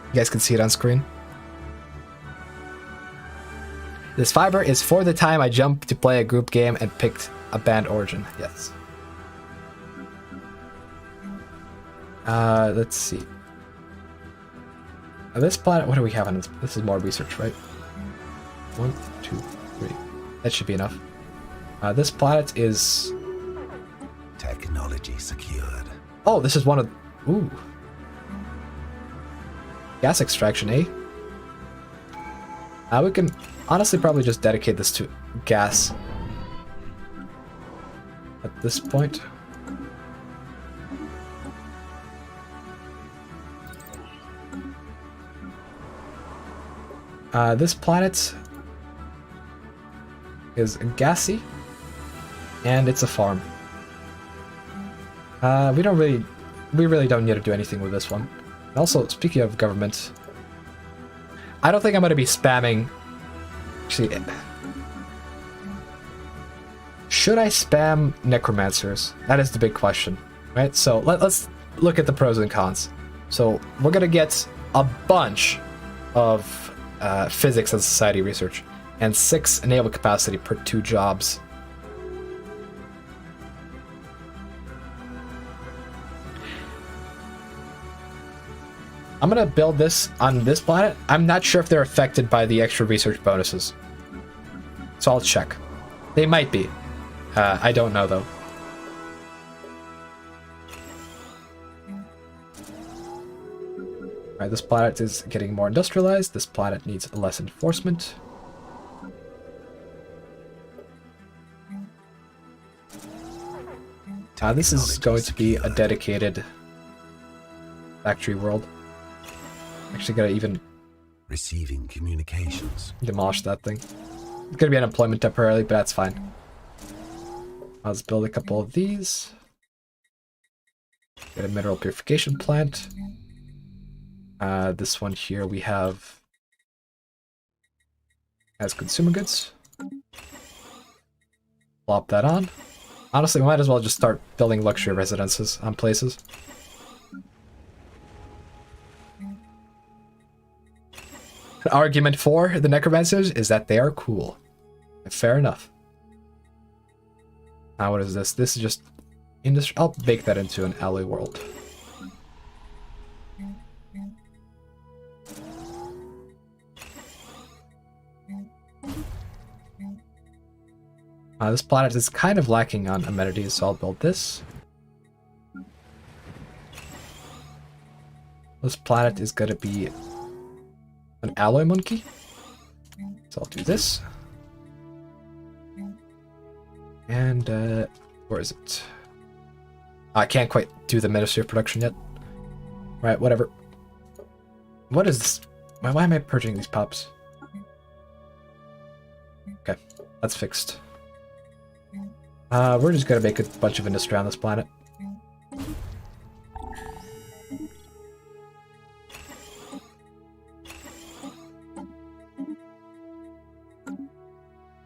you guys can see it on screen. This fiber is for the time I jumped to play a group game and picked a band origin. Yes. Let's see. This planet, what do we have on this? This is more research, right? 1, 2, 3. That should be enough. This planet is... Technology secured. Oh, this is one of... Ooh. Gas extraction, eh? We can honestly probably just dedicate this to gas. At this point. This planet is gassy, and it's a farm. We really don't need to do anything with this one. Also, speaking of government, I don't think I'm going to be spamming. Actually, should I spam necromancers? That is the big question, right? So let's look at the pros and cons. So we're going to get a bunch of physics and society research, and 6 naval capacity per 2 jobs. I'm gonna build this on this planet. I'm not sure if they're affected by the extra research bonuses, so I'll check. They might be. I don't know though. Alright, this planet is getting more industrialized. This planet needs less enforcement. This is going to be a dedicated factory world. Actually gotta even receiving communications. Demolish that thing. It's gonna be unemployment temporarily, but that's fine. Let's build a couple of these. Get a mineral purification plant. This one here we have as consumer goods. Plop that on. Honestly, we might as well just start building luxury residences on places. An argument for the necromancers is that they are cool. Fair enough. Now what is this? This is just industry. I'll bake that into an alloy world. This planet is kind of lacking on amenities, so I'll build this. This planet is going to be an alloy monkey, so I'll do this. And, where is it? I can't quite do the Ministry of Production yet. Right, whatever. What is this? Why am I purging these pups? Okay, that's fixed. We're just gonna make a bunch of industry on this planet.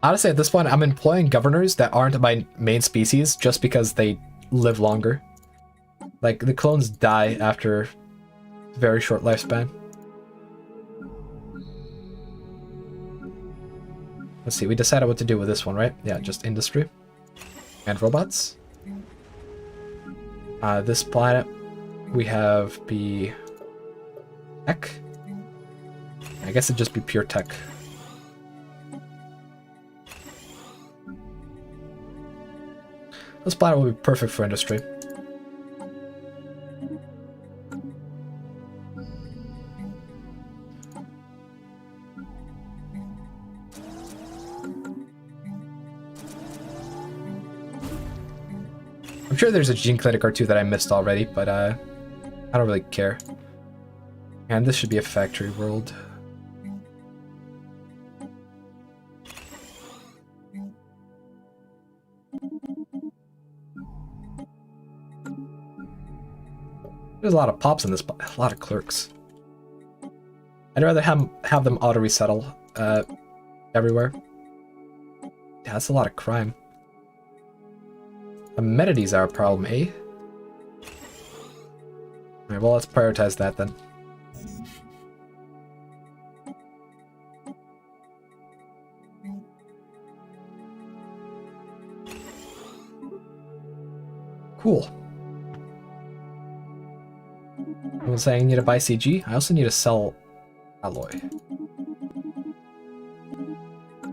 Honestly, at this point, I'm employing governors that aren't my main species just because they live longer. Like, the clones die after a very short lifespan. Let's see, we decided what to do with this one, right? Yeah, just industry. And robots. This planet, we have be tech. I guess it'd just be pure tech. This planet will be perfect for industry. I'm sure there's a gene clinic or two that I missed already, but I don't really care. And this should be a factory world. There's a lot of pops in this, a lot of clerks. I'd rather have them auto resettle everywhere. Yeah, that's a lot of crime. Amenities are a problem, eh? Alright, well, let's prioritize that then. Cool. I was saying I need to buy CG. I also need to sell alloy.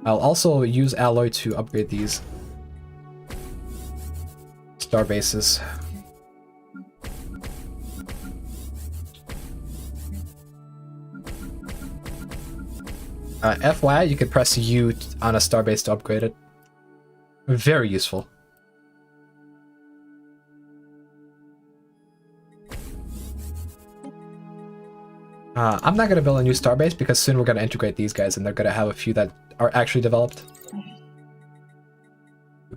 I'll also use alloy to upgrade these star bases. FYI, you could press U on a star base to upgrade it. Very useful. I'm not going to build a new starbase because soon we're going to integrate these guys and they're going to have a few that are actually developed.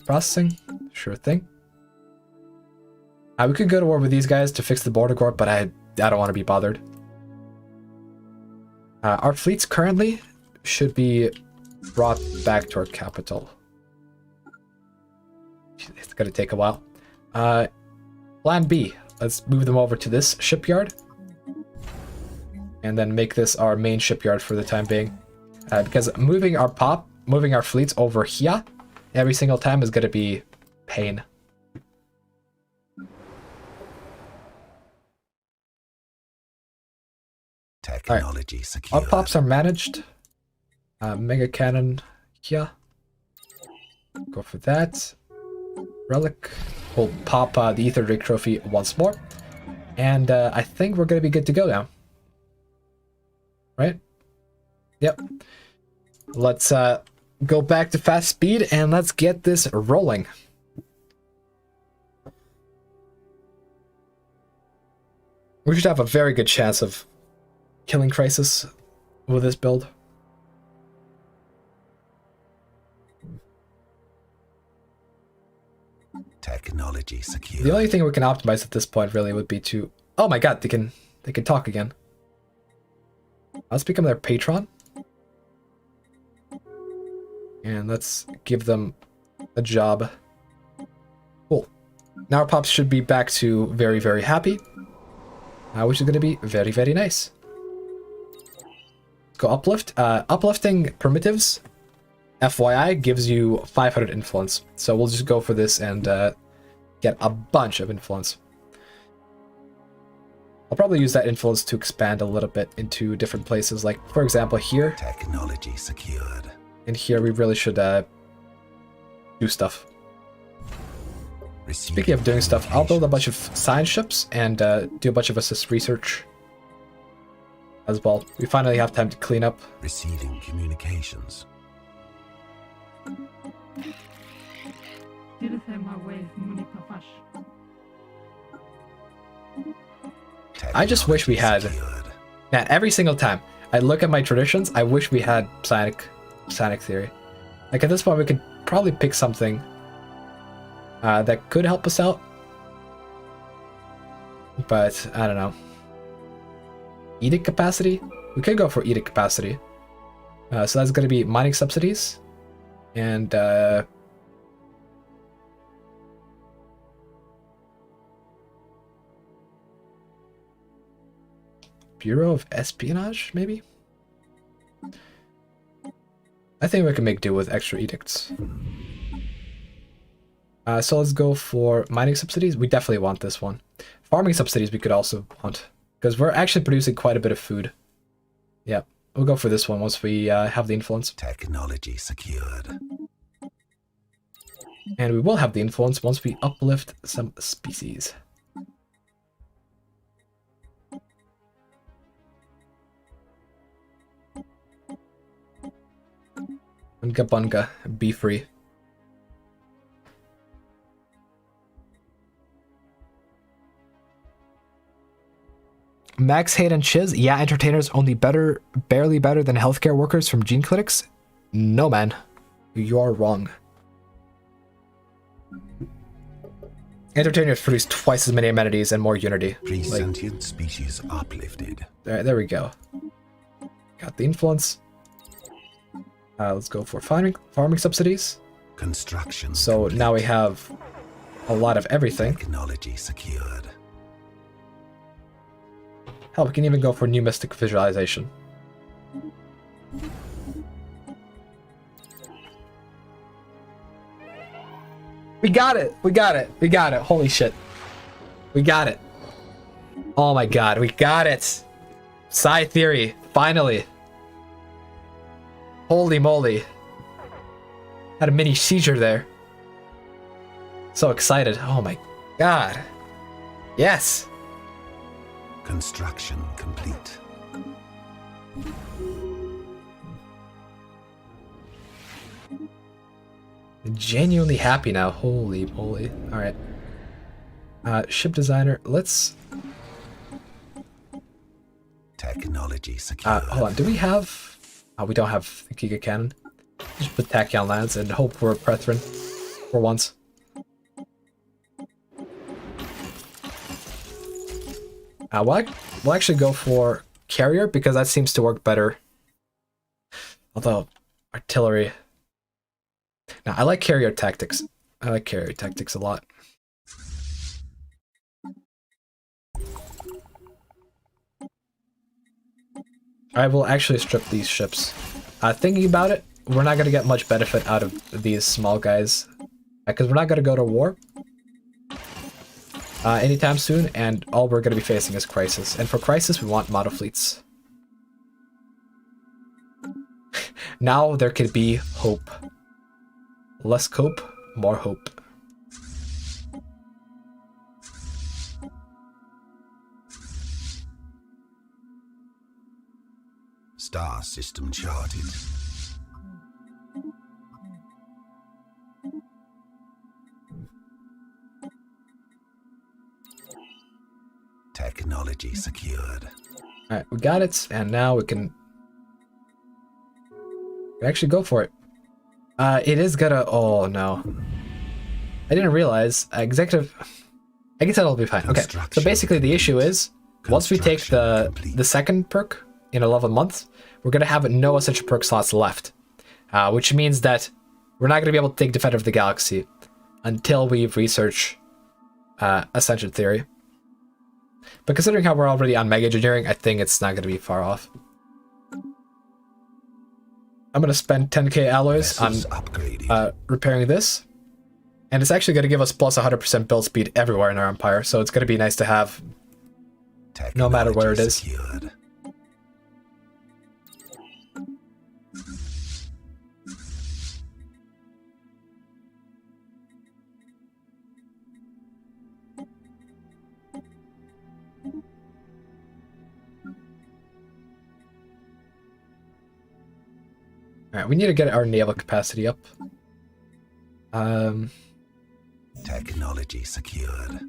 Processing, sure thing. We could go to war with these guys to fix the border corp, but I don't want to be bothered. Our fleets currently should be brought back to our capital. It's going to take a while. Plan B, let's move them over to this shipyard. And then make this our main shipyard for the time being. Because moving our fleets over here every single time is going to be pain. Technology secure. Our pops are managed. Mega cannon here. Go for that. Relic. We'll pop the Ether Drake trophy once more. And I think we're going to be good to go now. Right? Yep. Let's go back to fast speed and let's get this rolling. We should have a very good chance of killing Crisis with this build. Technology secure. The only thing we can optimize at this point really would be to... Oh my god, they can talk again. Let's become their patron. And let's give them a job. Cool. Now our pops should be back to very, very happy. Which is going to be very, very nice. Let's go uplift. Uplifting primitives, FYI, gives you 500 influence. So we'll just go for this and get a bunch of influence. I'll probably use that influence to expand a little bit into different places. Like, for example, here. Technology secured. And here we really should do stuff. Speaking of doing stuff, I'll build a bunch of science ships and do a bunch of assist research as well. We finally have time to clean up. Receiving communications. I just wish we had... Man, every single time I look at my traditions, I wish we had psionic theory. Like, at this point, we could probably pick something that could help us out. But, I don't know. Edict capacity? We could go for edict capacity. So that's going to be mining subsidies. And, Bureau of Espionage, maybe? I think we can make do with extra edicts. So let's go for mining subsidies. We definitely want this one. Farming subsidies we could also want, because we're actually producing quite a bit of food. Yeah, we'll go for this one once we have the influence. Technology secured. And we will have the influence once we uplift some species. Unga bunga, be free. Max Hate and Chiz, yeah, entertainers only barely better than healthcare workers from gene clinics? No, man. You're wrong. Entertainers produce twice as many amenities and more unity. Pre-sentient species uplifted. There we go. Got the influence. Let's go for farming subsidies. Construction. So complete. now we have a lot of everything. Technology secured. Hell, we can even go for new mystic visualization. We got it! We got it! We got it! Holy shit. We got it. Oh my god, we got it! Psi theory, finally. Holy moly. Had a mini seizure there. So excited. Oh my god. Yes! Construction complete. Genuinely happy now. Holy moly. Alright. Ship designer, let's... Technology secured. hold on, do we have... we don't have the Giga Cannon. Just put Tachyon lands and hope we're Prethrin for once. We'll actually go for Carrier because that seems to work better. Although, Artillery... Now, I like Carrier Tactics. I like Carrier Tactics a lot. I will actually strip these ships. Thinking about it, we're not going to get much benefit out of these small guys. Because we're not going to go to war anytime soon, and all we're going to be facing is Crisis. And for Crisis, we want model fleets. Now there could be hope. Less cope, more hope. Star system charted. Technology secured. Alright, we got it, and now we can actually go for it. It is gonna... Oh, no. I didn't realize. Executive... I guess that'll be fine. Okay, so basically the issue is, once we take the second perk in 11 months, we're gonna have no Ascension perk slots left. Which means that we're not gonna be able to take Defender of the Galaxy until we research Ascension Theory. But considering how we're already on Mega Engineering, I think it's not gonna be far off. I'm going to spend 10k alloys on repairing this. And it's actually going to give us plus 100% build speed everywhere in our empire, so it's going to be nice to have no matter where it is. Secured. Alright, we need to get our naval capacity up. Technology secured.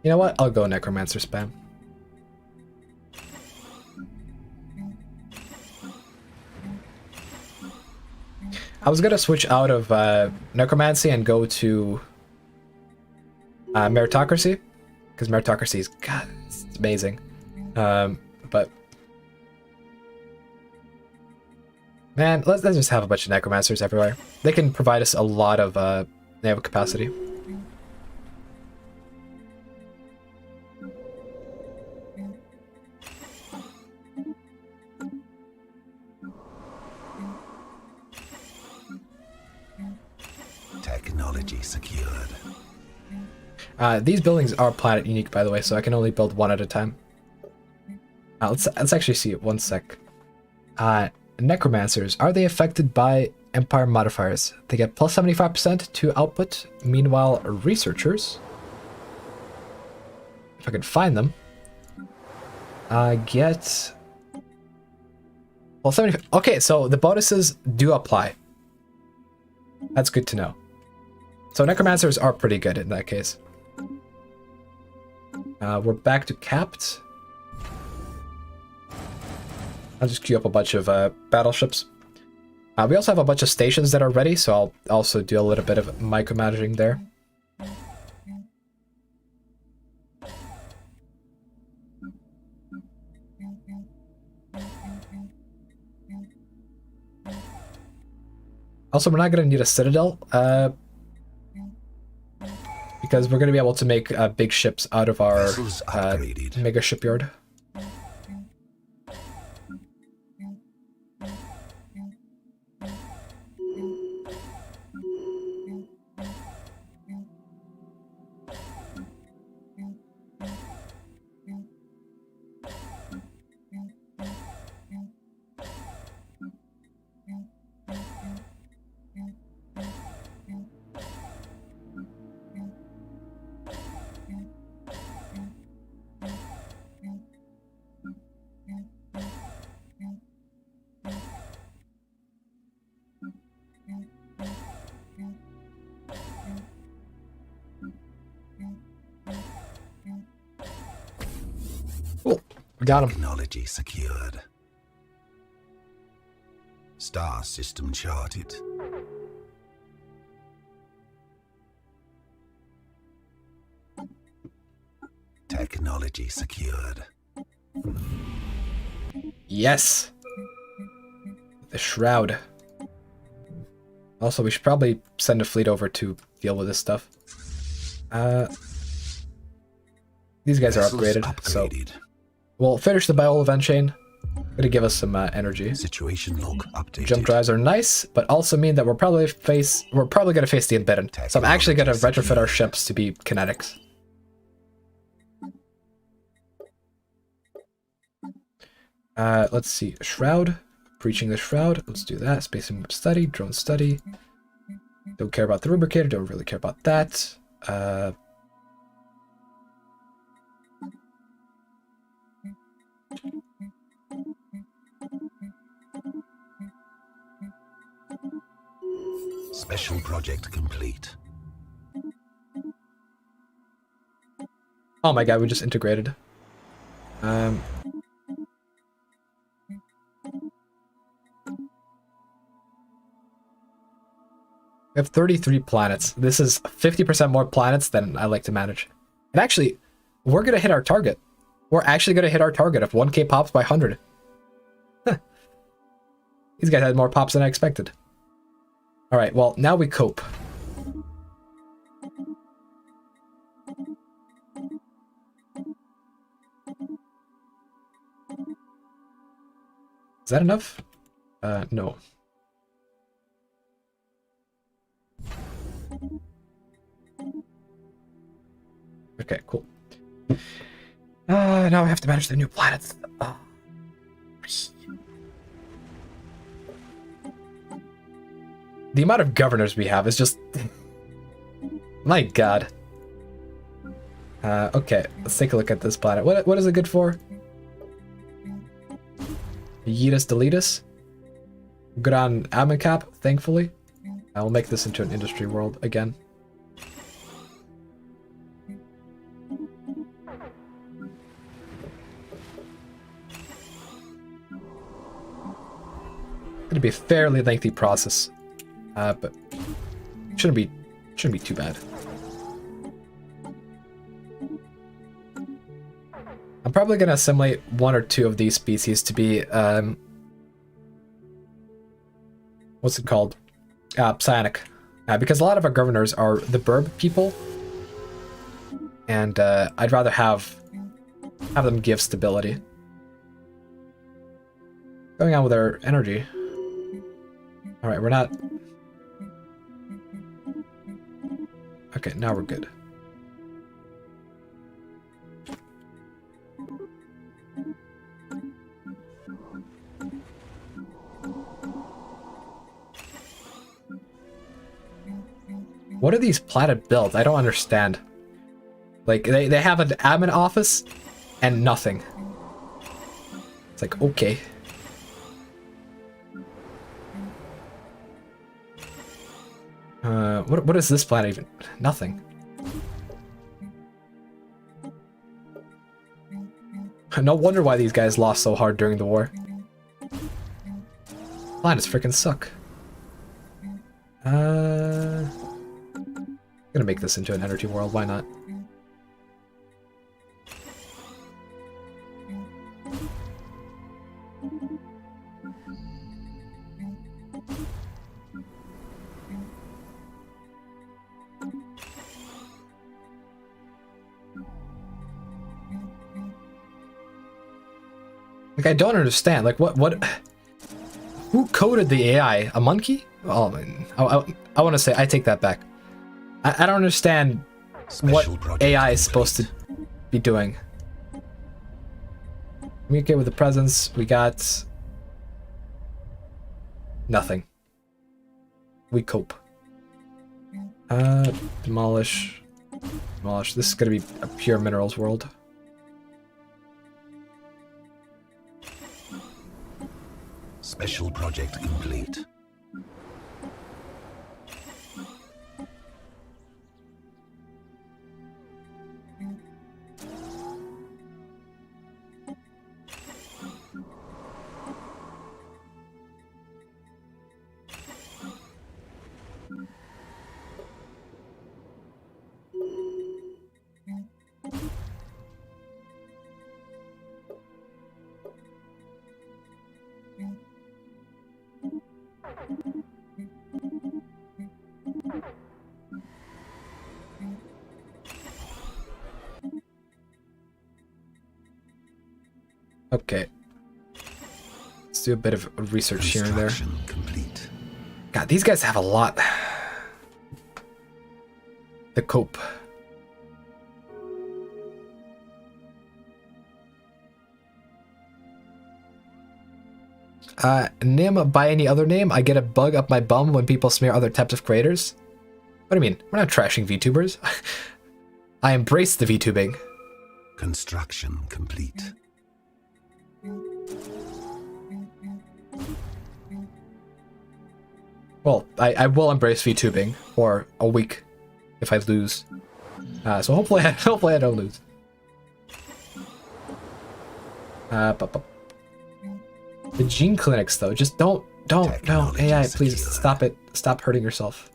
You know what? I'll go Necromancer spam. I was gonna switch out of Necromancy and go to Meritocracy, because Meritocracy is, God, it's amazing. But man, let's just have a bunch of Necromancers everywhere. They can provide us a lot of naval capacity. Technology secured. These buildings are planet unique, by the way, so I can only build one at a time. Let's actually see it. One sec. Necromancers, are they affected by Empire modifiers? They get plus 75% to output. Meanwhile, researchers, if I can find them, get well 70. Okay, so the bonuses do apply. That's good to know. So Necromancers are pretty good in that case. We're back to capped. I'll just queue up a bunch of battleships. We also have a bunch of stations that are ready, so I'll also do a little bit of micromanaging there. Also, we're not going to need a citadel, because we're going to be able to make big ships out of our mega shipyard. Cool. We got him. Technology secured. Star system charted. Technology secured. Yes. The shroud. Also, we should probably send a fleet over to deal with this stuff. These guys are upgraded, so we'll finish the bio event chain. Gonna give us some energy. Situation log updated. Jump drives are nice, but also mean that we're probably gonna face the unbidden. So I'm actually gonna retrofit our ships to be kinetics. Let's see, shroud, breaching the shroud. Let's do that. Spacing study, drone study. Don't care about the rubricator. Don't really care about that. Special project complete. Oh my god, we just integrated. We have 33 planets. This is 50% more planets than I like to manage. And actually, we're gonna hit our target. We're actually gonna hit our target if 1k pops by 100. Huh. These guys had more pops than I expected. Alright, well, now we cope. Is that enough? No. Okay, cool. Now I have to manage the new planets. The amount of governors we have is just... My god. Okay, let's take a look at this planet. What is it good for? Yeetus Deletus. Good on Amicap, thankfully. I will make this into an industry world again. Gonna be a fairly lengthy process, but shouldn't be too bad. I'm probably gonna assimilate 1 or 2 of these species to be what's it called? Psionic, because a lot of our governors are the burb people, and I'd rather have them give stability. Going on with our energy. All right, we're not. Okay, now we're good. What are these planet builds? I don't understand. Like, they have an admin office and nothing. It's like, okay. What is this planet even? Nothing. No wonder why these guys lost so hard during the war. Planets freaking suck. Gonna make this into an energy world, why not? Like, I don't understand. Like, what? Who coded the AI? A monkey? Oh, I want to say, I take that back. I don't understand what AI is supposed to be doing. Communicate with the presence. We got nothing. We cope. Demolish. Demolish. This is gonna be a pure minerals world. Special project complete. Okay. Let's do a bit of research here and there. Complete. God, these guys have a lot. The cope. Nim by any other name, I get a bug up my bum when people smear other types of creators. What do you mean? We're not trashing VTubers. I embrace the VTubing. Construction complete. Well, I will embrace VTubing for a week if I lose. So hopefully I don't lose. The gene clinics though, just don't AI, please stop it. Stop hurting yourself.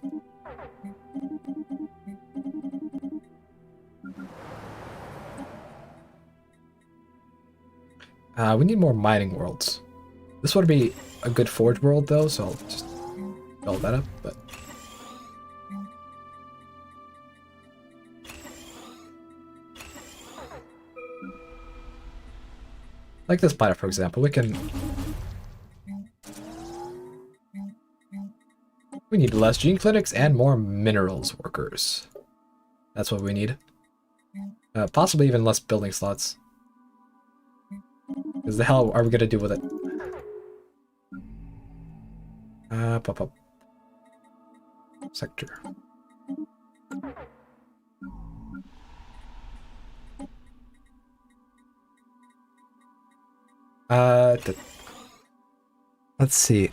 We need more mining worlds. This would be a good forge world though, so I'll just build that up, but like this planet, for example, we need less gene clinics and more minerals workers. That's what we need. Possibly even less building slots. Because the hell are we gonna do with it? Pop up. Sector. Let's see.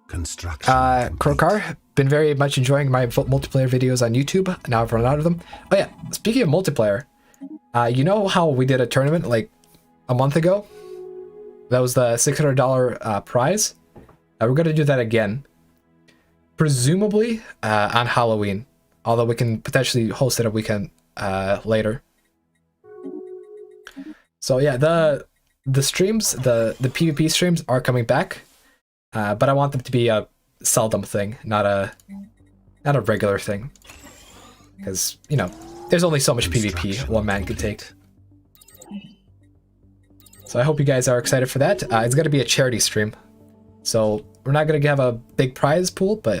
Construction. Krokar, been very much enjoying my multiplayer videos on YouTube. Now I've run out of them. Oh yeah, speaking of multiplayer, you know how we did a tournament like a month ago? That was the $600 prize. We're gonna do that again. Presumably on Halloween. Although we can potentially host it a weekend later. So yeah, the streams, the PvP streams are coming back. But I want them to be a seldom thing, not a regular thing. Because, you know, there's only so much PvP one man can take. So I hope you guys are excited for that. It's going to be a charity stream. So we're not going to have a big prize pool, but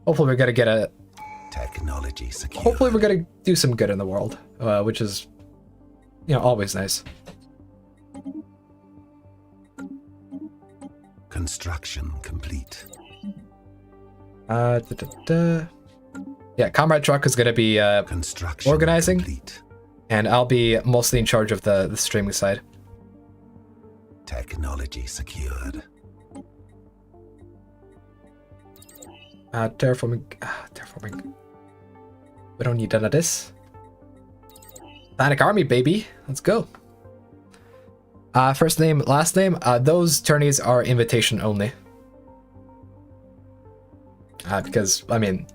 hopefully we're going to get a... Technology secure. Hopefully we're going to do some good in the world, which is, you know, always nice. Construction complete. Yeah, Comrade Truck is going to be organizing. Complete. And I'll be mostly in charge of the streaming side. Technology secured. Terraforming. Terraforming. We don't need none of this. Panic Army, baby. Let's go. First name, last name. Those tourneys are invitation only. Because, I mean...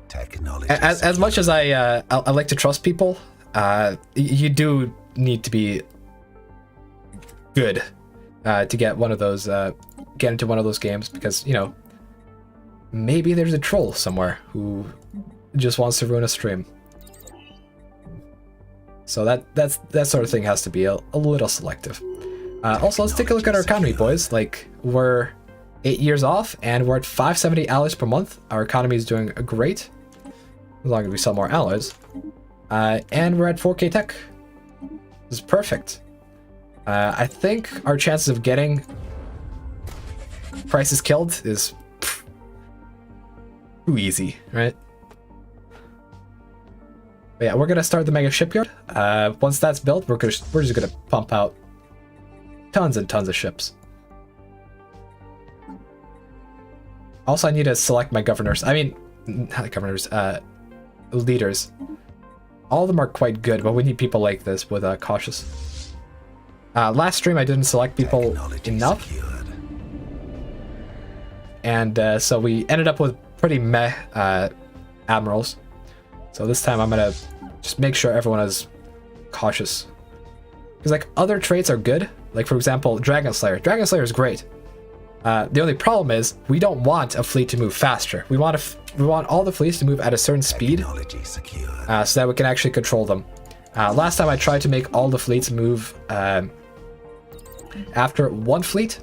Technology as much as I like to trust people, you do need to be good to get one of those, get into one of those games, because, you know, maybe there's a troll somewhere who just wants to ruin a stream. So that sort of thing has to be a little selective. Also, let's take a look at our economy, boys. Like, we're 8 years off, and we're at 570 alloys per month. Our economy is doing great, as long as we sell more alloys. And we're at 4K tech. This is perfect. I think our chances of getting prices killed is too easy, right? But yeah, we're gonna start the mega shipyard. Once that's built, we're just gonna pump out tons and tons of ships. Also, I need to select my governors. I mean, not governors, leaders. All of them are quite good, but we need people like this with cautious. Last stream, I didn't select people enough. And so we ended up with pretty meh admirals. So this time I'm gonna just make sure everyone is cautious. Because like other traits are good. Like for example, Dragon Slayer. Dragon Slayer is great. The only problem is we don't want a fleet to move faster. We want all the fleets to move at a certain speed, so that we can actually control them. Last time I tried to make all the fleets move after one fleet,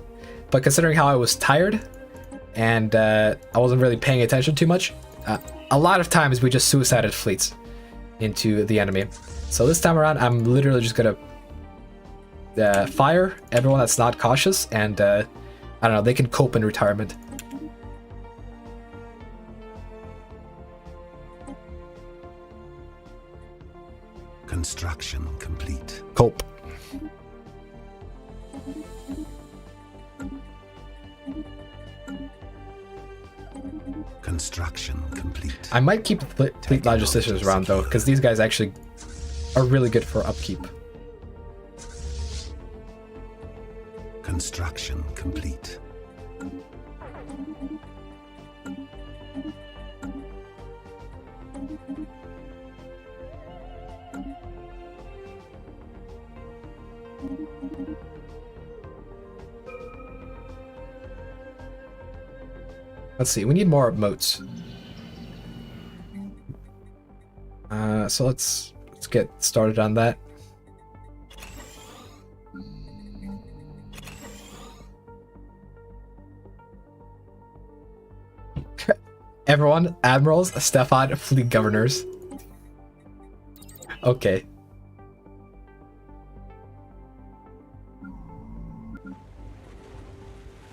but considering how I was tired and I wasn't really paying attention too much, a lot of times we just suicided fleets into the enemy. So this time around, I'm literally just gonna fire everyone that's not cautious, and I don't know, they can cope in retirement. Construction complete. Cope. Construction complete. I might keep the fleet logisticians around though, because these guys actually are really good for upkeep. Construction complete. Let's see, we need more moats. So let's get started on that. Everyone, admirals, Stefan, fleet governors. Okay.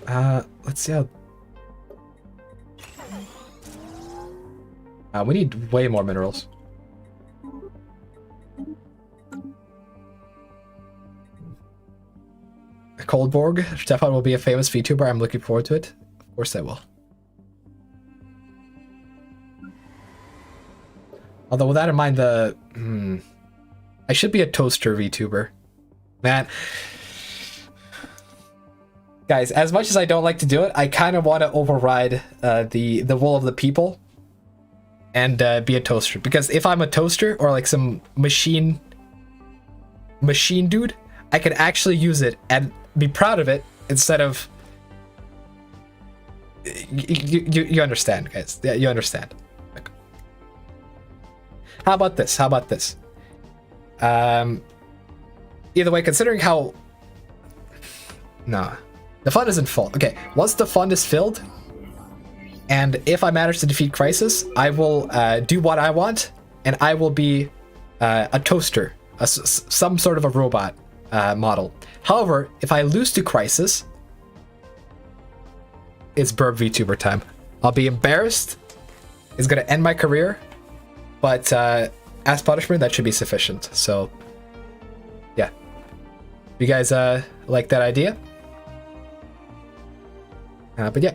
Let's see how... we need way more minerals. Coldborg, Stefan will be a famous VTuber. I'm looking forward to it. Of course I will. Although with that in mind, I should be a toaster VTuber. Man. Guys, as much as I don't like to do it, I kind of want to override the will of the people and be a toaster. Because if I'm a toaster or like some machine dude, I can actually use it and be proud of it instead of... You understand, guys. Yeah, you understand. How about this? How about this? Either way, considering how... No. The fund isn't full. Okay, once the fund is filled, and if I manage to defeat Crisis, I will do what I want, and I will be a toaster, some sort of a robot model. However, if I lose to Crisis, it's Burb VTuber time. I'll be embarrassed. It's gonna end my career, but as punishment, that should be sufficient. So, yeah. You guys like that idea? But yeah.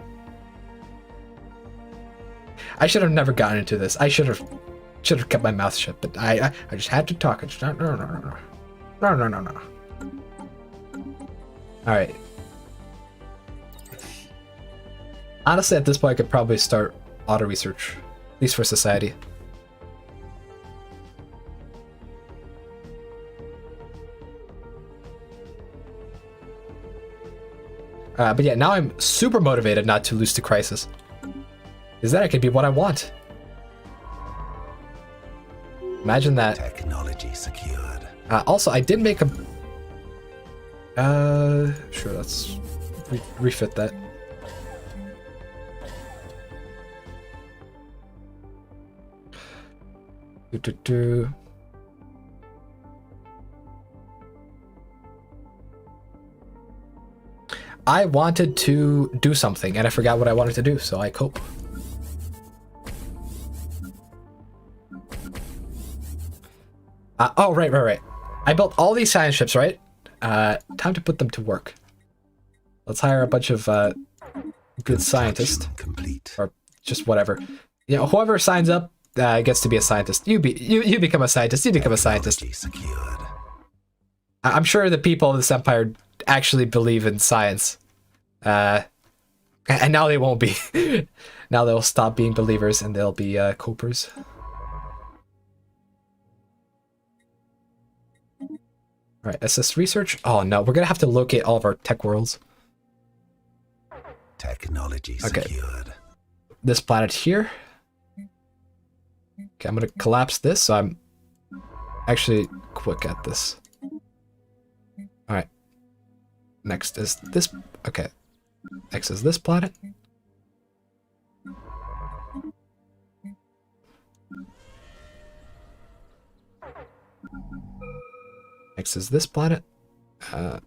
I should have never gotten into this. I should have kept my mouth shut, but I just had to talk. I just, no. All right. Honestly, at this point, I could probably start auto research, at least for society. But yeah, now I'm super motivated not to lose to Crisis. Is that I can be what I want. Imagine that. Technology secured. Also, I did make a... sure, let's refit that. I wanted to do something, and I forgot what I wanted to do, so I cope. Oh, right. I built all these science ships, right? Time to put them to work. Let's hire a bunch of good scientists, or just whatever. You know, whoever signs up gets to be a scientist. You become a scientist. You become a scientist. I'm sure the people of this empire actually believe in science, and now they won't be. Now they'll stop being believers and they'll be copers. All right, assist research. Oh no, we're gonna have to locate all of our tech worlds. Technology secured. This planet here. Okay, I'm gonna collapse this, so I'm actually quick at this. All right. Next is this. Okay. Next is this planet. Next is this planet. I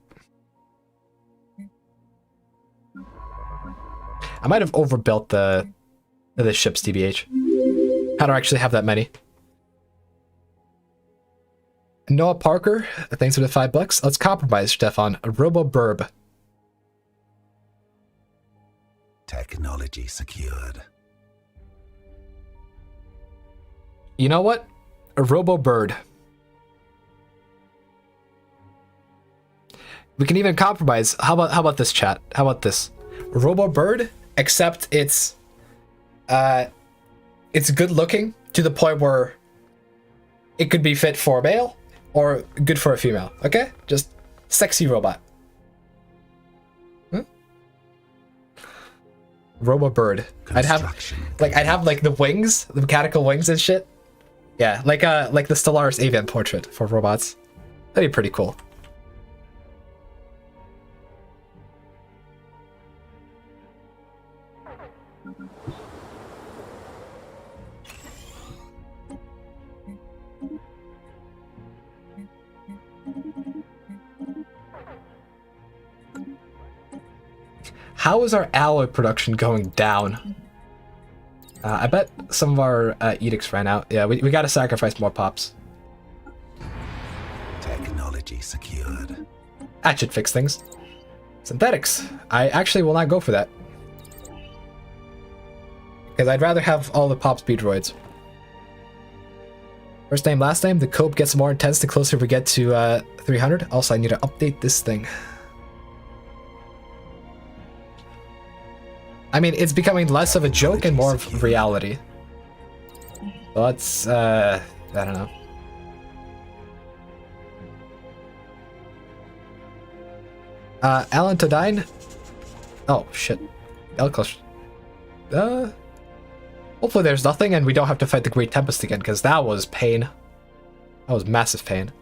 might have overbuilt the ships, TBH. I don't actually have that many. Noah Parker, thanks for the $5. Let's compromise, Stefan. A Robo-Burb. Technology secured. You know what? A Robo-Bird. We can even compromise. How about this, chat? How about this? Robo-Bird, except it's good looking to the point where it could be fit for a male or good for a female. Okay? Just sexy robot. Robo-Bird. I'd have like the wings, the mechanical wings and shit. Yeah, like the Stellaris avian portrait for robots. That'd be pretty cool. How is our alloy production going down? I bet some of our edicts ran out. Yeah, we gotta sacrifice more pops. Technology secured. That should fix things. Synthetics. I actually will not go for that. Because I'd rather have all the pops be droids. First name, last name. The cope gets more intense the closer we get to 300. Also, I need to update this thing. I mean, it's becoming less of a joke and more of reality. So let's, I don't know. Alan Todine? Oh, shit. Hopefully there's nothing and we don't have to fight the Great Tempest again, because that was pain. That was massive pain.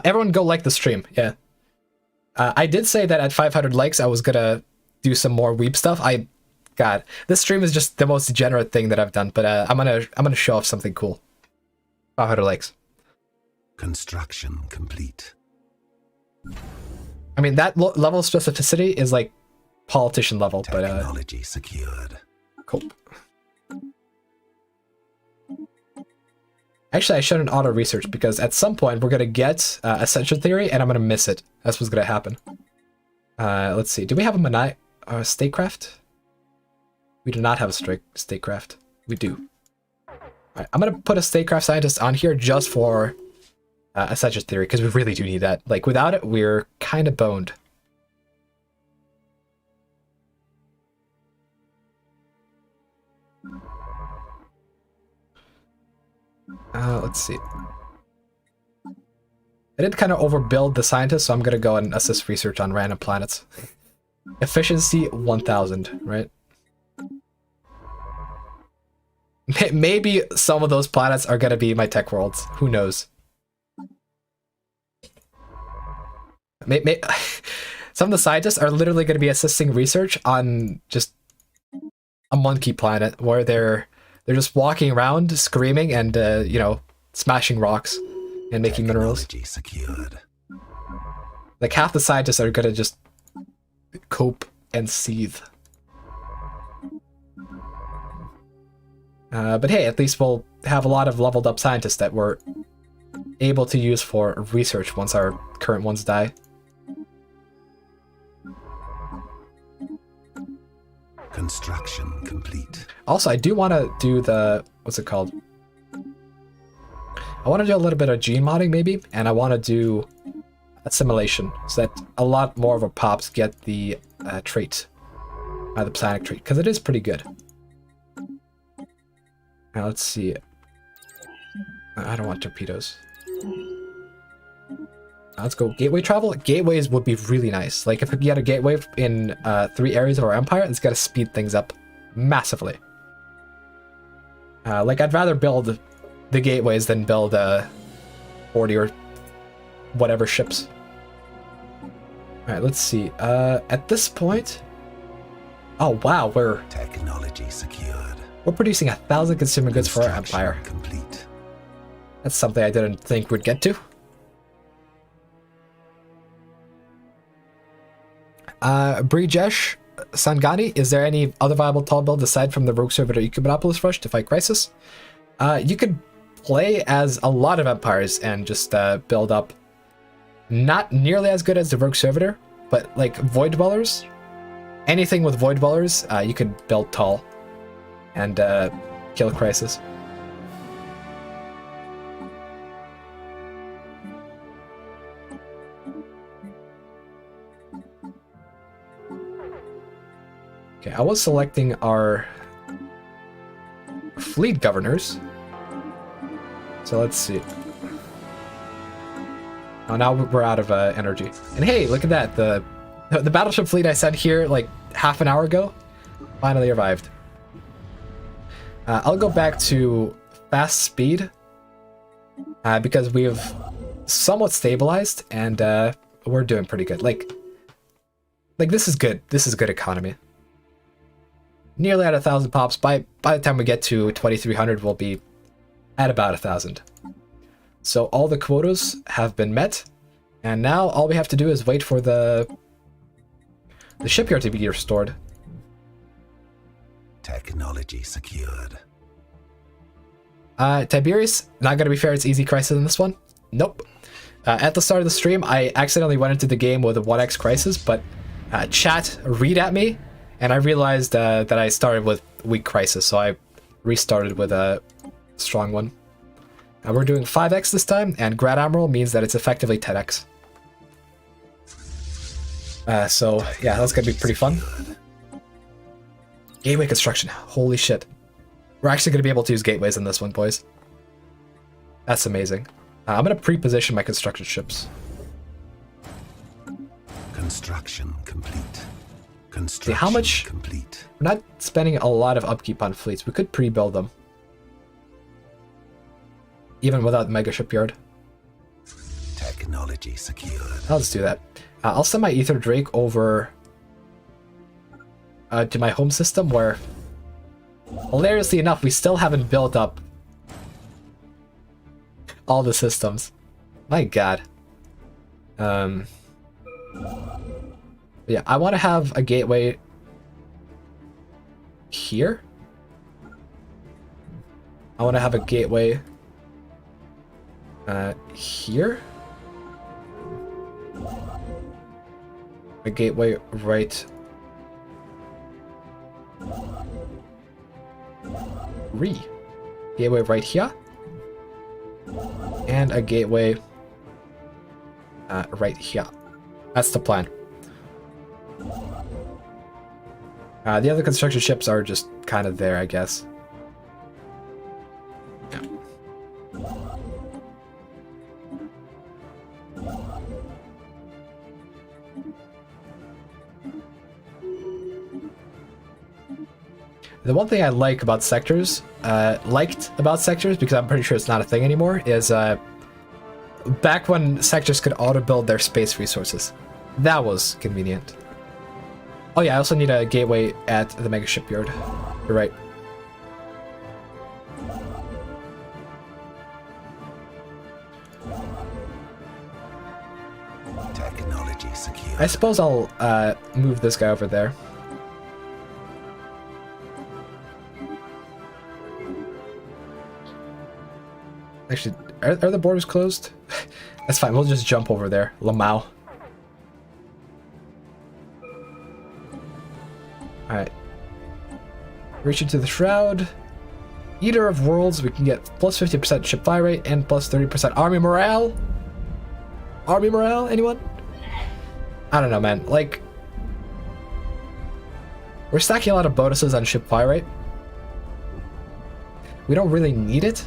Everyone go like the stream, yeah. I did say that at 500 likes I was gonna do some more weeb stuff. God, this stream is just the most degenerate thing that I've done, but I'm gonna show off something cool. 500 likes. Construction complete. I mean, that level of specificity is like politician level, Technology secured. Cool. Actually, I shouldn't auto research because at some point we're gonna get Ascension Theory and I'm gonna miss it. That's what's gonna happen. Let's see. Do we have a statecraft? We do not have a statecraft. We do. Alright, I'm gonna put a statecraft scientist on here just for Ascension Theory because we really do need that. Like, without it, we're kind of boned. Let's see. I did kind of overbuild the scientists, so I'm gonna go and assist research on random planets. Efficiency 1000, right? Maybe some of those planets are gonna be my tech worlds. Who knows? Some of the scientists are literally going to be assisting research on just a monkey planet where they're just walking around screaming and you know, smashing rocks and making minerals. Secured. Like half the scientists are going to just cope and seethe. But hey, at least we'll have a lot of leveled up scientists that we're able to use for research once our current ones die. Construction complete. Also, I do want to do the, what's it called? I want to do a little bit of gene modding maybe, and I want to do assimilation so that a lot more of our pops get the trait, the psionic trait, because it is pretty good. Now let's see. I don't want torpedoes. Let's go gateway travel. Gateways would be really nice. Like if you had a gateway in 3 areas of our empire, it's got to speed things up massively. Like I'd rather build the gateways than build 40 or whatever ships. All right, let's see. At this point, oh wow, we're technology secured. We're producing 1,000 consumer goods for our empire. Complete. That's something I didn't think we'd get to. Brijesh Sangani, is there any other viable tall build aside from the Rogue Servitor Ecumenopolis Rush to fight Crisis? You could play as a lot of empires and just build up. Not nearly as good as the Rogue Servitor, but like Void Dwellers. Anything with Void Dwellers, you could build tall and kill Crisis. Okay, I was selecting our fleet governors. So let's see. Oh, now we're out of energy. And hey, look at that. The battleship fleet I sent here like half an hour ago finally arrived. I'll go back to fast speed because we've somewhat stabilized and we're doing pretty good. Like this is good. This is good economy. Nearly at 1,000 pops. By the time we get to 2,300, we'll be at about 1,000. So all the quotas have been met, and now all we have to do is wait for the shipyard to be restored. Technology secured. Tiberius, not gonna be fair, it's easy crisis in this one. Nope. At the start of the stream, I accidentally went into the game with a 1x crisis, but chat read at me, and I realized that I started with weak crisis, so I restarted with a strong one. We're doing 5x this time, and Grand Admiral means that it's effectively 10x. So yeah, that's gonna be pretty fun. Gateway construction, holy shit. We're actually gonna be able to use gateways in this one, boys. That's amazing. I'm gonna pre-position my construction ships. Construction complete. See how much complete. We're not spending a lot of upkeep on fleets. We could pre-build them. Even without Mega Shipyard. Technology secured. I'll just do that. I'll send my Ether Drake over to my home system where, hilariously enough, we still haven't built up all the systems. My god. Yeah, I want to have a gateway here. I want to have a gateway here. A gateway right gateway right here. And a gateway right here. That's the plan. The other construction ships are just kind of there, I guess. Yeah. The one thing I like about sectors, because I'm pretty sure it's not a thing anymore, is back when sectors could auto-build their space resources. That was convenient. Oh yeah, I also need a gateway at the mega shipyard. You're right. Technology secure. I suppose I'll move this guy over there. Actually, are the borders closed? That's fine, we'll just jump over there. Lamau. Alright. Reach into the Shroud. Eater of Worlds, we can get plus 50% ship fire rate and plus 30% army morale. Army morale, anyone? I don't know, man. Like, we're stacking a lot of bonuses on ship fire rate. We don't really need it.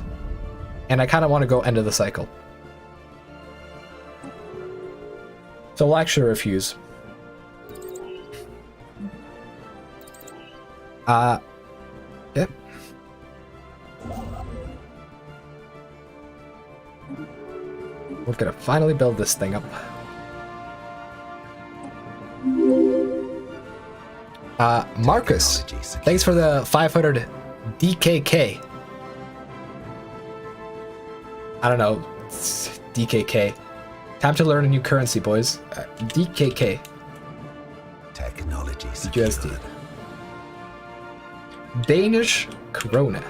And I kind of want to go end of the cycle. So we'll actually refuse. Yep. We're gonna finally build this thing up. Marcus, thanks for the 500 DKK. I don't know, it's DKK. Time to learn a new currency, boys. DKK. Technology USD. Danish krona.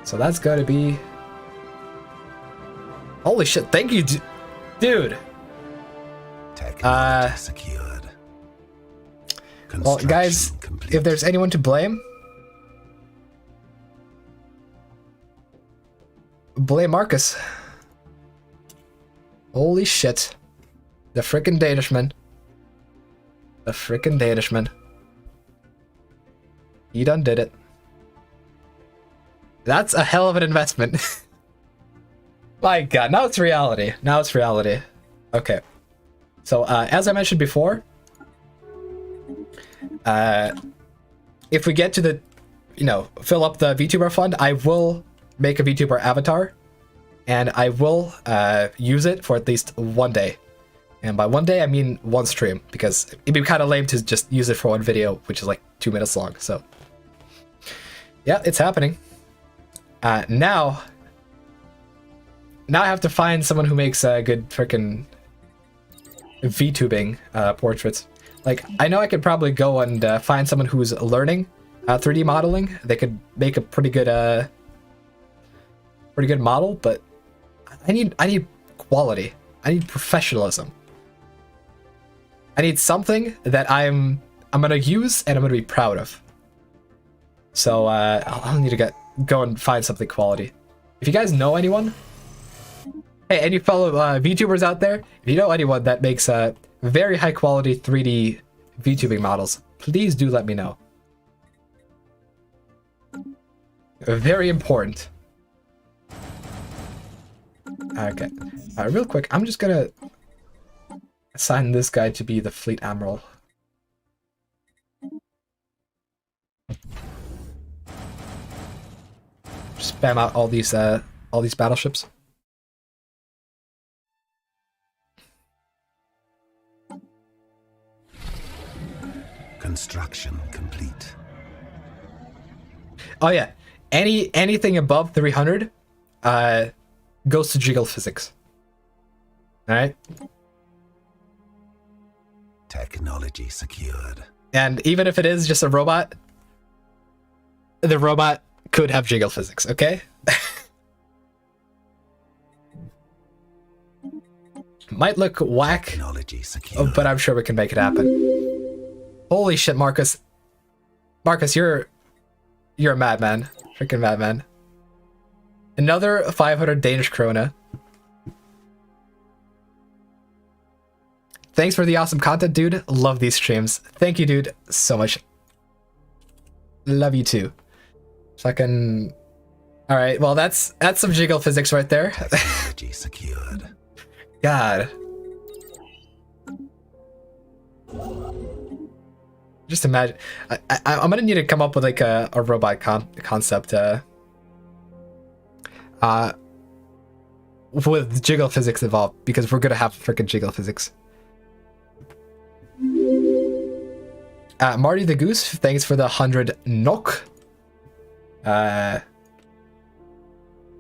So that's gotta be... Holy shit, thank you, dude. Technology secured. Well, guys, complete. if there's anyone to blame, blame Marcus. Holy shit. The frickin' Danishman. The frickin' Danishman. He done did it. That's a hell of an investment. My god, now it's reality. Now it's reality. Okay. So, as I mentioned before, if we get to the, fill up the VTuber fund, I will make a VTuber avatar, and I will use it for at least one day. And by one day, I mean one stream, because it'd be kind of lame to just use it for one video, which is like 2 minutes long, so. Yeah, it's happening. Now I have to find someone who makes good frickin' VTubing portraits. Like, I know I could probably go and find someone who's learning 3D modeling. They could make a pretty good model, but I need quality. I need professionalism. I need something that I'm gonna use and I'm gonna be proud of. So I'll need to go and find something quality. If you guys know anyone, hey, any fellow VTubers out there, if you know anyone that makes very high quality 3D VTubing models, please do let me know. Very important. Okay, real quick, I'm just gonna assign this guy to be the Fleet Admiral. Spam out all these battleships. Construction complete. Oh yeah, anything above 300 goes to jiggle physics. All right. Technology secured. And even if it is just a robot, the robot could have jiggle physics, okay? Might look whack, but I'm sure we can make it happen. Holy shit, Marcus. Marcus, you're a madman. Freaking madman. Another 500 Danish krona. Thanks for the awesome content, dude. Love these streams. Thank you, dude, so much. Love you too. Fucking. All right. Well, that's some jiggle physics right there. Technology secured. God. Just imagine. I'm gonna need to come up with like a robot concept. With jiggle physics involved, because we're gonna have freaking jiggle physics. Marty the Goose, thanks for the 100 NOK.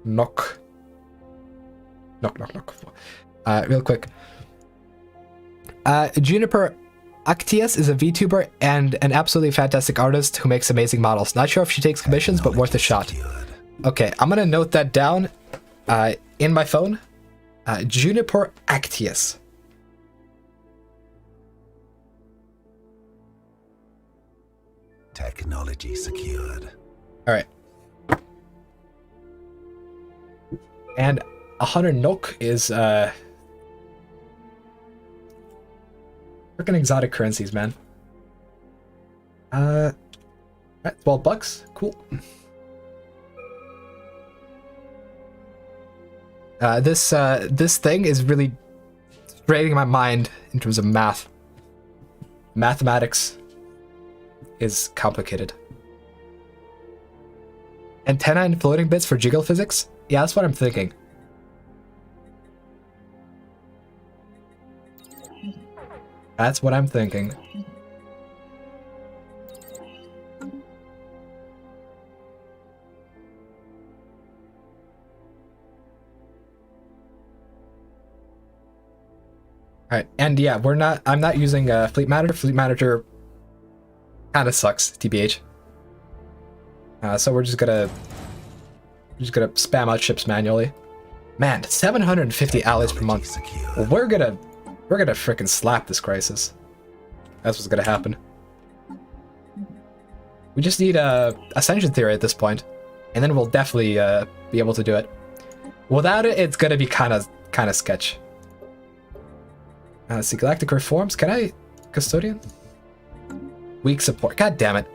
Knock. Real quick. Juniper Actius is a VTuber and an absolutely fantastic artist who makes amazing models. Not sure if she takes commissions, but worth a shot. Okay, I'm gonna note that down in my phone. Juniper Actius. Technology secured. All right. And 100 NOK is freaking exotic currencies, man. 12 bucks, cool. This thing is really straining my mind in terms of math. Mathematics is complicated. Antenna and floating bits for jiggle physics? Yeah, that's what I'm thinking. That's what I'm thinking. Alright, and yeah, I'm not using Fleet Manager. Fleet Manager kinda sucks, TBH. So we're just gonna spam out ships manually. Man, 750 allies per month. Well, we're gonna frickin' slap this crisis. That's what's gonna happen. We just need Ascension Theory at this point, and then we'll definitely be able to do it. Without it, it's gonna be kinda sketch. Let's see, Galactic Reforms. Can I Custodian? Weak support. God damn it.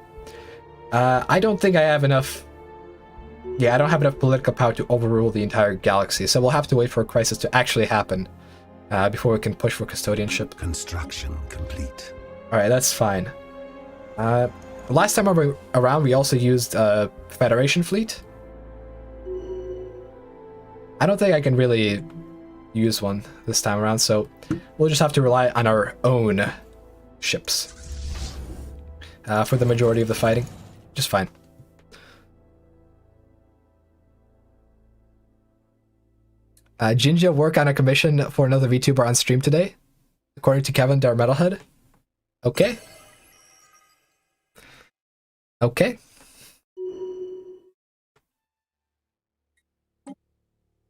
I don't think I have enough. Yeah, I don't have enough political power to overrule the entire galaxy, so we'll have to wait for a crisis to actually happen before we can push for custodianship. Construction complete. Alright, that's fine. Last time around, we also used Federation fleet. I don't think I can really use one this time around, so we'll just have to rely on our own ships for the majority of the fighting. Just fine. Jinja work on a commission for another VTuber on stream today, according to Kevin, our metalhead. Okay. Okay.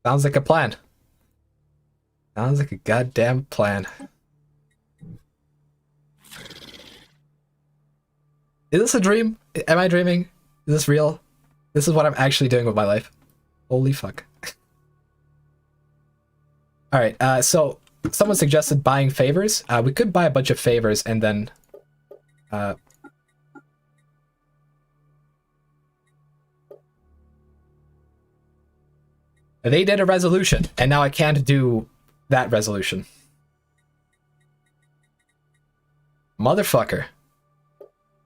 Sounds like a plan. Sounds like a goddamn plan. Is this a dream? Am I dreaming? Is this real? This is what I'm actually doing with my life. Holy fuck. Alright, so someone suggested buying favors. We could buy a bunch of favors and then... They did a resolution, and now I can't do that resolution. Motherfucker.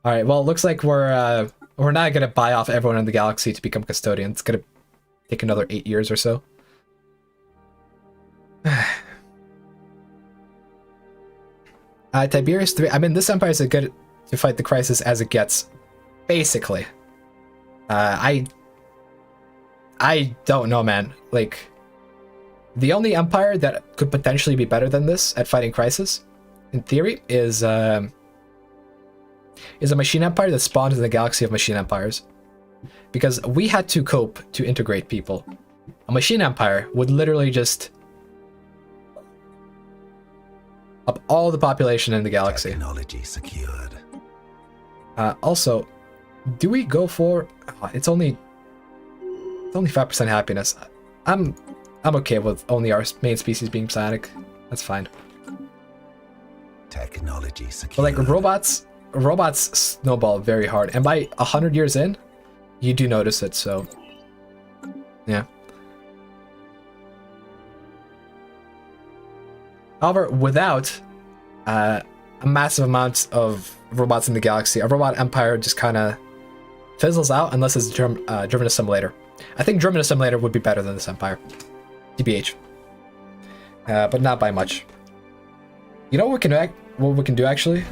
Alright, well, it looks like we're not gonna buy off everyone in the galaxy to become custodians. It's gonna take another 8 years or so. Tiberius 3. I mean, this empire is good to fight the crisis as it gets. Basically. I don't know, man. Like, the only empire that could potentially be better than this at fighting crisis, in theory, is a machine empire that spawned in the galaxy of machine empires. Because we had to cope to integrate people. A machine empire would literally just up all the population in the galaxy. Technology secured. Also, do we go for? It's only 5% happiness. I'm okay with only our main species being psionic. That's fine. Technology secured. But like robots snowball very hard, and by 100 years in, you do notice it. So, yeah. However, without a massive amount of robots in the galaxy, a robot empire just kind of fizzles out unless it's driven assimilator. I think driven assimilator would be better than this empire, TBH, but not by much. You know what we can do actually?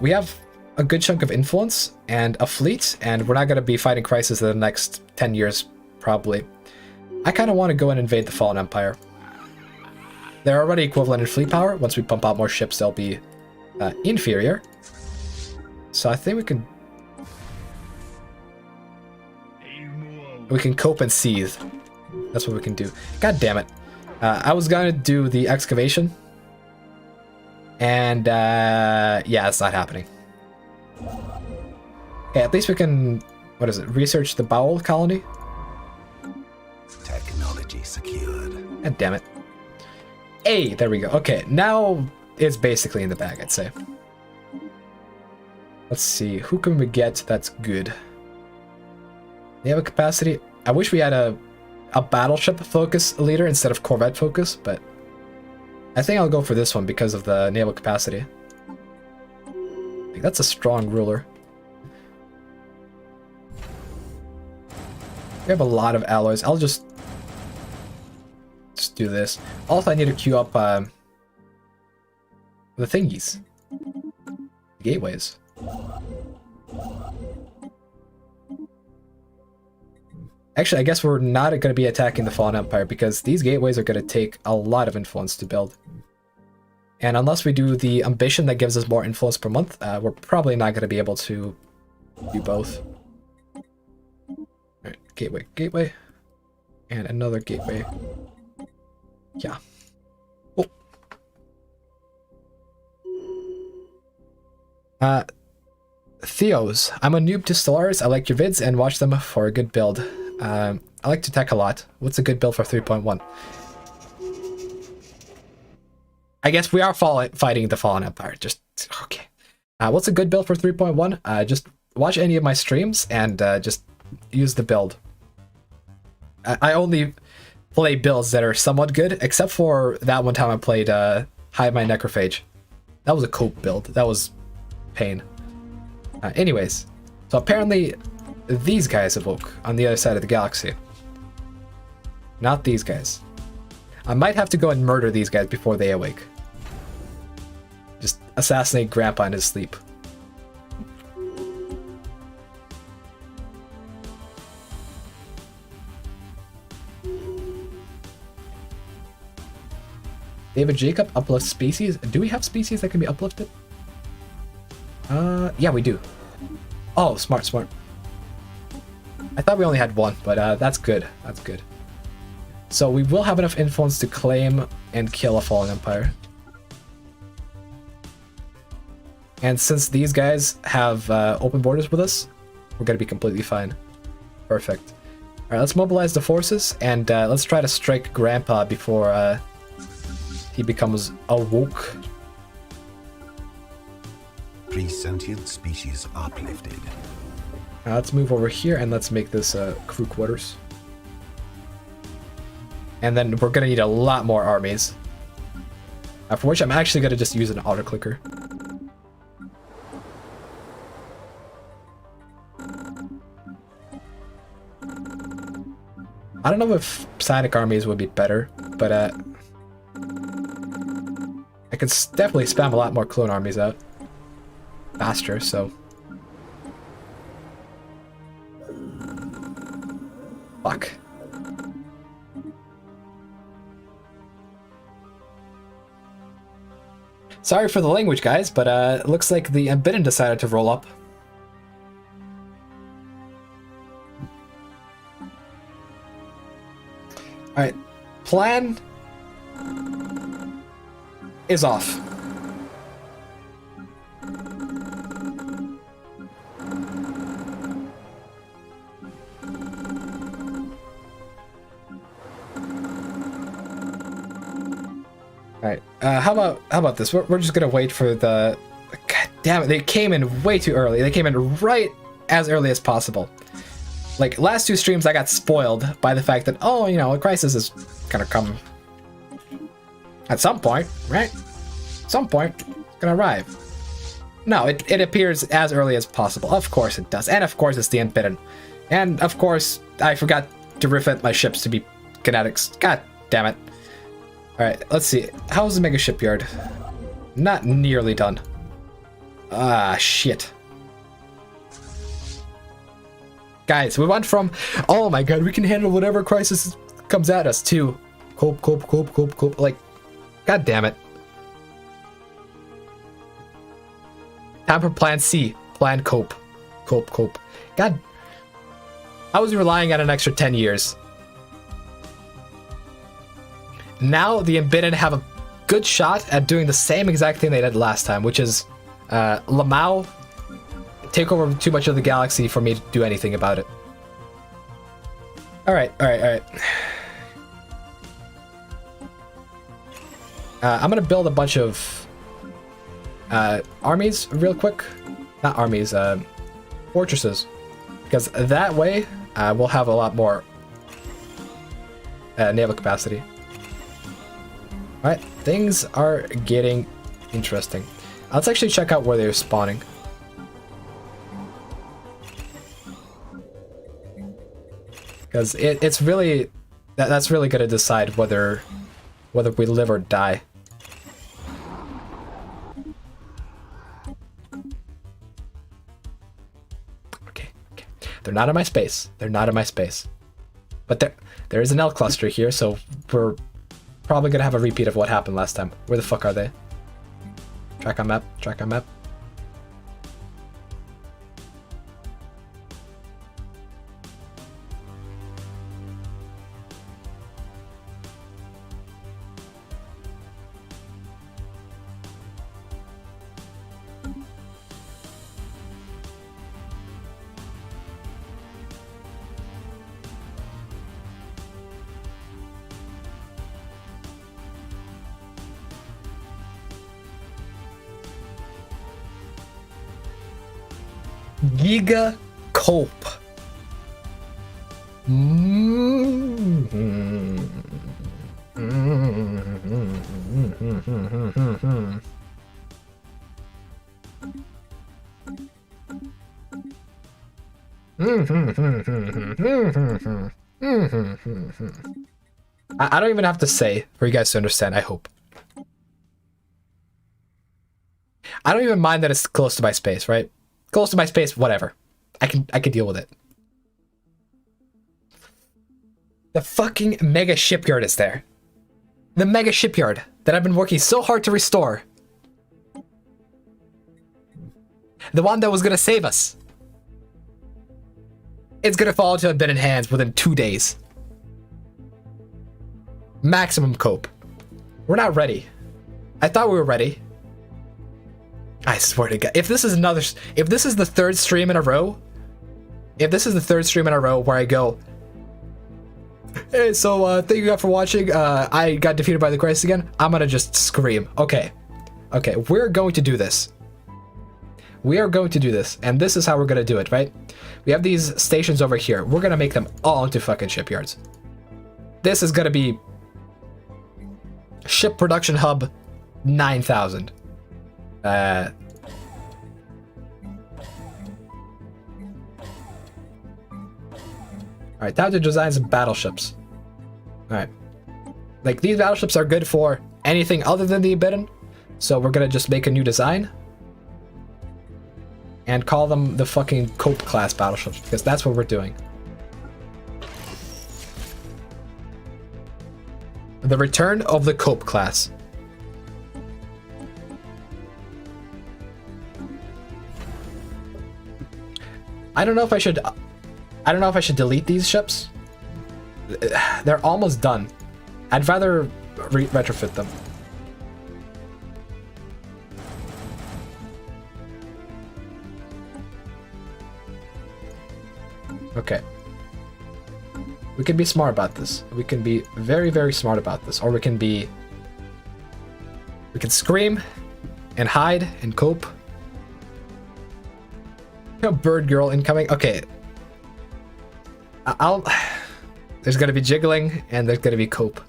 We have a good chunk of influence and a fleet, and we're not going to be fighting Crisis in the next 10 years, probably. I kind of want to go and invade the Fallen Empire. They're already equivalent in fleet power. Once we pump out more ships, they'll be inferior. So I think we can cope and seethe. That's what we can do. God damn it. I was going to do the excavation. And yeah, it's not happening. Okay, at least we can, what is it, research the Bowel colony? Technology secured. God damn it. Hey, there we go. Okay, now it's basically in the bag, I'd say. Let's see, who can we get that's good? They have a capacity. I wish we had a battleship focus leader instead of corvette focus, but I think I'll go for this one because of the naval capacity. Like, that's a strong ruler. We have a lot of alloys. I'll just do this. Also, I need to queue up the thingies. The gateways. Actually, I guess we're not going to be attacking the Fallen Empire because these gateways are going to take a lot of influence to build. And unless we do the ambition that gives us more influence per month, we're probably not going to be able to do both. Alright, gateway. And another gateway. Yeah. Oh. Theos. I'm a noob to Stellaris. I like your vids and watch them for a good build. I like to tech a lot. What's a good build for 3.1? I guess we are fighting the Fallen Empire. Just, okay. What's a good build for 3.1? Just watch any of my streams and just use the build. I only play builds that are somewhat good, except for that one time I played Hive My Necrophage. That was a cope build. That was pain. Anyways, so apparently these guys awoke on the other side of the galaxy. Not these guys. I might have to go and murder these guys before they awake. Just assassinate Grandpa in his sleep. David Jacob, uplift species. Do we have species that can be uplifted? Yeah, we do. Oh, smart. I thought we only had one, but that's good. That's good. So we will have enough influence to claim and kill a Fallen Empire. And since these guys have open borders with us, we're gonna be completely fine. Perfect. Alright, let's mobilize the forces, and let's try to strike Grandpa before he becomes awoke. Pre-sentient species uplifted. Let's move over here and let's make this crew quarters. And then we're gonna need a lot more armies. For which I'm actually gonna just use an auto clicker. I don't know if psionic armies would be better, but I could definitely spam a lot more clone armies out faster, so. Fuck. Sorry for the language, guys, but it looks like the Ambidden decided to roll up. Alright, plan is off. Alright, how about this? We're just gonna wait for the... God damn it, they came in way too early. They came in right as early as possible. Like, last two streams I got spoiled by the fact that, oh, you know, a crisis is gonna come at some point, right? At some point, it's gonna arrive. No, it appears as early as possible. Of course it does. And of course it's the Unbidden. And of course, I forgot to refit my ships to be kinetics. God damn it. Alright, let's see. How's the Mega Shipyard? Not nearly done. Ah, shit. Guys, we went from, oh my god, we can handle whatever crisis comes at us, to cope. Like, god damn it. Time for plan C. Plan cope. Cope. God. I was relying on an extra 10 years. Now the Unbidden have a good shot at doing the same exact thing they did last time, which is Lamau take over too much of the galaxy for me to do anything about it. Alright. I'm gonna build a bunch of armies real quick. Not armies, fortresses. Because that way, we'll have a lot more naval capacity. Alright, things are getting interesting. Let's actually check out where they're spawning. Because it's really... That's really going to decide whether we live or die. Okay. They're not in my space. But there is an L cluster here, so we're probably going to have a repeat of what happened last time. Where the fuck are they? Track on map. Giga Cope. I don't even have to say for you guys to understand, I hope. I don't even mind that it's close to my space, right? Close to my space, whatever. I can deal with it. The fucking mega shipyard is there. The mega shipyard that I've been working so hard to restore. The one that was gonna save us. It's gonna fall into Unbidden hands within 2 days. Maximum cope. We're not ready. I thought we were ready. I swear to God, if this is the third stream in a row, where I go, hey, so thank you guys for watching, I got defeated by the crisis again, I'm gonna just scream. Okay, we're going to do this. And this is how we're gonna do it, right? We have these stations over here. We're gonna make them all into fucking shipyards. This is gonna be ship production hub 9,000. Alright, time to design some battleships. Alright. Like, these battleships are good for anything other than the Unbidden, so we're gonna just make a new design and call them the fucking Cope class battleships, because that's what we're doing. The return of the Cope class. I don't know if I should delete these ships. They're almost done. I'd rather retrofit them. Okay. We can be smart about this. We can be very, very smart about this. Or we can scream and hide and cope. Bird girl incoming. Okay. There's gonna be jiggling and there's gonna be cope.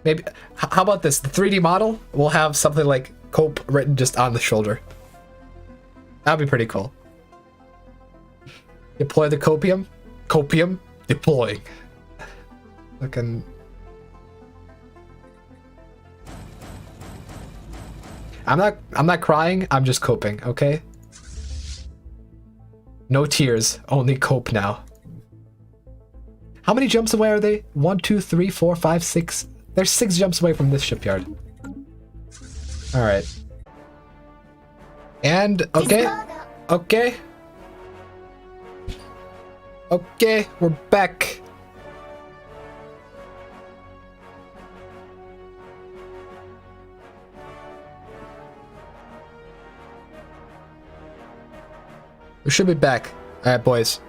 Maybe, how about this? The 3D model will have something like cope written just on the shoulder. That'd be pretty cool. Deploy the copium. Copium deploying. Looking. I'm not crying. I'm just coping. Okay. No tears. Only cope now. How many jumps away are they? 1, 2, 3, 4, 5, 6. They're 6 jumps away from this shipyard. All right. And okay. Okay. Okay, we're back. We should be back. All right, boys.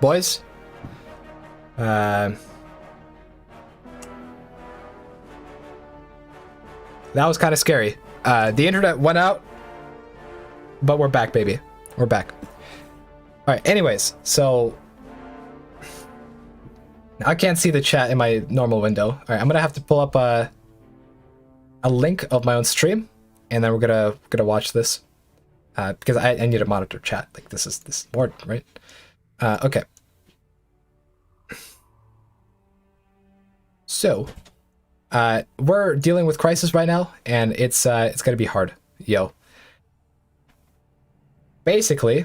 Boys? That was kind of scary. The internet went out, but we're back, baby. We're back. All right, anyways, so I can't see the chat in my normal window. All right, I'm gonna have to pull up a link of my own stream, and then we're gonna watch this because I need to monitor chat. Like this is board, right? Okay. So, we're dealing with crisis right now, and it's gonna be hard, yo. Basically,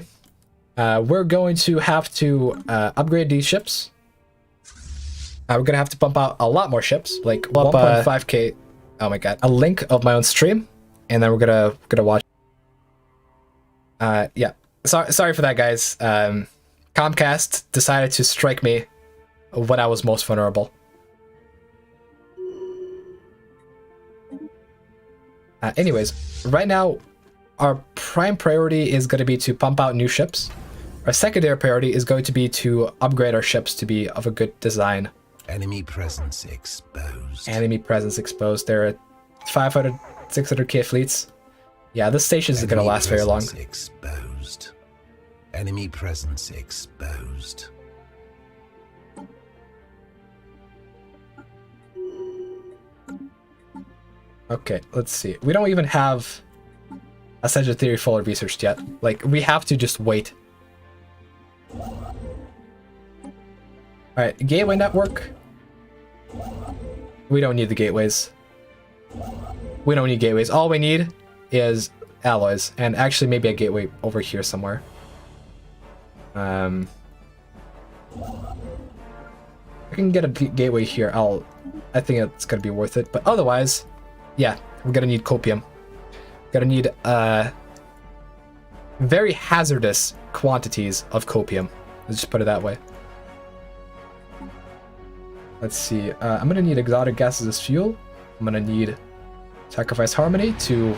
we're going to have to upgrade these ships. We're gonna have to pump out a lot more ships, like 1.5k. Oh my god! A link of my own stream, and then we're gonna watch. Yeah. Sorry for that, guys. Comcast decided to strike me when I was most vulnerable. Anyways, right now, our prime priority is going to be to pump out new ships. Our secondary priority is going to be to upgrade our ships to be of a good design. Enemy presence exposed. Enemy presence exposed. There are 500, 600k fleets. Yeah, this station isn't going to last very long. Exposed. Enemy presence exposed. Okay, let's see. We don't even have Essential Theory fully researched yet. Like, we have to just wait. Alright, gateway network. We don't need the gateways. We don't need gateways. All we need is alloys, and actually maybe a gateway over here somewhere. I can get a gateway here. I think it's gonna be worth it, but otherwise, yeah, we're gonna need copium. Gonna need very hazardous quantities of copium. Let's just put it that way. Let's see. I'm gonna need exotic gases as fuel. I'm gonna need sacrifice harmony to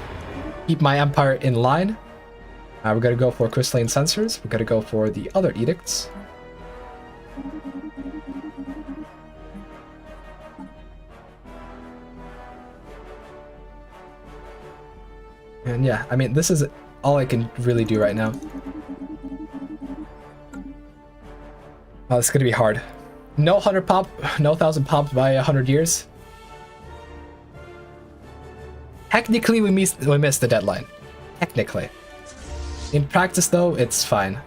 keep my empire in line. We're gonna go for crystalline sensors. We're gonna go for the other edicts. And yeah, I mean, this is all I can really do right now. Oh, it's gonna be hard. No 100 pump, no 1,000 pump by 100 years. Technically, we missed the deadline. Technically. In practice, though, it's fine.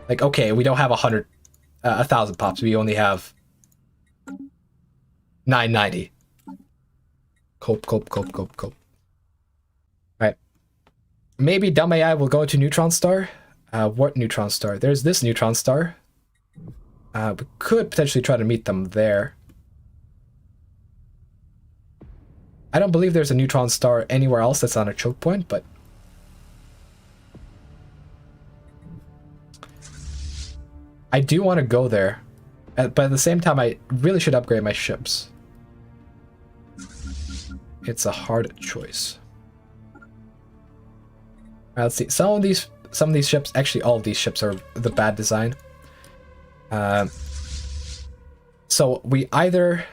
Like, okay, we don't have 1,000 pops. We only have 990. Cope. Right. Maybe dumb AI will go into neutron star. What neutron star? There's this neutron star. We could potentially try to meet them there. I don't believe there's a neutron star anywhere else that's on a choke point, but I do want to go there. But at the same time, I really should upgrade my ships. It's a hard choice. Let's see. Some of these ships, actually all of these ships are the bad design. So we either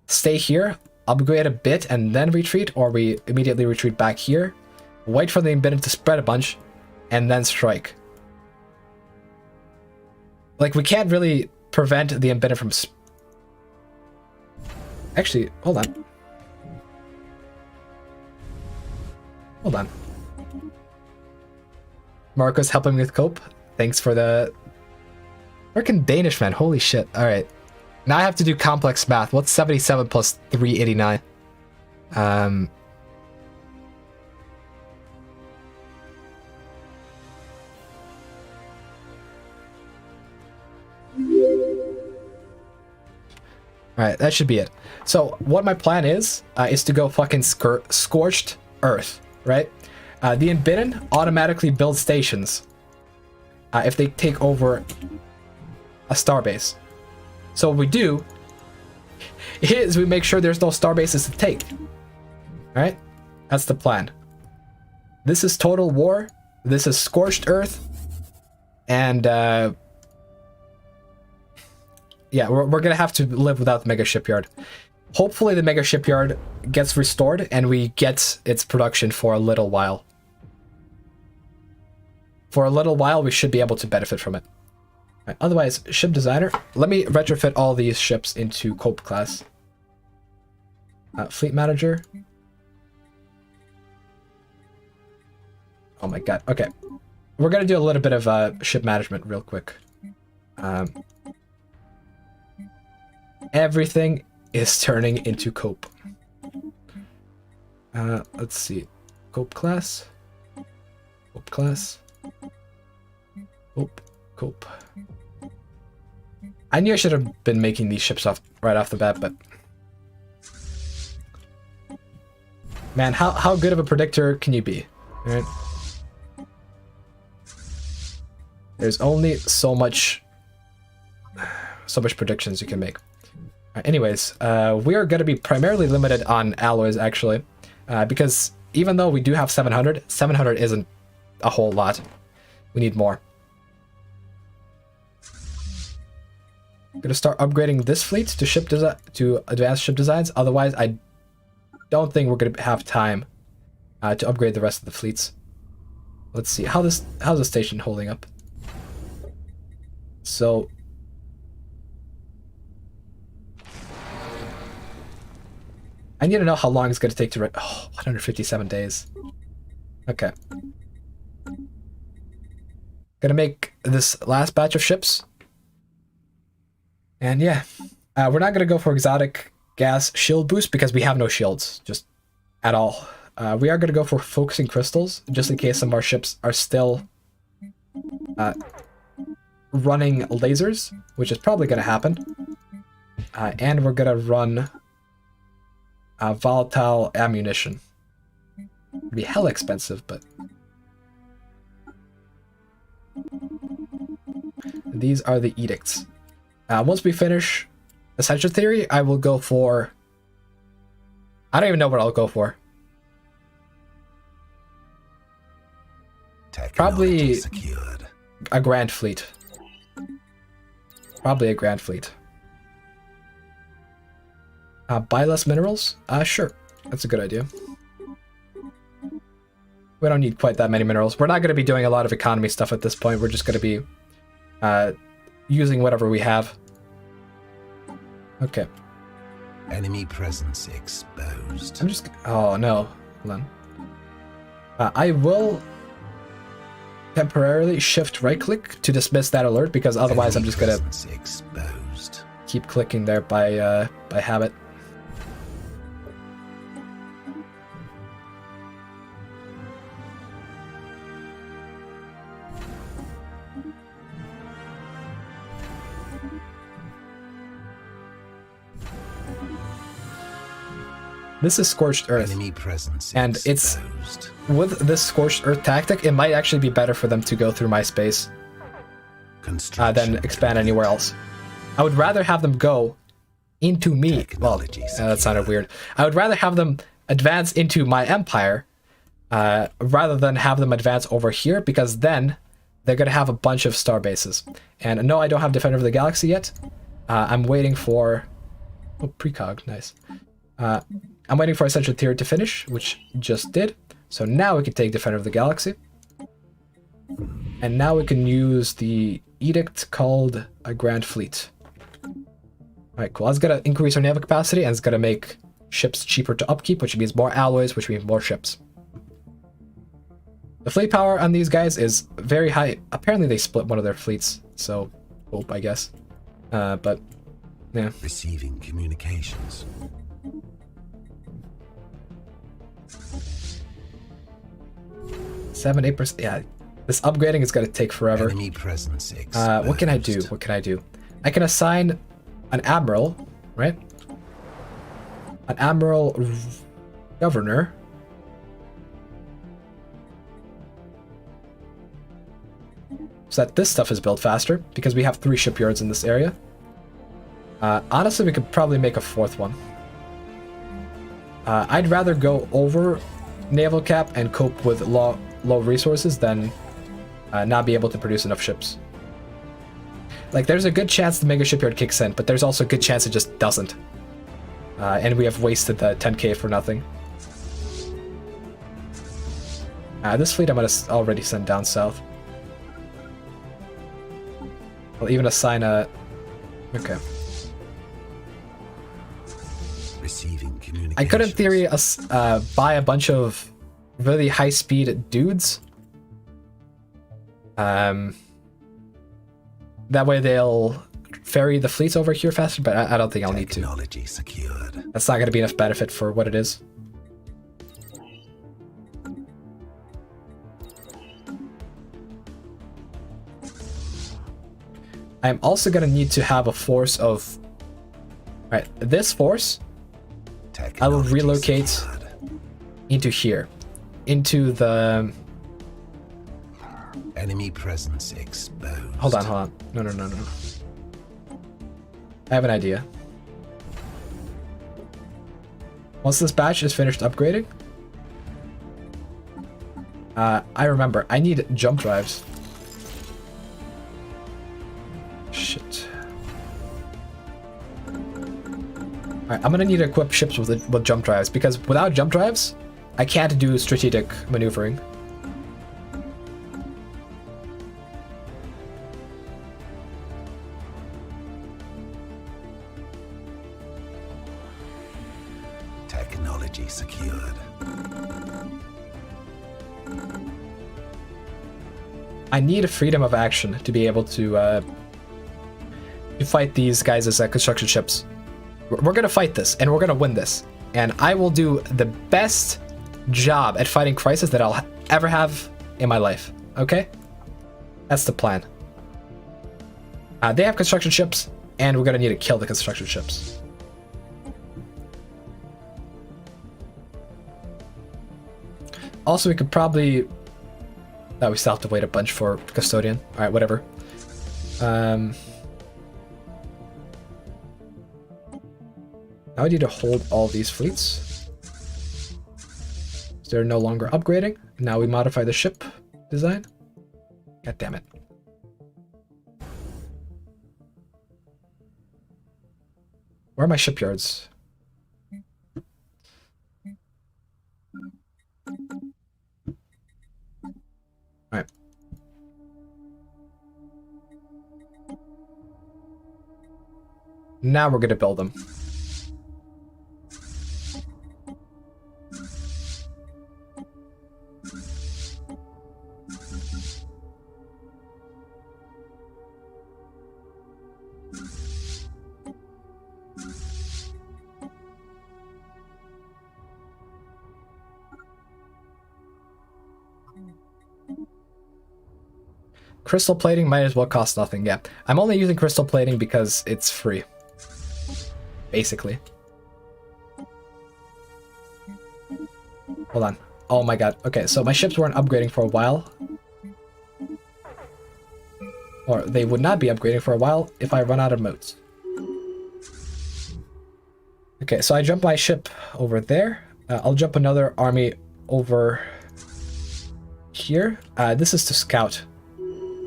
stay here, upgrade a bit, and then retreat, or we immediately retreat back here, wait for the embittered to spread a bunch, and then strike. Like, we can't really prevent the embittered from... Actually, hold on. Hold on. Marco's helping me with cope. Thanks for the... Freaking Danish, man. Holy shit. Alright. Now I have to do complex math. What's 77 plus 389? Alright, that should be it. So, what my plan is to go fucking scorched earth, right? The Unbidden automatically build stations if they take over a starbase. So what we do is we make sure there's no starbases to take. Alright? That's the plan. This is Total War. This is Scorched Earth. And yeah, we're gonna have to live without the Mega Shipyard. Hopefully the Mega Shipyard gets restored and we get its production for a little while. For a little while, we should be able to benefit from it. Right, otherwise, ship designer. Let me retrofit all these ships into Cope class. Fleet manager. Oh my god. Okay. We're gonna do a little bit of ship management real quick. Everything is turning into Cope. Let's see. Cope class. Cope class. Cope. I knew I should have been making these ships right off the bat, but... Man, how good of a predictor can you be? Right? There's only so much predictions you can make. Anyways, we are going to be primarily limited on alloys, actually, because even though we do have 700 isn't a whole lot. We need more. I'm going to start upgrading this fleet to advanced ship designs. Otherwise, I don't think we're going to have time to upgrade the rest of the fleets. Let's see how's the station holding up. So. I need to know how long it's going to take to... 157 days. Okay. Gonna make this last batch of ships. And yeah. We're not going to go for exotic gas shield boost because we have no shields. Just at all. We are going to go for focusing crystals. Just in case some of our ships are still... running lasers. Which is probably going to happen. And we're going to run... volatile ammunition. It'd be hell expensive, but... These are the edicts. Once we finish Essential Theory, I will go for... I don't even know what I'll go for. Probably secured. A Grand Fleet. Probably a Grand Fleet. Buy less minerals? Sure. That's a good idea. We don't need quite that many minerals. We're not going to be doing a lot of economy stuff at this point. We're just going to be using whatever we have. Okay. Enemy presence exposed. I'm just... Oh, no. Hold on. I will temporarily shift right-click to dismiss that alert, because otherwise I'm just going to keep clicking there by habit. This is Scorched Earth, and it's with this Scorched Earth tactic, it might actually be better for them to go through my space than expand anywhere else. I would rather have them go into me. Well, that sounded weird. I would rather have them advance into my empire rather than have them advance over here, because then they're going to have a bunch of star bases. And no, I don't have Defender of the Galaxy yet. I'm waiting for... Oh, precog, nice. I'm waiting for Essential Theory to finish, which just did. So now we can take Defender of the Galaxy. And now we can use the edict called a Grand Fleet. Alright, cool. That's going to increase our naval capacity, and it's going to make ships cheaper to upkeep, which means more alloys, which means more ships. The fleet power on these guys is very high. Apparently they split one of their fleets, so hope, I guess. But yeah. Receiving communications. 7-8%. Yeah, this upgrading is gonna take forever. Enemy presence what can I do? What can I do? I can assign an admiral, right? An admiral governor. So that this stuff is built faster, because we have 3 shipyards in this area. Honestly, we could probably make a 4th one. I'd rather go over naval cap and cope with low resources than not be able to produce enough ships. Like, there's a good chance the mega shipyard kicks in, but there's also a good chance it just doesn't. And we have wasted the 10k for nothing. This fleet I'm gonna already send down south. I'll even assign a... Okay. Receiving communications. I could, in theory, buy a bunch of really high-speed dudes. That way they'll ferry the fleets over here faster, but I don't think I'll need to. Technology secured. That's not going to be enough benefit for what it is. I'm also going to need to have a force of... Right, this force, I will relocate secured. into here. Into the... Enemy presence exposed. Hold on. No. I have an idea. Once this batch is finished upgrading... I remember, I need jump drives. Shit. Alright, I'm gonna need to equip ships with jump drives, because without jump drives, I can't do strategic maneuvering. Technology secured. I need a freedom of action to be able to fight these guys as construction ships. We're gonna fight this, and we're gonna win this. And I will do the best job at fighting crisis that I'll ever have in my life, okay? That's the plan. They have construction ships, and we're gonna need to kill the construction ships. Also, we could probably... No, we still have to wait a bunch for custodian. Alright, whatever. Now I need to hold all these fleets. So they're no longer upgrading. Now we modify the ship design. God damn it. Where are my shipyards? Alright. Now we're gonna build them. Crystal plating might as well cost nothing, yeah. I'm only using crystal plating because it's free. Basically. Hold on. Oh my god. Okay, so my ships weren't upgrading for a while. Or they would not be upgrading for a while if I run out of modes. Okay, so I jump my ship over there. I'll jump another army over here. This is to scout.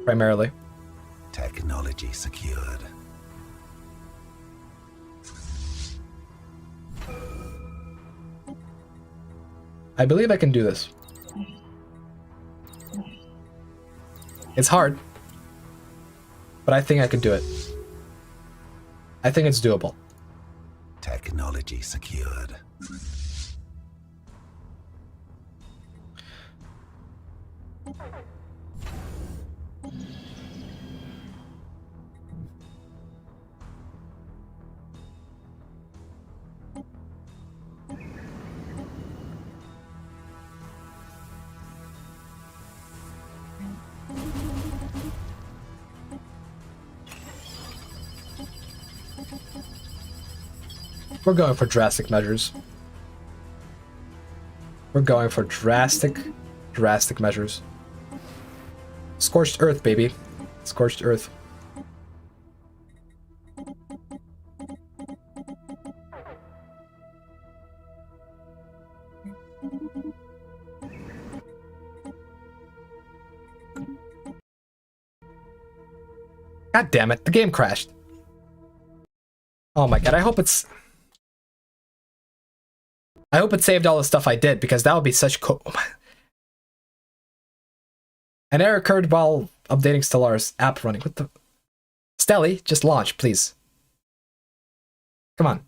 Primarily. Technology secured. I believe I can do this. It's hard, but I think I can do it. I think it's doable. Technology secured. We're going for drastic measures. We're going for drastic measures. Scorched earth, baby. Scorched earth. God damn it, the game crashed. Oh my god, I hope it saved all the stuff I did, because that would be such cool. An error occurred while updating Stellaris app running. What the? Stelly, just launch, please. Come on.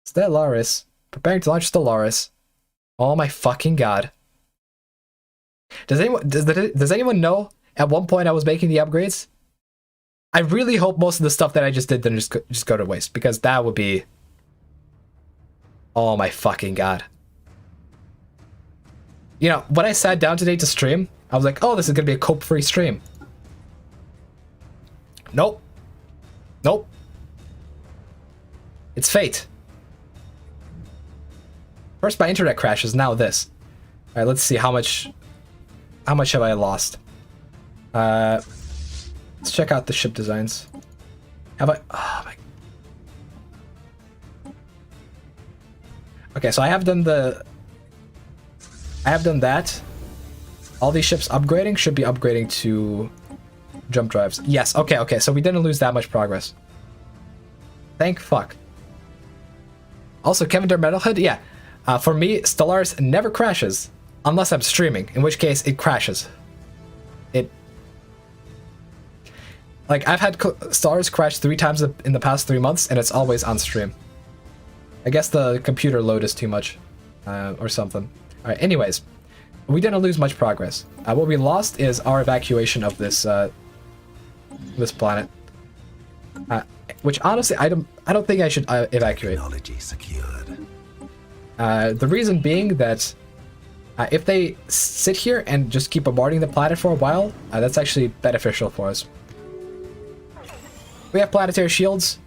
Stellaris. Preparing to launch Stellaris. Oh my fucking god. Does anyone know at one point I was making the upgrades? I really hope most of the stuff that I just did didn't just go to waste, because that would be... Oh my fucking god. You know, when I sat down today to stream, I was like, oh, this is gonna be a cope-free stream. Nope. Nope. It's fate. First my internet crashes, now this. Alright, let's see how much have I lost. Let's check out the ship designs. Have I... Oh my... Okay, so I have done that. All these ships upgrading should be upgrading to jump drives. Yes, okay, so we didn't lose that much progress. Thank fuck. Also, Kevin Der Metalhead, yeah. For me, Stellaris never crashes unless I'm streaming, in which case it crashes. Like, I've had Stellaris crash 3 times in the past 3 months, and it's always on stream. I guess the computer load is too much, or something. Alright, anyways. We didn't lose much progress. What we lost is our evacuation of this, this planet. Which, honestly, I don't think I should evacuate. Technology secured. The reason being that if they sit here and just keep bombarding the planet for a while, that's actually beneficial for us. We have planetary shields.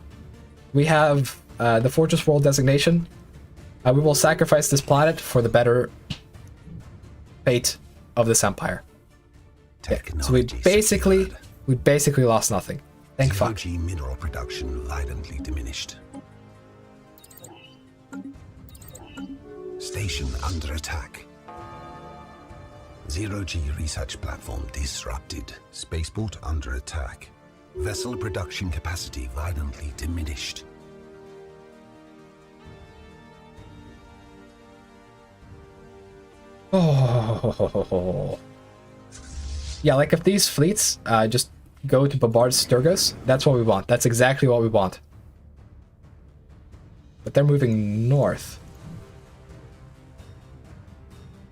We have the Fortress World designation. We will sacrifice this planet for the better fate of this empire. Okay, so we basically lost nothing. Thank fuck. Zero-G mineral production violently diminished. Station under attack. Zero-G research platform disrupted. Spaceport under attack. Vessel production capacity violently diminished. Oh. Yeah, like if these fleets just go to bombard Sturgis, that's what we want. That's exactly what we want. But they're moving north.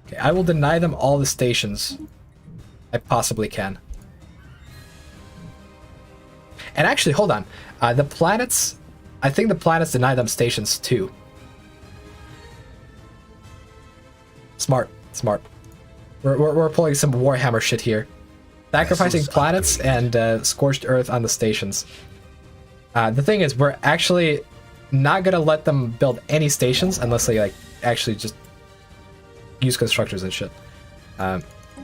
Okay, I will deny them all the stations I possibly can. And actually, hold on. The planets... I think the planets deny them stations too. Smart. Smart. We're pulling some Warhammer shit here. Sacrificing planets and scorched earth on the stations. The thing is, we're actually not gonna let them build any stations unless they like actually just use constructors and shit.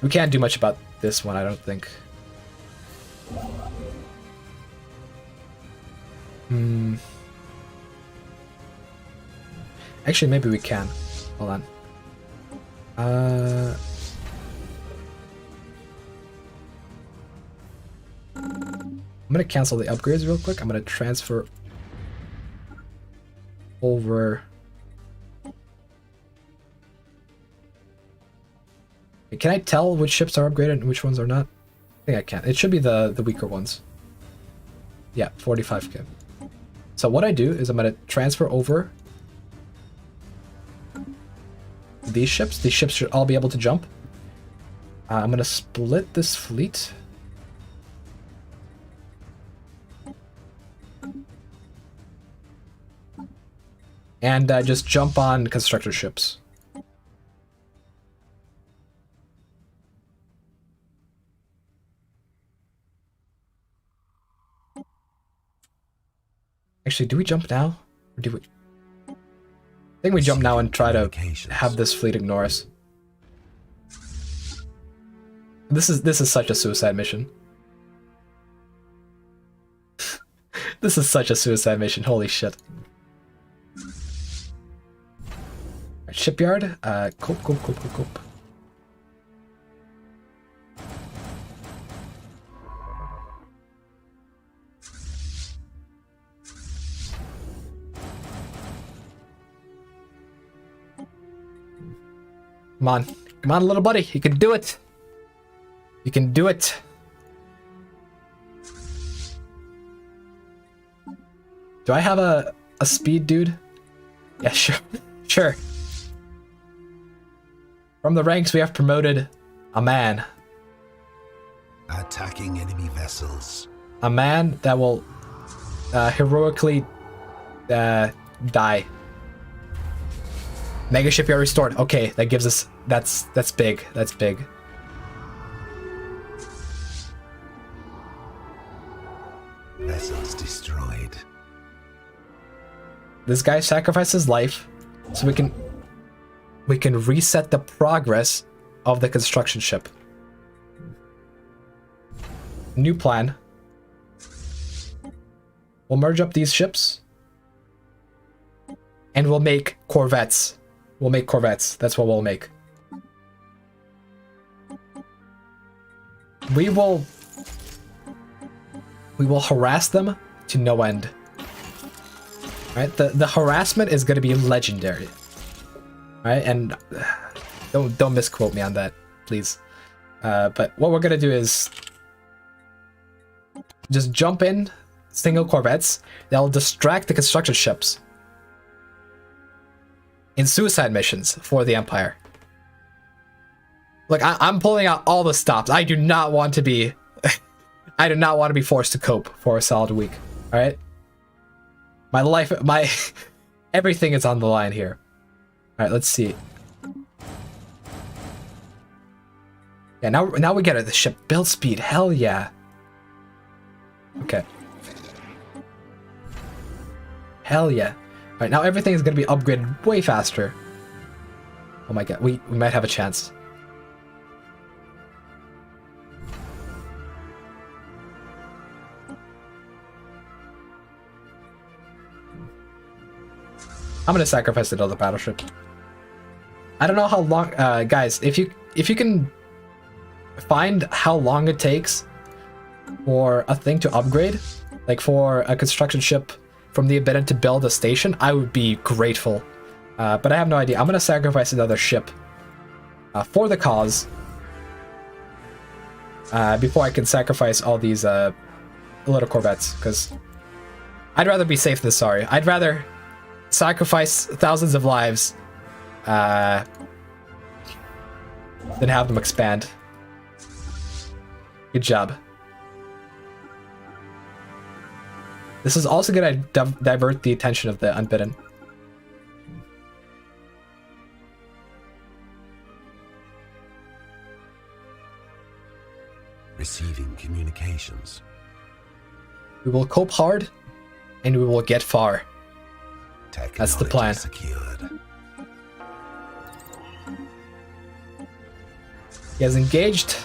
We can't do much about this one, I don't think. Actually, maybe we can. Hold on. I'm gonna cancel the upgrades real quick. I'm gonna transfer over. Can I tell which ships are upgraded and which ones are not? I think I can. It should be the weaker ones. Yeah, 45k. So what I do is I'm gonna transfer over these ships. These ships should all be able to jump. I'm gonna split this fleet. And just jump on constructor ships. Actually, do we jump now? Or do we? I think we jump now and try to have this fleet ignore us. This is such a suicide mission. This is such a suicide mission. Holy shit. Shipyard. Cope. Come on, little buddy. You can do it. You can do it. Do I have a speed dude? Yeah, sure. Sure. From the ranks, we have promoted a man. Attacking enemy vessels. A man that will heroically die. Mega shipyard restored. Okay, that gives us... That's big. That's big. Vessels destroyed. This guy sacrificed his life so we can reset the progress of the construction ship. New plan. We'll merge up these ships and we'll make corvettes. We'll make corvettes. That's what we'll make. We will harass them to no end. Right? The harassment is going to be legendary. Right? And don't misquote me on that, please. But what we're going to do is just jump in single corvettes that'll distract the construction ships in suicide missions for the Empire. Like, I'm pulling out all the stops. I do not want to be... I do not want to be forced to cope for a solid week. Alright? My life... my... everything is on the line here. Alright, let's see. Yeah, now we get it. The ship build speed. Hell yeah. Okay. Hell yeah. Alright, now everything is going to be upgraded way faster. Oh my god, we might have a chance. I'm gonna sacrifice another battleship. I don't know how long, guys. If you can find how long it takes for a thing to upgrade, like for a construction ship from the Abyddon to build a station, I would be grateful. But I have no idea. I'm gonna sacrifice another ship for the cause before I can sacrifice all these little corvettes, because I'd rather be safe than sorry. I'd rather sacrifice thousands of lives than have them expand. Good job. This is also going to divert the attention of the Unbidden. Receiving communications. We will cope hard, and we will get far. That's the plan. Secured. He has engaged.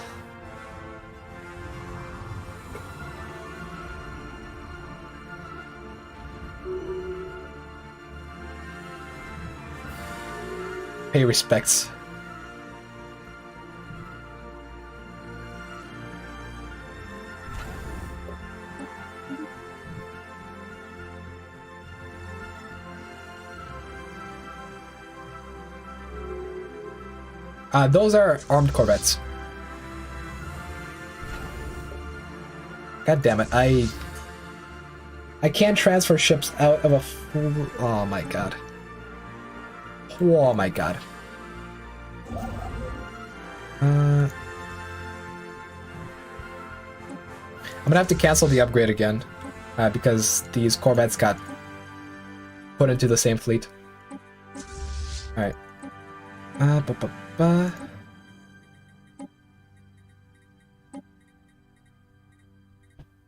Pay respects. Those are armed corvettes. God damn it, I can't transfer ships out of a... Oh my god. Oh my god. gonna have to cancel the upgrade again because these corvettes got put into the same fleet. All right.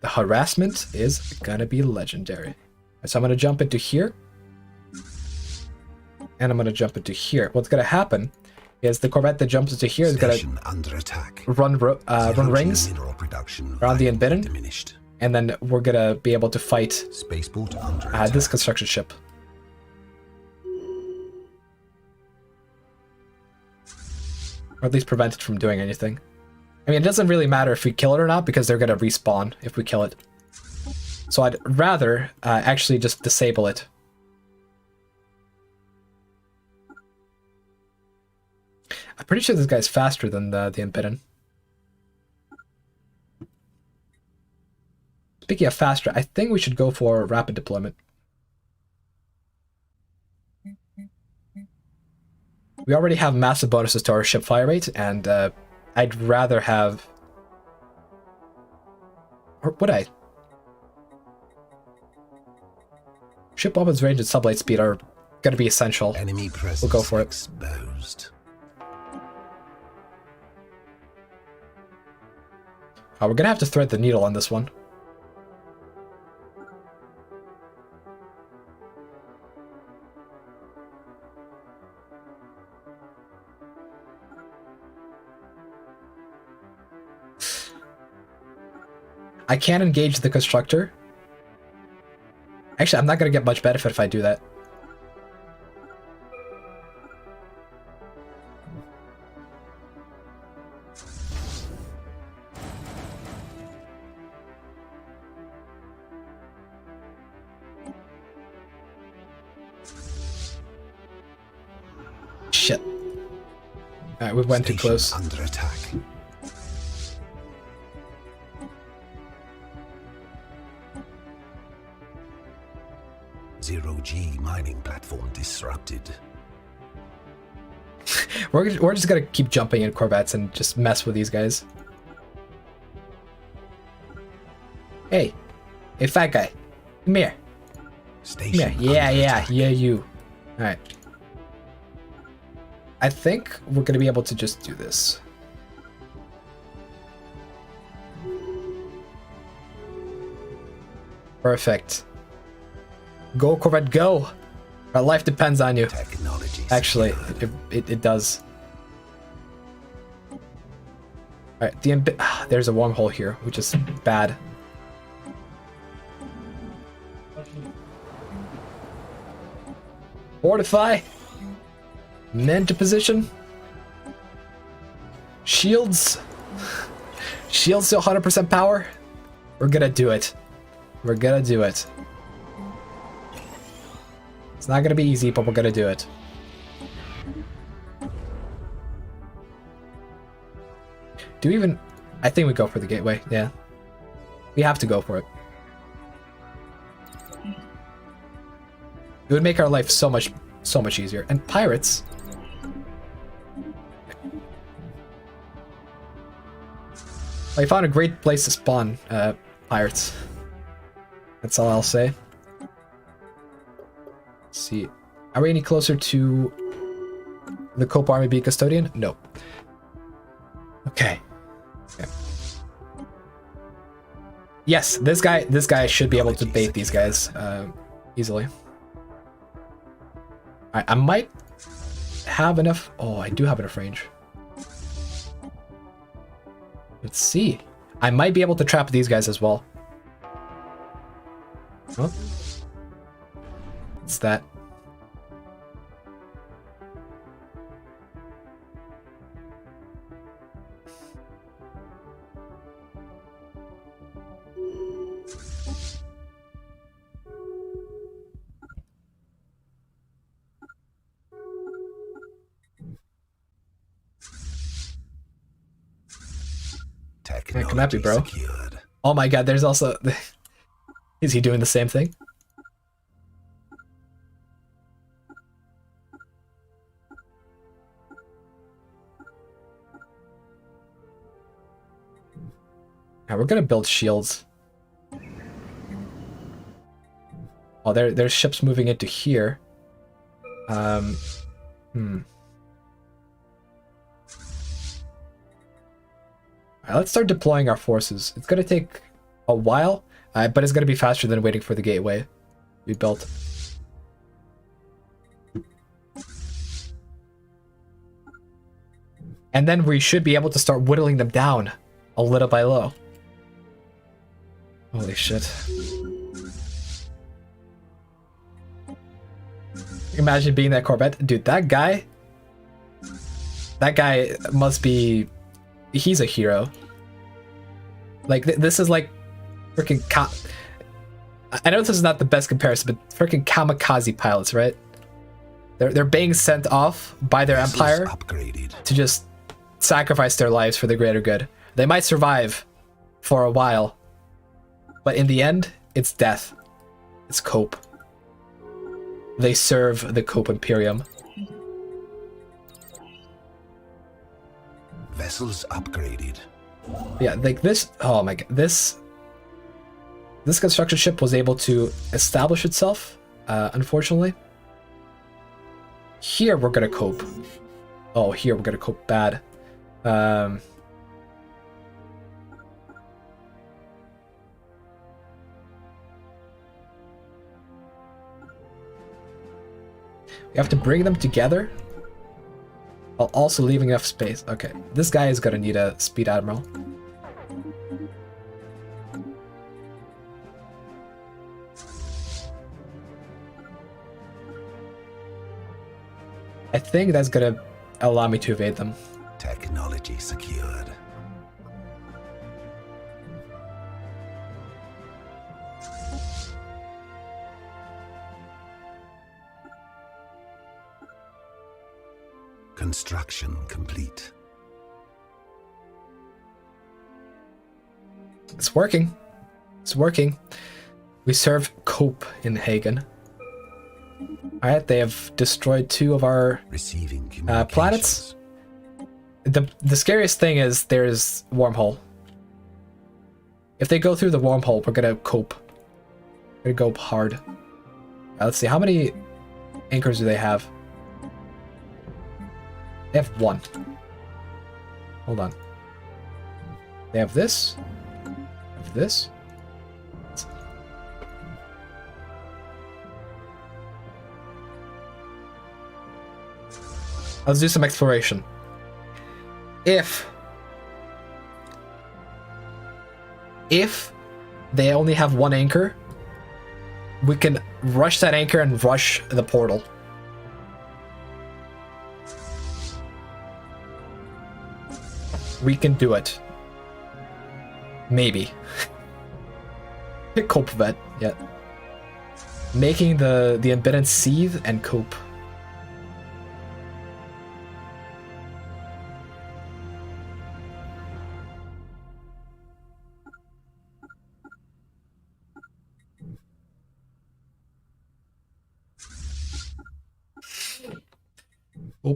The harassment is gonna be legendary. So I'm gonna jump into here, and I'm gonna jump into here. What's gonna happen is the corvette that jumps into here is gonna under attack. run rings around the unbidden, Diminished. and then we're gonna be able to fight Spaceport under attack. this construction ship. Or at least prevent it from doing anything. I mean, it doesn't really matter if we kill it or not, because they're gonna respawn if we kill it. So I'd rather actually just disable it. I'm pretty sure this guy's faster than the Unbidden. Speaking of faster, I think we should go for rapid deployment. We already have massive bonuses to our ship fire rate, and I'd rather have... Or would I? Ship weapons range and sublight speed are going to be essential. Enemy presence we'll go for it. Exposed. We're going to have to thread the needle on this one. I can't engage the constructor. Actually, I'm not going to get much benefit if I do that. Shit. Alright, we went too close. Under attack. Zero-G mining platform disrupted. We're just gonna keep jumping in corvettes and just mess with these guys. Hey, fat guy, come here. Station Come here. Yeah, under yeah, attack. yeah, you. All right. I think we're gonna be able to just do this. Perfect. Go, Corvette, go! Our life depends on you. Technology Actually, secured. it does. Alright, there's a wormhole here, which is bad. Fortify! Men to position. Shields. Shields to 100% power. We're gonna do it. We're gonna do it. It's not gonna be easy, but we're gonna do it. Do we even... I think we go for the gateway, yeah. We have to go for it. It would make our life so much easier. And pirates... I found a great place to spawn pirates. That's all I'll say. Let's see. Are we any closer to the Cope Army being custodian? No. Okay. Yes, this guy should be able to bait these guys easily. I might have enough. Oh, I do have enough range. Let's see. I might be able to trap these guys as well. Oh. What's that? Yeah, come at me, bro. Secured. Oh my god, there's also... Is he doing the same thing? Yeah, we're gonna build shields. Oh, there's ships moving into here. Alright, let's start deploying our forces. It's gonna take a while, but it's gonna be faster than waiting for the gateway we built. And then we should be able to start whittling them down a little by little. Holy shit. Imagine being that Corvette. Dude, that guy must be... He's a hero. Like, this is like freaking... I know this is not the best comparison, but freaking kamikaze pilots, right? They're being sent off by their empire to just sacrifice their lives for the greater good. They might survive for a while, but in the end, it's death. It's Cope. They serve the Cope Imperium. Vessels upgraded. Yeah, like this. Oh my god, this construction ship was able to establish itself. Unfortunately, here we're gonna cope. Oh, here we're gonna cope bad. We have to bring them together while also leaving enough space. Okay, this guy is gonna need a speed admiral. I think that's gonna allow me to evade them. Technology secured. Construction complete. It's working. It's working. We serve Cope in Hagen. Alright, they have destroyed 2 of our planets. The scariest thing is there's wormhole. If they go through the wormhole, we're gonna cope. We're gonna go hard. Let's see, how many anchors do they have? They have 1. Hold on. They have this. They have this. Let's do some exploration. If they only have 1 anchor, we can rush that anchor and rush the portal. We can do it. Maybe. Cope vet, yeah. Making the embittered seethe and cope.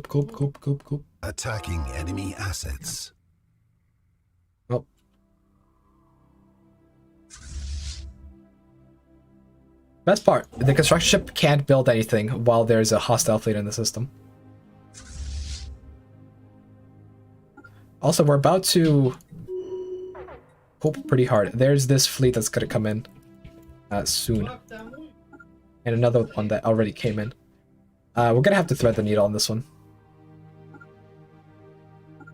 Cope. Attacking enemy assets. Oh. Best part, the construction ship can't build anything while there's a hostile fleet in the system. Also, we're about to cope pretty hard. There's this fleet that's gonna come in soon. And another one that already came in. We're gonna have to thread the needle on this one.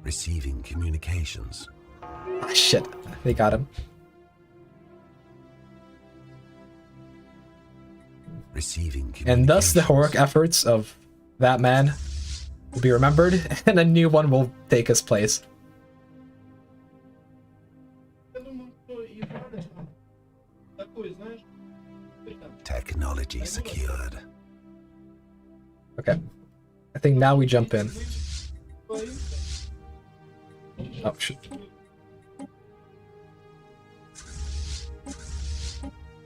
Receiving communications. Ah, shit. They got him. Receiving communications. And thus the heroic efforts of that man will be remembered, and a new one will take his place. Technology secured. Okay. I think now we jump in. Oh, shit.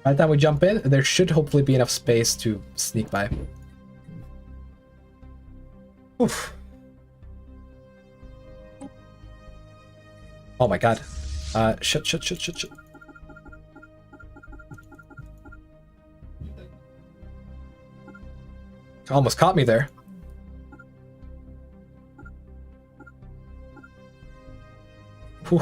By the time we jump in, there should hopefully be enough space to sneak by. Oof. Oh my god. Shit. Almost caught me there. Whew.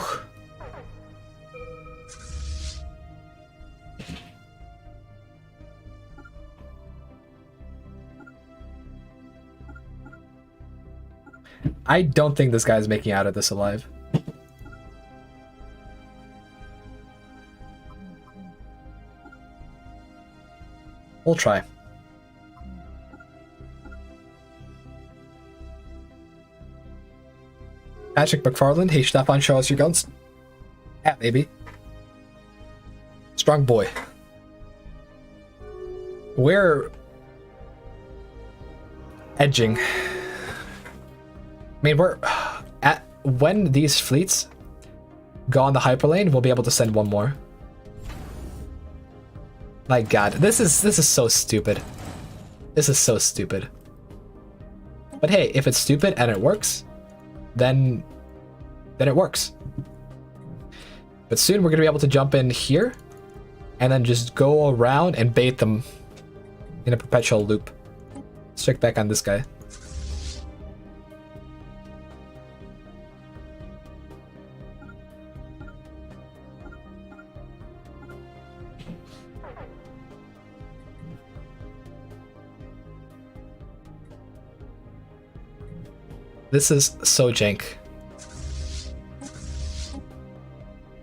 I don't think this guy's making out of this alive. We'll try. Patrick McFarland, hey Stefan, show us your guns. Yeah, baby. Strong boy. We're edging. I mean, we're at when these fleets go on the hyperlane, we'll be able to send one more. My God, this is so stupid. This is so stupid. But hey, if it's stupid and it works, then it works. But soon we're gonna be able to jump in here and then just go around and bait them in a perpetual loop. Let's check back on this guy. This is so jank.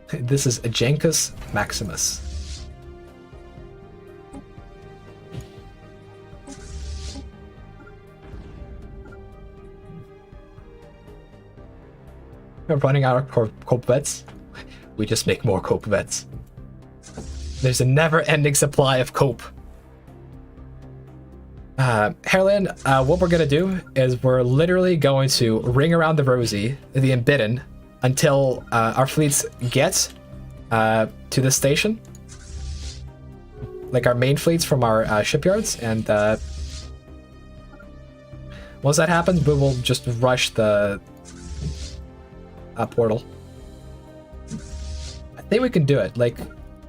This is a Jankus Maximus. We're running out of cope vets. We just make more cope vets. There's a never-ending supply of cope. Herlin, what we're gonna do is we're literally going to ring around the Rosie, the Unbidden, until our fleets get to the station. Like our main fleets from our shipyards, and once that happens, we will just rush the portal. I think we can do it. Like,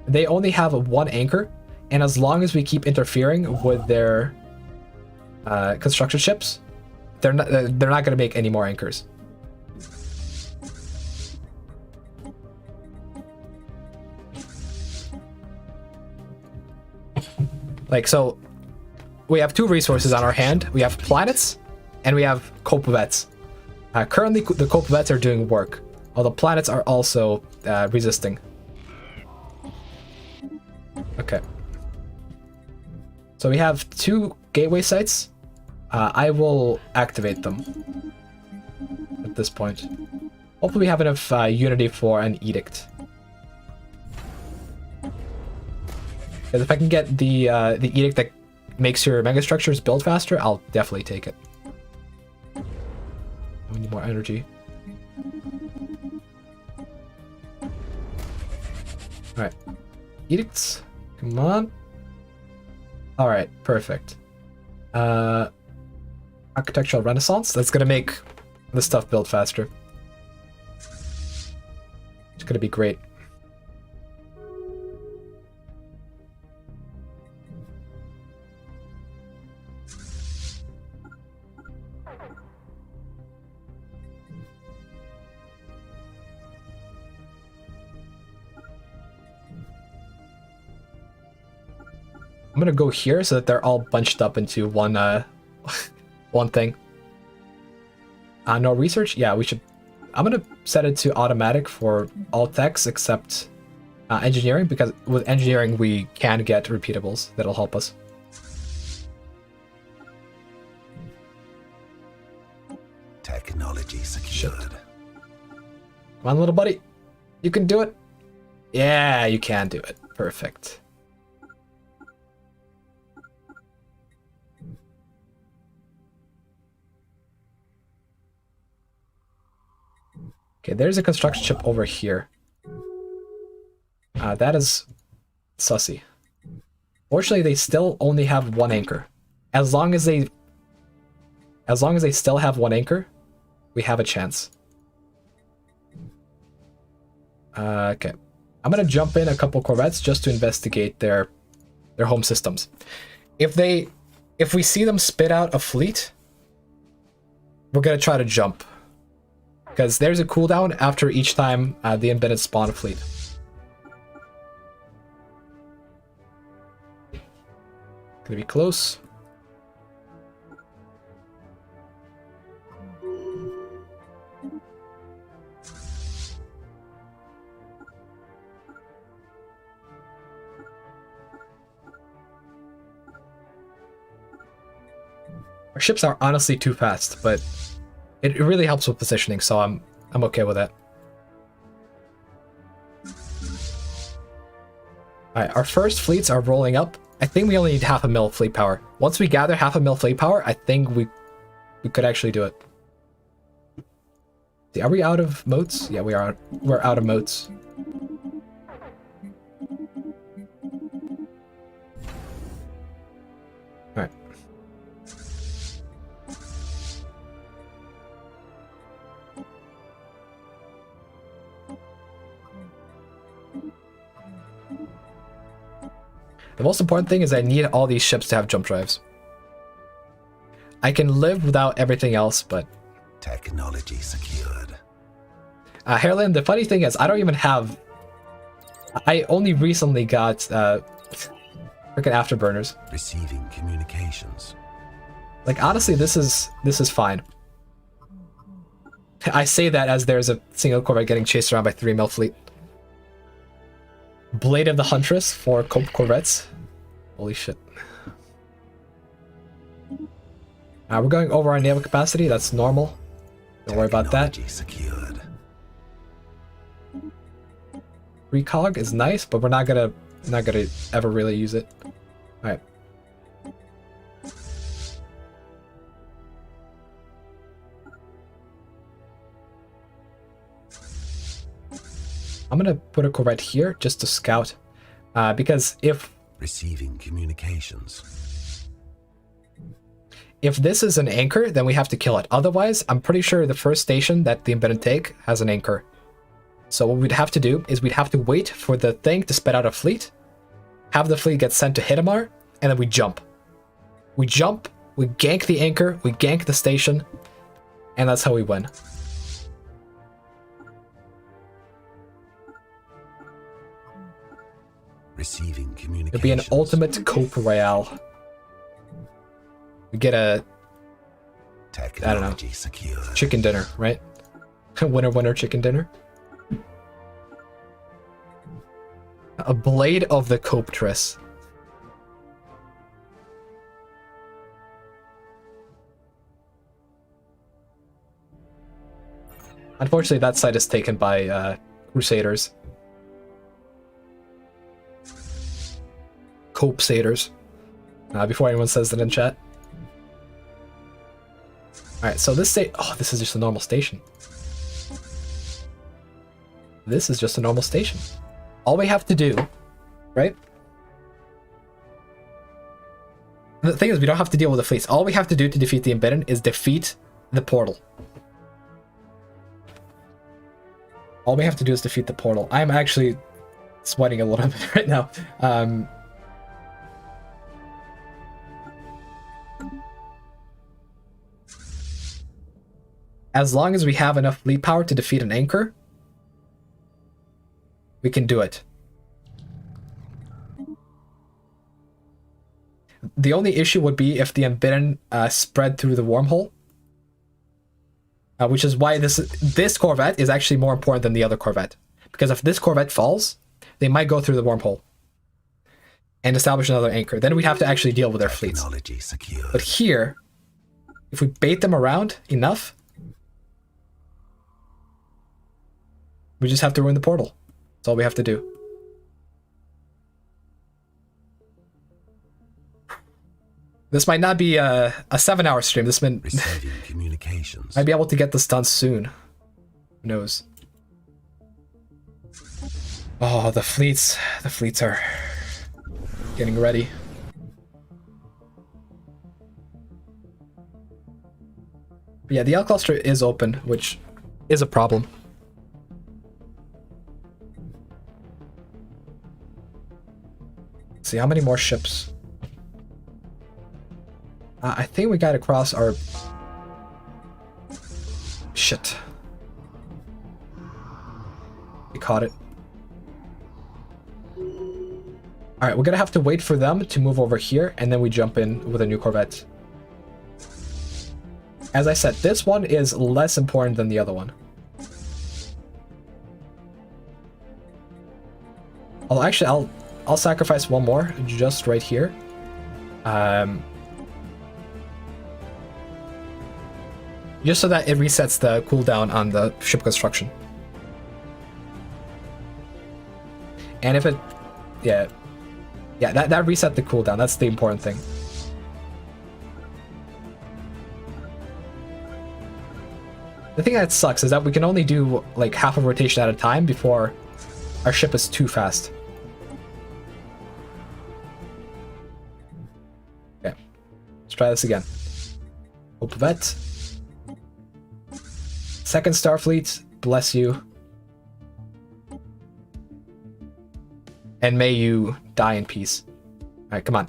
they only have one anchor, and as long as we keep interfering with their construction ships, they're not going to make any more anchors. Like, so we have two resources on our hand. We have planets and we have cope vets. Currently the cope vets are doing work, while the planets are also resisting. Okay, so we have two gateway sites. I will activate them at this point. Hopefully we have enough unity for an edict. Because if I can get the edict that makes your megastructures build faster, I'll definitely take it. We need more energy. Alright. Edicts. Come on. Alright, perfect. Architectural Renaissance. That's gonna make the stuff build faster. It's gonna be great. I'm gonna go here so that they're all bunched up into one one thing. No research? Yeah, we should. I'm gonna set it to automatic for all techs except engineering, because with engineering we can get repeatables that'll help us. Technology secured. Shit. Come on, little buddy. You can do it. Yeah, you can do it. Perfect. Okay, there's a construction ship over here. That is sussy. Fortunately, they still only have one anchor. As long as they still have one anchor, we have a chance. Okay, I'm gonna jump in a couple corvettes just to investigate their home systems. If they If we see them spit out a fleet, we're gonna try to jump. Because there's a cooldown after each time the embedded spawn a fleet. Gonna be close. Our ships are honestly too fast, but it really helps with positioning, so I'm okay with that. Alright, our first fleets are rolling up. I think we only need 0.5 mil fleet power. Once we gather 0.5 mil fleet power, I think we could actually do it. Are we out of moats? Yeah, we are. We're out of moats. Alright. The most important thing is I need all these ships to have jump drives. I can live without everything else, but... Technology secured. Hairland, the funny thing is, I don't even have... I only recently got, freaking afterburners. Receiving communications. Like, honestly, this is fine. I say that as there's a single corvette getting chased around by 3 mil fleet. Blade of the Huntress for corvettes. Holy shit. We're going over our naval capacity. That's normal. Don't worry about that. Secured. Recog is nice, but we're not gonna ever really use it. All right. I'm gonna put a corvette here just to scout, because if receiving communications. If this is an anchor, then we have to kill it. Otherwise, I'm pretty sure the first station that the embedded take has an anchor. So what we'd have to do is we'd have to wait for the thing to spit out a fleet, have the fleet get sent to Hidamar, and then we jump. We jump, we gank the anchor, we gank the station, and that's how we win. Receiving communications. It'll be an ultimate Cope Royale. We get a, I don't know, secured. Chicken dinner, right? Winner, winner, chicken dinner. A blade of the Coptress. Unfortunately, that site is taken by Crusaders. Cope-saders. Before anyone says that in chat. Alright, so this this is just a normal station. This is just a normal station. All we have to do, right? The thing is, we don't have to deal with the fleets. All we have to do to defeat the Embedded is defeat the portal. All we have to do is defeat the portal. I'm actually sweating a little bit right now. As long as we have enough fleet power to defeat an anchor, we can do it. The only issue would be if the Unbidden spread through the wormhole, which is why this Corvette is actually more important than the other Corvette. Because if this Corvette falls, they might go through the wormhole and establish another anchor. Then we'd have to actually deal with their fleets. But here, if we bait them around enough, we just have to ruin the portal. That's all we have to do. This might not be a 7-hour stream. This might be able to get this done soon. Who knows? Oh, the fleets. The fleets are getting ready. But yeah, the L cluster is open, which is a problem. Let's see, how many more ships? I think we got across our... Shit. We caught it. Alright, we're gonna have to wait for them to move over here, and then we jump in with a new Corvette. As I said, this one is less important than the other one. I'll sacrifice one more, just right here. Just so that it resets the cooldown on the ship construction. And if it... Yeah, that reset the cooldown. That's the important thing. The thing that sucks is that we can only do like half a rotation at a time before our ship is too fast. Okay, let's try this again. Opvet. Second Starfleet, bless you. And may you die in peace. Alright, come on.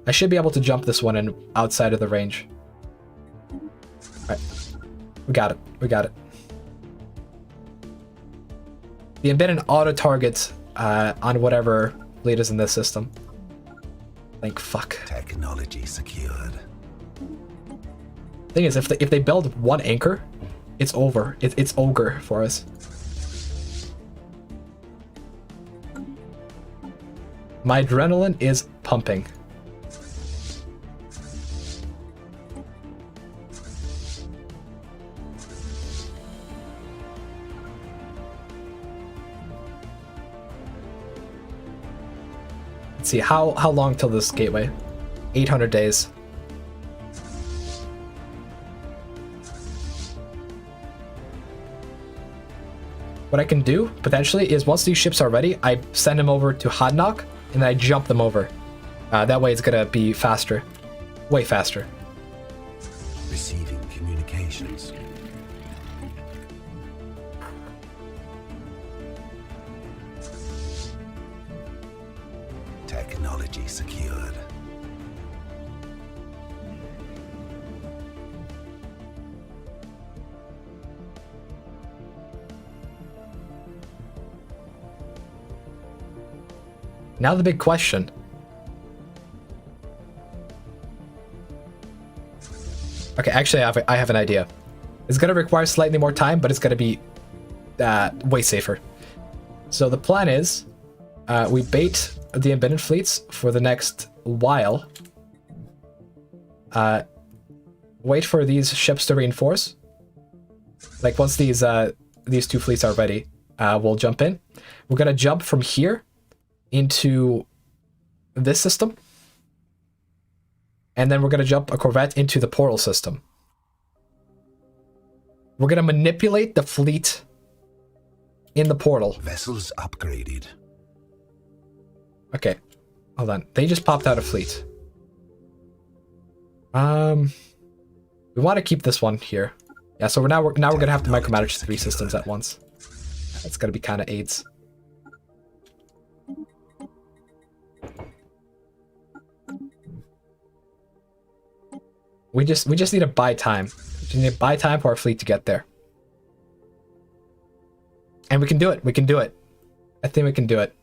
I should be able to jump this one in outside of the range. Alright. We got it. We got it. The embedded auto target on whatever fleet is in this system. Like, fuck. Technology secured. Thing is, if they build one anchor, it's over. It's ogre for us. My adrenaline is pumping. Let's see, how long till this gateway? 800 days. What I can do, potentially, is once these ships are ready, I send them over to Hadnock, and then I jump them over. That way it's gonna be faster. Way faster. Receiving communications. Technology secured. Now the big question. Okay, actually I have an idea. It's gonna require slightly more time, but it's gonna be way safer. So the plan is, we bait the embedded fleets for the next while. Wait for these ships to reinforce. Like once these two fleets are ready, we'll jump in. We're gonna jump from here into this system, and then we're gonna jump a Corvette into the portal system. We're gonna manipulate the fleet in the portal. Vessels upgraded. Okay, hold on. They just popped out a fleet. We want to keep this one here. Yeah, so now we're gonna have to micromanage 3 systems at once. That's gonna be kind of AIDS. We just need to buy time. We just need to buy time for our fleet to get there. And we can do it. We can do it. I think we can do it.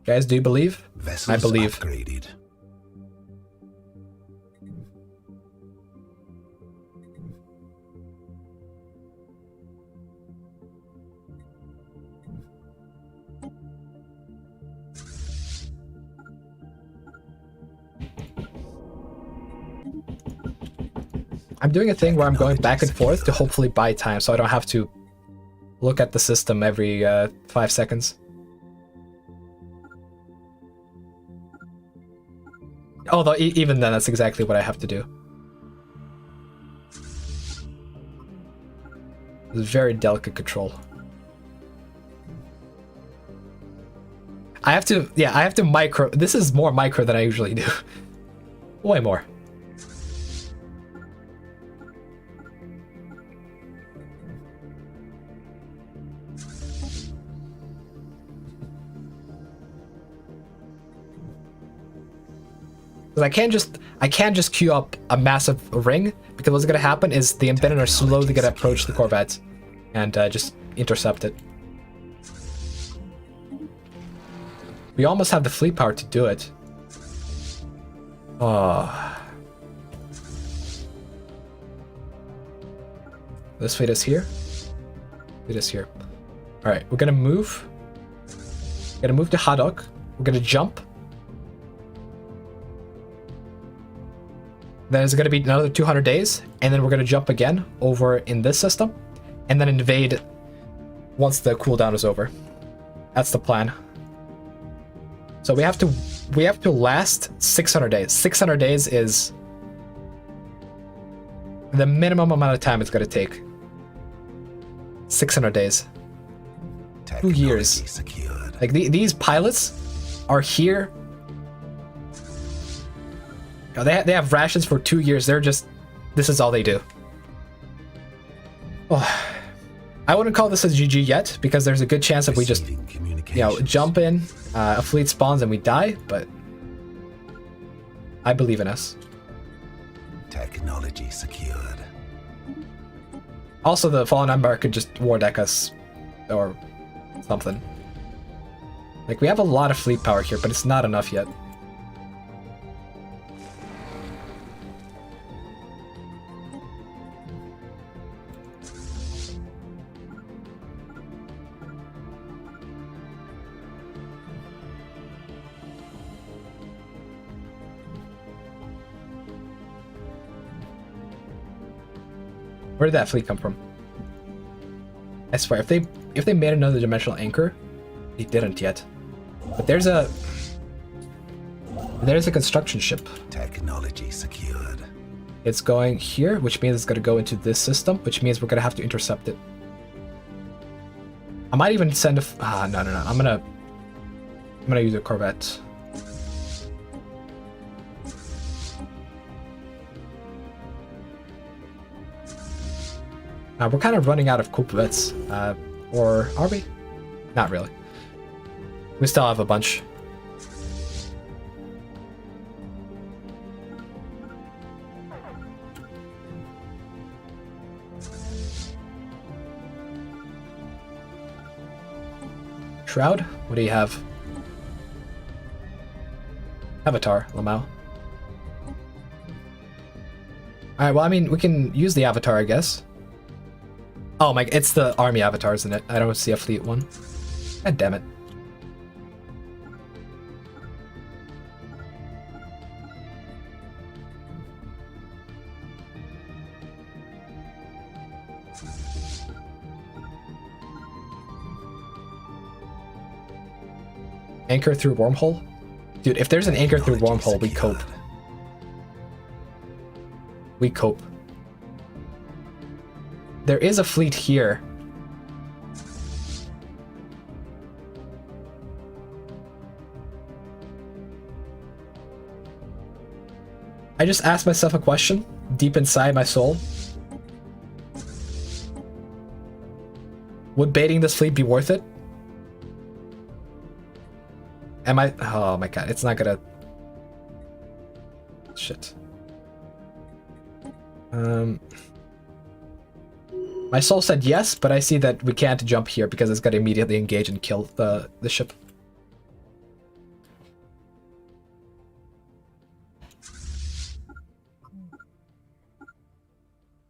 Guys, do you believe? Vessels I believe. Upgraded. I'm doing a thing where I'm going back and forth to hopefully buy time, so I don't have to look at the system every 5 seconds. Although even then, that's exactly what I have to do. It's very delicate control. I have to micro. This is more micro than I usually do. Way more. Because I can't just queue up a massive ring, because what's gonna happen is the Embedden are slowly gonna approach the Corvette and just intercept it. We almost have the fleet power to do it. Oh. This fleet is here. Fleet is here. Alright, we're gonna move. We're gonna move to Haddock. We're gonna jump. Then it's gonna be another 200 days, and then we're gonna jump again over in this system, and then invade once the cooldown is over. That's the plan. So we have to last 600 days. 600 days is the minimum amount of time it's gonna take. 600 days. 2 years. Secured. Like these pilots are here. You know, they have rations for 2 years. They're just, this is all they do. Oh, I wouldn't call this a GG yet, because there's a good chance if we just, you know, jump in, a fleet spawns and we die, but I believe in us. Technology secured. Also, the Fallen Empire could just war deck us or something. Like, we have a lot of fleet power here, but it's not enough yet. Where did that fleet come from? I swear, if they made another dimensional anchor, they didn't yet. But there's a construction ship. Technology secured. It's going here, which means it's gonna go into this system, which means we're gonna have to intercept it. I might even send a no. I'm gonna use a Corvette. We're kind of running out of Corvettes, or are we? Not really. We still have a bunch. Shroud? What do you have? Avatar, Lamau. Alright, well, I mean, we can use the Avatar, I guess. Oh my, it's the army avatar, isn't it? I don't see a fleet one. God damn it. Anchor through wormhole? Dude, if there's an anchor through wormhole, we cope. We cope. There is a fleet here. I just asked myself a question deep inside my soul. Would baiting this fleet be worth it? Am I? Oh my god, it's not gonna... Shit. My soul said yes, but I see that we can't jump here because it's gonna immediately engage and kill the ship.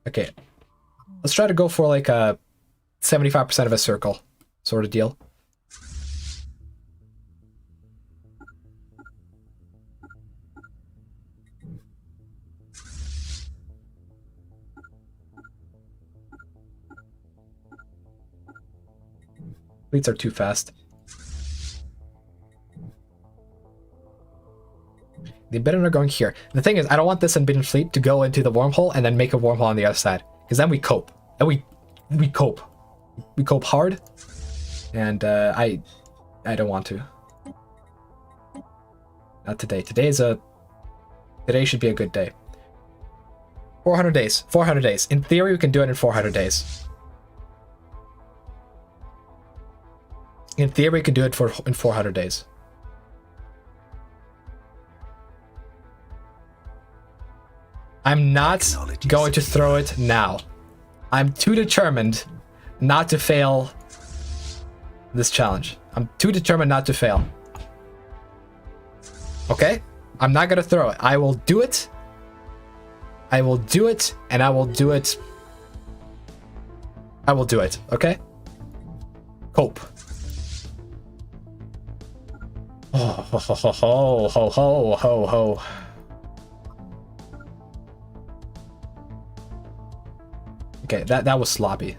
Okay, let's try to go for like a 75% of a circle sort of deal. Fleets are too fast. The Embedden are going here. The thing is, I don't want this Embedden fleet to go into the wormhole and then make a wormhole on the other side, because then we cope. And we cope. We cope hard. And I don't want to. Not today. Today should be a good day. 400 days. 400 days. In theory, we can do it in 400 days. In theory, we can do it in 400 days. I'm not going to throw it now. I'm too determined not to fail this challenge. I'm too determined not to fail. Okay? I'm not gonna throw it. I will do it. I will do it, and I will do it. I will do it, okay? Cope. Oh, ho, ho, ho, ho, ho, ho, ho, ho. Okay, that was sloppy.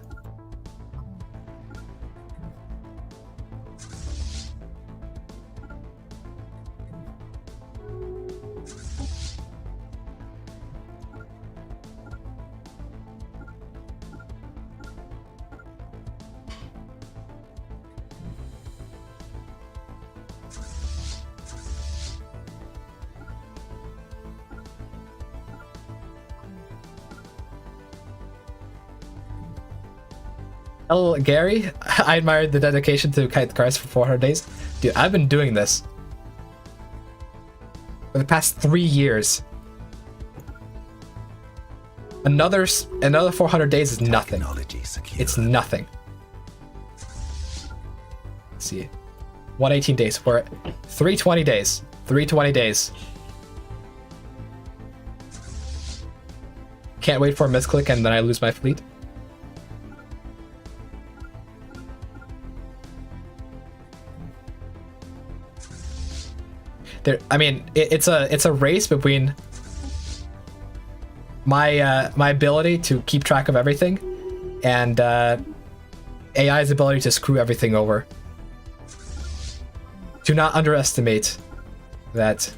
Hello, Gary. I admired the dedication to kite cars for 400 days. Dude, I've been doing this for the past 3 years. Another 400 days is nothing. It's nothing. Let's see. 118 days. We're at 320 days. 320 days. Can't wait for a misclick and then I lose my fleet. There, I mean, it's a race between my my ability to keep track of everything and AI's ability to screw everything over. Do not underestimate that.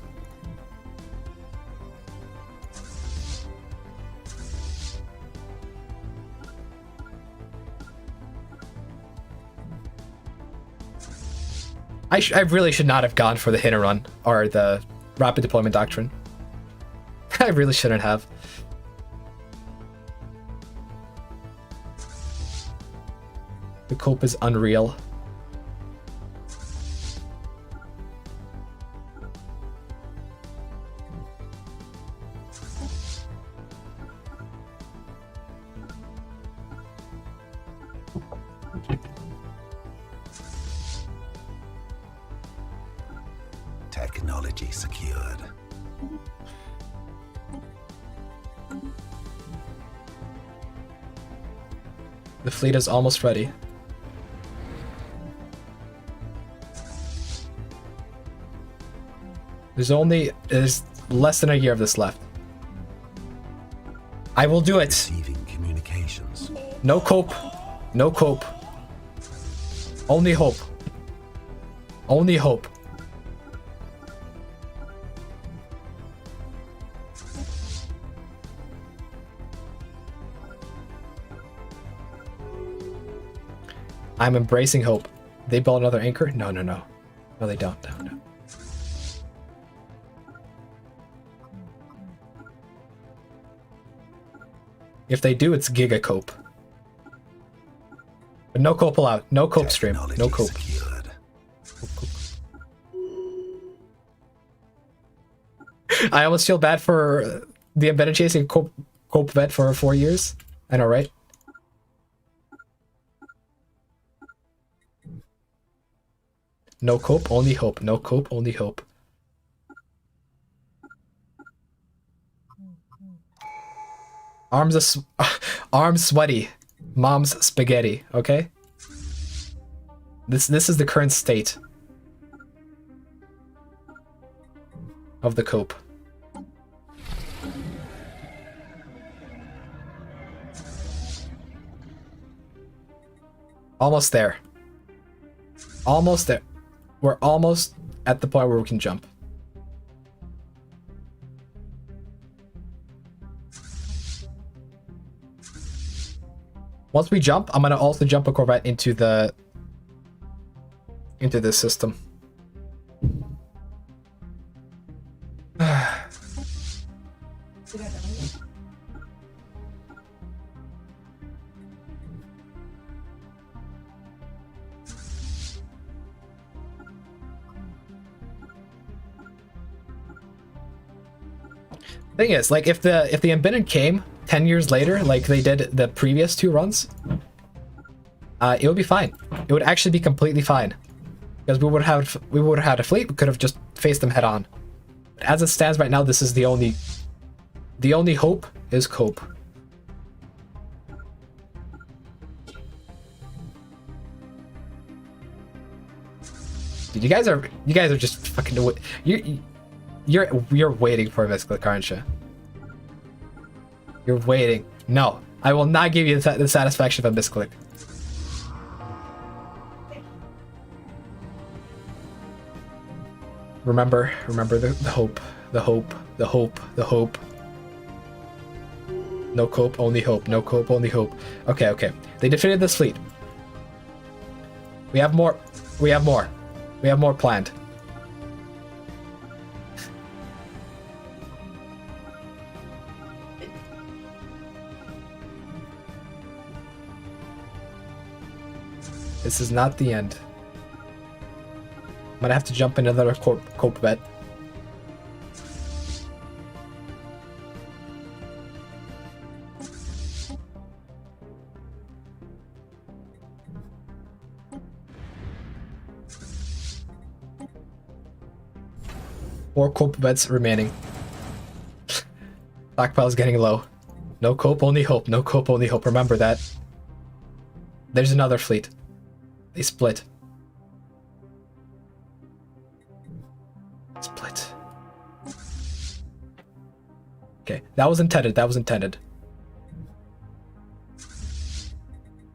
I really should not have gone for the hit and run or the rapid deployment doctrine. I really shouldn't have. The cope is unreal. Technology secured. The fleet is almost ready. There's less than a year of this left. I will do it. Receiving communications. No cope. No cope. Only hope. Only hope. I'm embracing hope. They build another anchor? No, no, no. No, they don't. No, no. If they do, it's Giga Cope. But no cope allowed. No cope stream. No cope. I almost feel bad for the embedded chasing cope vet for 4 years. I know, right? No cope, only hope. No cope, only hope. Arms sweaty. Mom's spaghetti, okay? This is the current state of the cope. Almost there. Almost there. We're almost at the point where we can jump. Once we jump, I'm gonna also jump a Corvette into this system. Thing is, like, if the Embittered came 10 years later, like they did the previous 2 runs, it would be fine. It would actually be completely fine. Because we would have had a fleet, we could have just faced them head on. But as it stands right now, this is the only hope is cope. Dude, you guys are just fucking you're waiting for a misclick, aren't you? You're waiting. No, I will not give you the satisfaction of a misclick. Remember the hope, the hope, the hope, the hope. No cope, only hope. No cope, only hope. Okay. They defeated this fleet. We have more. We have more. We have more planned. This is not the end. I'm gonna have to jump in another cope bet. Four cope bets remaining. Stockpile is getting low. No cope, only hope. No cope, only hope. Remember that. There's another fleet. They split. Split. Okay, that was intended. That was intended.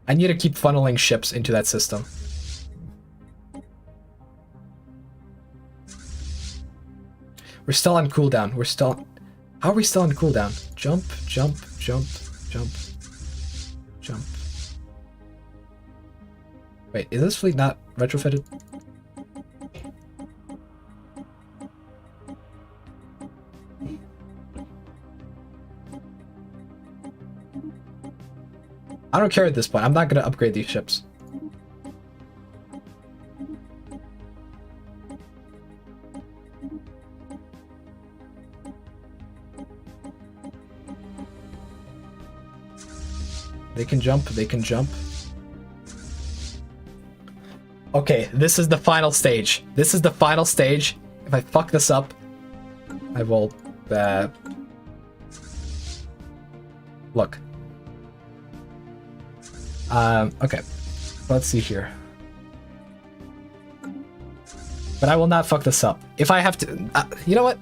I need to keep funneling ships into that system. We're still on cooldown. We're still... How are we still on cooldown? Jump, jump, jump, jump, jump. Wait, is this fleet not retrofitted? I don't care at this point. I'm not going to upgrade these ships. They can jump, they can jump. Okay, this is the final stage. This is the final stage. If I fuck this up, I will... Look. Okay. Let's see here. But I will not fuck this up. If I have to... you know what?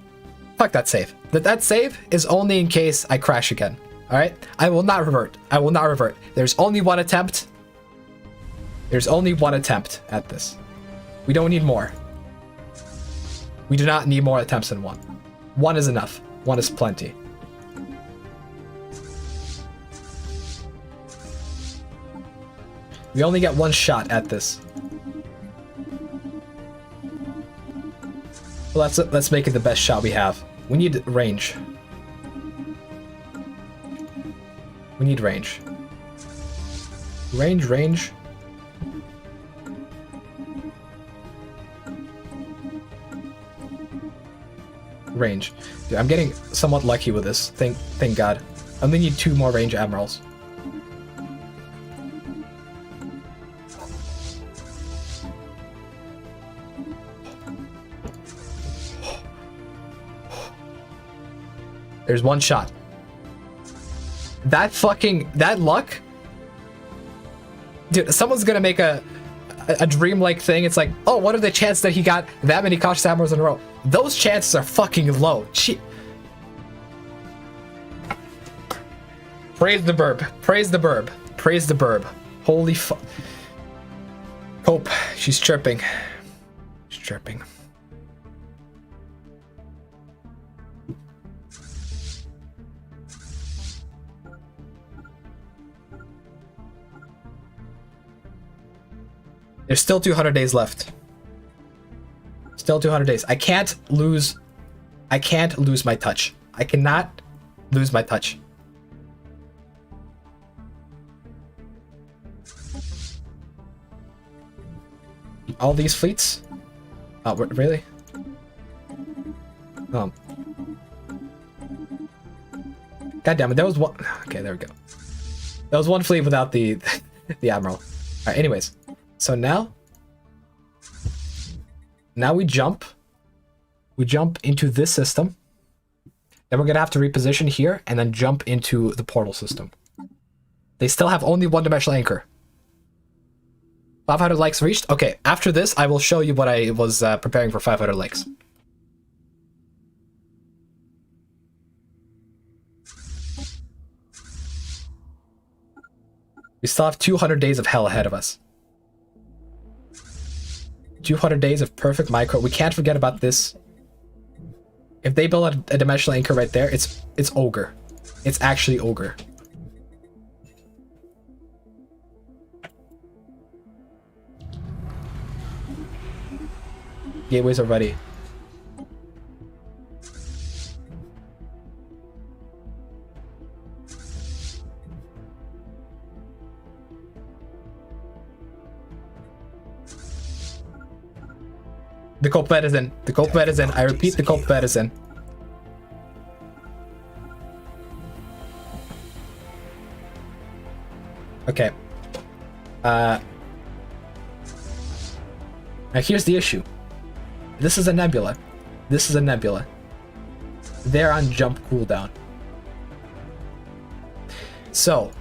Fuck that save. That save is only in case I crash again. Alright? I will not revert. I will not revert. There's only one attempt. There's only one attempt at this. We don't need more. We do not need more attempts than one. One is enough. One is plenty. We only get one shot at this. Well, let's make it the best shot we have. We need range. We need range. Range. Range. Dude, I'm getting somewhat lucky with this. Thank God. I only need 2 more range admirals. There's one shot. That luck? Dude, someone's gonna make a dreamlike thing. It's like, oh, what are the chances that he got that many cautious admirals in a row? Those chances are fucking low. Praise the burb. Praise the burb. Praise the burb. Holy fuck. Hope. She's chirping. She's chirping. There's still 200 days left. Still 200 days. I can't lose my touch. I cannot lose my touch. All these fleets? Oh, really? God damn it, there was one. Okay, there we go. There was one fleet without the the admiral. All right, anyways. So now we jump. We jump into this system. Then we're gonna have to reposition here and then jump into the portal system. They still have only one-dimensional anchor. 500 likes reached. Okay, after this, I will show you what I was preparing for 500 likes. We still have 200 days of hell ahead of us. 200 days of perfect micro. We can't forget about this. If they build a dimensional anchor right there, it's ogre. It's actually ogre. Gateways are ready. The cold bed is in. The cold bed is in. I repeat, the cold bed is in. Okay. Now here's the issue. This is a nebula. This is a nebula. They're on jump cooldown. So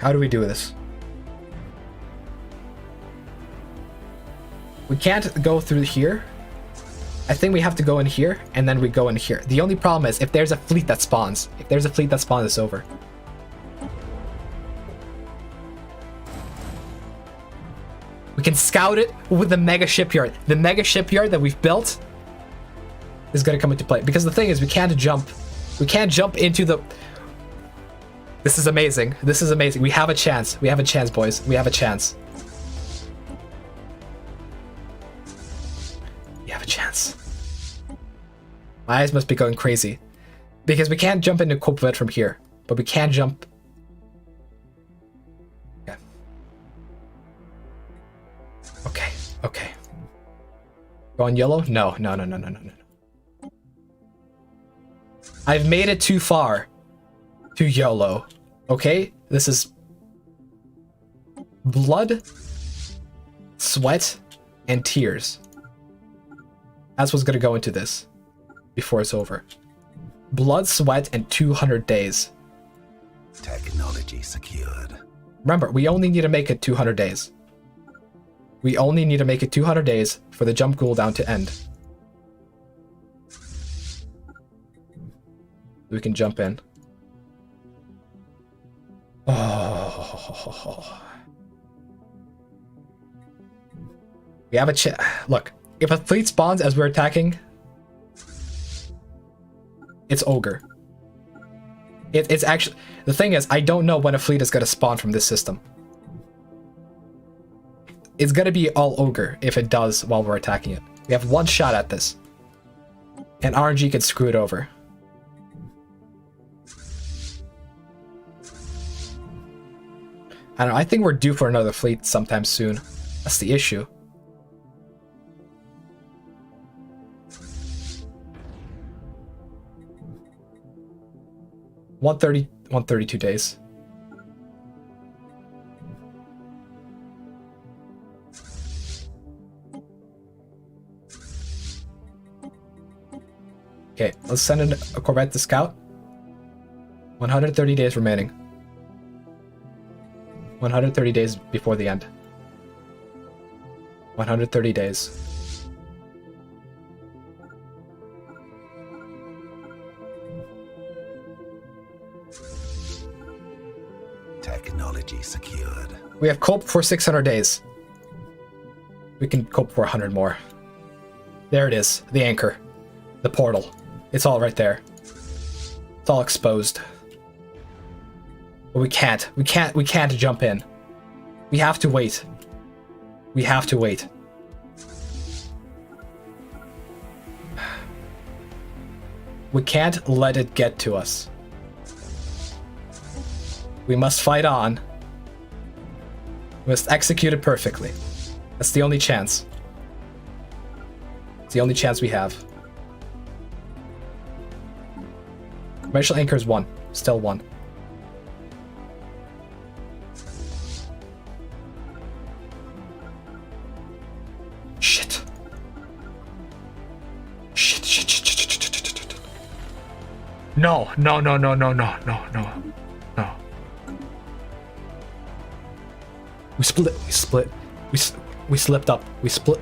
how do we do this? We can't go through here. I think we have to go in here, and then we go in here. The only problem is if there's a fleet that spawns. If there's a fleet that spawns, it's over. We can scout it with the mega shipyard. The mega shipyard that we've built is going to come into play. Because the thing is, we can't jump. We can't jump into the... This is amazing. This is amazing. We have a chance. We have a chance, boys. We have a chance. We have a chance. My eyes must be going crazy. Because we can't jump into Kopvet from here. But we can jump... Okay. Okay. Okay. Go on yellow? No. No, no, no, no, no, no. I've made it too far to YOLO. Okay? This is blood, sweat, and tears. That's what's gonna go into this before it's over. Blood, sweat, and 200 days. Technology secured. Remember, we only need to make it 200 days. We only need to make it 200 days for the jump cooldown to end. We can jump in. Oh. We have a look, if a fleet spawns as we're attacking, it's ogre. It's actually... The thing is, I don't know when a fleet is going to spawn from this system. It's going to be all ogre if it does while we're attacking it. We have one shot at this. And RNG can screw it over. I don't know, I think we're due for another fleet sometime soon. That's the issue. $130, 132 days. Okay, let's send in a Corvette to scout. 130 days remaining. 130 days before the end. 130 days. Technology secured. We have cope for 600 days. We can cope for 100 more. There it is, the anchor. The portal. It's all right there. It's all exposed. But we can't jump in. We have to wait. We have to wait. We can't let it get to us. We must fight on. We must execute it perfectly. That's the only chance. It's the only chance we have. Commercial anchor is 1. Still 1. Shit. Shit. No. We split. We slipped up. We split.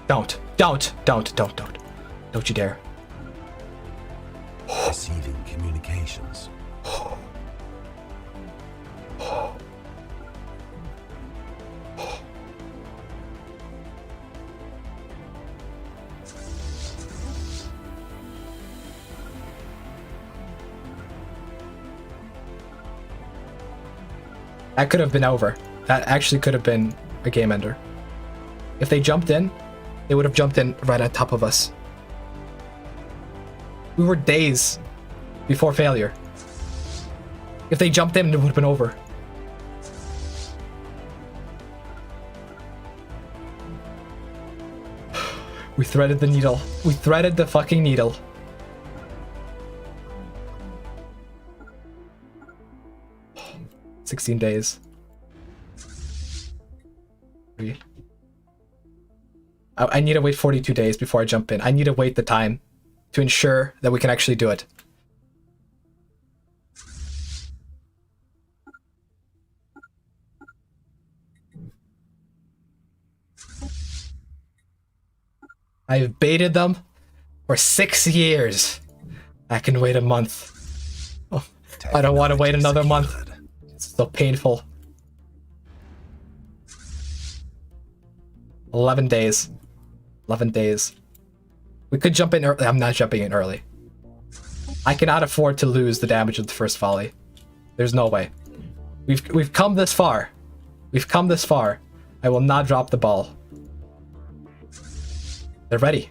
Don't you dare. Receiving communications. That could have been over. That actually could have been a game ender. If they jumped in, they would have jumped in right on top of us. We were days before failure. If they jumped in, it would have been over. We threaded the needle. We threaded the fucking needle. "16 days. I need to wait 42 days before I jump in. I need to wait the time to ensure that we can actually do it. I've baited them for 6 years. I can wait a month. Oh, I don't want to wait another month. It's so painful. 11 days. 11 days. We could jump in early. I'm not jumping in early. I cannot afford to lose the damage of the first volley. There's no way. We've come this far. We've come this far. I will not drop the ball. They're ready.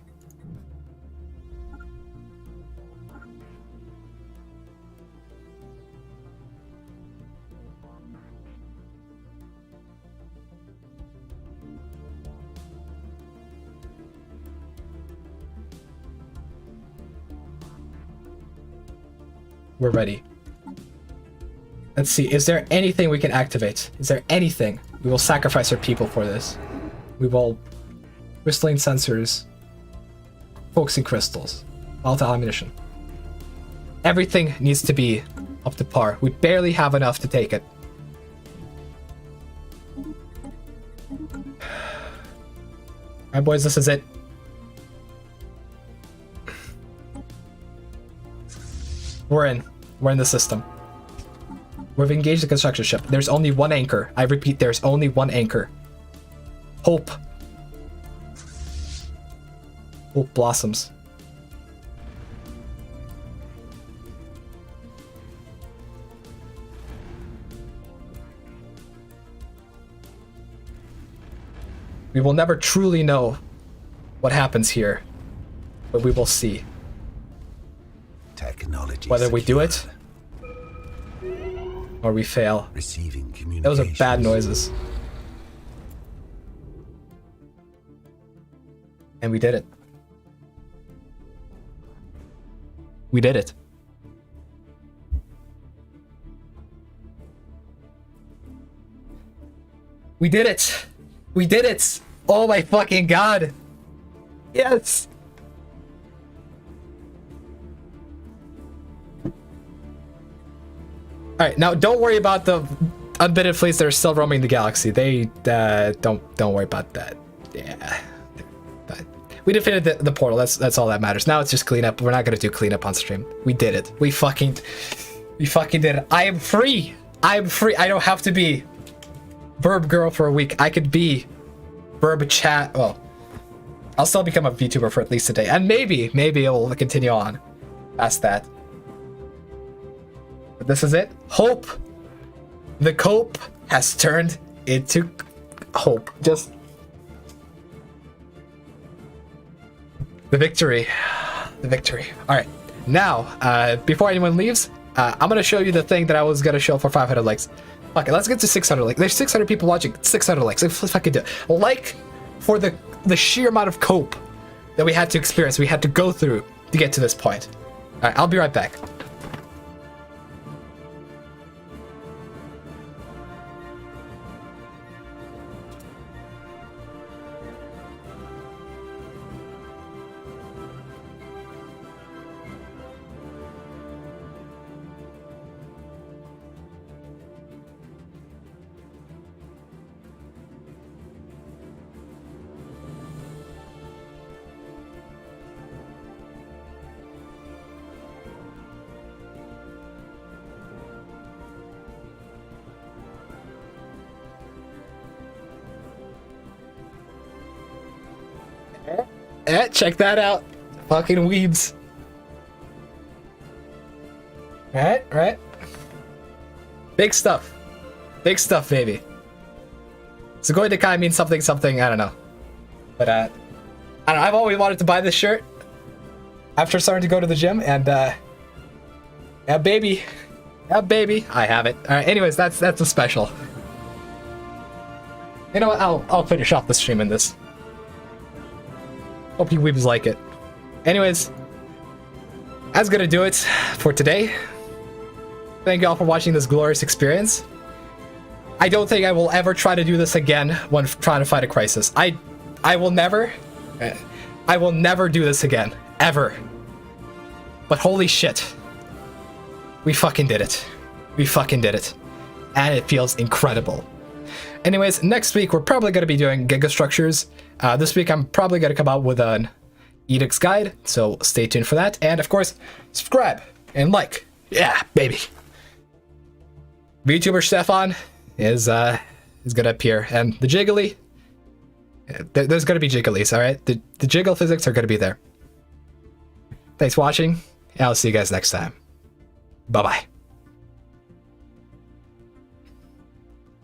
We're ready. Let's see, is there anything we can activate? Is there anything? We will sacrifice our people for this. We will... crystalline sensors. Focusing crystals. Volatile ammunition. Everything needs to be up to par. We barely have enough to take it. Alright boys, this is it. We're in. We're in the system. We've engaged the construction ship. There's only one anchor. I repeat, there's only one anchor. Hope. Hope blossoms. We will never truly know what happens here, but we will see. Technology whether we do secured. it or we fail. Receiving communications. Those are bad noises. And we did it. We did it. We did it. We did it. Oh my fucking god. Yes. Alright, now don't worry about the unbidden fleets that are still roaming the galaxy. They, don't worry about that. Yeah. We defeated the portal, that's all that matters. Now it's just cleanup. We're not gonna do cleanup on stream. We did it. We fucking did it. I am free! I am free. I don't have to be Verb Girl for a week. I could be Verb Chat. Well, I'll still become a VTuber for at least a day. And maybe it will continue on past that. But this is it. Hope. The cope has turned into hope. Just the victory. The victory. All right. Now, before anyone leaves, I'm going to show you the thing that I was going to show for 500 likes. Okay, let's get to 600 likes. There's 600 people watching. 600 likes. Let's fucking do it. Like for the sheer amount of cope that we had to experience, we had to go through to get to this point. All right, I'll be right back. Check that out. Fucking weebs. Right? Big stuff. Big stuff, baby. So going to kind of mean something, I don't know. But, I don't know, I've always wanted to buy this shirt after starting to go to the gym, and, yeah, baby. Yeah, baby. I have it. Alright, anyways, that's a special. You know what? I'll finish off the stream in this. Hope you weebs like it. Anyways, that's gonna do it for today. Thank you all for watching this glorious experience. I don't think I will ever try to do this again when trying to fight a crisis. I will never do this again. Ever. But holy shit. We fucking did it. We fucking did it. And it feels incredible. Anyways, next week we're probably going to be doing gigastructures. This week I'm probably going to come out with an Edicts guide, so stay tuned for that. And of course, subscribe and like. Yeah, baby. VTuber Stefan is gonna appear, and the jiggly. There's gonna be jigglies, all right. The jiggle physics are gonna be there. Thanks for watching, and I'll see you guys next time. Bye bye.